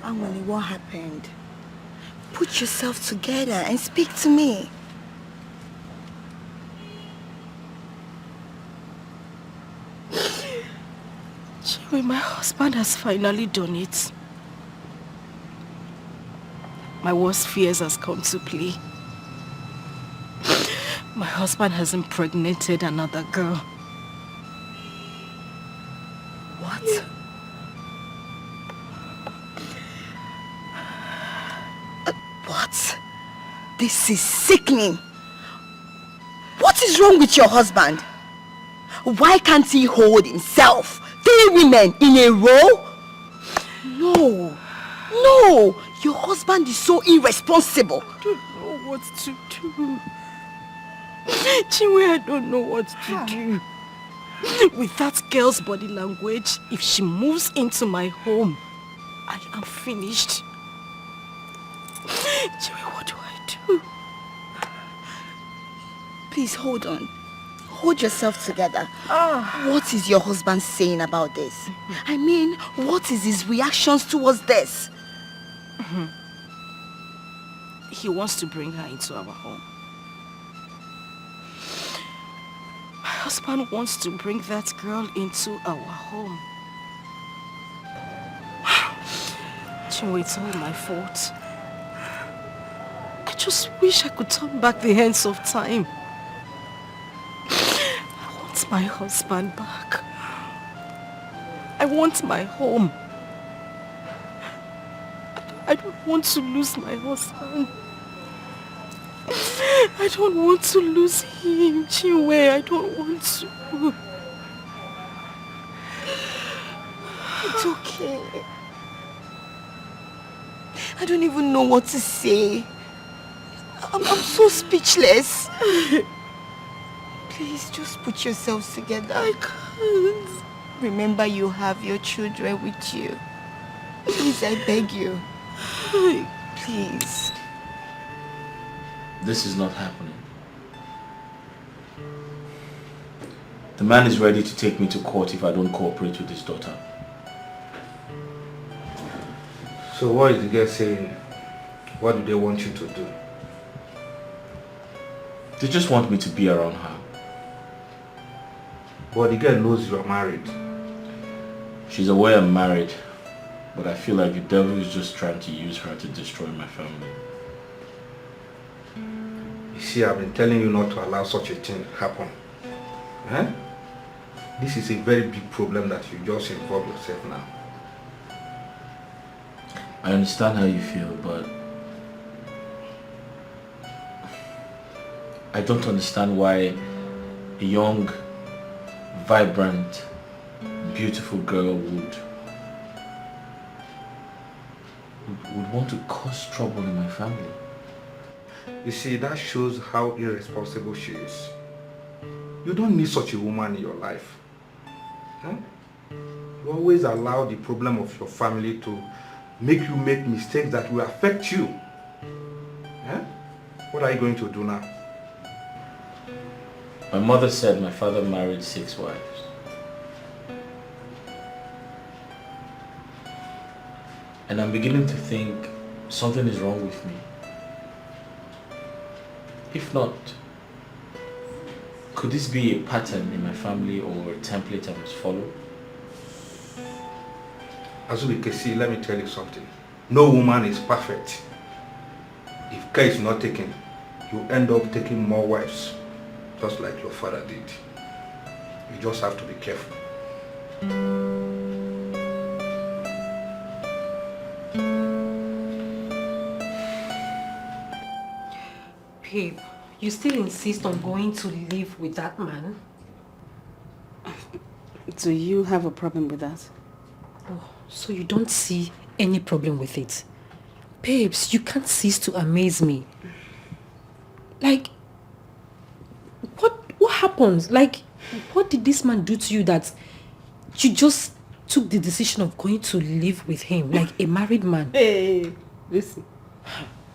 Amwali, what happened? Put yourself together and speak to me. Chinwe, my husband has finally done it. My worst fears has come to play. My husband has impregnated another girl. What? What? This is sickening. What is wrong with your husband? Why can't he hold himself? 3 women in a row? No. No. Your husband is so irresponsible. I don't know what to do. Chinwe, I don't know what to do. With that girl's body language, if she moves into my home, I am finished. Chinwe, what do I do? Please hold on. Hold yourself together. What is your husband saying about this? I mean, what is his reactions towards this? He wants to bring her into our home. My husband wants to bring that girl into our home. Chinwe, it's all my fault. I just wish I could turn back the hands of time. I want my husband back. I want my home. I don't want to lose my husband. I don't want to lose him, Chinwe. I don't want to. It's okay. I don't even know what to say. I'm so speechless. Please, just put yourselves together. I can't. Remember, you have your children with you. Please, I beg you. Please. This is not happening. The man is ready to take me to court if I don't cooperate with his daughter. So what is the girl saying? What do they want you to do? They just want me to be around her. But the girl knows you are married. She's aware I'm married, but I feel like the devil is just trying to use her to destroy my family. You see, I've been telling you not to allow such a thing happen. Eh? This is a very big problem that you just involve yourself now. I understand how you feel, but I don't understand why a young, vibrant, beautiful girl would want to cause trouble in my family. You see, that shows how irresponsible she is. You don't need such a woman in your life. Huh? You always allow the problem of your family to make you make mistakes that will affect you. Huh? What are you going to do now? My mother said my father married 6 wives. And I'm beginning to think something is wrong with me. If not, could this be a pattern in my family or a template I must follow? Azubike, see, let me tell you something. No woman is perfect. If care is not taken, you end up taking more wives, just like your father did. You just have to be careful. Babe, you still insist on going to live with that man? Do you have a problem with that? Oh, so you don't see any problem with it? Babes, you can't cease to amaze me. Like, what happened? Like, what did this man do to you that you just took the decision of going to live with him like a married man? Hey, listen.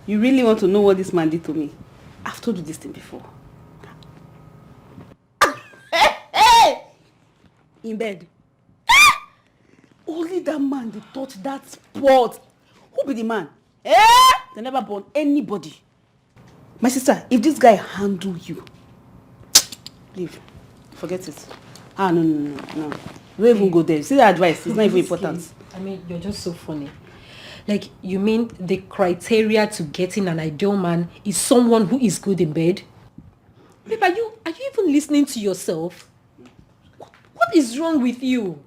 You really want to know what this man did to me? I've told you this thing before. Hey! In bed. Only that man they touch that spot. Who be the man? They never born anybody. My sister, if this guy handle you, leave. Forget it. No. Don't even go there. See the advice, it's not even important. I mean, you're just so funny. Like, you mean the criteria to getting an ideal man is someone who is good in bed? Babe, are you even listening to yourself? What is wrong with you?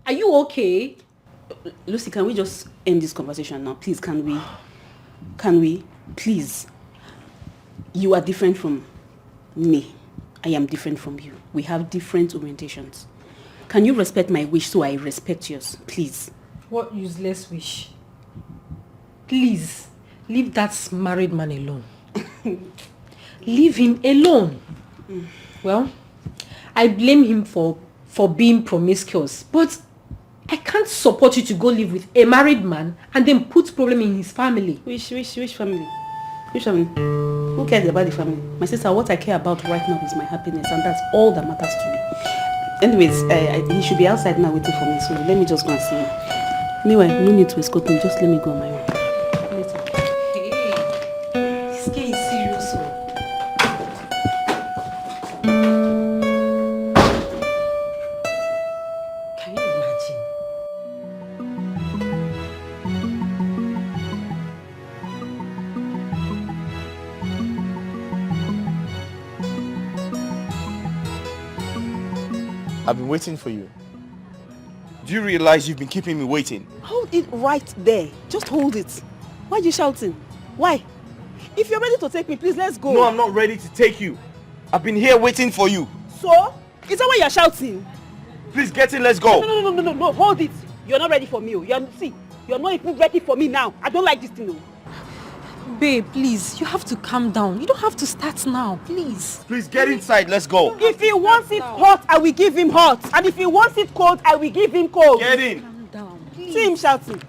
Are you okay? Lucy, can we just end this conversation now? Please, can we? Can we? Please. You are different from me. I am different from you. We have different orientations. Can you respect my wish so I respect yours? Please. What useless wish? Please, leave that married man alone. Leave him alone. Well, I blame him for being promiscuous, but I can't support you to go live with a married man and then put problem in his family. Which family? Which family? Who cares about the family? My sister, what I care about right now is my happiness, and that's all that matters to me. Anyways, he should be outside now waiting for me, so let me just go and see him. Meanwhile, no need to escort me, just let me go on my own. This guy is serious. Can you imagine? I've been waiting for you. Do you realize you've been keeping me waiting? Hold it right there. Just hold it. Why are you shouting? Why? If you're ready to take me, please, let's go. No, I'm not ready to take you. I've been here waiting for you. So? Is that why you're shouting? Please get in, let's go. No, hold it. You're not ready for me. You're not even ready for me now. I don't like this thing. Babe, please, you have to calm down. You don't have to start now, please. Please get inside, let's go. If he wants it hot, I will give him hot. And if he wants it cold, I will give him cold. Get in. Calm down, please. See him shouting.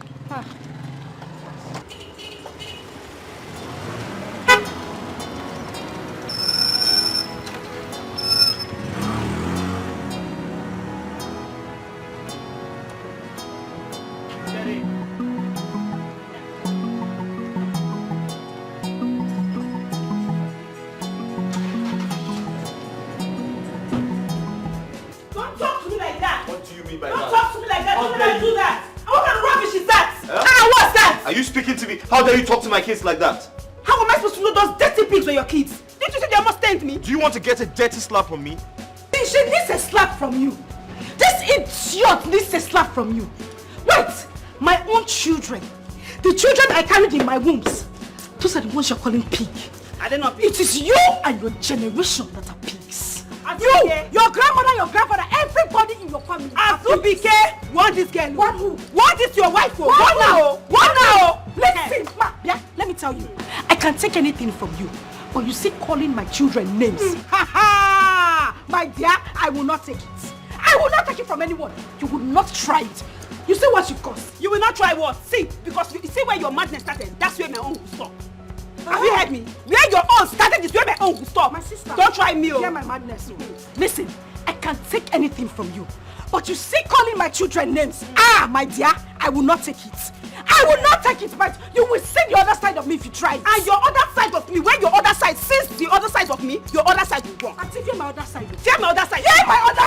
Are you speaking to me? How dare you talk to my kids like that? How am I supposed to know those dirty pigs were your kids? Didn't you say they almost stained me? Do you want to get a dirty slap from me? She needs a slap from you. This idiot needs a slap from you. Wait, my own children. The children I carried in my wombs. Those are the ones you're calling pig. I don't know. It is you and your generation that are pigs. You, your grandmother, your grandfather, everybody in your family. Azubike, want this girl? Want who? Want this your wife? What now? What now? Listen, let me tell you. I can take anything from you, but you see calling my children names. Ha ha! My dear, I will not take it. I will not take it from anyone. You will not try it. You see what you cause? You will not try what? See, because you see where your madness started. That's where my own will stop. Have you heard me? Where your own started is where my own will stop. My sister. Don't try me. Hear my madness. Listen, I can take anything from you. But you see calling my children names. My dear, I will not take it. I I will not take it back. You will see the other side of me if you try. And your other side of me, when your other side sees the other side of me, your other side will walk. Auntie, fear my other side. Fear my other side. Fear my other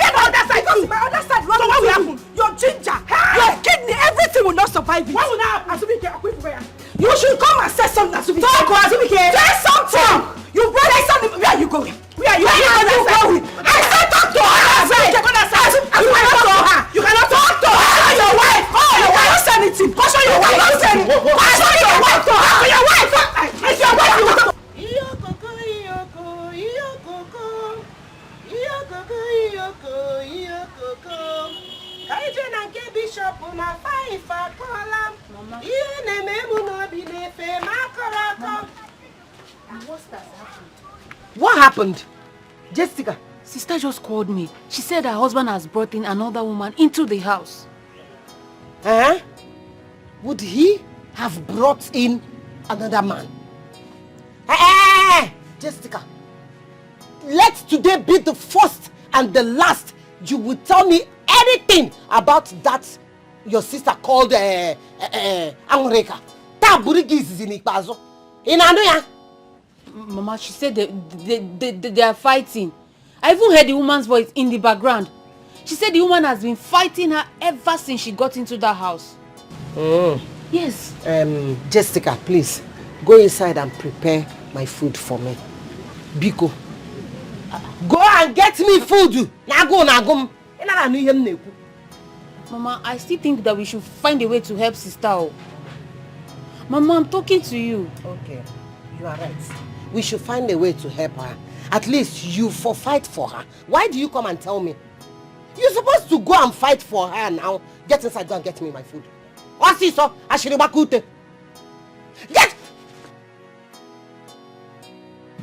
side. Because my other side. So what will happen? Your ginger, your kidney, everything will not survive it. What will happen? Azubike, you should come and say something, Azubike. Talk, Azubike. Say something. You brother something. Where are you going? Where are you going? I said talk to her. You cannot talk to her. You cannot talk to her. Call your wife. Call your wife. Don't say anything. Call your wife. Don't say anything. Call your wife to her. Call your wife. It's your wife. You want to. What happened? Jessica? Sister just called me. She said her husband has brought in another woman into the house. Eh? Would he have brought in another man? Hey, Jessica, let today be the first and the last you will tell me anything about that your sister called Angureka. Mama, she said they are fighting. I even heard the woman's voice in the background. She said the woman has been fighting her ever since she got into that house. Yes. Jessica, please, go inside and prepare my food for me. Biko. Go and get me food. Mama, I still think that we should find a way to help sister. Mama, I'm talking to you. Okay, you are right. We should find a way to help her. At least you fight for her. Why do you come and tell me? You're supposed to go and fight for her now. Get inside, go and get me my food. Get!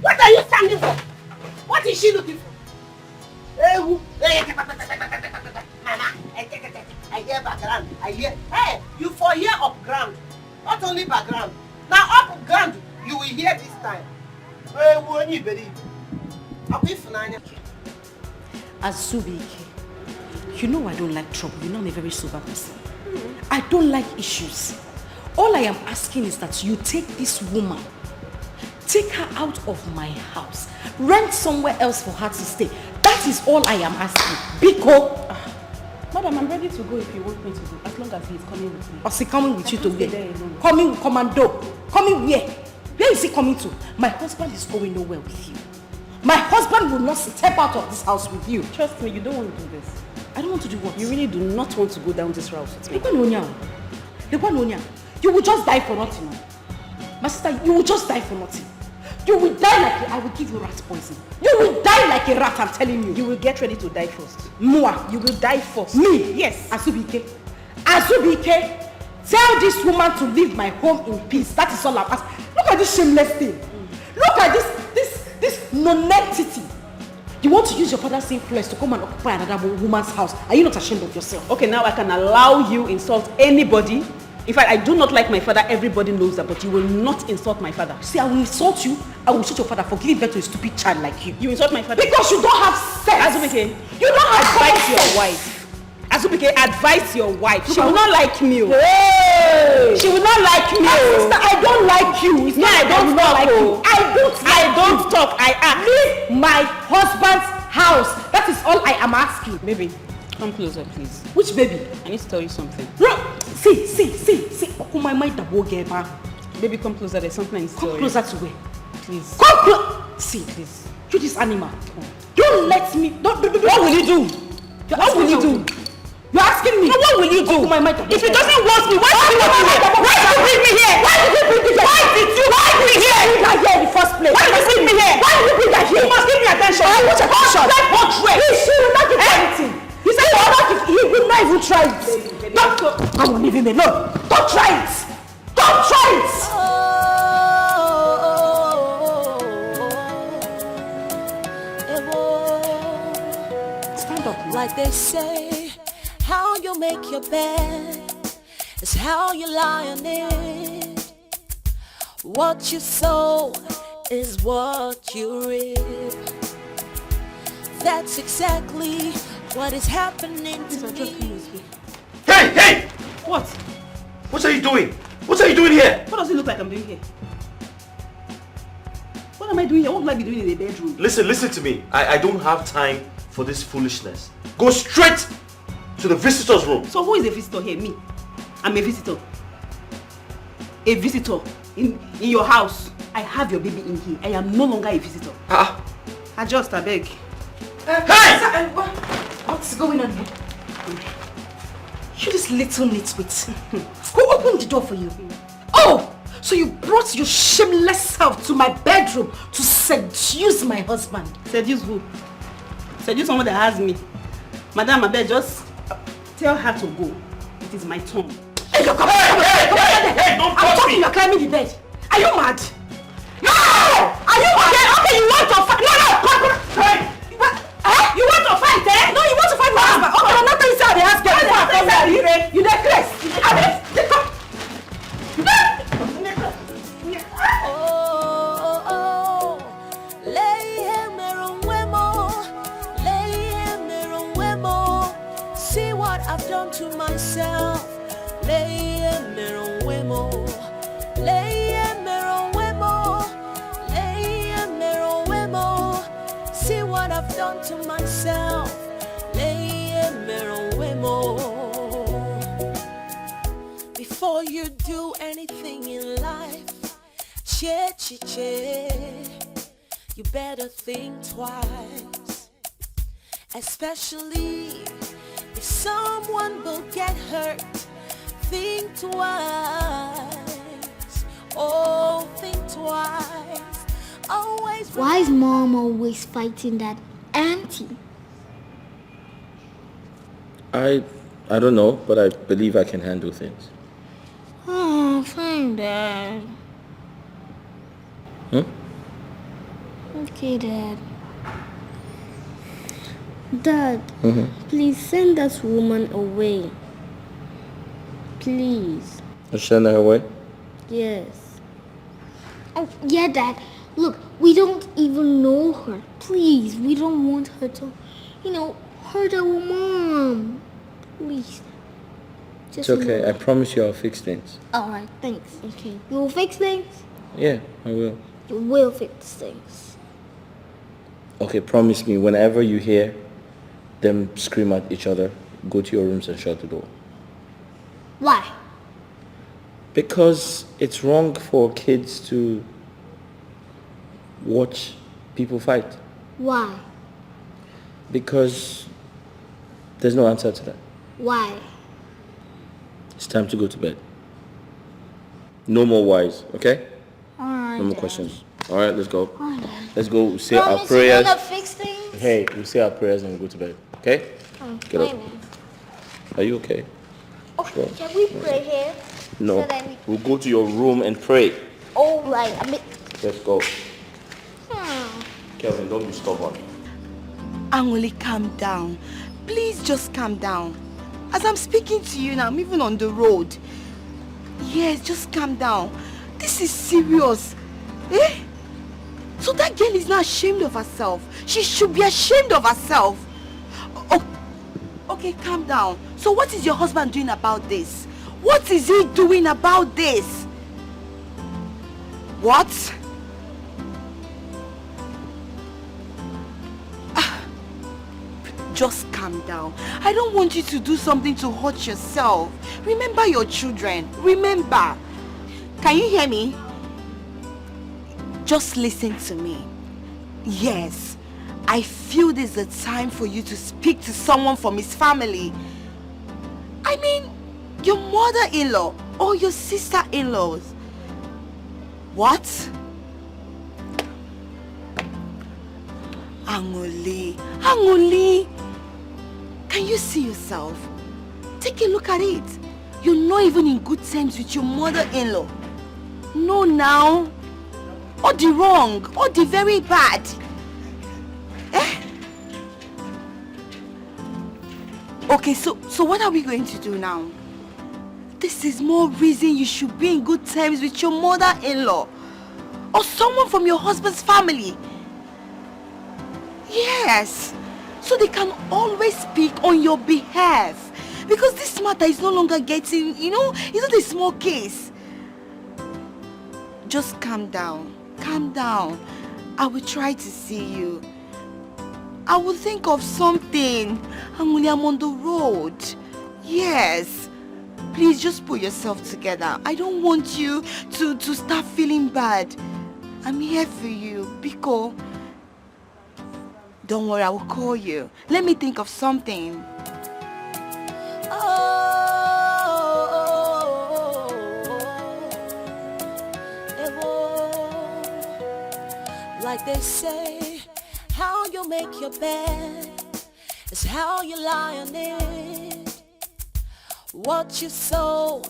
What are you standing for? What is she looking for? Mama, I hear background. I hear. Hey, you for hear up ground. Not only background. Now up ground, you will hear this time. Azubike, you know I don't like trouble. You know I'm a very sober person. I don't like issues. All I am asking is that you take this woman, take her out of my house, rent somewhere else for her to stay. That is all I am asking. Biko. Madam, I'm ready to go if you want me to go, as long as he is coming with me. Is he coming with you to where? Coming with commando. Coming where? Where is he coming to? My husband is going nowhere with you. My husband will not step out of this house with you. Trust me, you don't want to do this. I don't want to do what? You really do not want to go down this route with me. You will just die for nothing. My sister, you will just die for nothing. You will die like I will give you rat poison. You will die like a rat, I'm telling you. You will get ready to die first. Moi. You will die first. Me? Yes. Azubike, tell this woman to leave my home in peace. That is all I'm asking. Look at this shameless thing. Look at this non-entity. You want to use your father's influence to come and occupy another woman's house. Are you not ashamed of yourself? Okay, now I can allow you insult anybody. In fact, I do not like my father. Everybody knows that, but you will not insult my father. See, I will insult you. I will insult your father for giving birth to a stupid child like you. You insult my father because you don't have sense. Azubike, you don't have advise your wife. Azubike, advise your wife. She will not like me. Hey! She will not like me. Sister, I don't like you. It's I don't talk. I don't talk. I ask. Leave my husband's house. That is all I am asking. Baby, come closer, please. Which baby? I need to tell you something. No. See. Oh, my mind double game. Baby, come closer. There's something I need to tell you. Come closer to where? Please. Come close. See, please. You this animal. Don't let me. Don't. What will you do? What will you do? You're asking me. What will you do? Oh, my mind. If it doesn't want me, why did you bring me here? Why did you bring me here? Why did you bring me here? You got here in the first place. Why did you bring me here? Why did you bring that here? You must give me attention. I want attention. That portrait. She will not give anything. You say he will not even try it. Don't. I won't leave him alone. Don't try it. Don't try it. Stand up. Like they say, how you make your bed is how you lie on it. What you sow is what you reap. That's exactly what is happening to me. Hey! What? What are you doing? What are you doing here? What does it look like I'm doing here? What am I doing here? What will I be doing in the bedroom? Listen to me. I don't have time for this foolishness. Go straight to the visitor's room. So who is a visitor here? Me. I'm a visitor. A visitor in your house. I have your baby in here. I am no longer a visitor. Adjust, I beg. Hey! What's going on here? You this little nitwit. Who opened the door for you? Oh! So you brought your shameless self to my bedroom to seduce my husband. Seduce who? Seduce someone that has me. Madam, I beg, just tell her to go. It is my turn. Hey, come on! Hey, don't touch me! You're climbing the bed. Are you mad? No! Are you mad? Okay, you want to fight? No! Hey! You want to fight, eh? No, you want to fight my husband. Okay, I'm not going to say the house girl. You necklace. See what I've done to myself. See what I've done to myself. Before you do anything in life, you better think twice. Especially if someone will get hurt, think twice. Oh, think twice. Always. Why is mom always fighting that auntie? I don't know, but I believe I can handle things. Oh, fine, Dad. Okay, Dad. Dad, please send that woman away. Please. Send her away? Yes. Oh, yeah, Dad. Look, we don't even know her. Please, we don't want her to, hurt our mom. Please. It's okay. I promise you I'll fix things. Alright, thanks. Okay. You will fix things? Yeah, I will. You will fix things. Okay, promise me whenever you hear them scream at each other, go to your rooms and shut the door. Why? Because it's wrong for kids to watch people fight. Why? Because there's no answer to that. Why? It's time to go to bed. No more whys, okay? Alright. No more questions. Alright, let's go. Alright. Let's go say Promise our prayers. You gonna fix things? Hey, we'll say our prayers and we'll go to bed, okay? Get up. Are you okay? Oh, Sure. can we pray here? No. So then We'll go to your room and pray. Alright. Let's go. Kelvin, don't be stubborn. Angoli, calm down. Please just calm down. As I'm speaking to you now, I'm even on the road. Yes, just calm down. This is serious. Eh? So that girl is not ashamed of herself. She should be ashamed of herself. Oh, okay, calm down. So what is your husband doing about this? What is he doing about this? What? Just calm down. I don't want you to do something to hurt yourself. Remember your children. Remember. Can you hear me? Just listen to me. Yes, I feel this is a time for you to speak to someone from his family. I mean, your mother-in-law or your sister-in-laws. What? Angoli, Angoli, can you see yourself? Take a look at it. You're not even in good terms with your mother-in-law. No, now. Or the wrong, or the very bad. Eh? Okay, so what are we going to do now? This is more reason you should be in good terms with your mother-in-law. Or someone from your husband's family. Yes, so they can always speak on your behalf. Because this matter is no longer getting, it's not a small case. just calm down. Calm down. I will try to see you. I will think of something. I'm on the road. Yes. Please just put yourself together. I don't want you to start feeling bad. I'm here for you. Biko. Don't worry, I will call you. Let me think of something. Like they say, how you make your bed is how you lie on it. What you sow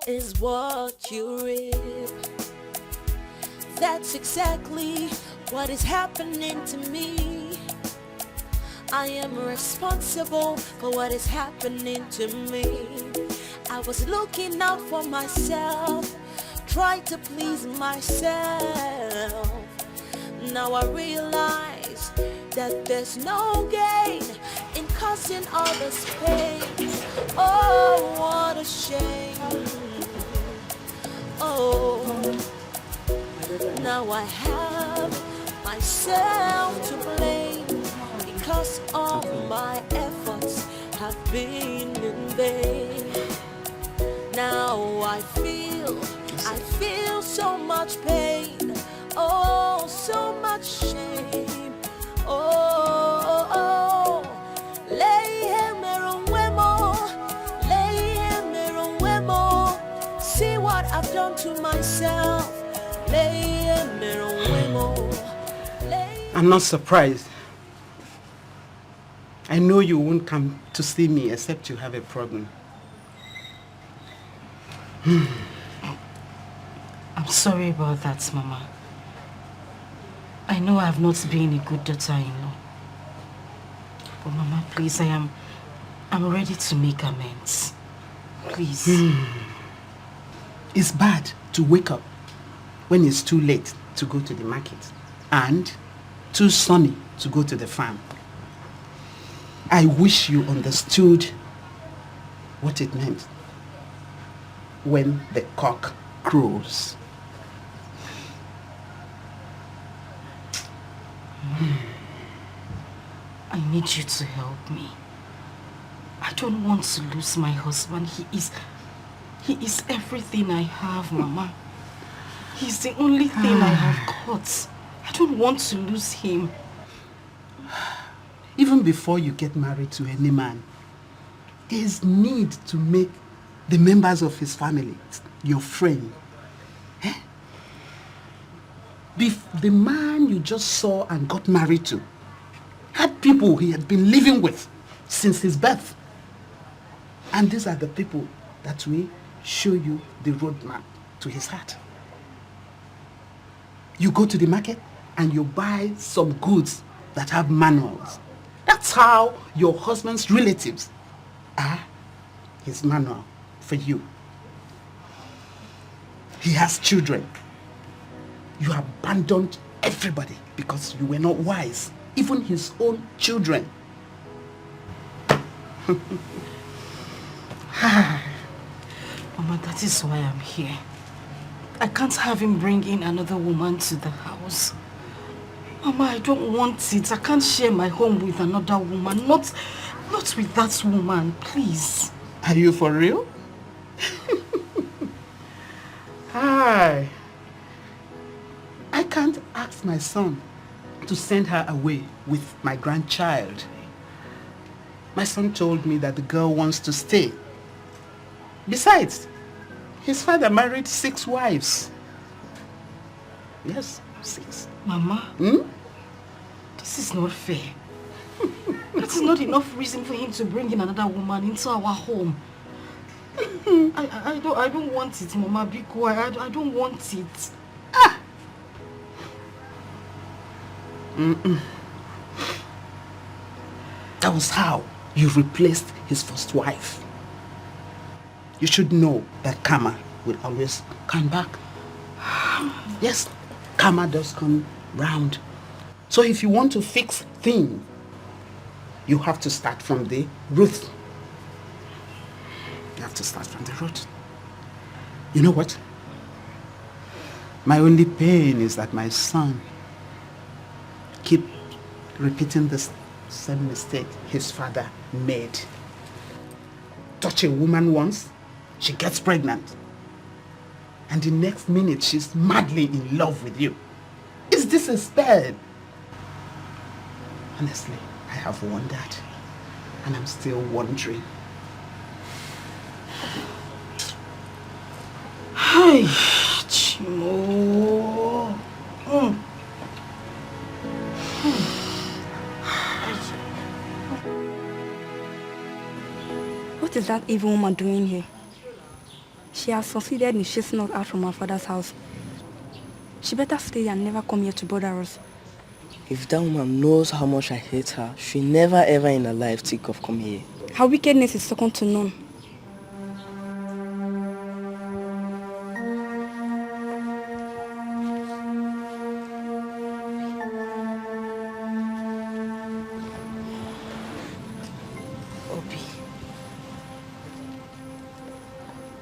is what you reap. That's exactly what is happening to me. I am responsible for what is happening to me. I was looking out for myself, trying to please myself. Now I realize that there's no gain in causing others pain. Oh, what a shame. Oh, now I have myself to blame because all my efforts have been in vain. Now I feel so much pain. Oh, so much shame. Oh, see what I've done to myself. I'm not surprised. I know you won't come to see me except you have a problem. I'm sorry about that, Mama. I know I have not been a good daughter-in-law. But Mama, please, I'm ready to make amends. Please. It's bad to wake up when it's too late to go to the market and too sunny to go to the farm. I wish you understood what it meant when the cock crows. I need you to help me. I don't want to lose my husband. He is everything I have, Mama. He's the only thing I have got. I don't want to lose him. Even before you get married to any man, there is need to make the members of his family your friend. The man you just saw and got married to had people he had been living with since his birth. And these are the people that will show you the roadmap to his heart. You go to the market and you buy some goods that have manuals. That's how your husband's relatives are his manual for you. He has children. You abandoned everybody because you were not wise. Even his own children. Mama, that is why I'm here. I can't have him bring in another woman to the house. Mama, I don't want it. I can't share my home with another woman. Not with that woman, please. Are you for real? Hi. I can't ask my son to send her away with my grandchild. My son told me that the girl wants to stay. Besides, his father married 6 wives. Yes, 6. Mama, this is not fair. That is not enough reason for him to bring in another woman into our home. I don't want it, Mama. Be quiet. I don't want it. That was how you replaced his first wife. You should know that karma will always come back. Yes, karma does come round. So if you want to fix things, you have to start from the root. You have to start from the root. You know what? My only pain is that my son keep repeating the same mistake his father made. Touch a woman once, she gets pregnant. And the next minute, she's madly in love with you. Is this a spell? Honestly, I have wondered. And I'm still wondering. Hi, Chimo. What is that evil woman doing here? She has succeeded in chasing us out from our father's house. She better stay and never come here to bother us. If that woman knows how much I hate her, she'll never ever in her life think of coming here. Her wickedness is second to none.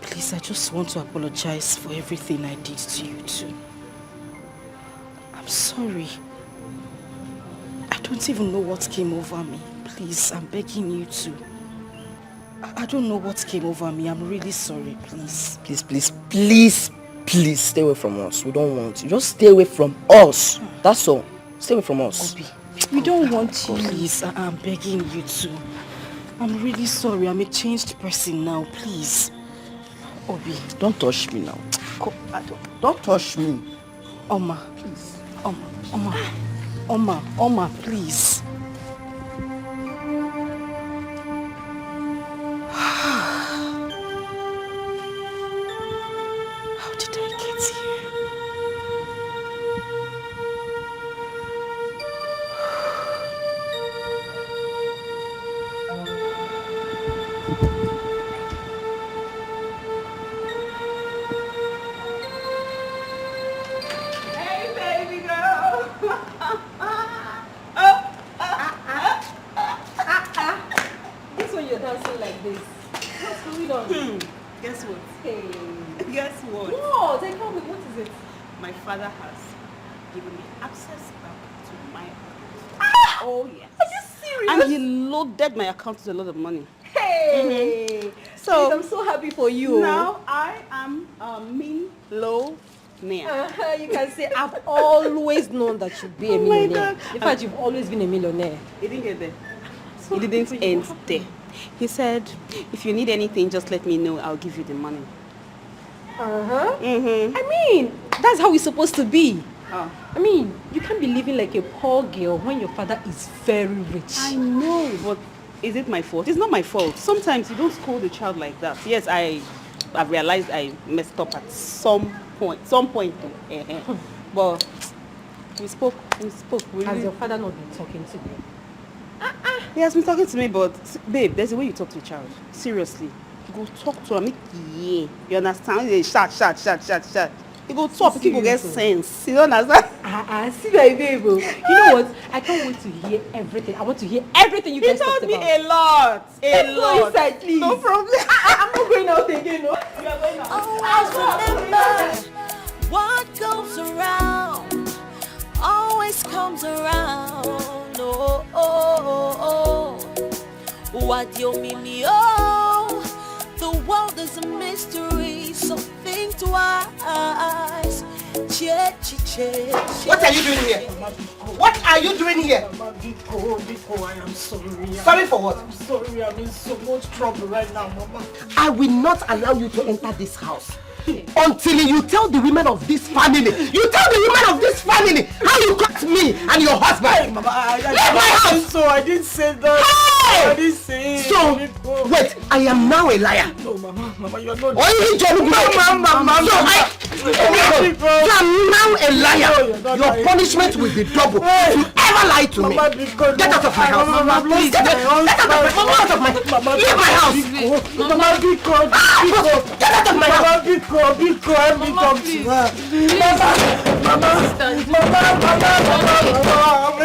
Please, I just want to apologize for everything I did to you too. I'm sorry. I don't even know what came over me. Please, I'm begging you to. I don't know what came over me. I'm really sorry, please. Please stay away from us. We don't want you. Just stay away from us. That's all. Stay away from us. Obi, we don't want you. Please, I'm begging you to. I'm really sorry. I'm a changed person now, please. Obi. Don't touch me now. Don't touch me. Oma, please. Oma, please. How did I get here? Guess what? Hey. Guess what? No, tell me, what is it? My father has given me access back to my account. Oh yes. Are you serious? And he loaded my account with a lot of money. Hey! So I'm so happy for you. Now I am a millionaire. You can say I've always known that you'd be a millionaire. God. In fact, you've always been a millionaire. He didn't get there. He didn't end there. He said, if you need anything, just let me know. I'll give you the money. I mean, that's how it's supposed to be. Oh. I mean, you can't be living like a poor girl when your father is very rich. I know, but is it my fault? It's not my fault. Sometimes you don't scold a child like that. Yes, I've realized I messed up at some point. But we spoke. Has your father not been talking to you? He has been talking to me, but babe, there's a way you talk to a child. Seriously. You go talk to him. Yeah. You understand? They shout. You go talk, people get sense. You don't understand? See my babe. You know what? I can't wait to hear everything. I want to hear everything you guys talked about. He told me a lot. Let's go inside, please. No problem. I'm not going out again, no? You are going out. Always remember what goes around always comes around. What you mean, the world is a mystery, so think twice. What are you doing here? What are you doing here? Biko, I am sorry. Sorry for what? I'm sorry, I'm in so much trouble right now, Mama. I will not allow you to enter this house until you tell the women of this family. You tell the women of this family how you got me and your husband. Hey, Mama, leave my house. So I didn't say that. Hey! I didn't say it. So wait, I am now a liar. No, Mama, you're not. No, Mama. So I'm now a liar. Your punishment will be double. If you ever lie to me, get out of my house. Mama, please. Get out of my house. Leave my house. Mama, Biko. Get out of my house. Biko, help me talk to her. Mama,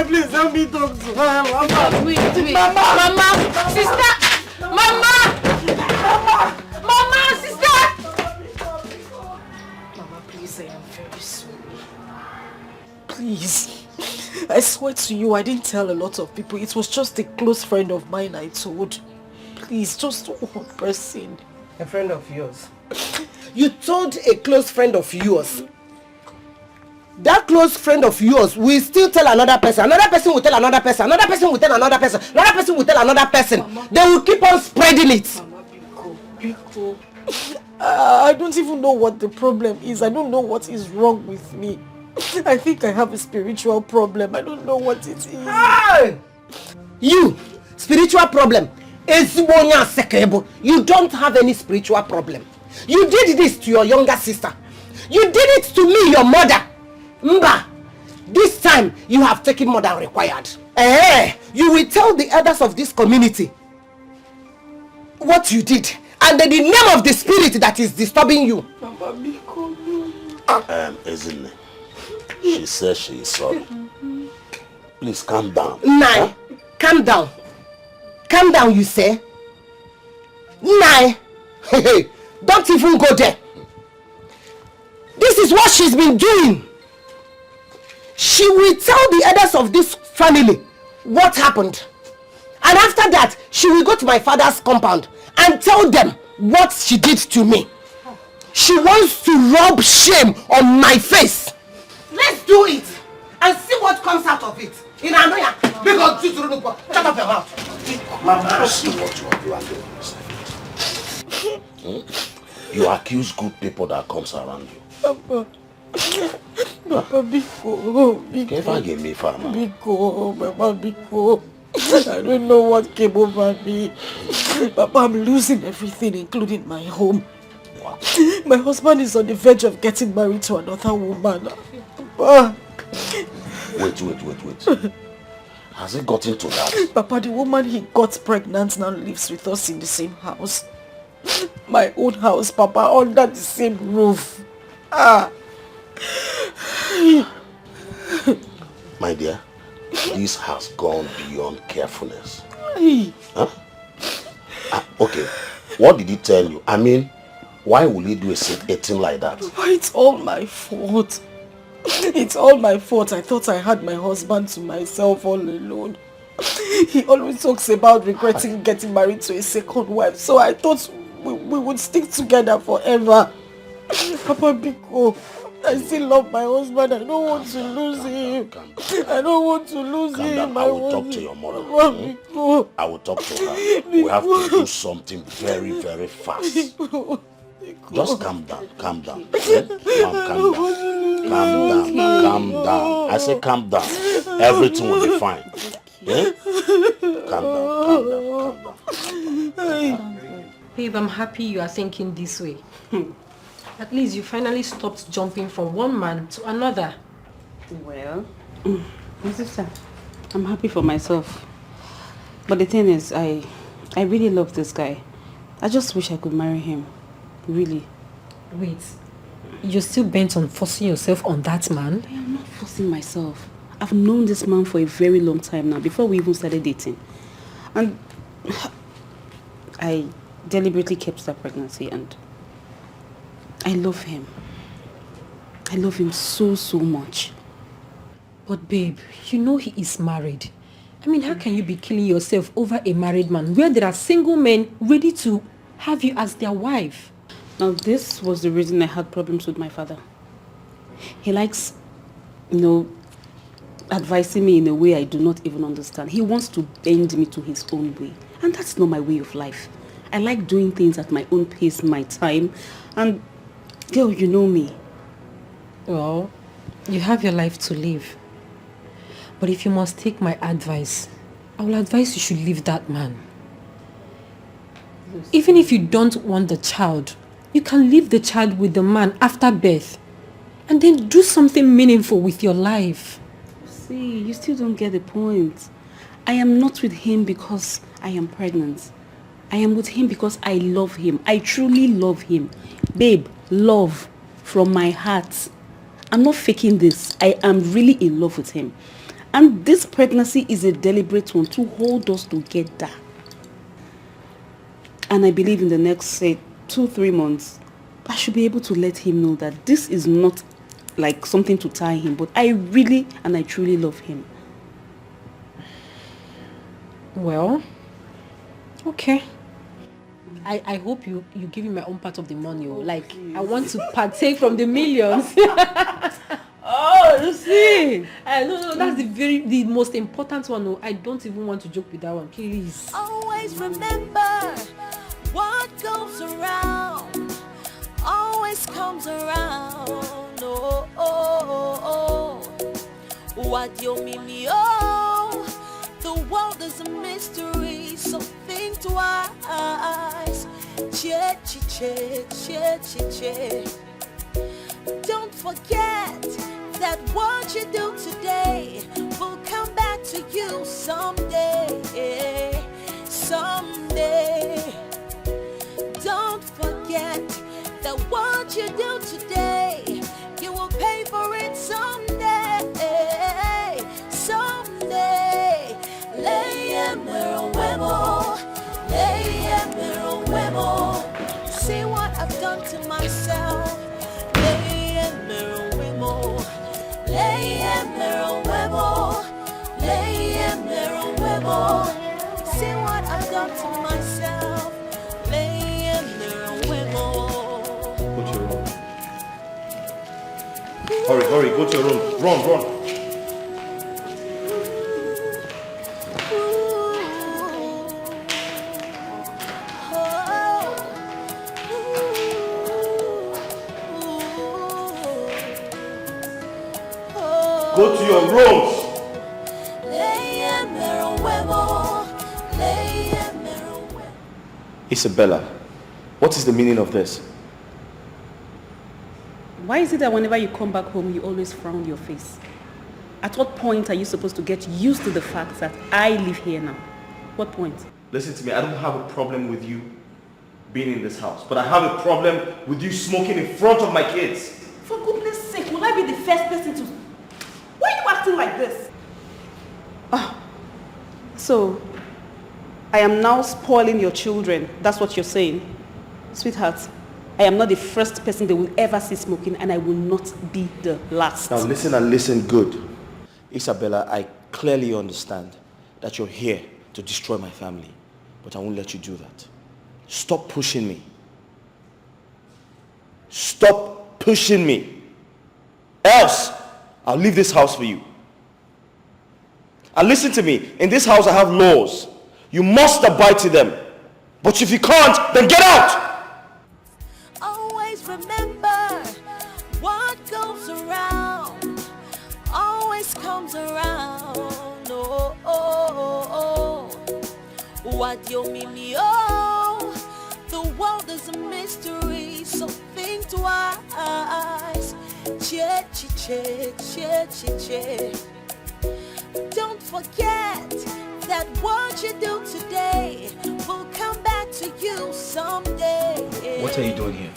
please help me talk to her. Mama, sister, Mama, sister. Mama, please, I am very sorry. Please. I swear to you, I didn't tell a lot of people. It was just a close friend of mine I told. Please, just one person. A friend of yours? You told a close friend of yours? That close friend of yours will still tell another person. Another person will tell another person. Another person will tell another person. Another person will tell another person. Mama, they will keep on spreading it. Mama, Biko. I don't even know what the problem is. I don't know what is wrong with me. I think I have a spiritual problem. I don't know what it is. Hey! You! Spiritual problem. You don't have any spiritual problem. You did this to your younger sister. You did it to me, your mother. Mba, this time you have taken more than required. You will tell the others of this community what you did and the name of the spirit that is disturbing you. Isn't it? She says she is sorry. Please calm down. Nai, calm down. Calm down, you say? Nai, don't even go there. This is what she's been doing. She will tell the others of this family what happened. And after that, she will go to my father's compound and tell them what she did to me. She wants to rub shame on my face. Let's do it and see what comes out of it. In Anoya, because shut up your mouth. Mama, see what you are doing. You accuse good people that comes around you. Papa, Biko. Mama, Biko. I don't know what came over me. Papa, I'm losing everything, including my home. What? My husband is on the verge of getting married to another woman. Papa. Wait. Has it gotten to that? Papa, the woman he got pregnant now lives with us in the same house. My own house, Papa, under the same roof. My dear, this has gone beyond carefulness. Huh? Okay, what did he tell you? I mean, why will he do a thing like that? It's all my fault. It's all my fault. I thought I had my husband to myself all alone. He always talks about regretting getting married to a second wife. So I thought we would stick together forever. Papa Biko, I still love my husband. I don't want to lose him. I don't want to lose him. I will talk to your mother. I will talk to her. We have to do something very, very fast. Just calm down. Calm down. Calm down. I say calm down. Everything will be fine. Calm down. Babe, I'm happy you are thinking this way. At least you finally stopped jumping from one man to another. Well, my sister, I'm happy for myself. But the thing is, I really love this guy. I just wish I could marry him. Really. Wait, you're still bent on forcing yourself on that man? I am not forcing myself. I've known this man for a very long time now, before we even started dating. And I deliberately kept that pregnancy, and I love him. I love him so, so much. But babe, you know he is married. I mean, how can you be killing yourself over a married man where there are single men ready to have you as their wife? Now, this was the reason I had problems with my father. He likes, advising me in a way I do not even understand. He wants to bend me to his own way. And that's not my way of life. I like doing things at my own pace, my time. And, girl, you know me. Well, you have your life to live. But if you must take my advice, I will advise you should leave that man. Even if you don't want the child, you can leave the child with the man after birth. And then do something meaningful with your life. See, you still don't get the point. I am not with him because I am pregnant. I am with him because I love him. I truly love him. Babe, love from my heart. I'm not faking this. I am really in love with him. And this pregnancy is a deliberate one to hold us together. And I believe in the next, say, 2-3 months, I should be able to let him know that this is not like something to tie him, but I really and I truly love him. Well, okay. I hope you give me my own part of the money. Like, I want to partake from the millions. Oh, you see. No, that's the most important one. No, I don't even want to joke with that one. Please. Always remember what goes around always comes around. Oh, oh, oh, oh. What you mean me? Oh, the world is a mystery, so think twice. Che, che, che, che, che, che. Don't forget that what you do today will come back to you someday. Someday. Don't forget that what you do today, you will pay for it someday. Someday. See what I've done to myself. See what I've done to myself. Go to your room. Hurry, go to your room. Run. Go to your rooms. Isabella, what is the meaning of this? Why is it that whenever you come back home, you always frown your face? At what point are you supposed to get used to the fact that I live here now? What point? Listen to me, I don't have a problem with you being in this house, but I have a problem with you smoking in front of my kids. For goodness sake, will I be the first person to... Why are you acting like this? So, I am now spoiling your children. That's what you're saying. Sweetheart, I am not the first person they will ever see smoking, and I will not be the last. Now listen and listen good. Isabella, I clearly understand that you're here to destroy my family, but I won't let you do that. Stop pushing me. Stop pushing me. Else, I'll leave this house for you. And listen to me, in this house I have laws. You must abide to them. But if you can't, then get out! Always remember what goes around always comes around. Oh, oh, oh, oh. What you mean me? Oh, the world is a mystery, so think twice. Che, che, che, che, che, che. Don't forget that what you do today will come back to you someday. What are you doing here?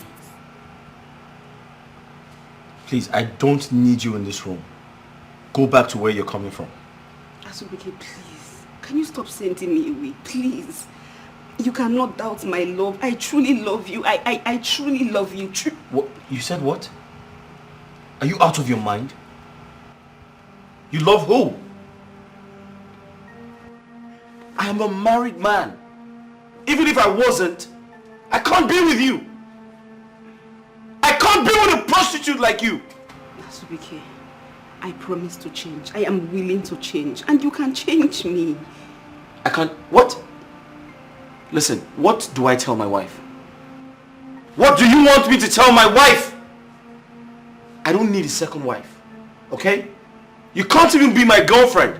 Please, I don't need you in this room. Go back to where you're coming from. Asubike, please. Can you stop sending me away? Please. You cannot doubt my love. I truly love you. I truly love you. What? You said what? Are you out of your mind? You love who? I am a married man. Even if I wasn't, I can't be with you. I can't be with a prostitute like you. Asubike, I promise to change. I am willing to change. And you can change me. I can't... What? Listen, what do I tell my wife? What do you want me to tell my wife? I don't need a second wife. Okay? You can't even be my girlfriend.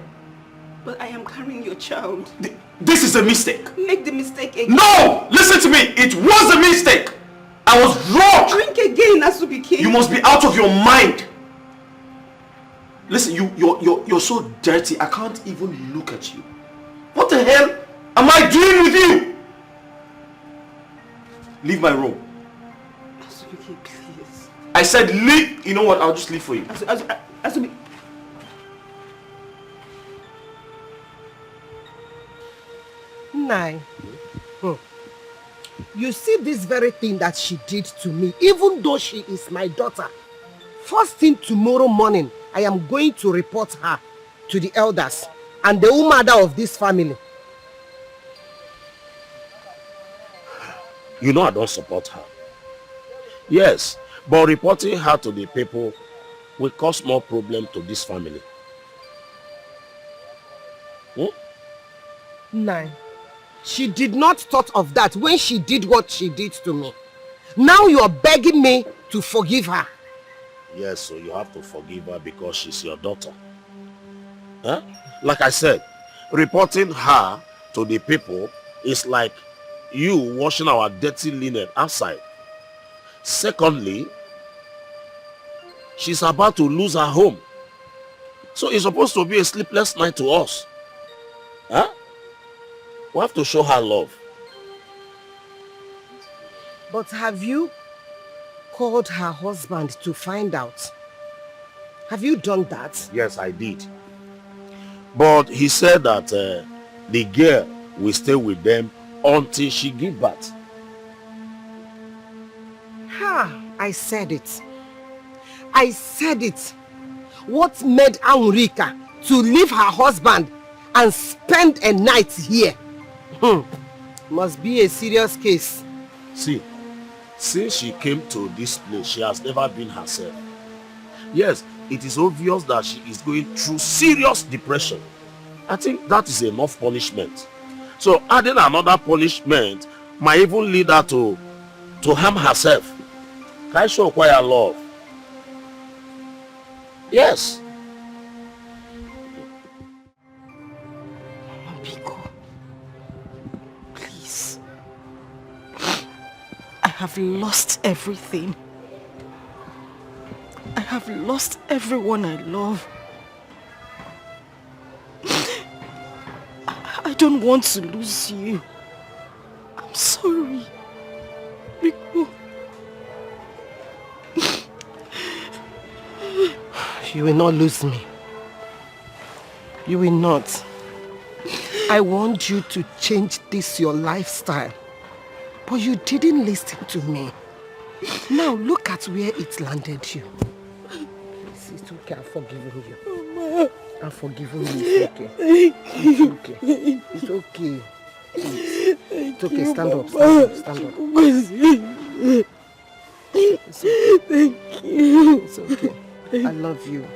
But I am carrying your child. This is a mistake. Make the mistake again. No! Listen to me. It was a mistake. I was wrong. Drink again, Asubike. You must be out of your mind. Listen, you're so dirty. I can't even look at you. What the hell am I doing with you? Leave my room. Asubike, please. I said leave. You know what? I'll just leave for you. Asubike. Nine. You see this very thing that she did to me, even though she is my daughter. First thing tomorrow morning, I am going to report her to the elders and the mother of this family. You know I don't support her. Yes, but reporting her to the people will cause more problem to this family. Nine. She did not thought of that when she did what she did to me. Now you are begging me to forgive her. Yes, so you have to forgive her because she's your daughter. Huh? Like I said, reporting her to the people is like you washing our dirty linen outside. Secondly, she's about to lose her home. So it's supposed to be a sleepless night to us. Huh? We have to show her love. But have you called her husband to find out? Have you done that? Yes, I did. But he said that the girl will stay with them until she gives birth. I said it. I said it. What made Anurika to leave her husband and spend a night here? Must be a serious case. See, since she came to this place, she has never been herself. Yes, it is obvious that she is going through serious depression. I think that is enough punishment. So adding another punishment might even lead her to harm herself. Can I show quiet love? Yes. Please. I have lost everything. I have lost everyone I love. I don't want to lose you. I'm sorry. Biko. You will not lose me. You will not. I want you to change this your lifestyle. But you didn't listen to me. Now look at where it landed you. It's okay, I've forgiven you. I've forgiven you, it's okay. It's okay. It's okay. It's okay, stand up, stand up, stand up. It's okay. Thank you. It's okay. I love you.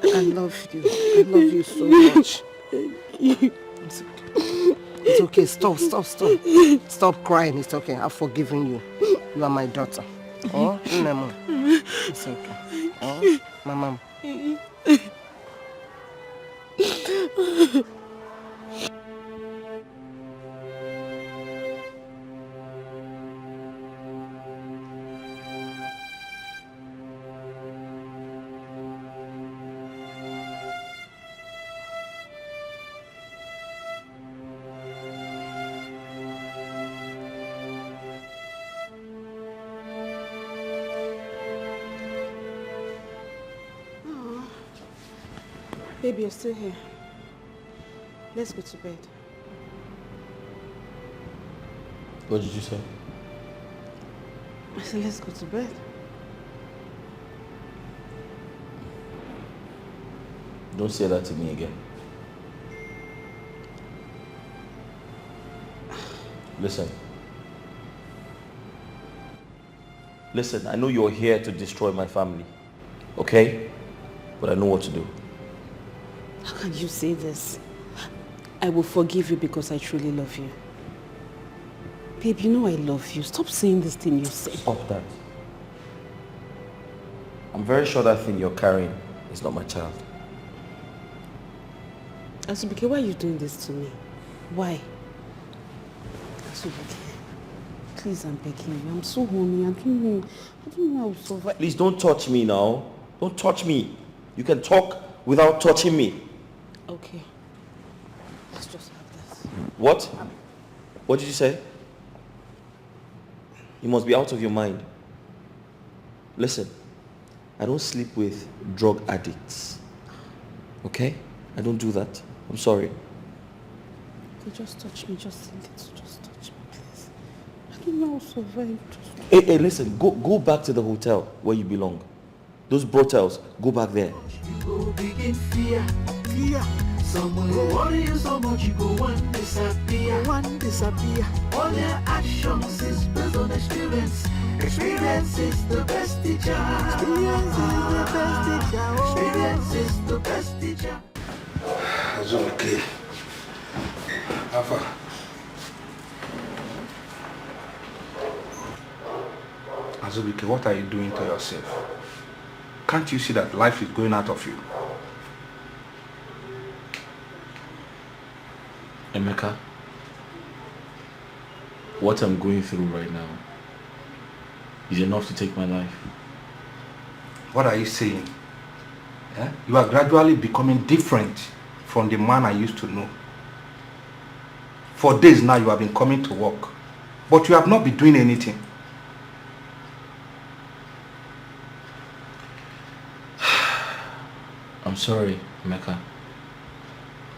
I love you. I love you so much. Thank you. It's okay. It's okay. Stop. Stop crying. It's okay. I've forgiven you. You are my daughter. Oh, Nemo. It's okay. Oh, my mom. Baby, you're still here. Let's go to bed. What did you say? I said, let's go to bed. Don't say that to me again. Listen. Listen, I know you're here to destroy my family. Okay? But I know what to do. How can you say this? I will forgive you because I truly love you. Babe, you know I love you. Stop saying this thing you say. Stop that. I'm very sure that thing you're carrying is not my child. Asubike, why are you doing this to me? Why? Asubike, please, I'm begging you. I'm so horny. I don't know how to survive. Please don't touch me now. Don't touch me. You can talk without touching me. Okay. Let's just have this. What? What did you say? You must be out of your mind. Listen, I don't sleep with drug addicts. Okay? I don't do that. I'm sorry. Okay, just touch me. Just touch me, please. I don't know how to survive. Hey, listen. Go back to the hotel where you belong. Those brothels, go back there. You go begin fear. Someone will worry you so much you go one disappear. All their actions is based on experience. Experience is the best teacher. Experience is the best teacher. Azubike. Alpha. Azubike, what are you doing to yourself? Can't you see that life is going out of you? Emeka, what I'm going through right now is enough to take my life. What are you saying? You are gradually becoming different from the man I used to know. For days now you have been coming to work, but you have not been doing anything. I'm sorry, Emeka.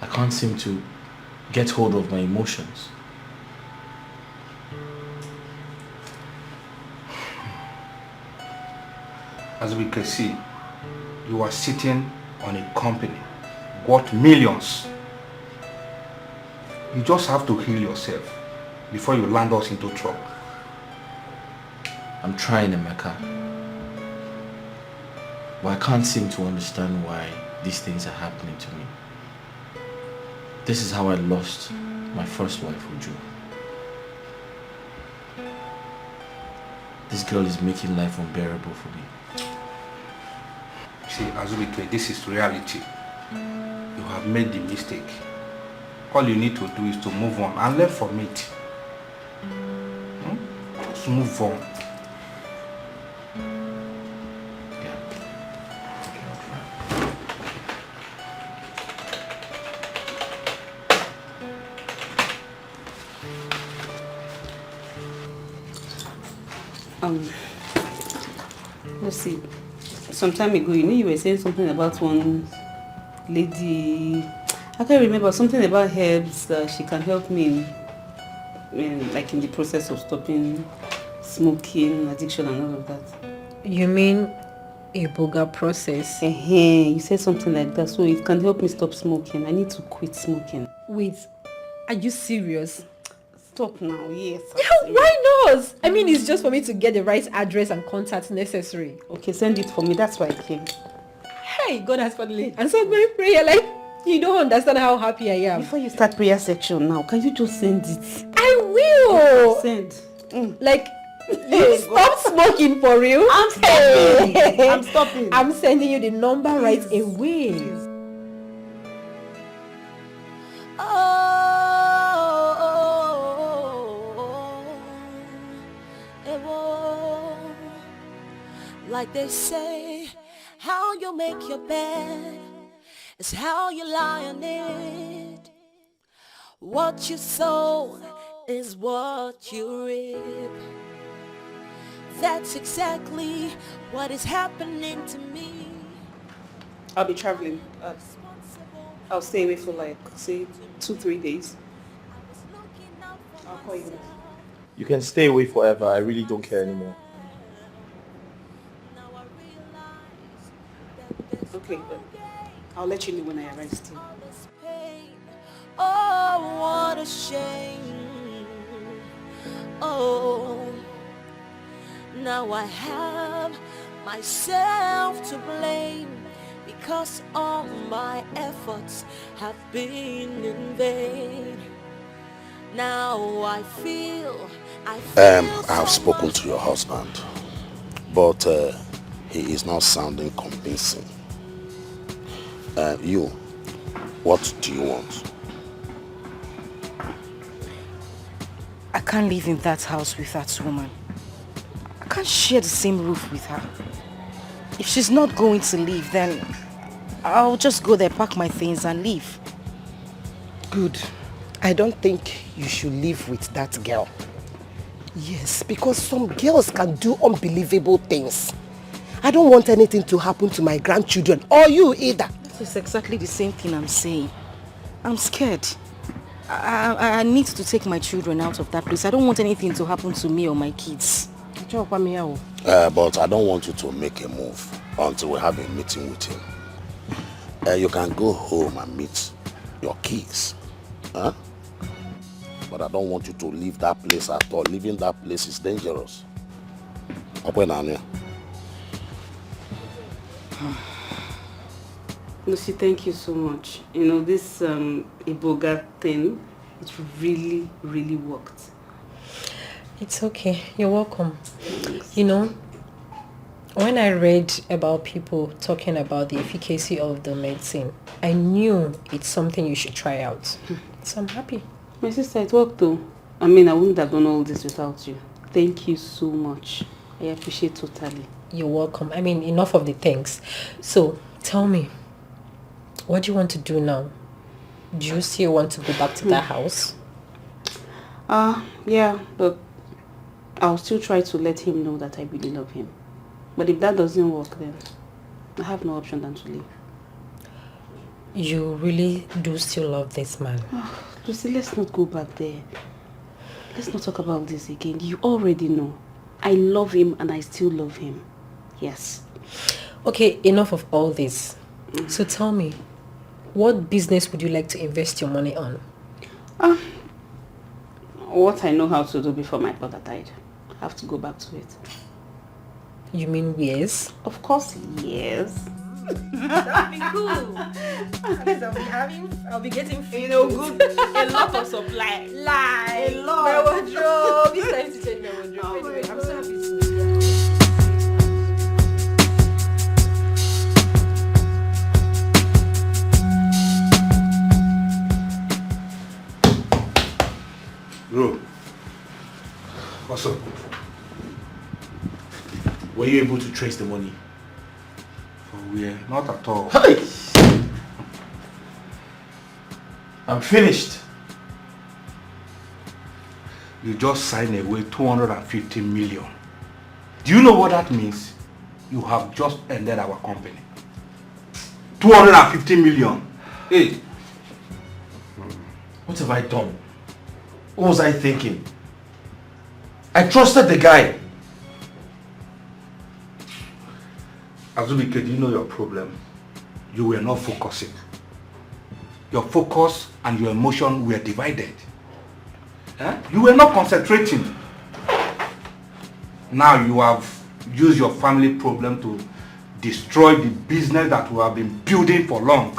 I can't seem to get hold of my emotions. As we can see, you are sitting on a company worth millions. You just have to heal yourself before you land us into trouble. I'm trying, Emeka. But I can't seem to understand why these things are happening to me. This is how I lost my first wife, Uju. This girl is making life unbearable for me. See, Azubike, this is reality. You have made the mistake. All you need to do is to move on and learn from it. Just move on. Let's see. Some time ago, you were saying something about one lady. I can't remember, something about herbs that she can help me in the process of stopping smoking, addiction, and all of that. You mean a Boga process? You said something like that, so it can help me stop smoking. I need to quit smoking. Wait, are you serious? Stop now, yes. Yeah, why not? I mean, it's just for me to get the right address and contacts necessary. Okay, send it for me. That's why I came. Hey, God has finally answered my prayer. Like, you don't understand how happy I am. Before you start prayer section now, can you just send it? I will. Send. Like, you stop smoking for real? I'm stopping. I'm stopping. I'm sending you the number right away. Like they say, how you make your bed is how you lie on it. What you sow is what you reap. That's exactly what is happening to me. I'll be traveling. I'll stay away for say 2-3 days. I'll call you. You can stay away forever. I really don't care anymore. Okay, but I'll let you know when I arrive still. Oh, what a shame. Oh, now I have myself to blame because all my efforts have been in vain. Now I feel I have spoken to your husband, but he is not sounding convincing. You, what do you want? I can't live in that house with that woman. I can't share the same roof with her. If she's not going to leave, then I'll just go there, pack my things and leave. Good. I don't think you should live with that girl. Yes, because some girls can do unbelievable things. I don't want anything to happen to my grandchildren or you either. It's exactly the same thing I'm saying. I'm scared. I need to take my children out of that place. I don't want anything to happen to me or my kids. But I don't want you to make a move. until we have a meeting with him. You can go home and meet your kids. Huh? But I don't want you to leave that place at all. Leaving that place is dangerous. Lucy, thank you so much. You know, this Iboga thing, it really, really worked. It's okay. You're welcome. Thanks. You know, when I read about people talking about the efficacy of the medicine, I knew it's something you should try out. So I'm happy. My sister, it worked though. I mean, I wouldn't have done all this without you. Thank you so much. I appreciate totally. You're welcome. I mean, enough of the thanks. So, tell me, what do you want to do now? Do you still want to go back to that house? Yeah, but I'll still try to let him know that I really love him. But if that doesn't work, then I have no option than to leave. You really do still love this man? Lucy, let's not go back there. Let's not talk about this again. You already know. I love him and I still love him. Yes. Okay, enough of all this. So tell me, what business would you like to invest your money on? What I know how to do before my brother died. I have to go back to it. You mean yes? Of course, yes. That'd be cool. I'll be getting food. Good. A lot of supply. A lot. My wardrobe. It's time to change my wardrobe. Anyway, I'm so happy to see you. Bro, what's up? Were you able to trace the money? For where? Not at all. Hey! I'm finished. You just signed away 250 million. Do you know what that means? You have just ended our company. 250 million. Hey. What have I done? What was I thinking? I trusted the guy. Azubike, do you know your problem? You were not focusing. Your focus and your emotion were divided. You were not concentrating. Now you have used your family problem to destroy the business that we have been building for long.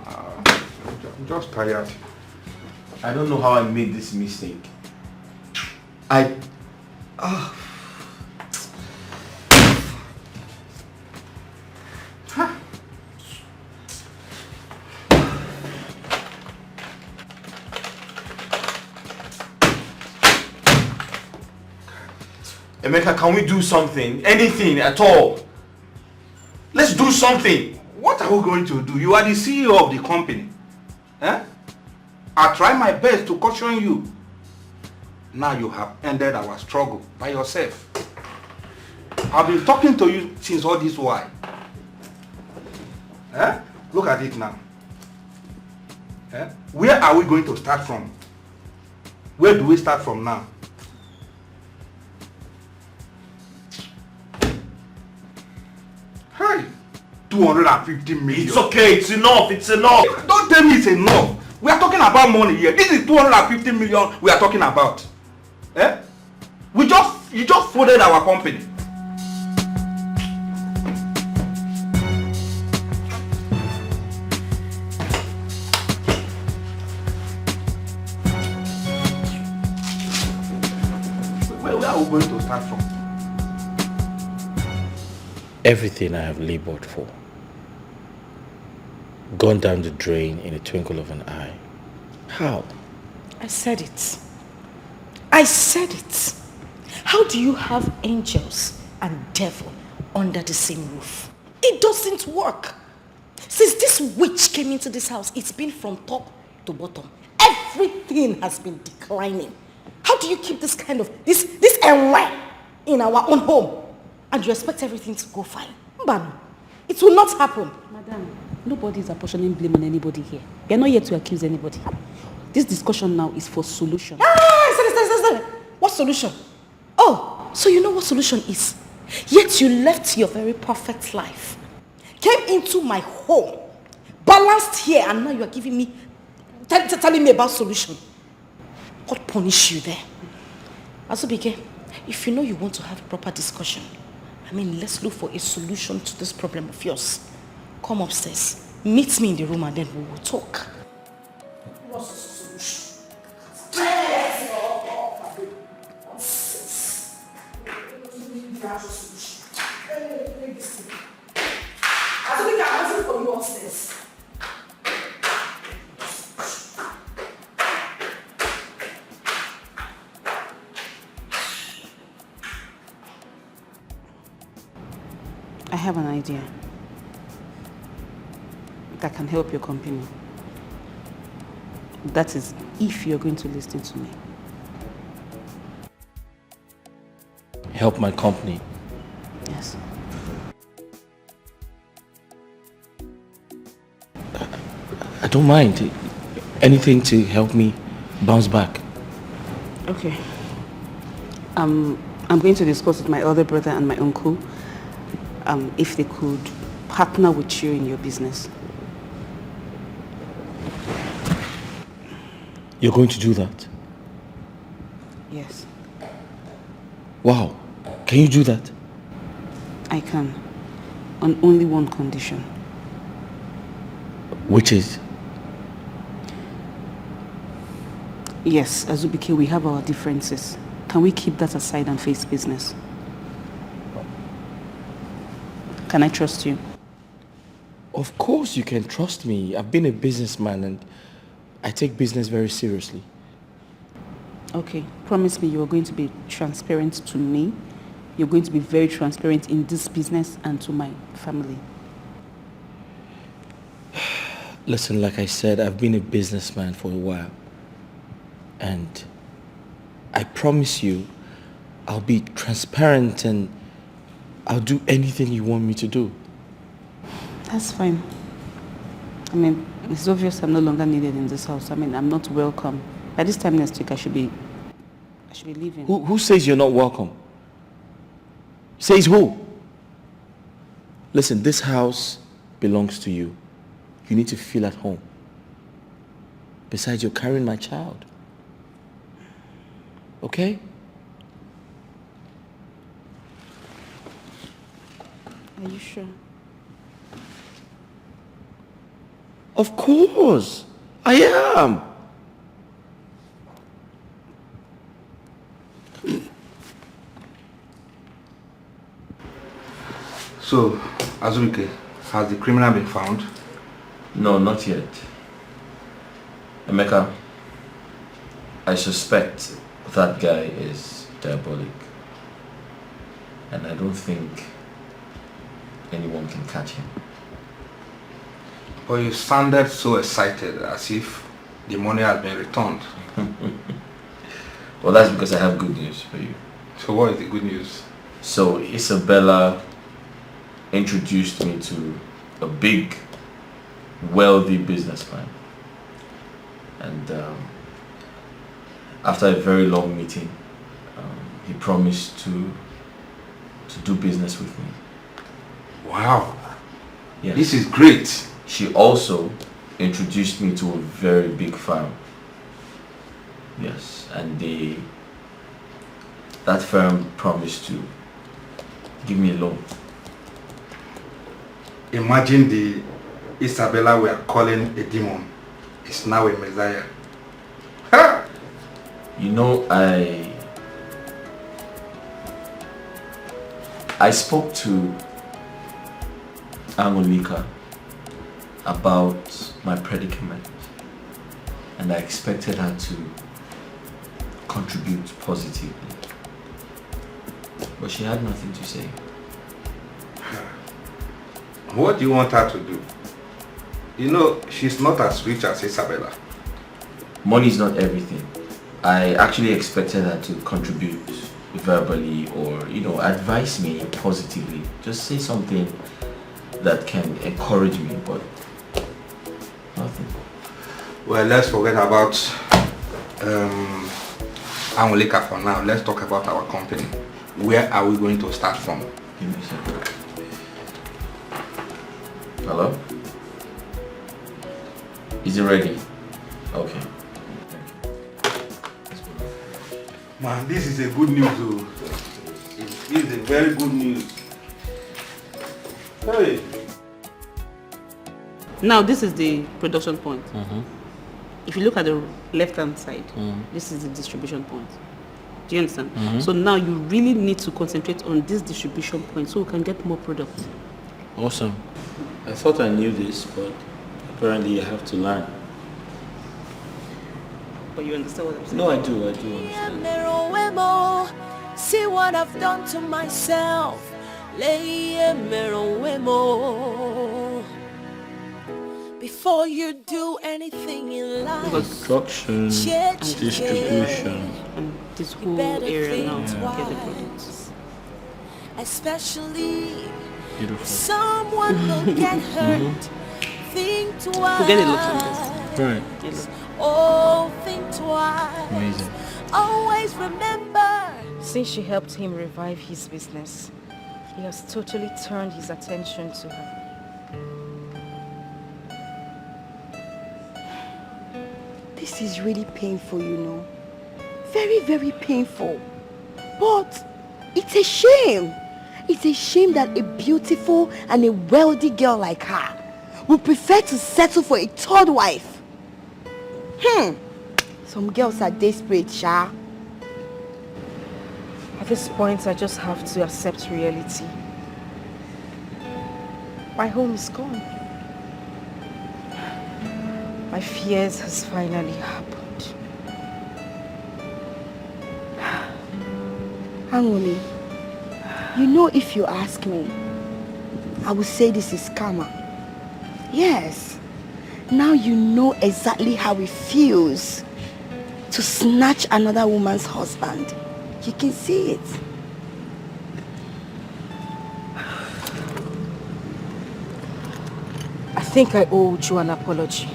I'm just tired. I don't know how I made this mistake. Emeka, can we do something? Anything at all? Let's do something. What are we going to do? You are the CEO of the company. I try my best to caution you. Now you have ended our struggle by yourself. I've been talking to you since all this while. Look at it now. Where are we going to start from? Where do we start from now? Hey, 250 million. It's okay, it's enough, it's enough. Don't tell me it's enough. We are talking about money here. This is 250 million we are talking about. You just folded our company. Where are we going to start from? Everything I have labored for, gone down the drain in a twinkle of an eye. How? I said it. I said it. How do you have angels and devil under the same roof? It doesn't work. Since this witch came into this house, it's been from top to bottom. Everything has been declining. How do you keep this kind of, this in our own home? And you expect everything to go fine? Mbano, it will not happen. Madam, nobody is apportioning blame on anybody here. We are not here to accuse anybody. This discussion now is for solution. What solution? Oh, so you know what solution is? Yet you left your very perfect life, came into my home, balanced here, and now you are giving me, telling me about solution. God punish you there. Azubike, if you know you want to have a proper discussion, let's look for a solution to this problem of yours. Come upstairs, meet me in the room, and then we will talk. What's the solution? Azubike, I'm waiting for you upstairs. I have an idea that can help your company. That is, if you're going to listen to me. Help my company? Yes. I don't mind. Anything to help me bounce back. Okay. I'm going to discuss with my other brother and my uncle if they could partner with you in your business. You're going to do that? Yes. Wow. Can you do that? I can. On only one condition. Which is? Yes, Azubike, we have our differences. Can we keep that aside and face business? Can I trust you? Of course you can trust me. I've been a businessman and I take business very seriously. Okay, promise me you are going to be transparent to me. You're going to be very transparent in this business and to my family. Listen, like I said, I've been a businessman for a while. And I promise you, I'll be transparent and I'll do anything you want me to do. That's fine. It's obvious I'm no longer needed in this house. I'm not welcome. By this time next week, I should be leaving. Who says you're not welcome? Says who? Listen, this house belongs to you. You need to feel at home. Besides, you're carrying my child. Okay? Are you sure? Of course, I am. So, Azubike, has the criminal been found? No, not yet. Emeka, I suspect that guy is diabolic. And I don't think anyone can catch him. But you sounded so excited, as if the money has been returned. Well, that's because I have good news for you. So what is the good news? So Isabella introduced me to a big, wealthy businessman. And after a very long meeting, he promised to do business with me. Wow. Yes. This is great. She also introduced me to a very big firm. Yes, and that firm promised to give me a loan. Imagine the Isabella we are calling a demon is now a messiah. Ha! You know, I spoke to Angolika about my predicament, and I expected her to contribute positively, but she had nothing to say. What do you want her to do? You know, she's not as rich as Isabella. Money is not everything. I actually expected her to contribute verbally or, advise me positively. Just say something that can encourage me, but nothing. Well, let's forget about Angolika for now. Let's talk about our company. where are we going to start from? Give me a second. Hello? Is it ready? Okay. Man, this is a good news, though. This is a very good news. Hey. Now this is the production point. If you look at the left-hand side, this is the distribution point. Do you understand? So now you really need to concentrate on this distribution point so we can get more product. Awesome. I thought I knew this, but apparently I have to learn. But you understand what I'm saying? No, I do understand. See what I've done to myself. Before you do anything in life, Production, distribution, and this whole area now to get the products. Especially beautiful. Someone will get hurt. Think twice. Forget a lot of this. Right. Oh, think twice. Amazing. Always remember. Since she helped him revive his business, he has totally turned his attention to her. This is really painful, you know. Very, very painful. But it's a shame. It's a shame that a beautiful and a wealthy girl like her would prefer to settle for a third wife. Some girls are desperate, Sha. At this point, I just have to accept reality. My home is gone. My fears has finally happened. Angoni, you know, if you ask me, I would say this is karma. Yes. Now you know exactly how it feels to snatch another woman's husband. You can see it. I think I owe you an apology.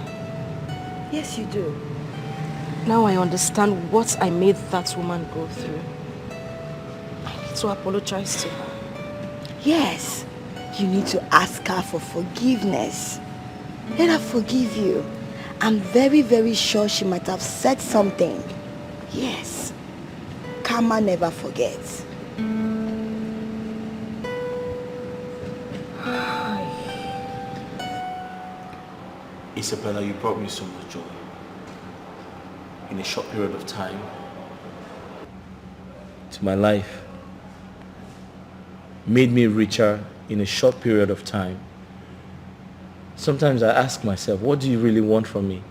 Yes, you do. Now I understand what I made that woman go through. I need to apologize to her. Yes, you need to ask her for forgiveness. Let her forgive you. I'm very, very sure she might have said something. Yes, karma never forgets. Isabella, you brought me so much joy in a short period of time to my life. Made me richer in a short period of time. Sometimes I ask myself, what do you really want from me?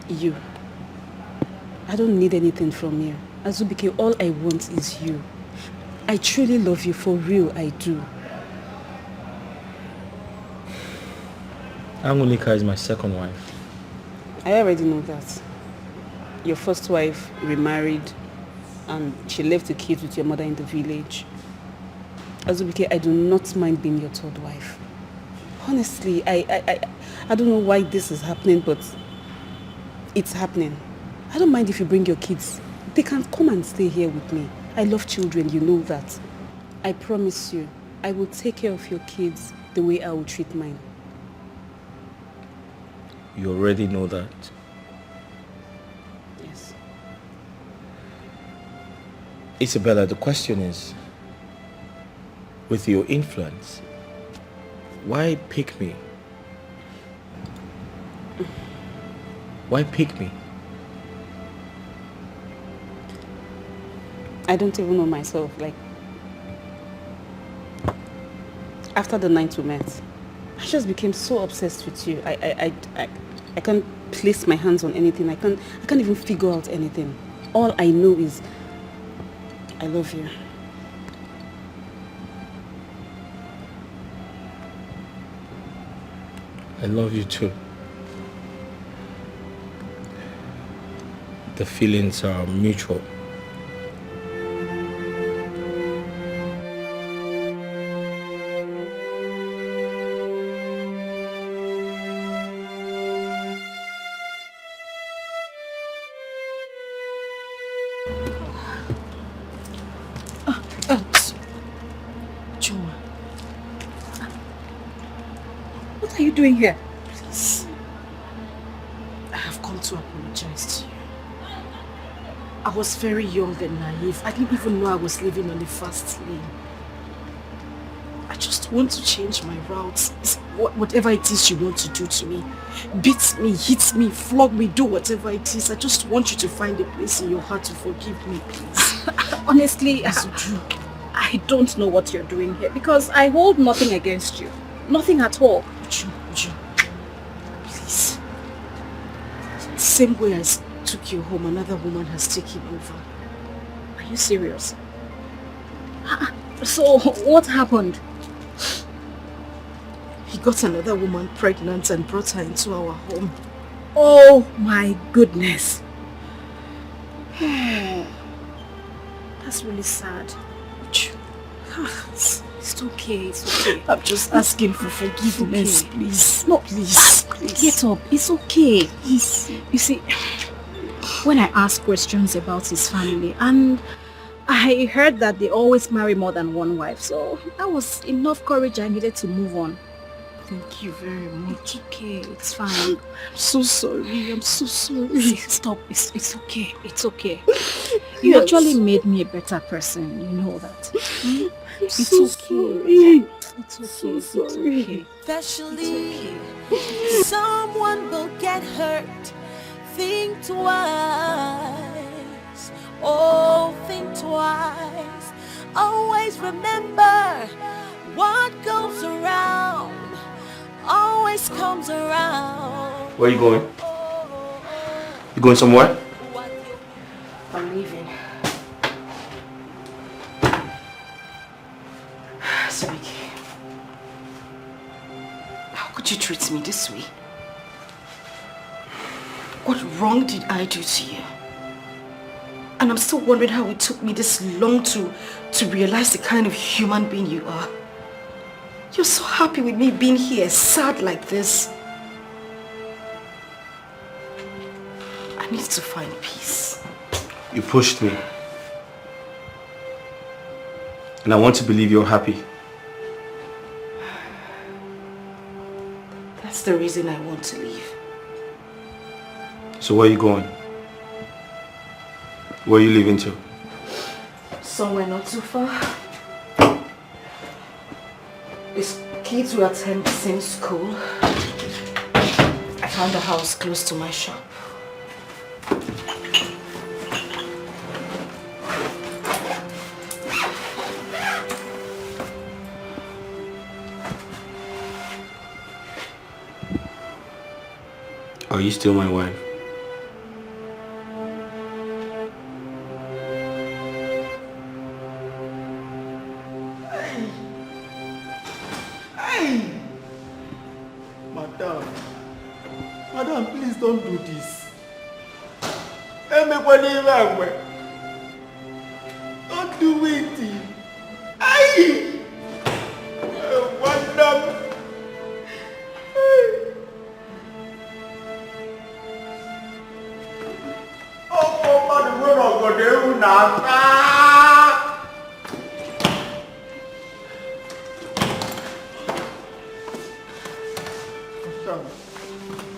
You. I don't need anything from you. Azubike, all I want is you. I truly love you, for real, I do. Angolika is my second wife. I already know that. Your first wife remarried and she left the kids with your mother in the village. Azubike, I do not mind being your third wife. Honestly, I don't know why this is happening, but it's happening. I don't mind if you bring your kids. They can come and stay here with me. I love children, you know that. I promise you, I will take care of your kids the way I will treat mine. You already know that. Yes. Isabella, the question is, with your influence, why pick me? Why pick me? I don't even know myself. Like, after the night we met, I just became so obsessed with you. I can't place my hands on anything. I can't even figure out anything. All I know is I love you. I love you too. The feelings are mutual. What are you doing here? Please. I have come to apologize to you. I was very young and naive. I didn't even know I was living on the fast lane. I just want to change my routes. Whatever it is you want to do to me. Beat me, hit me, flog me, do whatever it is. I just want you to find a place in your heart to forgive me, please. Honestly, I don't know what you're doing here because I hold nothing against you. Nothing at all. Uju, please. The same way I took you home, another woman has taken over. Are you serious? So, what happened? He got another woman pregnant and brought her into our home. Oh my goodness. That's really sad. It's okay, it's okay. I'm just asking for forgiveness, okay. Please. No, please. Get up, it's okay. Please. You see, when I ask questions about his family, and I heard that they always marry more than one wife, so that was enough courage I needed to move on. Thank you very much. It's okay, it's fine. I'm so sorry, I'm so sorry. Please, stop, it's okay, it's okay. You actually made me a better person, you know that. It's so okay. Sorry. It's okay, So it's sorry. okay. Especially someone will get hurt. Think twice. Oh, think twice. Always remember what goes around always comes around. Where are you going? You going somewhere? I'm leaving. Sabiki, how could you treat me this way? What wrong did I do to you? And I'm still wondering how it took me this long to realize the kind of human being you are. You're so happy with me being here, sad like this. I need to find peace. You pushed me. And I want to believe you're happy. That's the reason I want to leave. So where are you going? Where are you leaving to? Somewhere not too far. It's kids who attend the same school. I found a house close to my shop. Are you still my wife? Madam, please don't do this. Don't do it. Madam.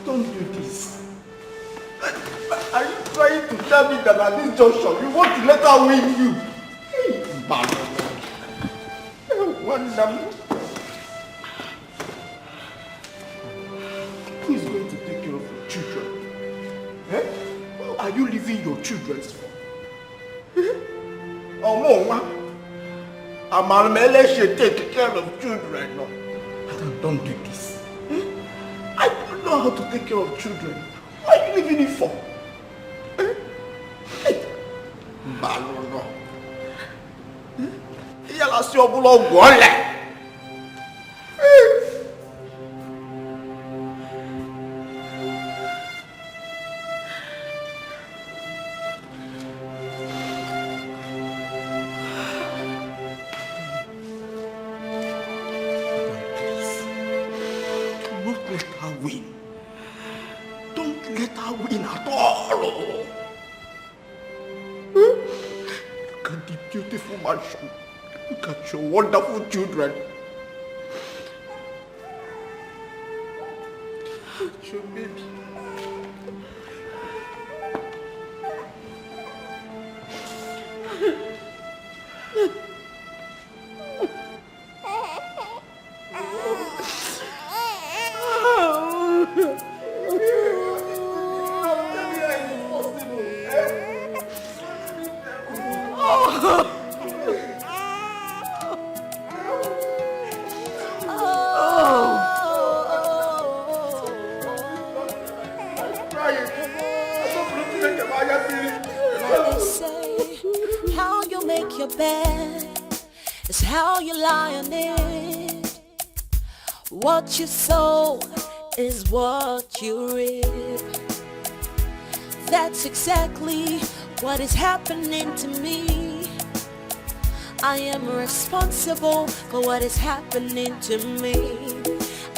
Don't do this. Are you trying to tell me that at this junction you want to let her win you? Who is going to take care of your children? Eh? Who are you leaving your children for? Amalmele should take care of children. No. Madam, don't do this. I don't know how to take care of children. What are you leaving it for? Balono. Yala si obulo gwole. Look at your wonderful children. Your baby. They say how you make your bed is how you lie on it. What you sow is what you reap. That's exactly what is happening to me. I am responsible for what is happening to me.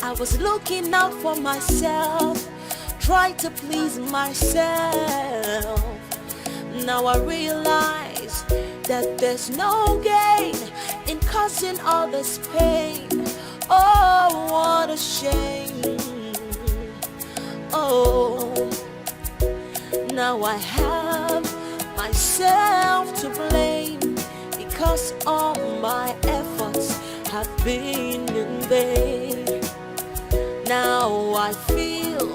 I was looking out for myself, trying to please myself. Now I realize that there's no gain in causing all this pain. Oh, what a shame. Oh, now I have myself to blame, because all my efforts have been in vain. Now I feel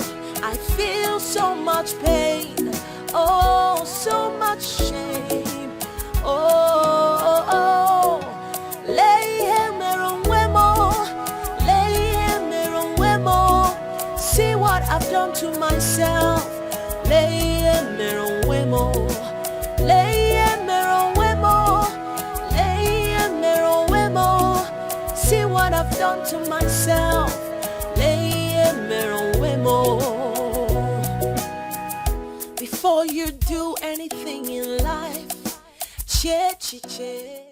so much pain, oh, so much shame. Oh, see what I've done to myself. See what I've done to myself. Before you do anything in life, che.